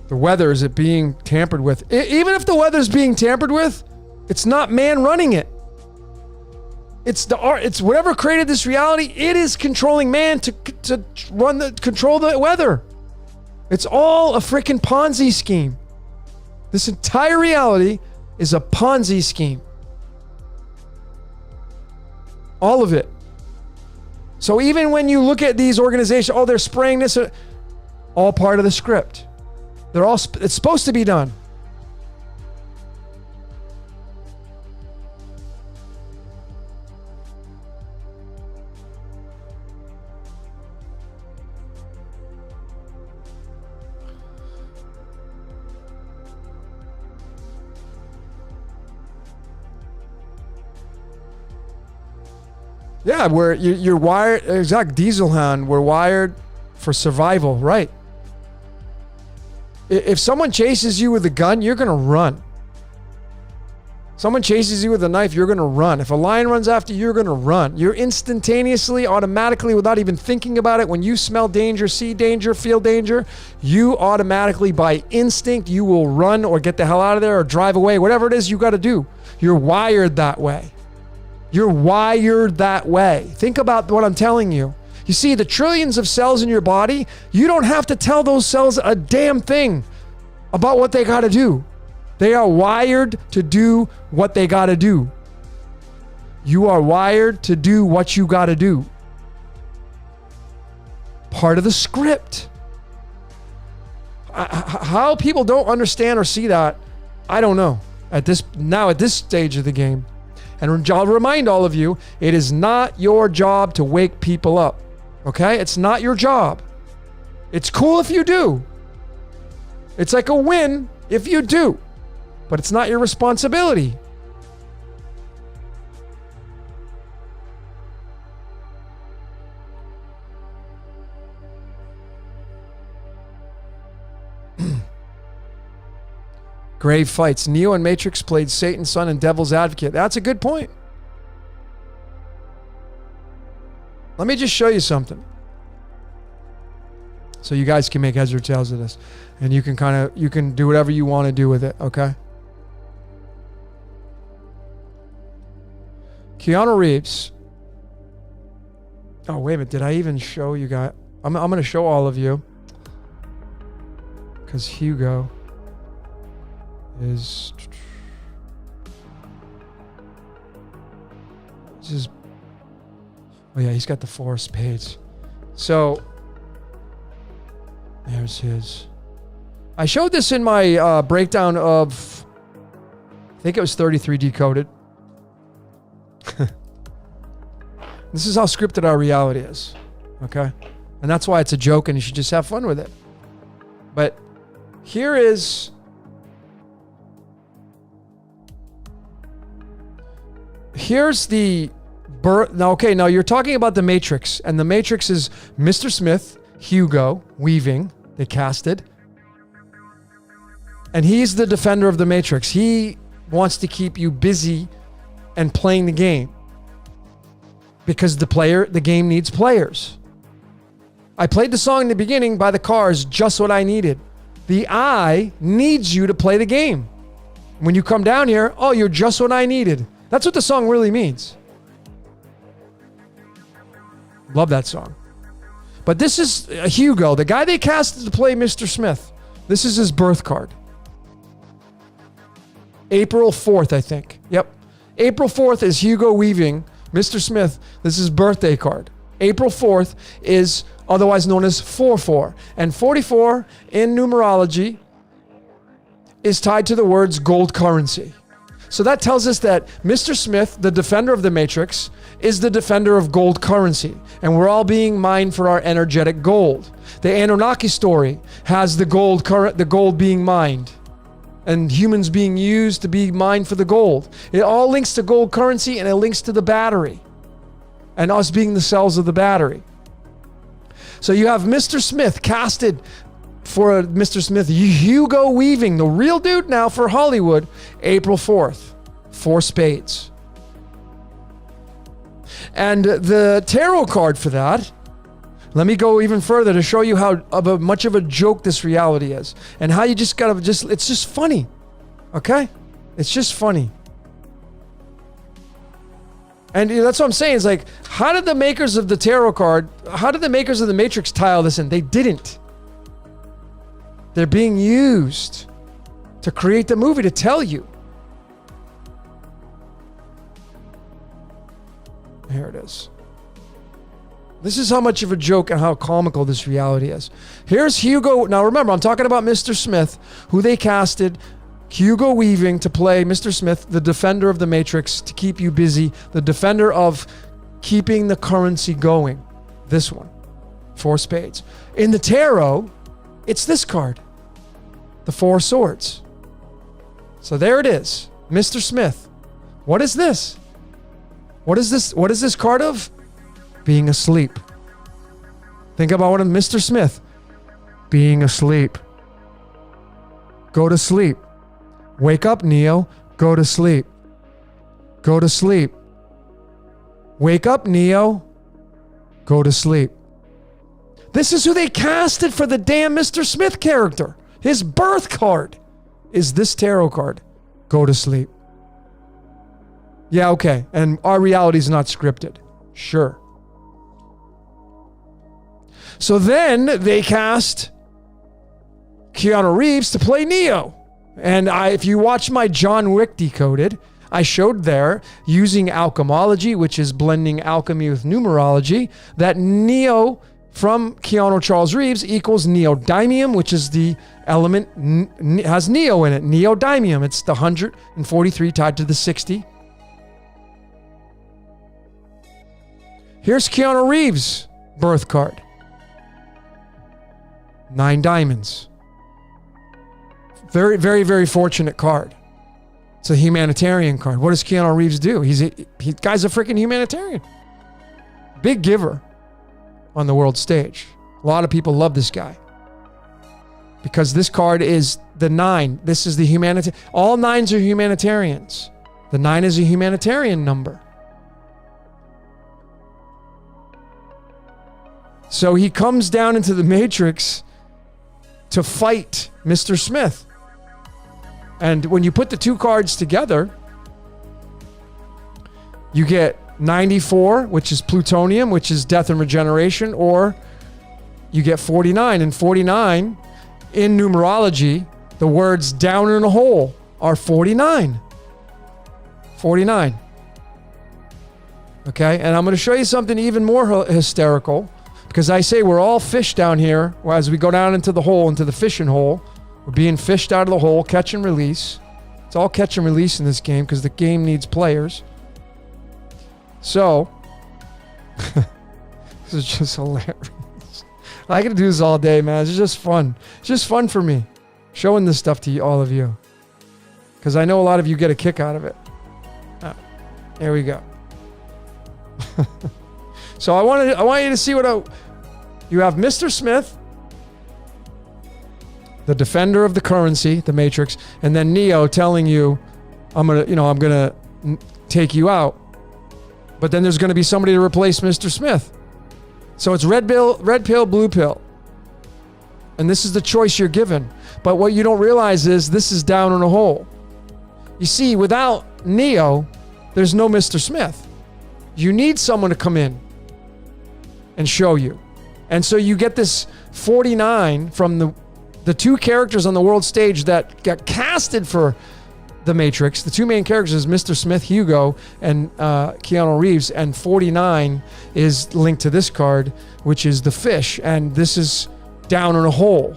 The weather, is it being tampered with? Even if the weather's being tampered with, it's not man running it. It's whatever created this reality. It is controlling man to control the weather. It's all a freaking Ponzi scheme. This entire reality is a Ponzi scheme. All of it. So even when you look at these organizations, they're spraying this, all part of the script. It's supposed to be done. Yeah, where you're wired, exact diesel hound, we're wired for survival, right? If someone chases you with a gun, you're going to run. Someone chases you with a knife, you're going to run. If a lion runs after you, you're going to run. You're instantaneously, automatically, without even thinking about it, when you smell danger, see danger, feel danger, you automatically, by instinct, you will run or get the hell out of there or drive away, whatever it is you got to do. You're wired that way. You're wired that way. Think about what I'm telling you. You see, the trillions of cells in your body, you don't have to tell those cells a damn thing about what they got to do. They are wired to do what they got to do. You are wired to do what you got to do. Part of the script. How people don't understand or see that, I don't know. At this stage of the game. And I'll remind all of you, it is not your job to wake people up. Okay? It's not your job. It's cool if you do. It's like a win if you do. But it's not your responsibility. Grave fights. Neo and Matrix played Satan's son and devil's advocate. That's a good point. Let me just show you something. So you guys can make heads or tails of this. And you can do whatever you want to do with it, okay? Keanu Reeves. Oh, wait a minute. Did I even show you guys? I'm going to show all of you. Because Hugo is... This is... Oh, yeah. He's got the 4 of spades. So... There's his... I showed this in my breakdown of... I think it was 33 Decoded. This is how scripted our reality is, okay? And that's why it's a joke and you should just have fun with it. But here's the birth. Now, okay, now you're talking about the Matrix, and the Matrix is Mr. Smith, Hugo, Weaving, they casted. And he's the defender of the Matrix. He wants to keep you busy and playing the game. Because the game needs players. I played the song in the beginning by the Cars, Just What I Needed. The I needs you to play the game. When you come down here, oh, you're just what I needed. That's what the song really means. Love that song. But this is Hugo, the guy they casted to play Mr. Smith. This is his birth card. April 4th, I think. Yep. April 4th is Hugo Weaving. Mr. Smith, this is his birthday card. April 4th is otherwise known as 4-4. And 44 in numerology is tied to the words gold currency. So that tells us that Mr. Smith, the defender of the Matrix, is the defender of gold currency. And we're all being mined for our energetic gold. The Anunnaki story has the gold being mined. And humans being used to be mined for the gold. It all links to gold currency, and it links to the battery. And us being the cells of the battery. So you have Mr. Smith casted for Mr. Smith, Hugo Weaving, the real dude now for Hollywood, April 4th. 4 spades. And the tarot card for that, let me go even further to show you how much of a joke this reality is. And how you just gotta it's just funny. Okay? It's just funny. And that's what I'm saying. It's like, how did the makers of the tarot card, how did the makers of the Matrix tile this in? They didn't. They're being used to create the movie to tell you. Here it is. This is how much of a joke and how comical this reality is. Here's Hugo. Now remember, I'm talking about Mr. Smith, who they casted, Hugo Weaving, to play Mr. Smith, the defender of the Matrix, to keep you busy, the defender of keeping the currency going. This one. 4 spades. In the tarot, it's this card. The 4 swords. So there it is. Mr. Smith. What is this? What is this? What is this card of? Being asleep. Think about what Mr. Smith. Being asleep. Go to sleep. Wake up, Neo. Go to sleep. Go to sleep. Wake up, Neo. Go to sleep. This is who they casted for the damn Mr. Smith character. His birth card is this tarot card. Go to sleep. Yeah, okay. And our reality is not scripted. Sure. So then they cast Keanu Reeves to play Neo. And if you watch my John Wick Decoded, I showed there, using alchemology, which is blending alchemy with numerology, that Neo from Keanu Charles Reeves equals neodymium, which is the element, has Neo in it. Neodymium. It's the 143 tied to the 60. Here's Keanu Reeves' birth card. 9 diamonds. Very, very, very fortunate card. It's a humanitarian card. What does Keanu Reeves do? Guy's a freaking humanitarian. Big giver on the world stage. A lot of people love this guy. Because this card is the 9. This is the humanitarian. All 9s are humanitarians. The 9 is a humanitarian number. So he comes down into the Matrix to fight Mr. Smith. And when you put the 2 cards together, you get 94, which is plutonium, which is death and regeneration, or you get 49. And 49, in numerology, the words down in a hole are 49. 49. Okay? And I'm going to show you something even more hysterical, because I say we're all fish down here as we go down into the hole, into the fishing hole. We're being fished out of the hole, catch and release. It's all catch and release in this game because the game needs players. So, this is just hilarious. I could do this all day, man. It's just fun. It's just fun for me, showing this stuff to all of you. Because I know a lot of you get a kick out of it. There we go. So I want you to see you have Mr. Smith, the defender of the currency, the Matrix, and then Neo telling you, I'm gonna take you out. But then there's gonna be somebody to replace Mr. Smith. So it's red pill, blue pill. And this is the choice you're given. But what you don't realize is this is down in a hole. You see, without Neo, there's no Mr. Smith. You need someone to come in and show you. And so you get this 49 from the 2 characters on the world stage that got casted for the Matrix. The 2 main characters is Mr. Smith, Hugo, and Keanu Reeves, and 49 is linked to this card, which is the fish, and this is down in a hole.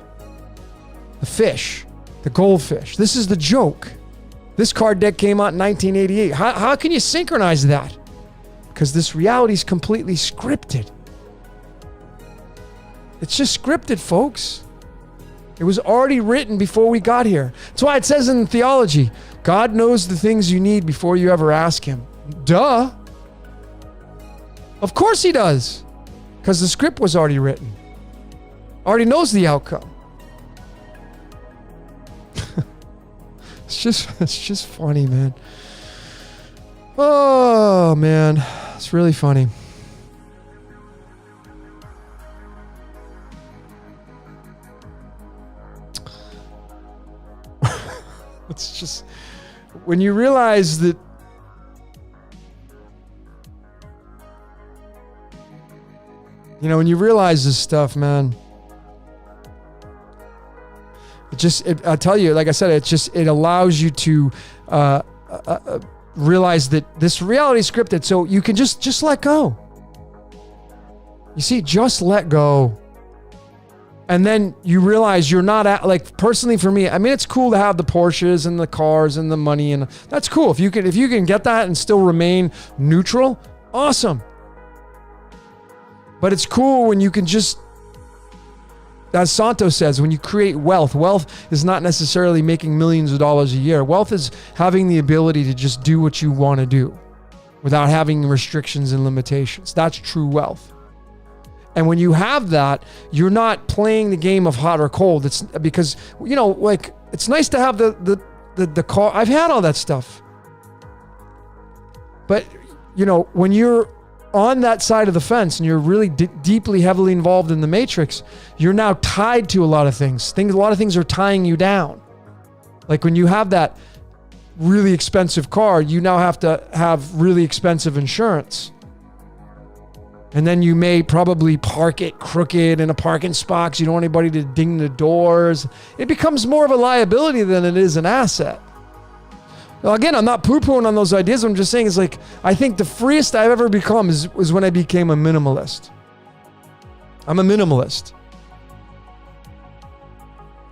The fish, the goldfish. This is the joke. This card deck came out in 1988. How can you synchronize that? Because this reality is completely scripted. It's just scripted, folks. It was already written before we got here. That's why it says in theology, God knows the things you need before you ever ask him. Duh. Of course he does. Because the script was already written. Already knows the outcome. It's just funny, man. Oh, man. It's really funny. It's just, when you realize that when you realize this stuff, man, I tell you, like I said, it allows you to realize that this reality is scripted, so you can just let go. You see, just let go. And then you realize you're not personally for me, I mean, it's cool to have the Porsches and the cars and the money, and that's cool. If you can get that and still remain neutral, awesome. But it's cool when you can just, as Santos says, when you create wealth. Wealth is not necessarily making millions of dollars a year. Wealth is having the ability to just do what you want to do without having restrictions and limitations. That's true wealth. And when you have that, you're not playing the game of hot or cold. It's because, it's nice to have the car. I've had all that stuff. But, you know, when you're on that side of the fence and you're really deeply, heavily involved in the matrix, you're now tied to a lot of things. A lot of things are tying you down. Like when you have that really expensive car, you now have to have really expensive insurance. And then you may probably park it crooked in a parking spot because you don't want anybody to ding the doors. It becomes more of a liability than it is an asset. Now, again, I'm not poo-pooing on those ideas. I'm just saying it's like, I think the freest I've ever become was when I became a minimalist. I'm a minimalist.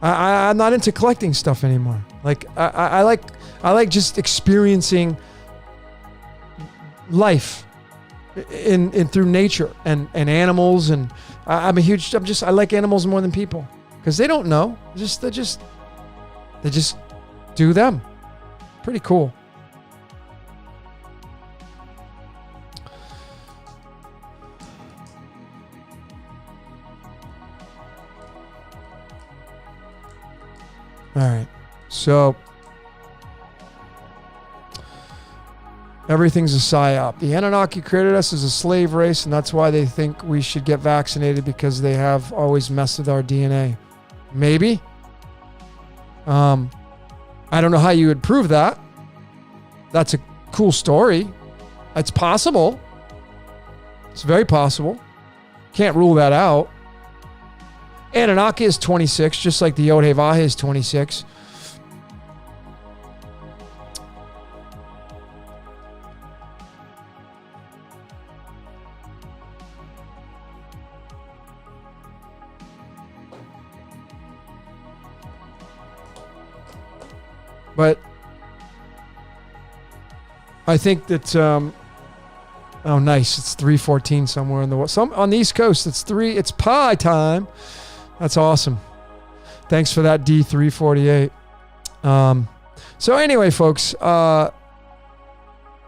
I'm not into collecting stuff anymore. Like I like just experiencing life in through nature and animals, and I like animals more than people because they don't know. They just do them. Pretty cool. All right. So everything's a psyop. The Anunnaki created us as a slave race, and that's why they think we should get vaccinated because they have always messed with our DNA. Maybe. I don't know how you would prove that. That's a cool story. It's possible. It's very possible. Can't rule that out. Anunnaki is 26, just like the Yod-Heh-Vah is 26. But I think that, oh, nice. It's 3:14 somewhere in the world. On the East Coast, it's pie time. That's awesome. Thanks for that, D348. So anyway, folks, what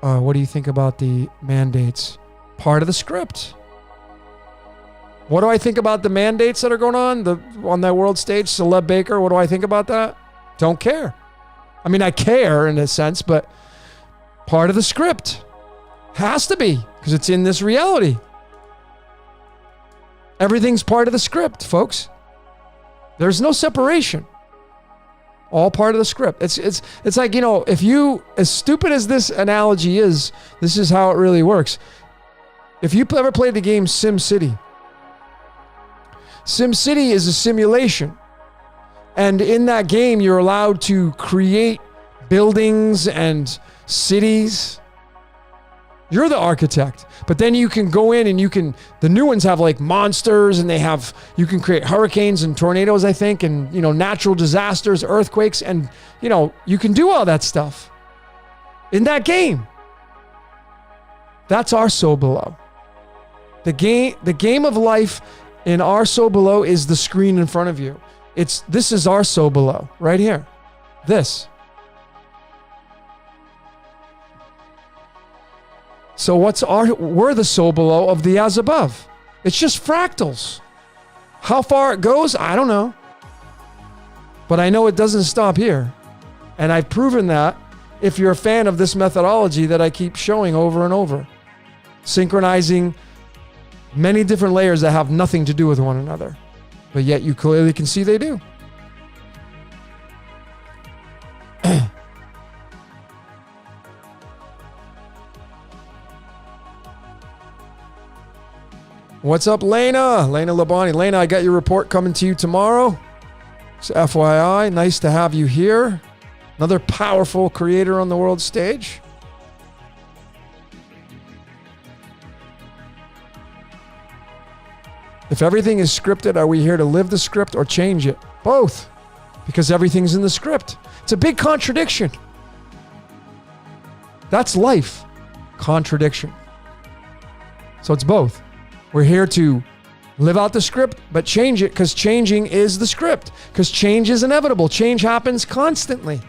do you think about the mandates? Part of the script. What do I think about the mandates that are going on that world stage? Celeb Baker, what do I think about that? Don't care. I mean, I care in a sense, but part of the script has to be because it's in this reality. Everything's part of the script, folks. There's no separation. All part of the script. It's like, you know, if you, as stupid as this analogy is, this is how it really works. If you ever played the game SimCity, SimCity is a simulation. And in that game, you're allowed to create buildings and cities. You're the architect. But then you can go in and the new ones have like monsters, and you can create hurricanes and tornadoes, I think, and, you know, natural disasters, earthquakes, and, you know, you can do all that stuff in that game. That's our soul below. The game of life in our soul below is the screen in front of you. This is our soul below, right here. This. So we're the soul below of the as above. It's just fractals. How far it goes, I don't know. But I know it doesn't stop here. And I've proven that if you're a fan of this methodology that I keep showing over and over. Synchronizing many different layers that have nothing to do with one another. But yet you clearly can see they do. What's up, Lena? Lena Labani. Lena, I got your report coming to you tomorrow. So FYI, nice to have you here. Another powerful creator on the world stage. If everything is scripted, are we here to live the script or change it? Both. Because everything's in the script. It's a big contradiction. That's life. Contradiction. So it's both. We're here to live out the script, but change it because changing is the script. Because change is inevitable. Change happens constantly.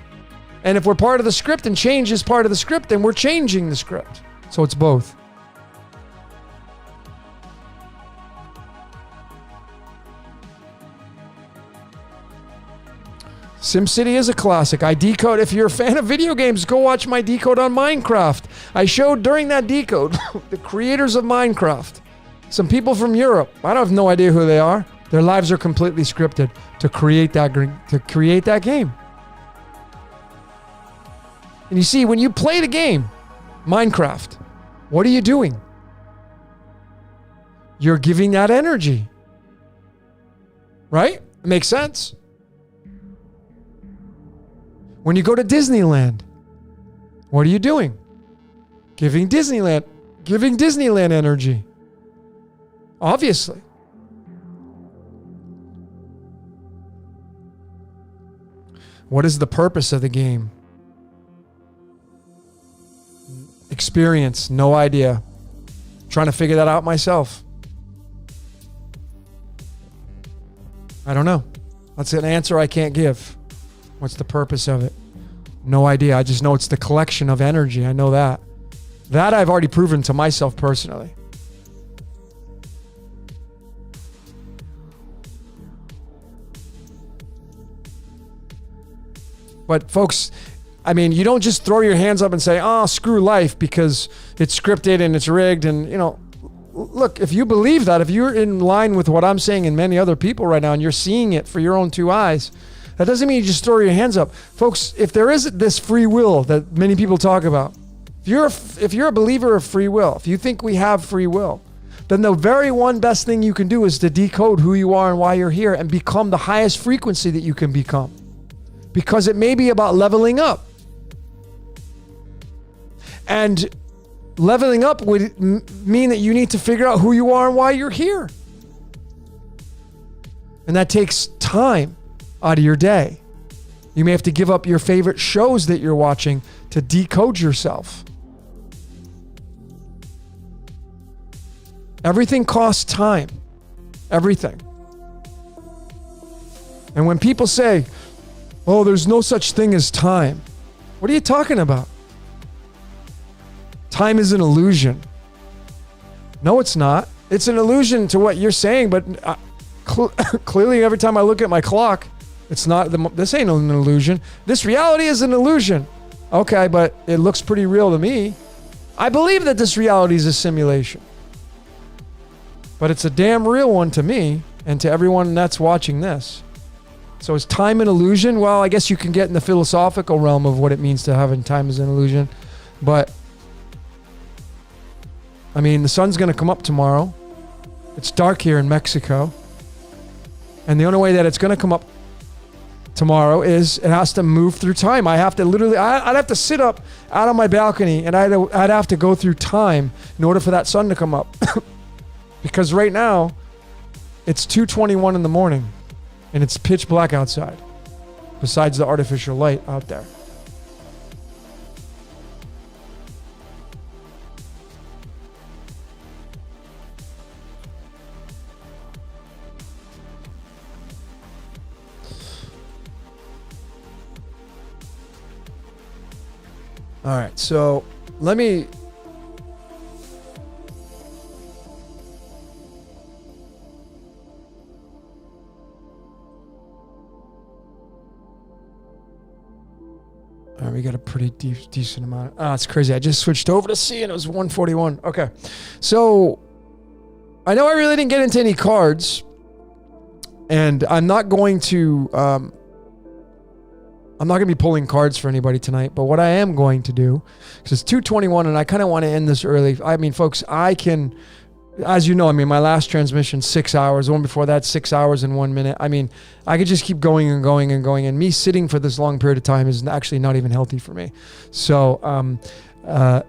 And if we're part of the script and change is part of the script, then we're changing the script. So it's both. SimCity is a classic. I decode. If you're a fan of video games, go watch my Decode on Minecraft. I showed during that decode the creators of Minecraft, some people from Europe. I have no idea who they are. Their lives are completely scripted to create that game. And you see, when you play the game, Minecraft, what are you doing? You're giving that energy. Right? It makes sense. When you go to Disneyland, what are you doing? Giving Disneyland energy. Obviously. What is the purpose of the game? Experience, no idea. Trying to figure that out myself. I don't know. That's an answer I can't give. What's the purpose of it? No idea. I just know it's the collection of energy. I know that. That I've already proven to myself personally. But folks, I mean, you don't just throw your hands up and say, oh, screw life because it's scripted and it's rigged. And, you know, look, if you believe that, if you're in line with what I'm saying and many other people right now, and you're seeing it for your own two eyes, that doesn't mean you just throw your hands up. Folks, if there is this free will that many people talk about, if you're a believer of free will, if you think we have free will, then the very one best thing you can do is to decode who you are and why you're here and become the highest frequency that you can become. Because it may be about leveling up. And leveling up would mean that you need to figure out who you are and why you're here. And that takes time out of your day. You may have to give up your favorite shows that you're watching to decode yourself. Everything costs time. Everything. And when people say, oh, there's no such thing as time, what are you talking about? Time is an illusion. No, it's not. It's an illusion to what you're saying, but clearly every time I look at my clock, it's not. This ain't an illusion. This reality is an illusion. Okay, but it looks pretty real to me. I believe that this reality is a simulation. But it's a damn real one to me and to everyone that's watching this. So is time an illusion? Well, I guess you can get in the philosophical realm of what it means to have time as an illusion. But I mean, the sun's going to come up tomorrow. It's dark here in Mexico. And the only way that it's going to come up tomorrow is it has to move through time. I have to literally, I'd have to sit up out on my balcony and I'd have to go through time in order for that sun to come up. Because right now, it's 2:21 in the morning and it's pitch black outside, besides the artificial light out there. All right, so let me... All right, we got a pretty decent amount. It's crazy. I just switched over to C and it was 141. Okay, so I know I really didn't get into any cards, and I'm not going to... I'm not going to be pulling cards for anybody tonight, but what I am going to do, because it's 2:21 and I kind of want to end this early. I mean, folks, I can, as you know, I mean, my last transmission, 6 hours. The one before that, 6 hours and 1 minute. I mean, I could just keep going and going and going. And me sitting for this long period of time is actually not even healthy for me. So,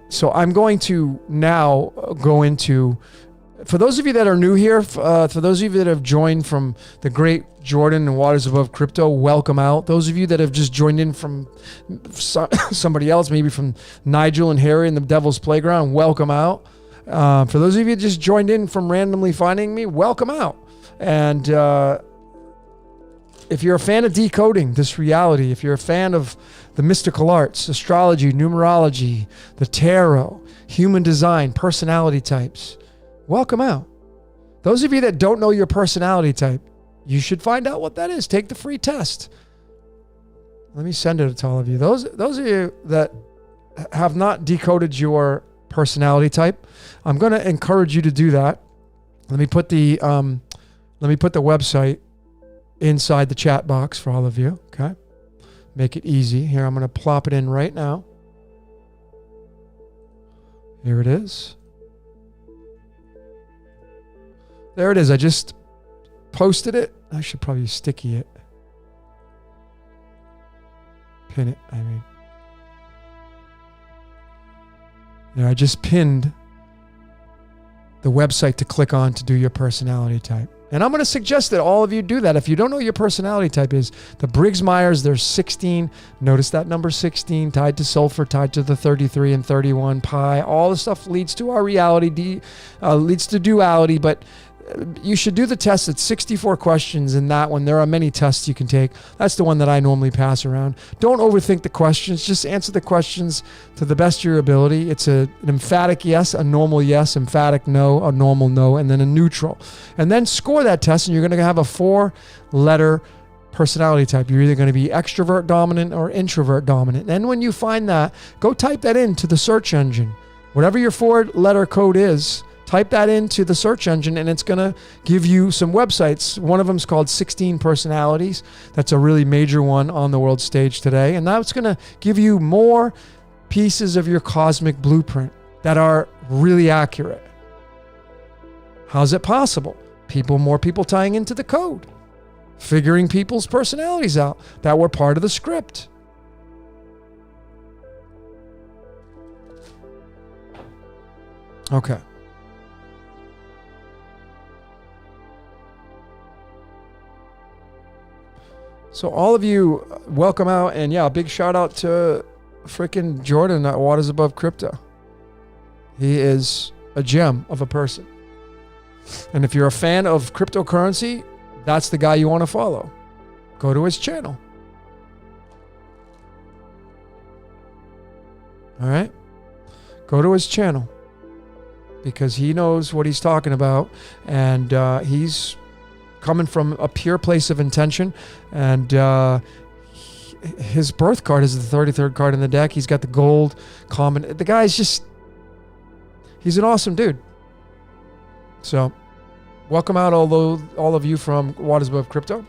so I'm going to now go into... For those of you that are new here, for those of you that have joined from the great Jordan and Waters Above Crypto, welcome out. Those of you that have just joined in from somebody else, maybe from Nigel and Harry and the Devil's Playground, welcome out. For those of you that just joined in from randomly finding me, welcome out. And if you're a fan of decoding this reality, if you're a fan of the mystical arts, astrology, numerology, the tarot, human design, personality types, welcome out. Those of you that don't know your personality type, you should find out what that is. Take the free test. Let me send it to all of you. Those of you that have not decoded your personality type, I'm going to encourage you to do that. Let me put the website inside the chat box for all of you. Okay, make it easy. Here, I'm going to plop it in right now. Here it is. There it is. I just posted it. I should probably sticky it. Pin it, I mean. There, I just pinned the website to click on to do your personality type. And I'm going to suggest that all of you do that. If you don't know what your personality type is, the Briggs-Myers, there's 16. Notice that number 16, tied to sulfur, tied to the 33 and 31, pi. All the stuff leads to our reality, leads to duality, but you should do the test. It's 64 questions in that one. There are many tests you can take. That's the one that I normally pass around. Don't overthink the questions. Just answer the questions to the best of your ability. It's an emphatic yes, a normal yes, emphatic no, a normal no, and then a neutral. And then score that test, and you're going to have a 4-letter personality type. You're either going to be extrovert dominant or introvert dominant. And when you find that, go type that into the search engine. Whatever your 4-letter code is, type that into the search engine, and it's going to give you some websites. One of them is called 16 Personalities. That's a really major one on the world stage today. And that's going to give you more pieces of your cosmic blueprint that are really accurate. How's it possible? More people tying into the code, figuring people's personalities out that were part of the script. Okay. So all of you, welcome out, and yeah, a big shout out to freaking Jordan at Waters Above Crypto. He is a gem of a person. And if you're a fan of cryptocurrency, that's the guy you want to follow. Go to his channel. All right? Go to his channel because he knows what he's talking about, and he's coming from a pure place of intention, and his birth card is the 33rd card in the deck. He's got the gold common. The guy's just, he's an awesome dude. So welcome out all of you from Waters Above Crypto.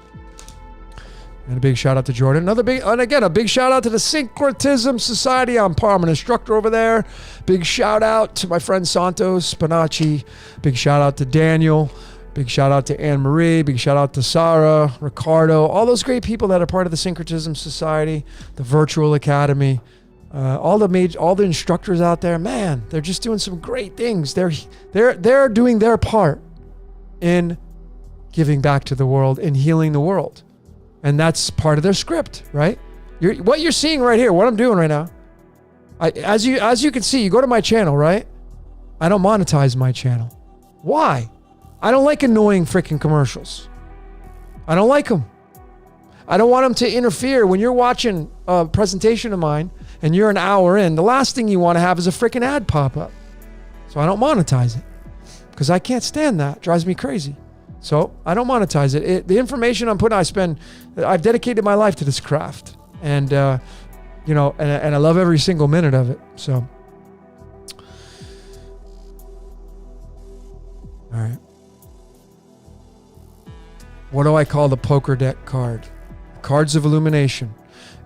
And a big shout out to Jordan. A big shout out to the Syncretism Society. I'm an instructor over there. Big shout out to my friend Santos Spinacci. Big shout out to Daniel. Big shout out to Anne Marie. Big shout out to Sarah, Ricardo, all those great people that are part of the Syncretism Society, the Virtual Academy, all the instructors out there. Man, they're just doing some great things. They're doing their part in giving back to the world and healing the world, and that's part of their script, right? What you're seeing right here, what I'm doing right now. As you can see, you go to my channel, right? I don't monetize my channel. Why? I don't like annoying freaking commercials. I don't like them. I don't want them to interfere. When you're watching a presentation of mine and you're an hour in, the last thing you want to have is a freaking ad pop up. So I don't monetize it because I can't stand that. It drives me crazy. So I don't monetize it. The information I'm putting, I've dedicated my life to this craft, and and I love every single minute of it. So, all right. What do I call the poker deck card? Cards of illumination.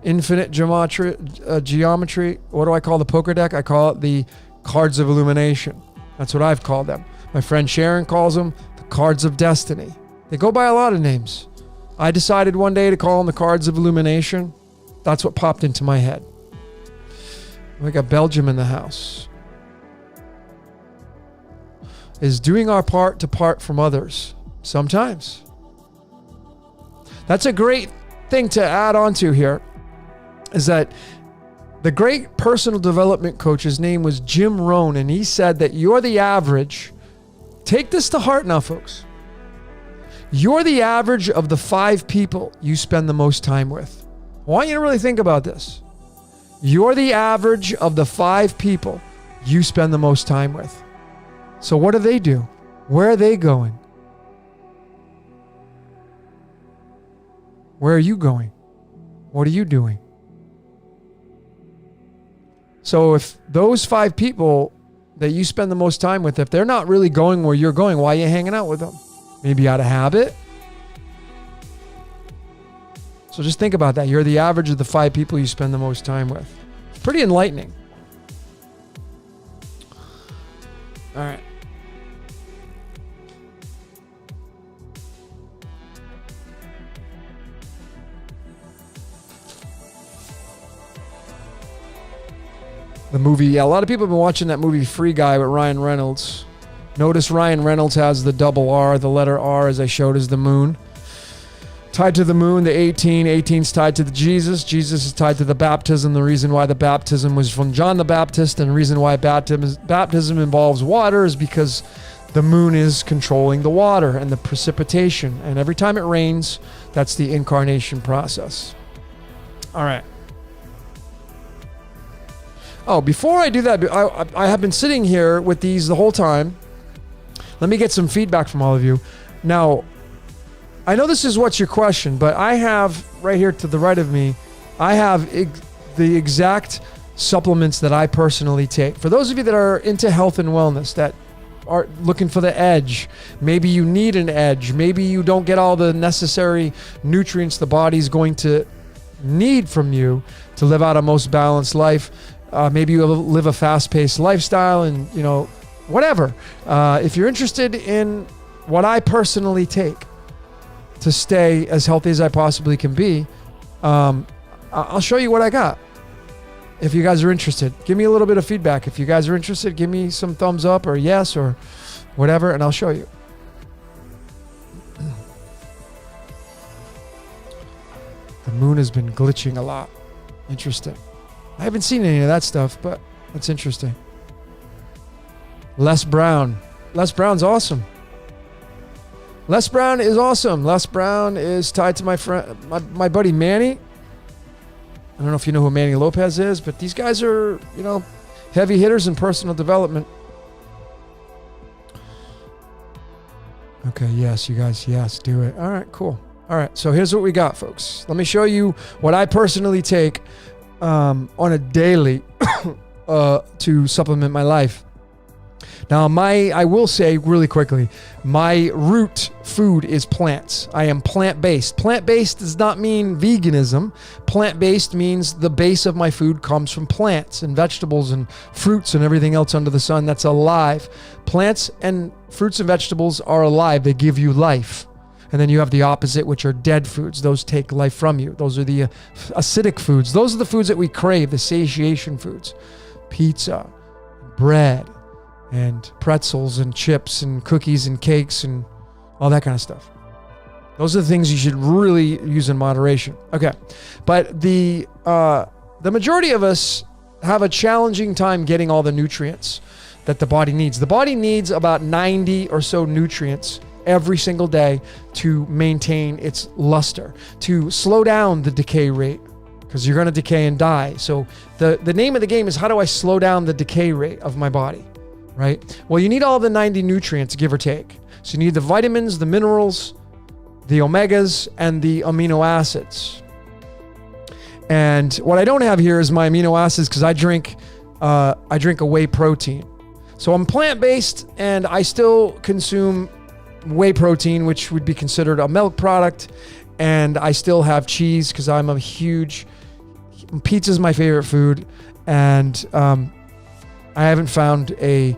Infinite geometry. What do I call the poker deck? I call it the cards of illumination. That's what I've called them. My friend Sharon calls them the cards of destiny. They go by a lot of names. I decided one day to call them the cards of illumination. That's what popped into my head. We got Belgium in the house. Is doing our part to part from others. Sometimes. That's a great thing to add on to here, is that the great personal development coach, his name was Jim Rohn, and he said that you're the average. Take this to heart now, folks. You're the average of the 5 people you spend the most time with. I want you to really think about this. You're the average of the 5 people you spend the most time with. So what do they do? Where are they going? Where are you going? What are you doing? So if those 5 people that you spend the most time with, if they're not really going where you're going, why are you hanging out with them? Maybe out of habit. So just think about that. You're the average of the 5 people you spend the most time with. Pretty enlightening. All right. The movie, a lot of people have been watching that movie Free Guy with Ryan Reynolds. Notice Ryan Reynolds has the double R, the letter R, as I showed, is the moon. Tied to the moon, the 18. 18's tied to the Jesus. Jesus is tied to the baptism. The reason why the baptism was from John the Baptist, and the reason why baptism involves water is because the moon is controlling the water and the precipitation. And every time it rains, that's the incarnation process. All right. Oh, before I do that, I have been sitting here with these the whole time. Let me get some feedback from all of you. Now, I know this is what's your question, but I have right here to the right of me, I have the exact supplements that I personally take. For those of you that are into health and wellness, that are looking for the edge, maybe you need an edge, maybe you don't get all the necessary nutrients the body's going to need from you to live out a most balanced life. Maybe you live a fast-paced lifestyle and, you know, whatever. If you're interested in what I personally take to stay as healthy as I possibly can be, I'll show you what I got. If you guys are interested, give me a little bit of feedback. If you guys are interested, give me some thumbs up or yes or whatever, and I'll show you. The moon has been glitching a lot. Interesting. I haven't seen any of that stuff, but that's interesting. Les Brown. Les Brown's awesome. Les Brown is awesome. Les Brown is tied to my friend, my buddy Manny. I don't know if you know who Manny Lopez is, but these guys are, you know, heavy hitters in personal development. Okay, yes, you guys, yes, do it. All right, cool. All right, so here's what we got, folks. Let me show you what I personally take on a daily to supplement my life. Now, I will say really quickly, my root food is plants. I am plant-based. Plant-based does not mean veganism. Plant-based means the base of my food comes from plants and vegetables and fruits and everything else under the sun that's alive. Plants and fruits and vegetables are alive. They give you life. And then you have the opposite, which are dead foods. Those take life from you. Those are the acidic foods. Those are the foods that we crave, the satiation foods. Pizza, bread, and pretzels and chips and cookies and cakes and all that kind of stuff. Those are the things you should really use in moderation. Okay. But the majority of us have a challenging time getting all the nutrients that the body needs. The body needs about 90 or so nutrients every single day to maintain its luster, to slow down the decay rate, because you're going to decay and die. So the name of the game is, how do I slow down the decay rate of my body, right? Well, you need all the 90 nutrients, give or take. So you need the vitamins, the minerals, the omegas, and the amino acids. And what I don't have here is my amino acids, because I drink a whey protein. So I'm plant-based and I still consume whey protein, which would be considered a milk product. And I still have cheese because I'm a huge, pizza's my favorite food. And I haven't found a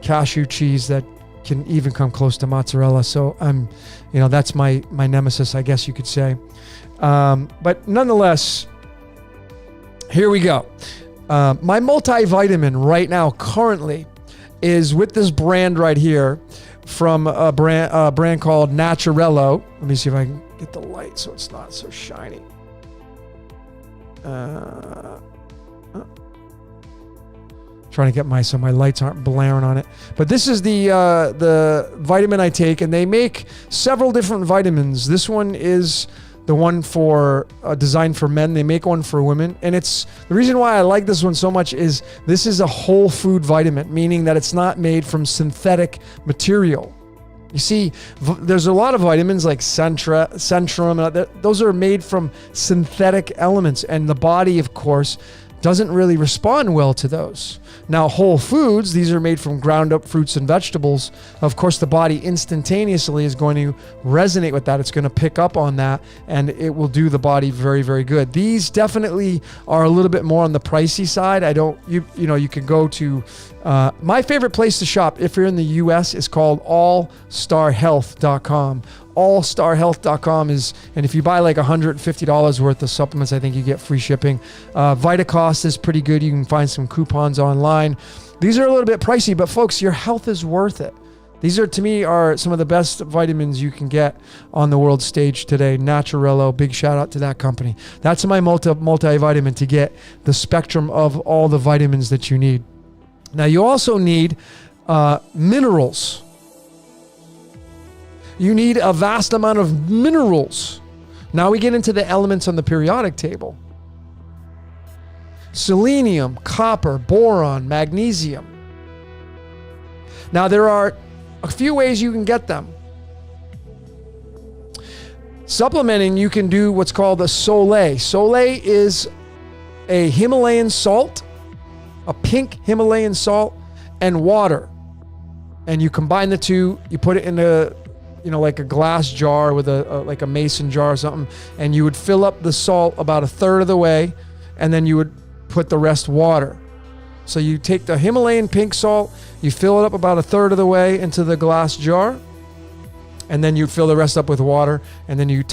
cashew cheese that can even come close to mozzarella. So that's my nemesis, I guess you could say. But nonetheless, here we go. My multivitamin right now currently is with this brand right here from a brand called Naturello. Let me see if I can get the light so it's not so shiny. Trying to get so my lights aren't blaring on it. But this is the vitamin I take, and they make several different vitamins. This one is the one for designed for men. They make one for women, and it's the reason why I like this one so much is this is a whole food vitamin, meaning that it's not made from synthetic material. You see, there's a lot of vitamins like Centrum, those are made from synthetic elements, and the body, of course, doesn't really respond well to those. Now, whole foods, these are made from ground up fruits and vegetables. Of course, the body instantaneously is going to resonate with that. It's going to pick up on that, and it will do the body very, very good. These definitely are a little bit more on the pricey side. You can go to, my favorite place to shop if you're in the US is called allstarhealth.com. Allstarhealth.com is, and if you buy like $150 worth of supplements, I think you get free shipping. Vitacost is pretty good. You can find some coupons online. These are a little bit pricey, but folks, your health is worth it. These are, to me, are some of the best vitamins you can get on the world stage today. Naturello, big shout out to that company. That's my multivitamin to get the spectrum of all the vitamins that you need. Now, you also need minerals. You need a vast amount of minerals. Now we get into the elements on the periodic table. Selenium, copper, boron, magnesium. Now there are a few ways you can get them. Supplementing, you can do what's called a sole. Sole is a Himalayan salt, a pink Himalayan salt, and water. And you combine the two, you put it in like a glass jar with like a mason jar or something, and you would fill up the salt about a third of the way, and then you would put the rest water. So you take the Himalayan pink salt, you fill it up about a third of the way into the glass jar, and then you fill the rest up with water, and then you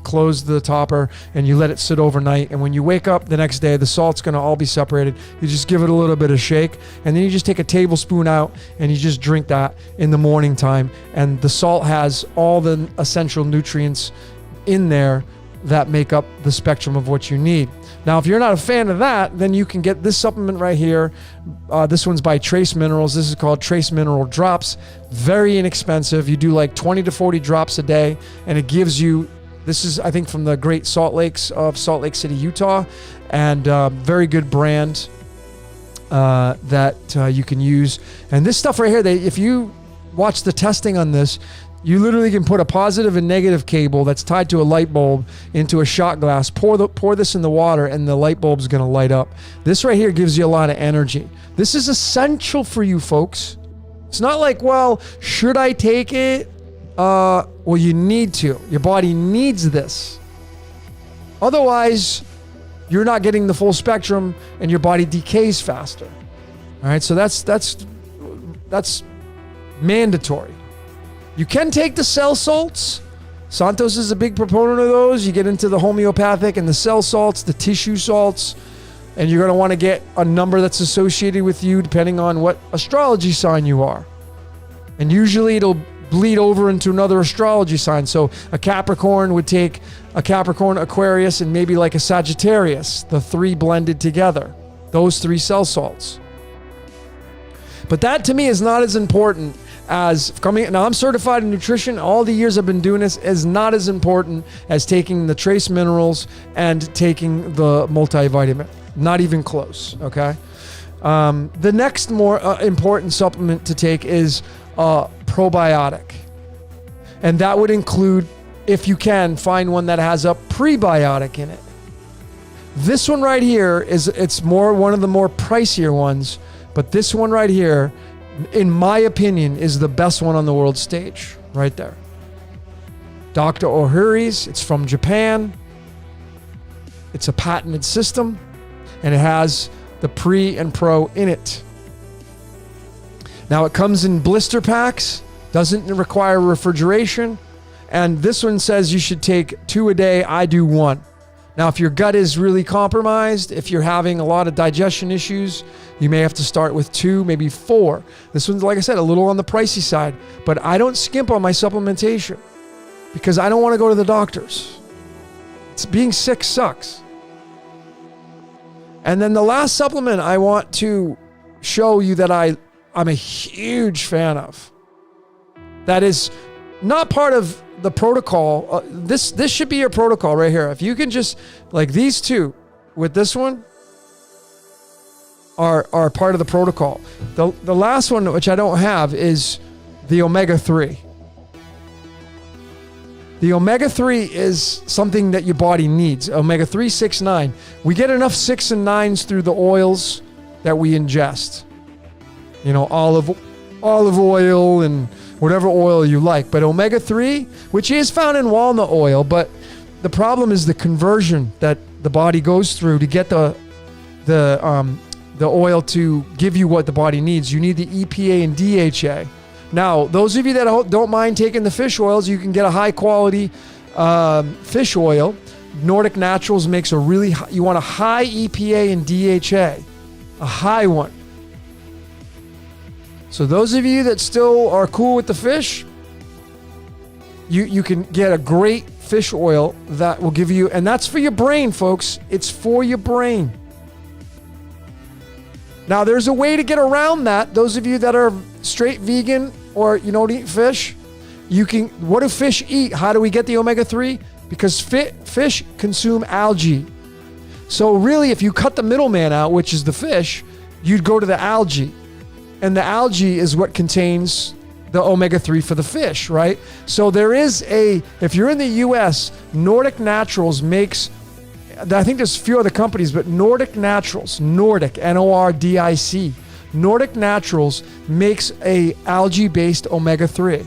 close the topper and you let it sit overnight. And when you wake up the next day, the salt's going to all be separated. You just give it a little bit of shake, and then you just take a tablespoon out and you just drink that in the morning time. And the salt has all the essential nutrients in there that make up the spectrum of what you need. Now, if you're not a fan of that, then you can get this supplement right here. This one's by Trace Minerals. This is called Trace Mineral Drops. Very inexpensive. You do like 20 to 40 drops a day, and it gives you, this is, I think, from the Great Salt Lakes of Salt Lake City, Utah, and very good brand that you can use. And this stuff right here, if you watch the testing on this, you literally can put a positive and negative cable that's tied to a light bulb into a shot glass, pour this in the water, and the light bulb's going to light up. This right here gives you a lot of energy. This is essential for you folks. It's not like, well, should I take it? Well, you need to. Your body needs this. Otherwise, you're not getting the full spectrum and your body decays faster. All right, so that's mandatory. You can take the cell salts. Santos is a big proponent of those. You get into the homeopathic and the cell salts, the tissue salts, and you're going to want to get a number that's associated with you depending on what astrology sign you are. And usually it'll bleed over into another astrology sign. So a Capricorn would take a Capricorn, Aquarius, and maybe like a Sagittarius, the three blended together, those three cell salts. But that to me is not as important as coming. Now I'm certified in nutrition. All the years I've been doing this is not as important as taking the trace minerals and taking the multivitamin. Not even close. Okay. The next more important supplement to take is probiotic, and that would include, if you can, find one that has a prebiotic in it. This one right here it's one of the more pricier ones, but this one right here, in my opinion, is the best one on the world stage, right there. Dr. Ohuri's, it's from Japan. It's a patented system, and it has the pre and pro in it. Now it comes in blister packs, doesn't require refrigeration, and this one says you should take 2 a day. I do 1. Now, if your gut is really compromised, if you're having a lot of digestion issues, you may have to start with 2, maybe 4. This one's, like I said, a little on the pricey side, but I don't skimp on my supplementation because I don't want to go to the doctors. Being sick sucks. And then the last supplement I want to show you that I'm a huge fan of, that is not part of the protocol. This should be your protocol right here. If you can just, like these two with this one are part of the protocol. The last one, which I don't have, is the omega-3. The omega-3 is something that your body needs. Omega-3, 6, 9. We get enough 6 and 9s through the oils that we ingest. You know, olive oil and whatever oil you like. But omega-3, which is found in walnut oil, but the problem is the conversion that the body goes through to get the oil to give you what the body needs. You need the EPA and DHA. Now, those of you that don't mind taking the fish oils, you can get a high quality fish oil. Nordic Naturals makes a really high, you want a high EPA and DHA, a high one. So those of you that still are cool with the fish, you can get a great fish oil that will give you, and that's for your brain, folks. It's for your brain. Now, there's a way to get around that. Those of you that are straight vegan or you don't eat fish, what do fish eat? How do we get the omega-3? Because fish consume algae. So really, if you cut the middleman out, which is the fish, you'd go to the algae. And the algae is what contains the omega-3 for the fish, right? So there is if you're in the US, Nordic Naturals makes, I think there's a few other companies, but Nordic Naturals, Nordic, Nordic, Nordic Naturals makes a algae-based omega-3.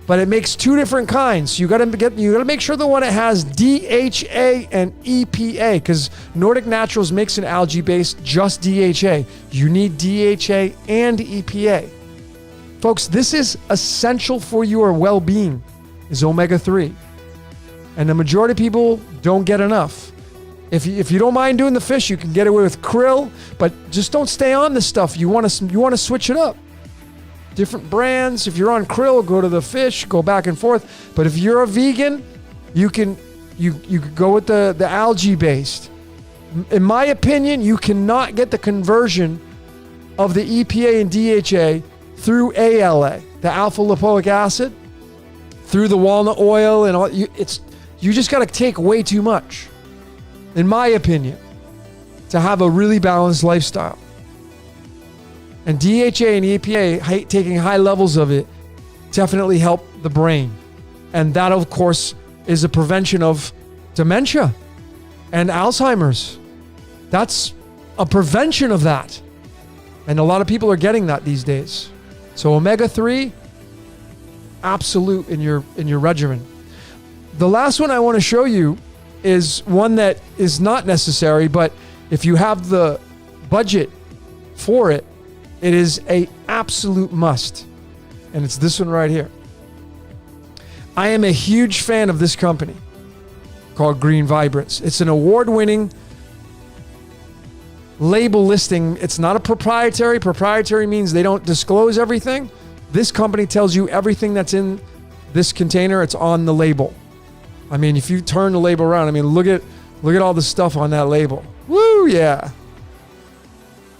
But it makes two different kinds. You gotta make sure the one that has DHA and EPA, because Nordic Naturals makes an algae-based just DHA. You need DHA and EPA. Folks, this is essential for your well-being, is omega-3. And the majority of people don't get enough. If you don't mind doing the fish, you can get away with krill, but just don't stay on this stuff. You want to switch it up. Different brands. If you're on krill, go to the fish, go back and forth. But if you're a vegan, you could go with the algae based. In my opinion, you cannot get the conversion of the EPA and DHA through ALA, the alpha lipoic acid, through the walnut oil, and all. You just got to take way too much, in my opinion, to have a really balanced lifestyle. And DHA and EPA, taking high levels of it, definitely help the brain. And that, of course, is a prevention of dementia and Alzheimer's. That's a prevention of that. And a lot of people are getting that these days. So omega-3, absolute in your regimen. The last one I want to show you is one that is not necessary, but if you have the budget for it, it is an absolute must. And it's this one right here. I am a huge fan of this company called Green Vibrance. It's an award-winning label listing. It's not a proprietary. Proprietary means they don't disclose everything. This company tells you everything that's in this container. It's on the label. I mean, if you turn the label around, I mean, look at all the stuff on that label. Woo, yeah.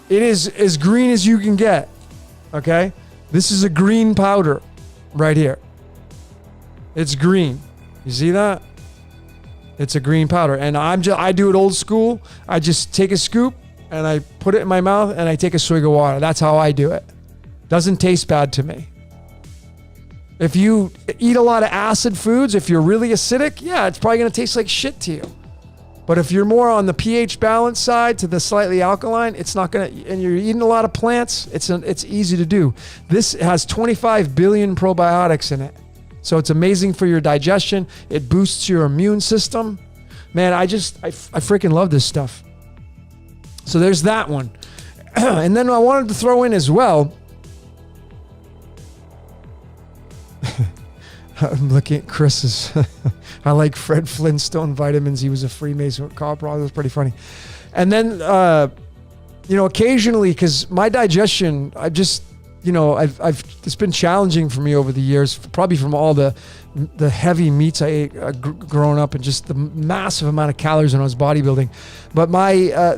It is as green as you can get, okay? This is a green powder right here. It's green. You see that? It's a green powder. And I do it old school. I just take a scoop and I put it in my mouth and I take a swig of water. That's how I do it. Doesn't taste bad to me. If you eat a lot of acid foods, if you're really acidic, yeah, it's probably going to taste like shit to you. But if you're more on the pH balance side to the slightly alkaline, it's not going to, and you're eating a lot of plants, it's easy to do. This has 25 billion probiotics in it. So it's amazing for your digestion. It boosts your immune system. Man, I freaking love this stuff. So there's that one. And then I wanted to throw in as well, I'm looking at Chris's. I like Fred Flintstone vitamins. He was a Freemason with copper. That was pretty funny. And then, occasionally, because my digestion, it's been challenging for me over the years, probably from all the heavy meats I ate growing up and just the massive amount of calories when I was bodybuilding. But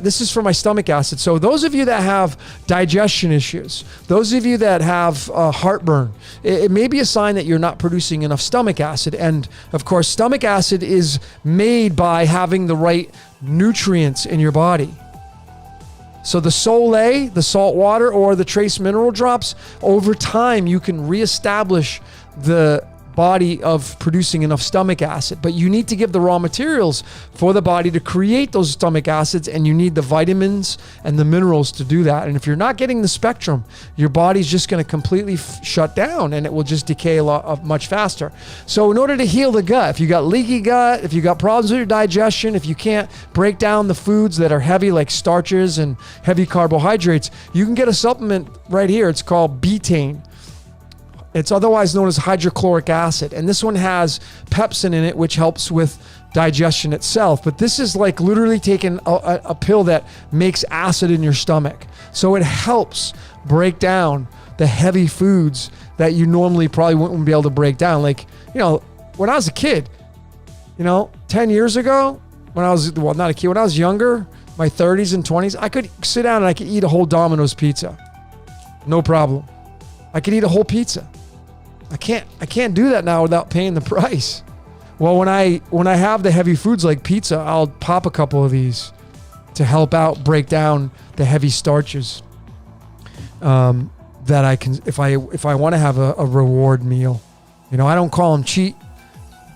this is for my stomach acid. So those of you that have digestion issues, those of you that have heartburn, it may be a sign that you're not producing enough stomach acid. And of course, stomach acid is made by having the right nutrients in your body. So the Soleil, the salt water, or the trace mineral drops, over time you can reestablish the body of producing enough stomach acid, but you need to give the raw materials for the body to create those stomach acids, and you need the vitamins and the minerals to do that. And if you're not getting the spectrum, your body's just going to completely shut down, and it will just decay much faster. So in order to heal the gut, if you got leaky gut, if you got problems with your digestion, if you can't break down the foods that are heavy like starches and heavy carbohydrates, you can get a supplement right here. It's called betaine. It's otherwise known as hydrochloric acid. And this one has pepsin in it, which helps with digestion itself. But this is like literally taking a pill that makes acid in your stomach. So it helps break down the heavy foods that you normally probably wouldn't be able to break down. Like, when I was a kid, 10 years ago, when I was, well, not a kid, when I was younger, my 30s and 20s, I could sit down and I could eat a whole Domino's pizza. No problem. I could eat a whole pizza. I can't do that now without paying the price. Well, when I have the heavy foods like pizza, I'll pop a couple of these to help out break down the heavy starches that I can, if I want to have a reward meal. I don't call them cheat.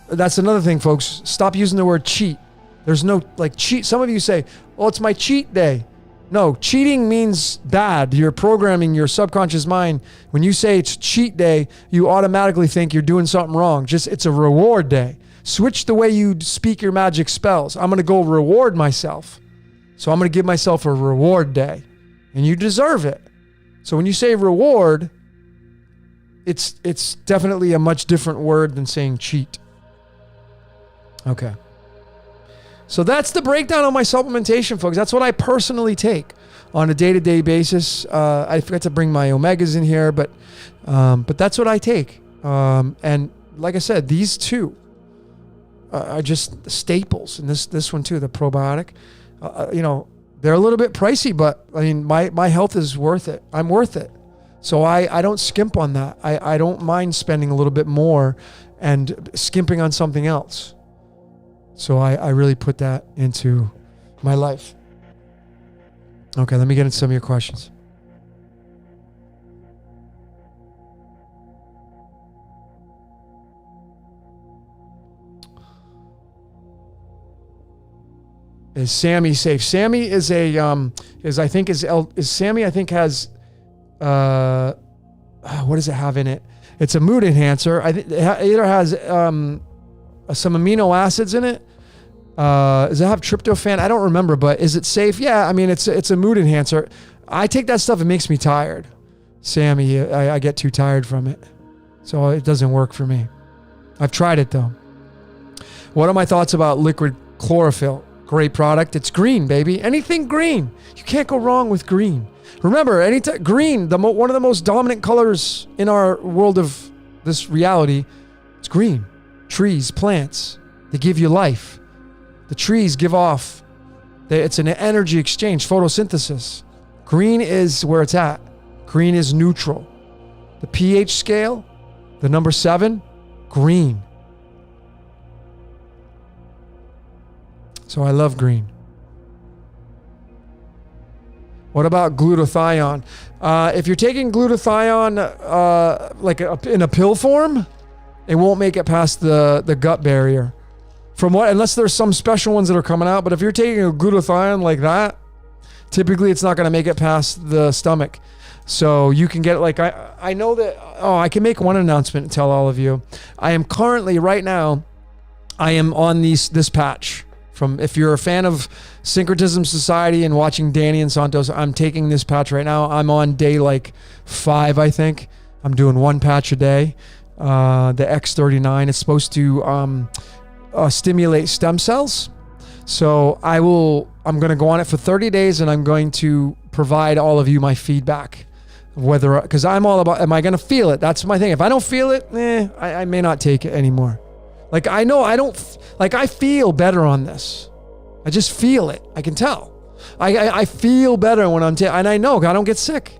That's another thing, folks. Stop using the word cheat. There's no cheat. Some of you say, "Oh, it's my cheat day." No, cheating means bad. You're programming your subconscious mind. When you say it's cheat day, you automatically think you're doing something wrong. It's a reward day. Switch the way you speak your magic spells. I'm going to go reward myself. So I'm going to give myself a reward day. And you deserve it. So when you say reward, it's definitely a much different word than saying cheat. Okay. So that's the breakdown on my supplementation, folks. That's what I personally take on a day-to-day basis. I forgot to bring my omegas in here, but that's what I take. And like I said, these two are just staples. And this one too, the probiotic. They're a little bit pricey, but I mean, my health is worth it. I'm worth it. So I don't skimp on that. I don't mind spending a little bit more and skimping on something else. So I really put that into my life. Okay, let me get into some of your questions. Is Sammy safe? Sammy is Sammy I think has what does it have in it? It's a mood enhancer. I think it either has some amino acids in it. Does it have tryptophan? I don't remember, but is it safe? Yeah, I mean, it's a mood enhancer. I take that stuff. It makes me tired. Sammy, I get too tired from it. So it doesn't work for me. I've tried it though. What are my thoughts about liquid chlorophyll? Great product. It's green, baby. Anything green. You can't go wrong with green. Remember, green, one of the most dominant colors in our world of this reality, it's green. Trees, plants, they give you life. The trees give off. It's an energy exchange, photosynthesis. Green is where it's at. Green is neutral. The pH scale, the number 7, green. So I love green. What about glutathione? If you're taking glutathione in a pill form, it won't make it past the gut barrier. Unless there's some special ones that are coming out. But if you're taking a glutathione like that, typically it's not going to make it past the stomach. So you can get I know that, I can make one announcement and tell all of you. I am currently, right now, I am on this patch. If you're a fan of Syncretism Society and watching Danny and Santos, I'm taking this patch right now. I'm on day 5, I think. I'm doing one patch a day. The X39 is supposed to stimulate stem cells. So I'm going to go on it for 30 days and I'm going to provide all of you my feedback. Because I'm all about, am I going to feel it? That's my thing. If I don't feel it, I may not take it anymore. I feel better on this. I just feel it. I can tell. I feel better when I'm and I know I don't get sick.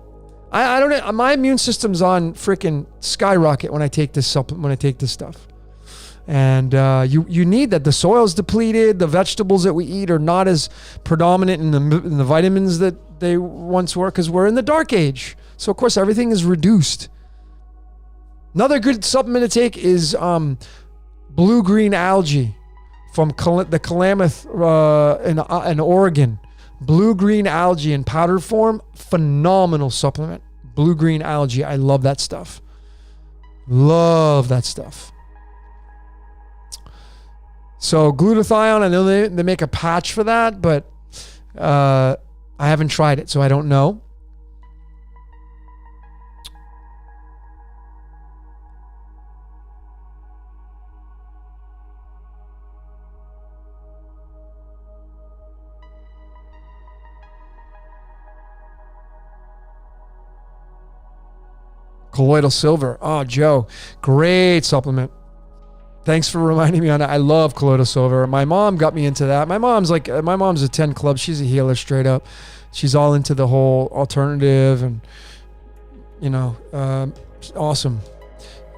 I don't. My immune system's on freaking skyrocket when I take this supplement. When I take this stuff, and you need that. The soil's depleted. The vegetables that we eat are not as predominant in the vitamins that they once were because we're in the dark age. So of course everything is reduced. Another good supplement to take is blue-green algae from the Klamath in Oregon. Blue-green algae in powder form, phenomenal supplement. Blue-green algae, I love that stuff. Love that stuff. So glutathione, I know they make a patch for that, but I haven't tried it, so I don't know. Colloidal silver. Oh, Joe, great supplement. Thanks for reminding me on that. I love colloidal silver. My mom got me into that. My mom's a 10 club. She's a healer straight up. She's all into the whole alternative and, awesome.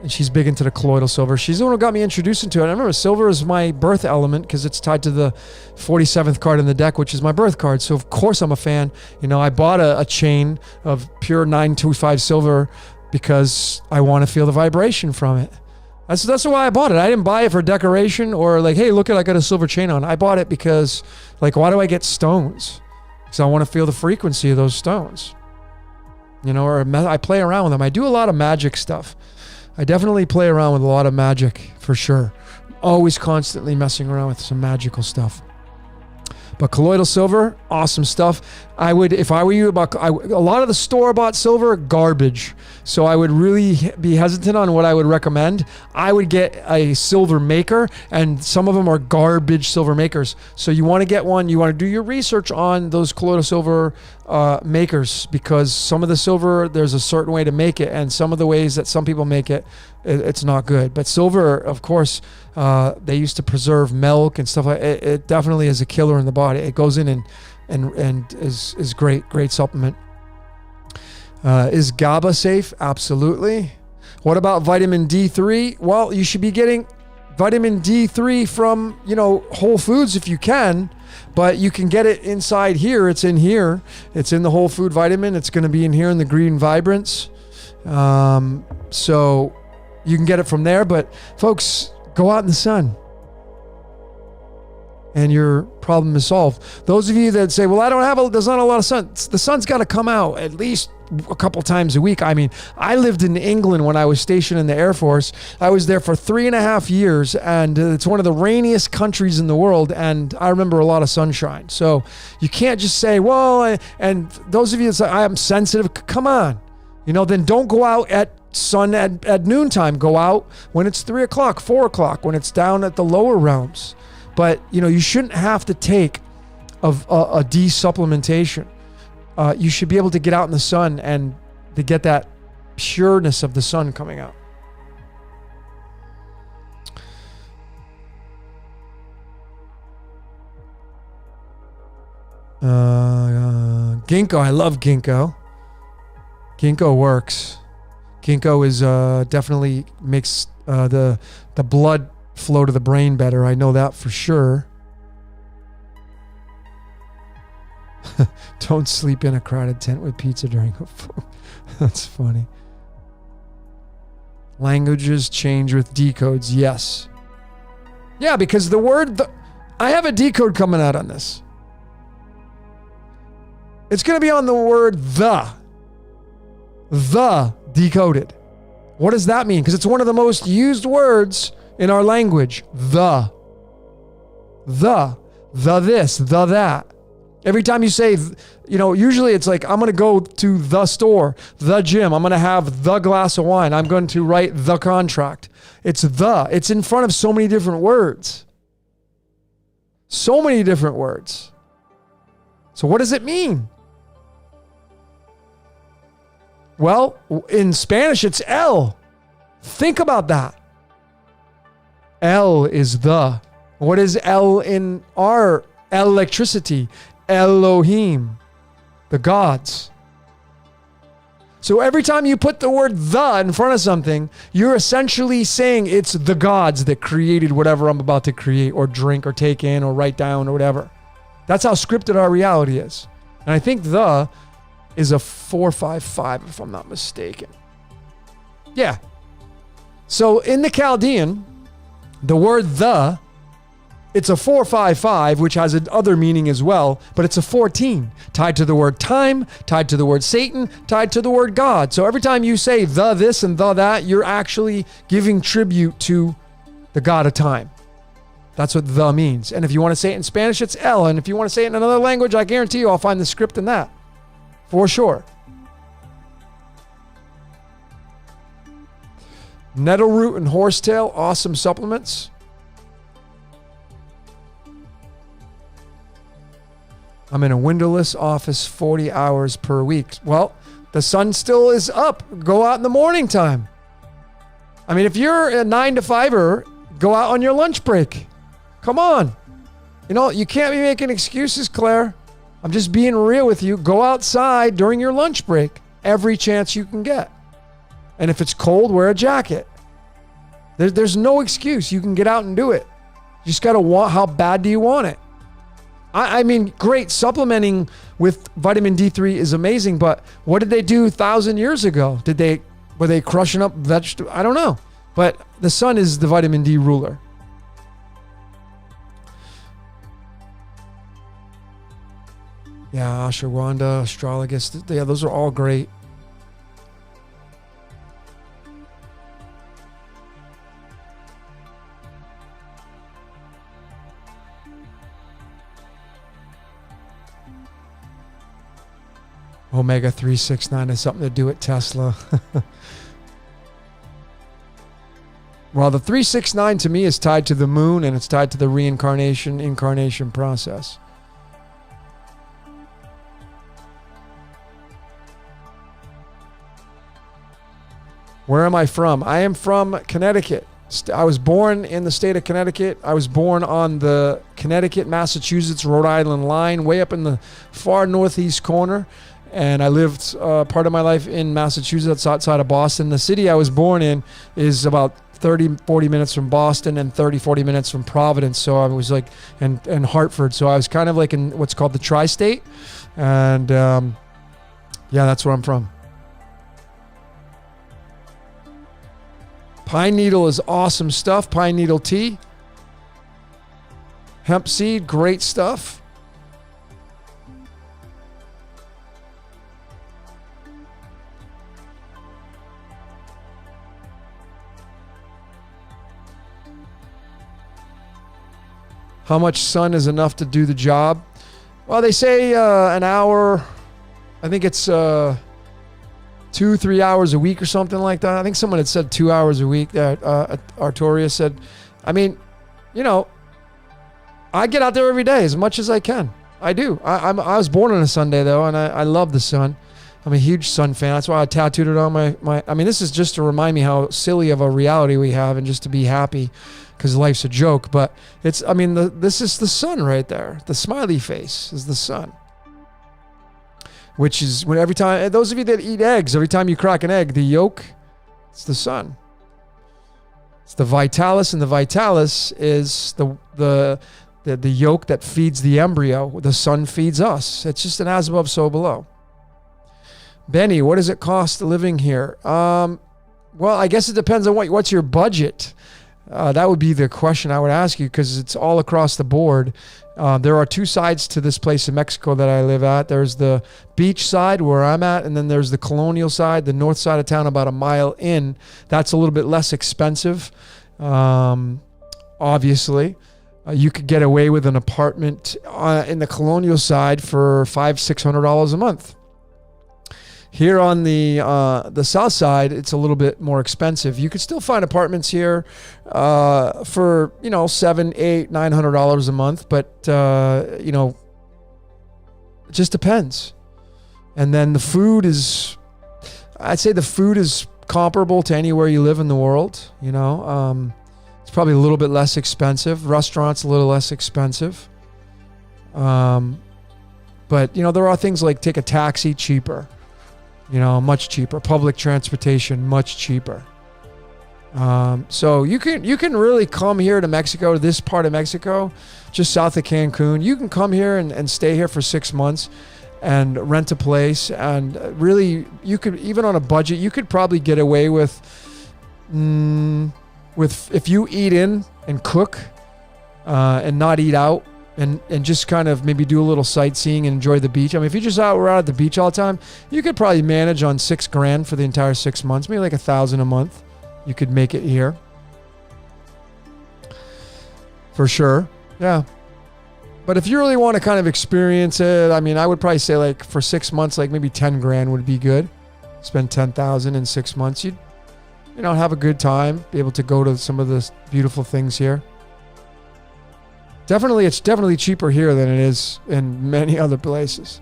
And she's big into the colloidal silver. She's the one who got me introduced into it. I remember silver is my birth element because it's tied to the 47th card in the deck, which is my birth card. So of course I'm a fan. I bought a chain of pure 925 silver because I want to feel the vibration from it. That's why I bought it. I didn't buy it for decoration or like, hey, look, I got a silver chain on. I bought it because, like, why do I get stones? Because I want to feel the frequency of those stones. Or I play around with them. I do a lot of magic stuff. I definitely play around with a lot of magic for sure. Always constantly messing around with some magical stuff. But colloidal silver, awesome stuff. I would, if I were you, a lot of the store-bought silver, garbage. So I would really be hesitant on what I would recommend. I would get a silver maker, and some of them are garbage silver makers. So you want to get one. You want to do your research on those colloidal silver makers, because some of the silver, there's a certain way to make it, and some of the ways that some people make it, it's not good. But silver, of course, they used to preserve milk and stuff like it. It definitely is a killer in the body. It goes in and is great supplement. Is GABA safe? Absolutely. What about vitamin D3? Well, you should be getting vitamin D3 from, Whole Foods if you can, but you can get it inside here. It's in here. It's in the whole food vitamin. It's going to be in here in the green vibrance. So you can get it from there, but folks, go out in the sun and your problem is solved. Those of you that say, well, there's not a lot of sun. The sun's got to come out at least a couple times a week. I mean, I lived in England when I was stationed in the Air Force. I was there for 3.5 years, and it's one of the rainiest countries in the world, and I remember a lot of sunshine. So you can't just say, well, and those of you that say, I'm sensitive, come on. Then don't go out at sun at noontime. Go out when it's 3 o'clock, 4 o'clock, when it's down at the lower realms. But, you shouldn't have to take a de-supplementation. You should be able to get out in the sun and to get that pureness of the sun coming out. Ginkgo, I love ginkgo. Ginkgo works. Ginkgo is definitely makes the blood flow to the brain better. I know that for sure. Don't sleep in a crowded tent with pizza during a food. That's funny. Languages change with decodes. Yes. Yeah, because the word... I have a decode coming out on this. It's going to be on the word the. The decoded. What does that mean? Because it's one of the most used words in our language. The this, the that. Every time you say, usually it's like, I'm going to go to the store, the gym. I'm going to have the glass of wine. I'm going to write the contract. It's in front of so many different words. So many different words. So what does it mean? Well, in Spanish, it's el. Think about that. El is the. What is El in our electricity? Elohim, the gods. So every time you put the word the in front of something, you're essentially saying it's the gods that created whatever I'm about to create or drink or take in or write down or whatever. That's how scripted our reality is. And I think the is a 455 if I'm not mistaken. Yeah. So in the Chaldean, the word the, it's a 455, which has another meaning as well, but it's a 14, tied to the word time, tied to the word Satan, tied to the word God. So every time you say the this and the that, you're actually giving tribute to the God of time. That's what the means. And if you want to say it in Spanish, it's El. And if you want to say it in another language, I guarantee you I'll find the script in that. For sure. Nettle root and horsetail, awesome supplements. I'm in a windowless office 40 hours per week. Well, the sun still is up. Go out in the morning time. I mean, if you're a 9 to 5er, go out on your lunch break. Come on. You know, you can't be making excuses, Claire. I'm just being real with you. Go outside during your lunch break every chance you can get. And if it's cold, wear a jacket. There's no excuse. You can get out and do it. You just got to want, how bad do you want it? I mean, great. Supplementing with vitamin D3 is amazing, but what did they do 1,000 years ago? Were they crushing up vegetables? I don't know. But the sun is the vitamin D ruler. Yeah, ashwagandha, astrologus. Yeah, those are all great. Omega 369 has something to do with Tesla. Well, the 369 to me is tied to the moon, and it's tied to the reincarnation, incarnation process. Where am I from? I am from Connecticut. I was born in the state of Connecticut. I was born on the Connecticut, Massachusetts, Rhode Island line, way up in the far northeast corner. And I lived part of my life in Massachusetts, outside of Boston. The city I was born in is about 30, 40 minutes from Boston and 30, 40 minutes from Providence. So I was like, and Hartford. So I was kind of like in what's called the tri-state. And yeah, that's where I'm from. Pine needle is awesome stuff. Pine needle tea. Hemp seed, great stuff. How much sun is enough to do the job? Well, they say an hour. I think it's 2-3 hours a week or something like that. I think someone had said 2 hours a week. Artoria said, I mean, you know, I get out there every day as much as I can. I do. I was born on a Sunday, though, and I love the sun. I'm a huge sun fan. That's why I tattooed it on my. I mean, this is just to remind me how silly of a reality we have, and just to be happy, because life's a joke. But it's, I mean, this is the sun right there. The smiley face is the sun. Which is when every time, those of you that eat eggs, every time you crack an egg, the yolk, it's the sun. It's the vitalis, and the vitalis is the yolk that feeds the embryo. The sun feeds us. It's just an as above, so below. Benny, what does it cost living here? Well, I guess it depends on what's your budget. That would be the question I would ask you, because it's all across the board. There are two sides to this place in Mexico that I live at. There's the beach side where I'm at, and then there's the colonial side, the north side of town, about a mile in. That's a little bit less expensive, obviously. You could get away with an apartment in the colonial side for $500-600 a month. Here on the south side, it's a little bit more expensive. You could still find apartments here for, you know, $700-800-900 a month, but you know, it just depends. And then the food is, I'd say the food is comparable to anywhere you live in the world. You know, it's probably a little bit less expensive. Restaurants a little less expensive. But you know, there are things like take a taxi, cheaper. You know, much cheaper. Public transportation, much cheaper. So you can really come here to Mexico, to this part of Mexico, just south of Cancun. You can come here and stay here for 6 months and rent a place. And really, you could, even on a budget, you could probably get away with if you eat in and cook and not eat out and just kind of maybe do a little sightseeing and enjoy the beach. I mean, if you just were out at the beach all the time, you could probably manage on $6,000 for the entire 6 months, maybe like $1,000 a month. You could make it here. For sure. Yeah. But if you really want to kind of experience it, I mean, I would probably say like for 6 months, like maybe $10,000 would be good. Spend $10,000 in 6 months. You'd, have a good time, be able to go to some of the beautiful things here. It's definitely cheaper here than it is in many other places.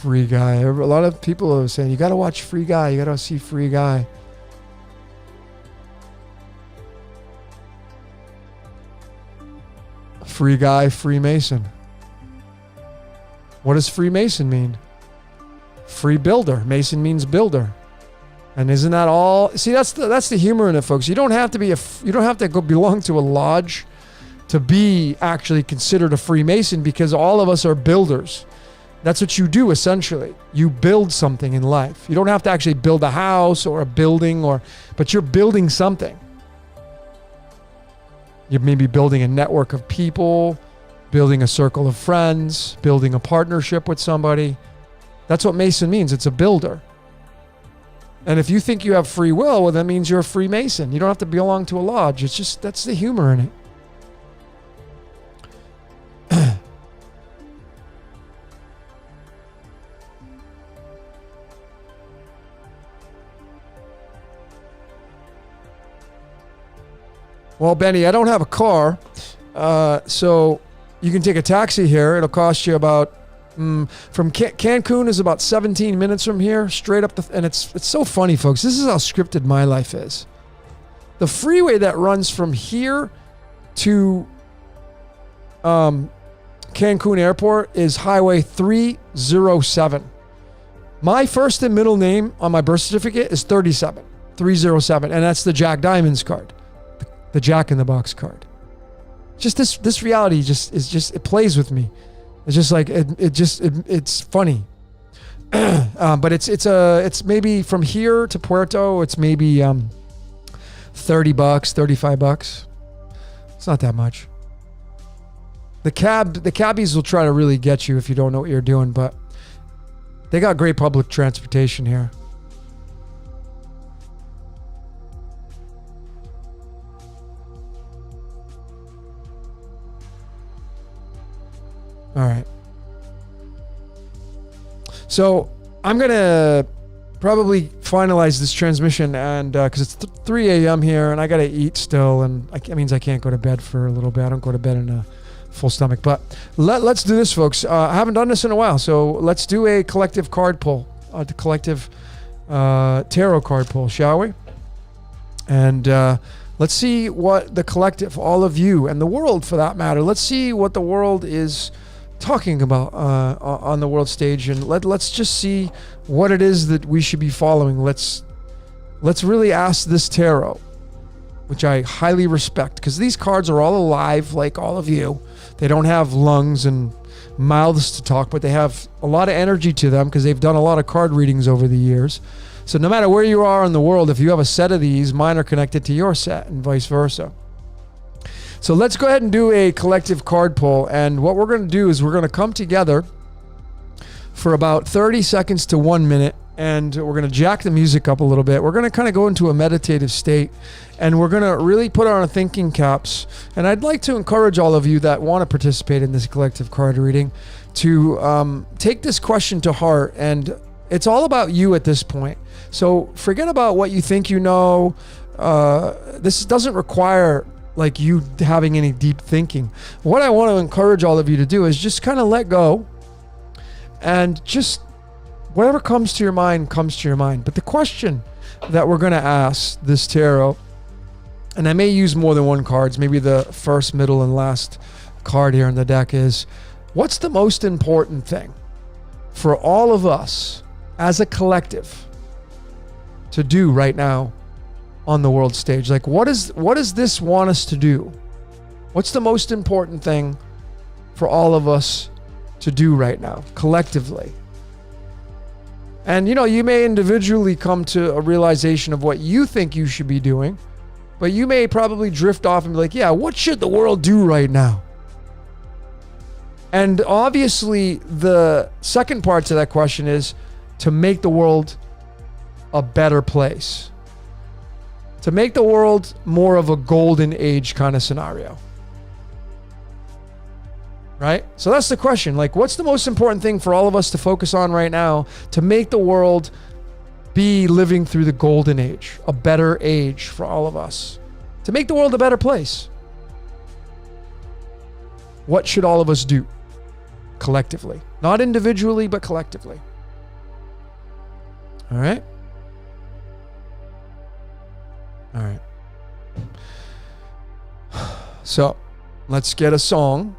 Free Guy. A lot of people are saying, you got to watch Free Guy. You got to see Free Guy. Free Guy, Freemason. What does Freemason mean? Free builder. Mason means builder. And isn't that all? See, that's the humor in it, folks. You don't have to go belong to a lodge to be actually considered a Freemason, because all of us are builders. That's what you do, essentially. You build something in life. You don't have to actually build a house or a building, but you're building something. You're maybe building a network of people, building a circle of friends, building a partnership with somebody. That's what Mason means. It's a builder. And if you think you have free will, well, that means you're a Freemason. You don't have to belong to a lodge. It's just, that's the humor in it. Well, Benny, I don't have a car, so you can take a taxi here. It'll cost you about, from Cancun is about 17 minutes from here, straight up, and it's so funny, folks. This is how scripted my life is. The freeway that runs from here to Cancun Airport is Highway 307. My first and middle name on my birth certificate is 307, and that's the Jack Diamonds card. The Jack in the Box card. Just this reality it plays with me. It's just like it's funny. But it's maybe from here to Puerto, it's maybe $30, $35. It's not that much. The cabbies will try to really get you if you don't know what you're doing, but they got great public transportation here. All right. So I'm going to probably finalize this transmission, and because it's 3 a.m. here and I got to eat still, and it means I can't go to bed for a little bit. I don't go to bed in a full stomach, but let's do this, folks. I haven't done this in a while, so let's do a collective card pull, the collective tarot card pull, shall we? And let's see what the collective, all of you and the world for that matter, let's see what the world is talking about on the world stage, and let's just see what it is that we should be following. Let's really ask this tarot, which I highly respect, because these cards are all alive like all of you. They don't have lungs and mouths to talk, but they have a lot of energy to them because they've done a lot of card readings over the years. So no matter where you are in the world, if you have a set of these, mine are connected to your set and vice versa. So let's go ahead and do a collective card pull. And what we're going to do is we're going to come together for about 30 seconds to 1 minute. And we're going to jack the music up a little bit. We're going to kind of go into a meditative state. And we're going to really put on our thinking caps. And I'd like to encourage all of you that want to participate in this collective card reading to take this question to heart. And it's all about you at this point. So forget about what you think you know. This doesn't require like you having any deep thinking. What I want to encourage all of you to do is just kind of let go and just whatever comes to your mind comes to your mind. But the question that we're going to ask this tarot, and I may use more than one cards, maybe the first, middle, and last card here in the deck is, What's the most important thing for all of us as a collective to do right now on the world stage? Like, what does this want us to do? What's the most important thing for all of us to do right now, collectively? And, you may individually come to a realization of what you think you should be doing, but you may probably drift off and be like, yeah, what should the world do right now? And obviously, the second part to that question is to make the world a better place. To make the world more of a golden age kind of scenario. Right? So that's the question. Like, what's the most important thing for all of us to focus on right now to make the world be living through the golden age, a better age for all of us, to make the world a better place? What should all of us do collectively? Not individually, but collectively. All right? All right. So, let's get a song.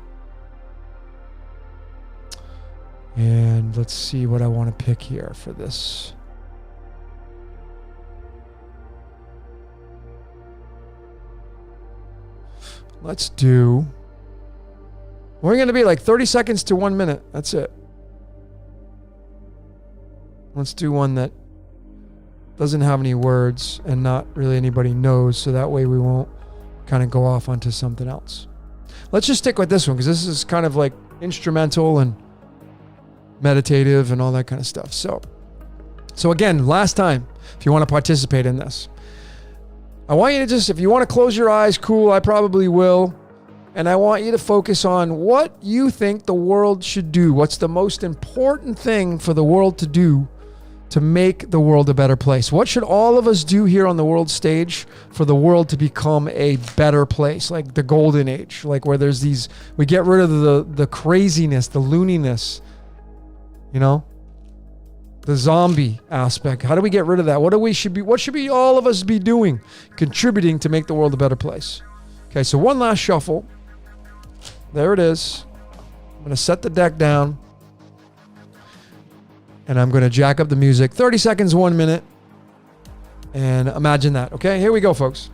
And let's see what I want to pick here for this. Let's do... We're going to be like 30 seconds to 1 minute. That's it. Let's do one that doesn't have any words and not really anybody knows, so that way we won't kind of go off onto something else. Let's just stick with this one because this is kind of like instrumental and meditative and all that kind of stuff. So again, last time, if you want to participate in this, I want you to just, if you want to close your eyes, cool, I probably will. And I want you to focus on what you think the world should do. What's the most important thing for the world to do to make the world a better place? What should all of us do here on the world stage for the world to become a better place? Like the golden age, like where there's these, we get rid of the craziness, the looniness, the zombie aspect. How do we get rid of that? What should be all of us be doing, contributing to make the world a better place? Okay, so one last shuffle. There it is. I'm going to set the deck down. And I'm going to jack up the music. 30 seconds, 1 minute. And imagine that. Okay, here we go, folks.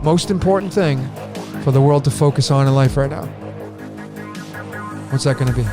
Most important thing for the world to focus on in life right now. What's that going to be?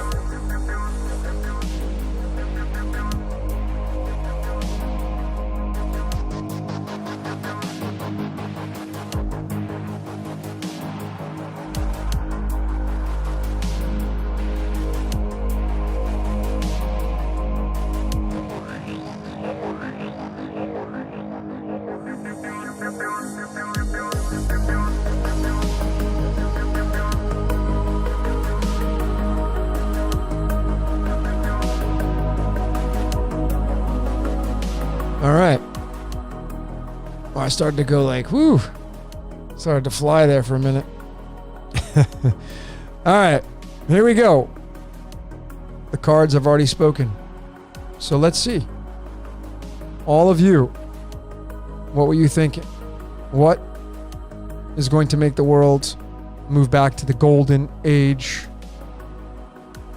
All right. I started to go like, whoo. Started to fly there for a minute. All right. Here we go. The cards have already spoken. So let's see. All of you, what were you thinking? What is going to make the world move back to the golden age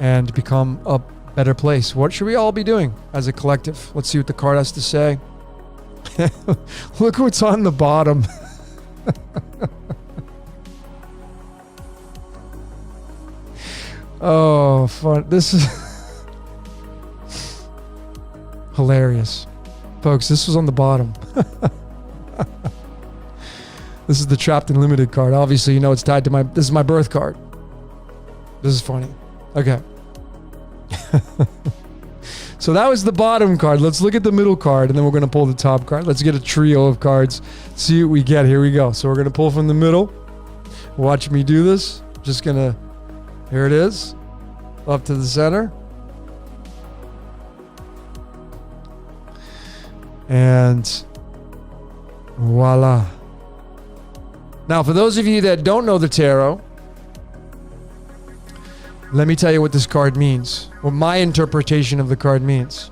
and become a better place? What should we all be doing as a collective? Let's see what the card has to say. Look what's on the bottom. Oh, fun. This is hilarious. Folks, this was on the bottom. This is the Trapped and Limited card. Obviously, it's tied to this is my birth card. This is funny. Okay. So that was the bottom card. Let's look at the middle card, and then we're going to pull the top card. Let's get a trio of cards, see what we get. Here we go. So we're going to pull from the middle. Watch me do this. Just going to, here it is, up to the center. And voila. Now, for those of you that don't know the tarot, let me tell you what this card means, what my interpretation of the card means.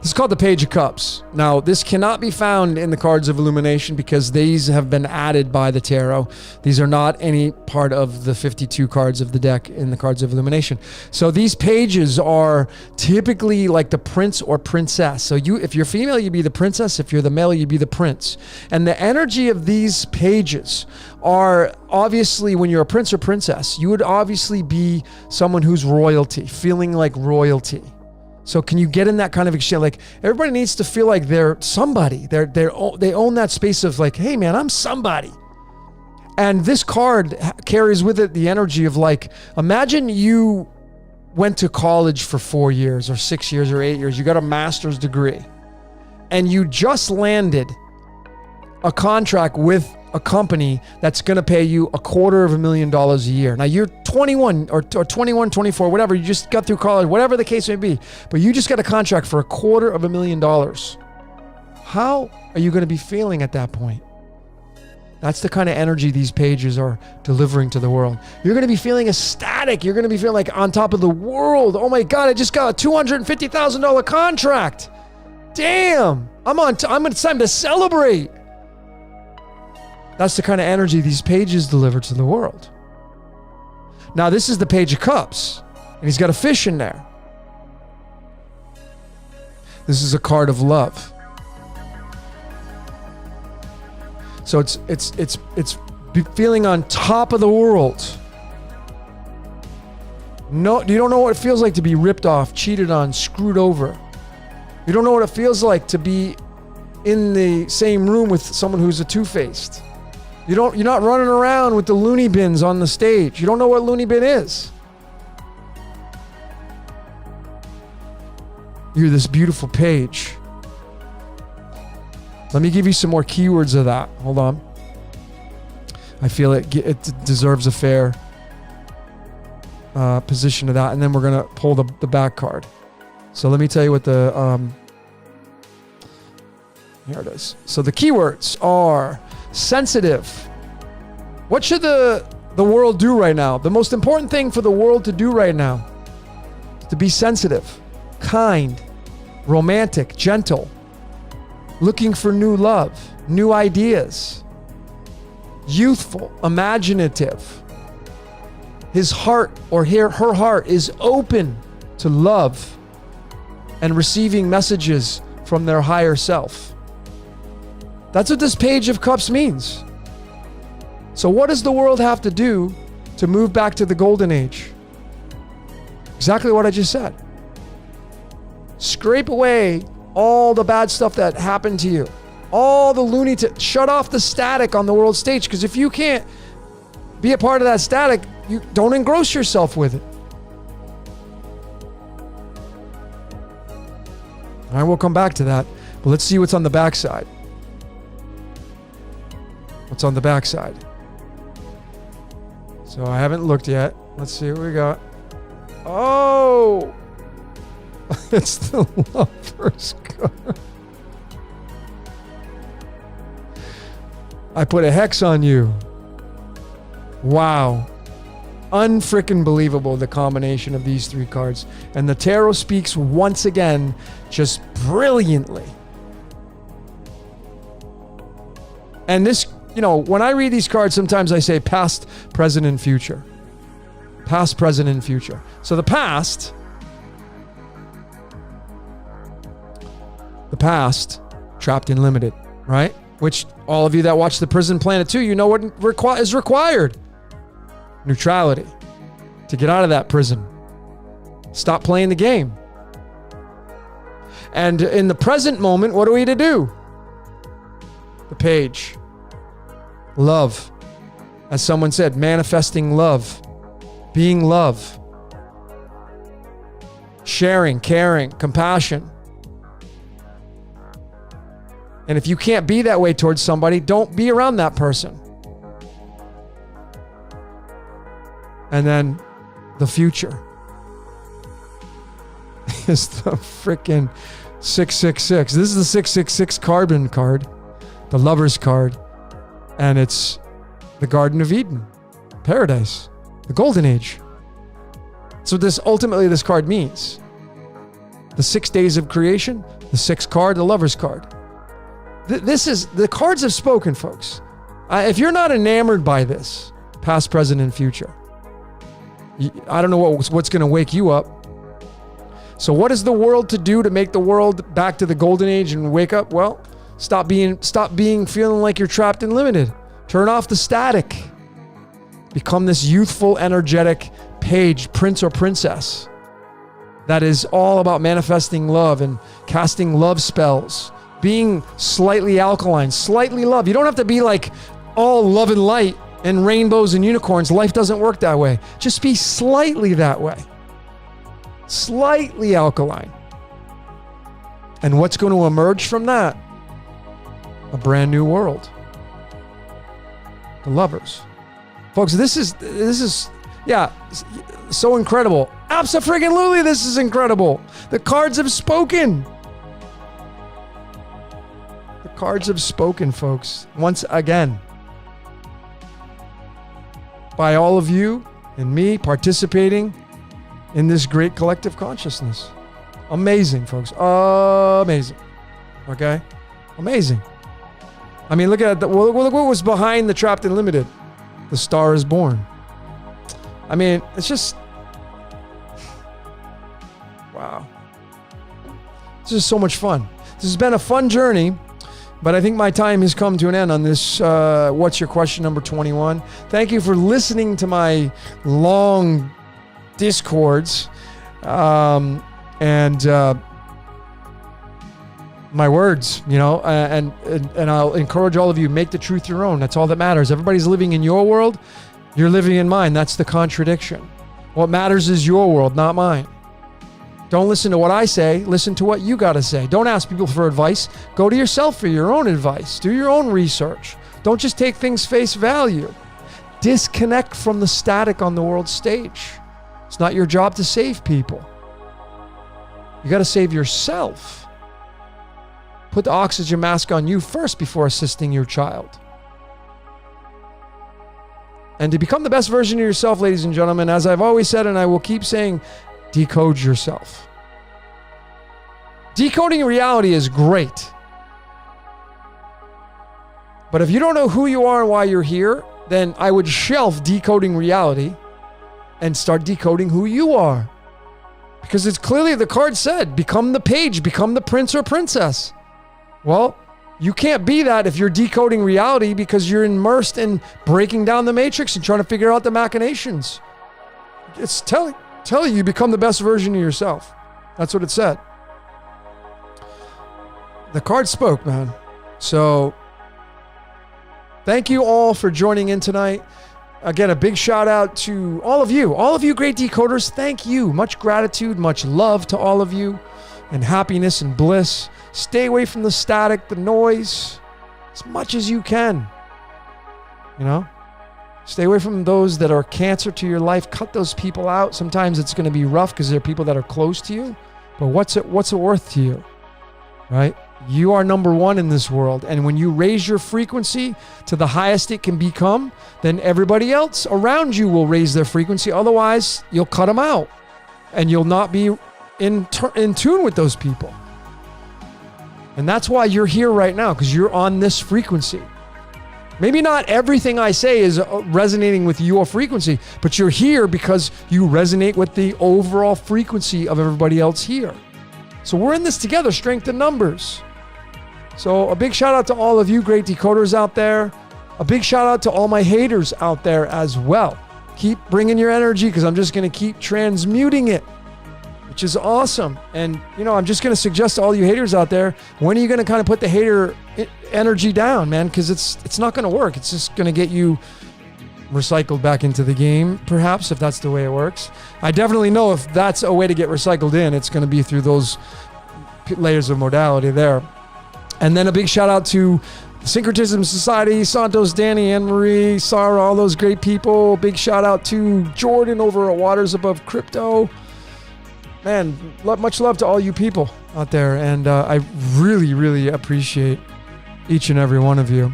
This This is called the Page of Cups. Now, this cannot be found in the cards of illumination because these have been added by the tarot. These are not any part of the 52 cards of the deck in the cards of illumination. So these pages are typically like the prince or princess. So if you're female, you'd be the princess. If you're the male, you'd be the prince. And the energy of these pages are obviously, when you're a prince or princess, you would obviously be someone who's royalty, feeling like royalty. So can you get in that kind of exchange? Like, everybody needs to feel like they're somebody. They own that space of like, hey man, I'm somebody. And this card carries with it the energy of like, imagine you went to college for 4 years or 6 years or 8 years. You got a master's degree and you just landed a contract with a company that's going to pay you $250,000 a year. Now you're 21 or 21, 24, whatever. You just got through college, whatever the case may be, but you just got a contract for $250,000. How are you going to be feeling at that point? That's the kind of energy these pages are delivering to the world. You're going to be feeling ecstatic. You're going to be feeling like on top of the world. Oh my God, I just got a $250,000 contract. Damn, it's time to celebrate. That's the kind of energy these pages deliver to the world. Now, this is the Page of Cups, and he's got a fish in there. This is a card of love. So it's feeling on top of the world. No, you don't know what it feels like to be ripped off, cheated on, screwed over. You don't know what it feels like to be in the same room with someone who's a two-faced. You're not running around with the loony bins on the stage. You don't know what loony bin is. You're this beautiful page. Let me give you some more keywords of that. Hold on. I feel it deserves a fair position of that. And then we're going to pull the back card. So let me tell you what here it is. So the keywords are sensitive. What should the world do right now? The most important thing for the world to do right now is to be sensitive, kind, romantic, gentle, looking for new love, new ideas, youthful, imaginative. His heart or her heart is open to love and receiving messages from their higher self. That's what this Page of Cups means. So what does the world have to do to move back to the golden age? Exactly what I just said. Scrape away all the bad stuff that happened to you. All the shut off the static on the world stage, because if you can't be a part of that static, you don't engross yourself with it. All right, we'll come back to that. But let's see what's on the backside. What's on the backside? So I haven't looked yet. Let's see what we got. Oh! It's the Lover's card. I put a hex on you. Wow. Unfrickin' believable, the combination of these three cards. And the tarot speaks once again, just brilliantly. And this, when I read these cards, sometimes I say past, present, and future. Past, present, and future. So the past, trapped and limited, right? Which all of you that watch the Prison Planet 2, you know what is required. Neutrality. To get out of that prison. Stop playing the game. And in the present moment, what are we to do? The Page. Love. As someone said, manifesting love. Being love. Sharing, caring, compassion. And if you can't be that way towards somebody, don't be around that person. And then the future is the freaking 666. This is the 666 carbon card, the Lover's card. And it's the Garden of Eden, paradise, the golden age. So this card means. The 6 days of creation, the 6th card, the Lover's card. The cards have spoken, folks. If you're not enamored by this, past, present, and future, I don't know what's going to wake you up. So what is the world to do to make the world back to the golden age and wake up? Well, stop being feeling like you're trapped and limited. Turn off the static. Become this youthful, energetic page, prince or princess that is all about manifesting love and casting love spells, being slightly alkaline, slightly love. You don't have to be like all love and light and rainbows and unicorns. Life doesn't work that way. Just be slightly that way. Slightly alkaline. And what's going to emerge from that? A brand new world. The Lovers. Folks, this is yeah, so incredible. Abso-friggin-lutely, this is incredible. The cards have spoken. The cards have spoken, folks. Once again. By all of you and me participating in this great collective consciousness. Amazing, folks. Amazing. Okay? Amazing. I mean, look at look what was behind the Trapped and Limited. The Star is Born. I mean, it's just... Wow. This is so much fun. This has been a fun journey, but I think my time has come to an end on this What's Your Question number 21. Thank you for listening to my long discords and my words, you know, and I'll encourage all of you, make the truth your own. That's all that matters. Everybody's living in your world. You're living in mine. That's the contradiction. What matters is your world, not mine. Don't listen to what I say. Listen to what you got to say. Don't ask people for advice. Go to yourself for your own advice. Do your own research. Don't just take things face value. Disconnect from the static on the world stage. It's not your job to save people. You got to save yourself. Put the oxygen mask on you first before assisting your child. And to become the best version of yourself, ladies and gentlemen, as I've always said, and I will keep saying, decode yourself. Decoding reality is great. But if you don't know who you are and why you're here, then I would shelf decoding reality and start decoding who you are. Because it's clearly, the card said, become the page, become the prince or princess. Well, you can't be that if you're decoding reality, because you're immersed in breaking down the matrix and trying to figure out the machinations. It's telling you become the best version of yourself. That's what it said. The card spoke, man. So thank you all for joining in tonight. Again, a big shout out to all of you great decoders. Thank you. Much gratitude, much love to all of you, and happiness and bliss. Stay away from the static, the noise, as much as you can. You know? Stay away from those that are cancer to your life. Cut those people out. Sometimes it's going to be rough because they're people that are close to you. But what's it worth to you? Right? You are number one in this world. And when you raise your frequency to the highest it can become, then everybody else around you will raise their frequency. Otherwise, you'll cut them out. And you'll not be in tune with those people. And that's why you're here right now, because you're on this frequency. Maybe not everything I say is resonating with your frequency, but you're here because you resonate with the overall frequency of everybody else here. So we're in this together, strength in numbers. So a big shout out to all of you great decoders out there. A big shout out to all my haters out there as well. Keep bringing your energy, because I'm just going to keep transmuting it, which is awesome. And, you know, I'm just going to suggest to all you haters out there, when are you going to kind of put the hater energy down, man? Because it's not going to work. It's just going to get you recycled back into the game, perhaps, if that's the way it works. I definitely know if that's a way to get recycled in, it's going to be through those layers of modality there. And then a big shout out to Syncretism Society, Santos, Danny, Anne-Marie, Sarah, all those great people. Big shout out to Jordan over at Waters Above Crypto. Man, much love to all you people out there. And I really, really appreciate each and every one of you.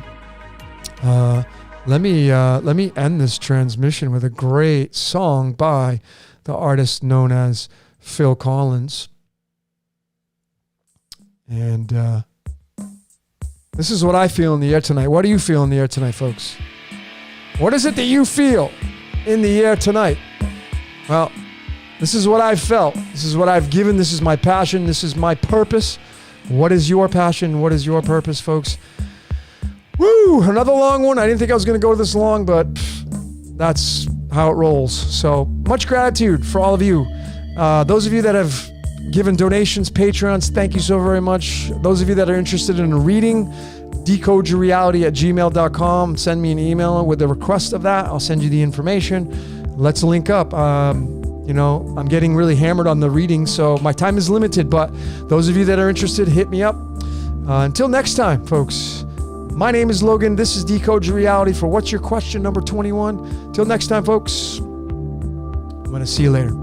Let me end this transmission with a great song by the artist known as Phil Collins. And this is what I feel in the air tonight. What do you feel in the air tonight, folks? What is it that you feel in the air tonight? Well, this is what I've felt. This is what I've given. This is my passion. This is my purpose. What is your passion? What is your purpose, folks? Woo! Another long one. I didn't think I was going to go this long, but that's how it rolls. So much gratitude for all of you. Those of you that have given donations, Patreons, thank you so very much. Those of you that are interested in a reading, decodeyourreality@gmail.com. Send me an email with a request of that. I'll send you the information. Let's link up. I'm getting really hammered on the reading, so my time is limited, but those of you that are interested, hit me up. Until next time, folks, my name is Logan. This is Decode Your Reality for What's Your Question number 21. Till next time, folks, I'm going to see you later.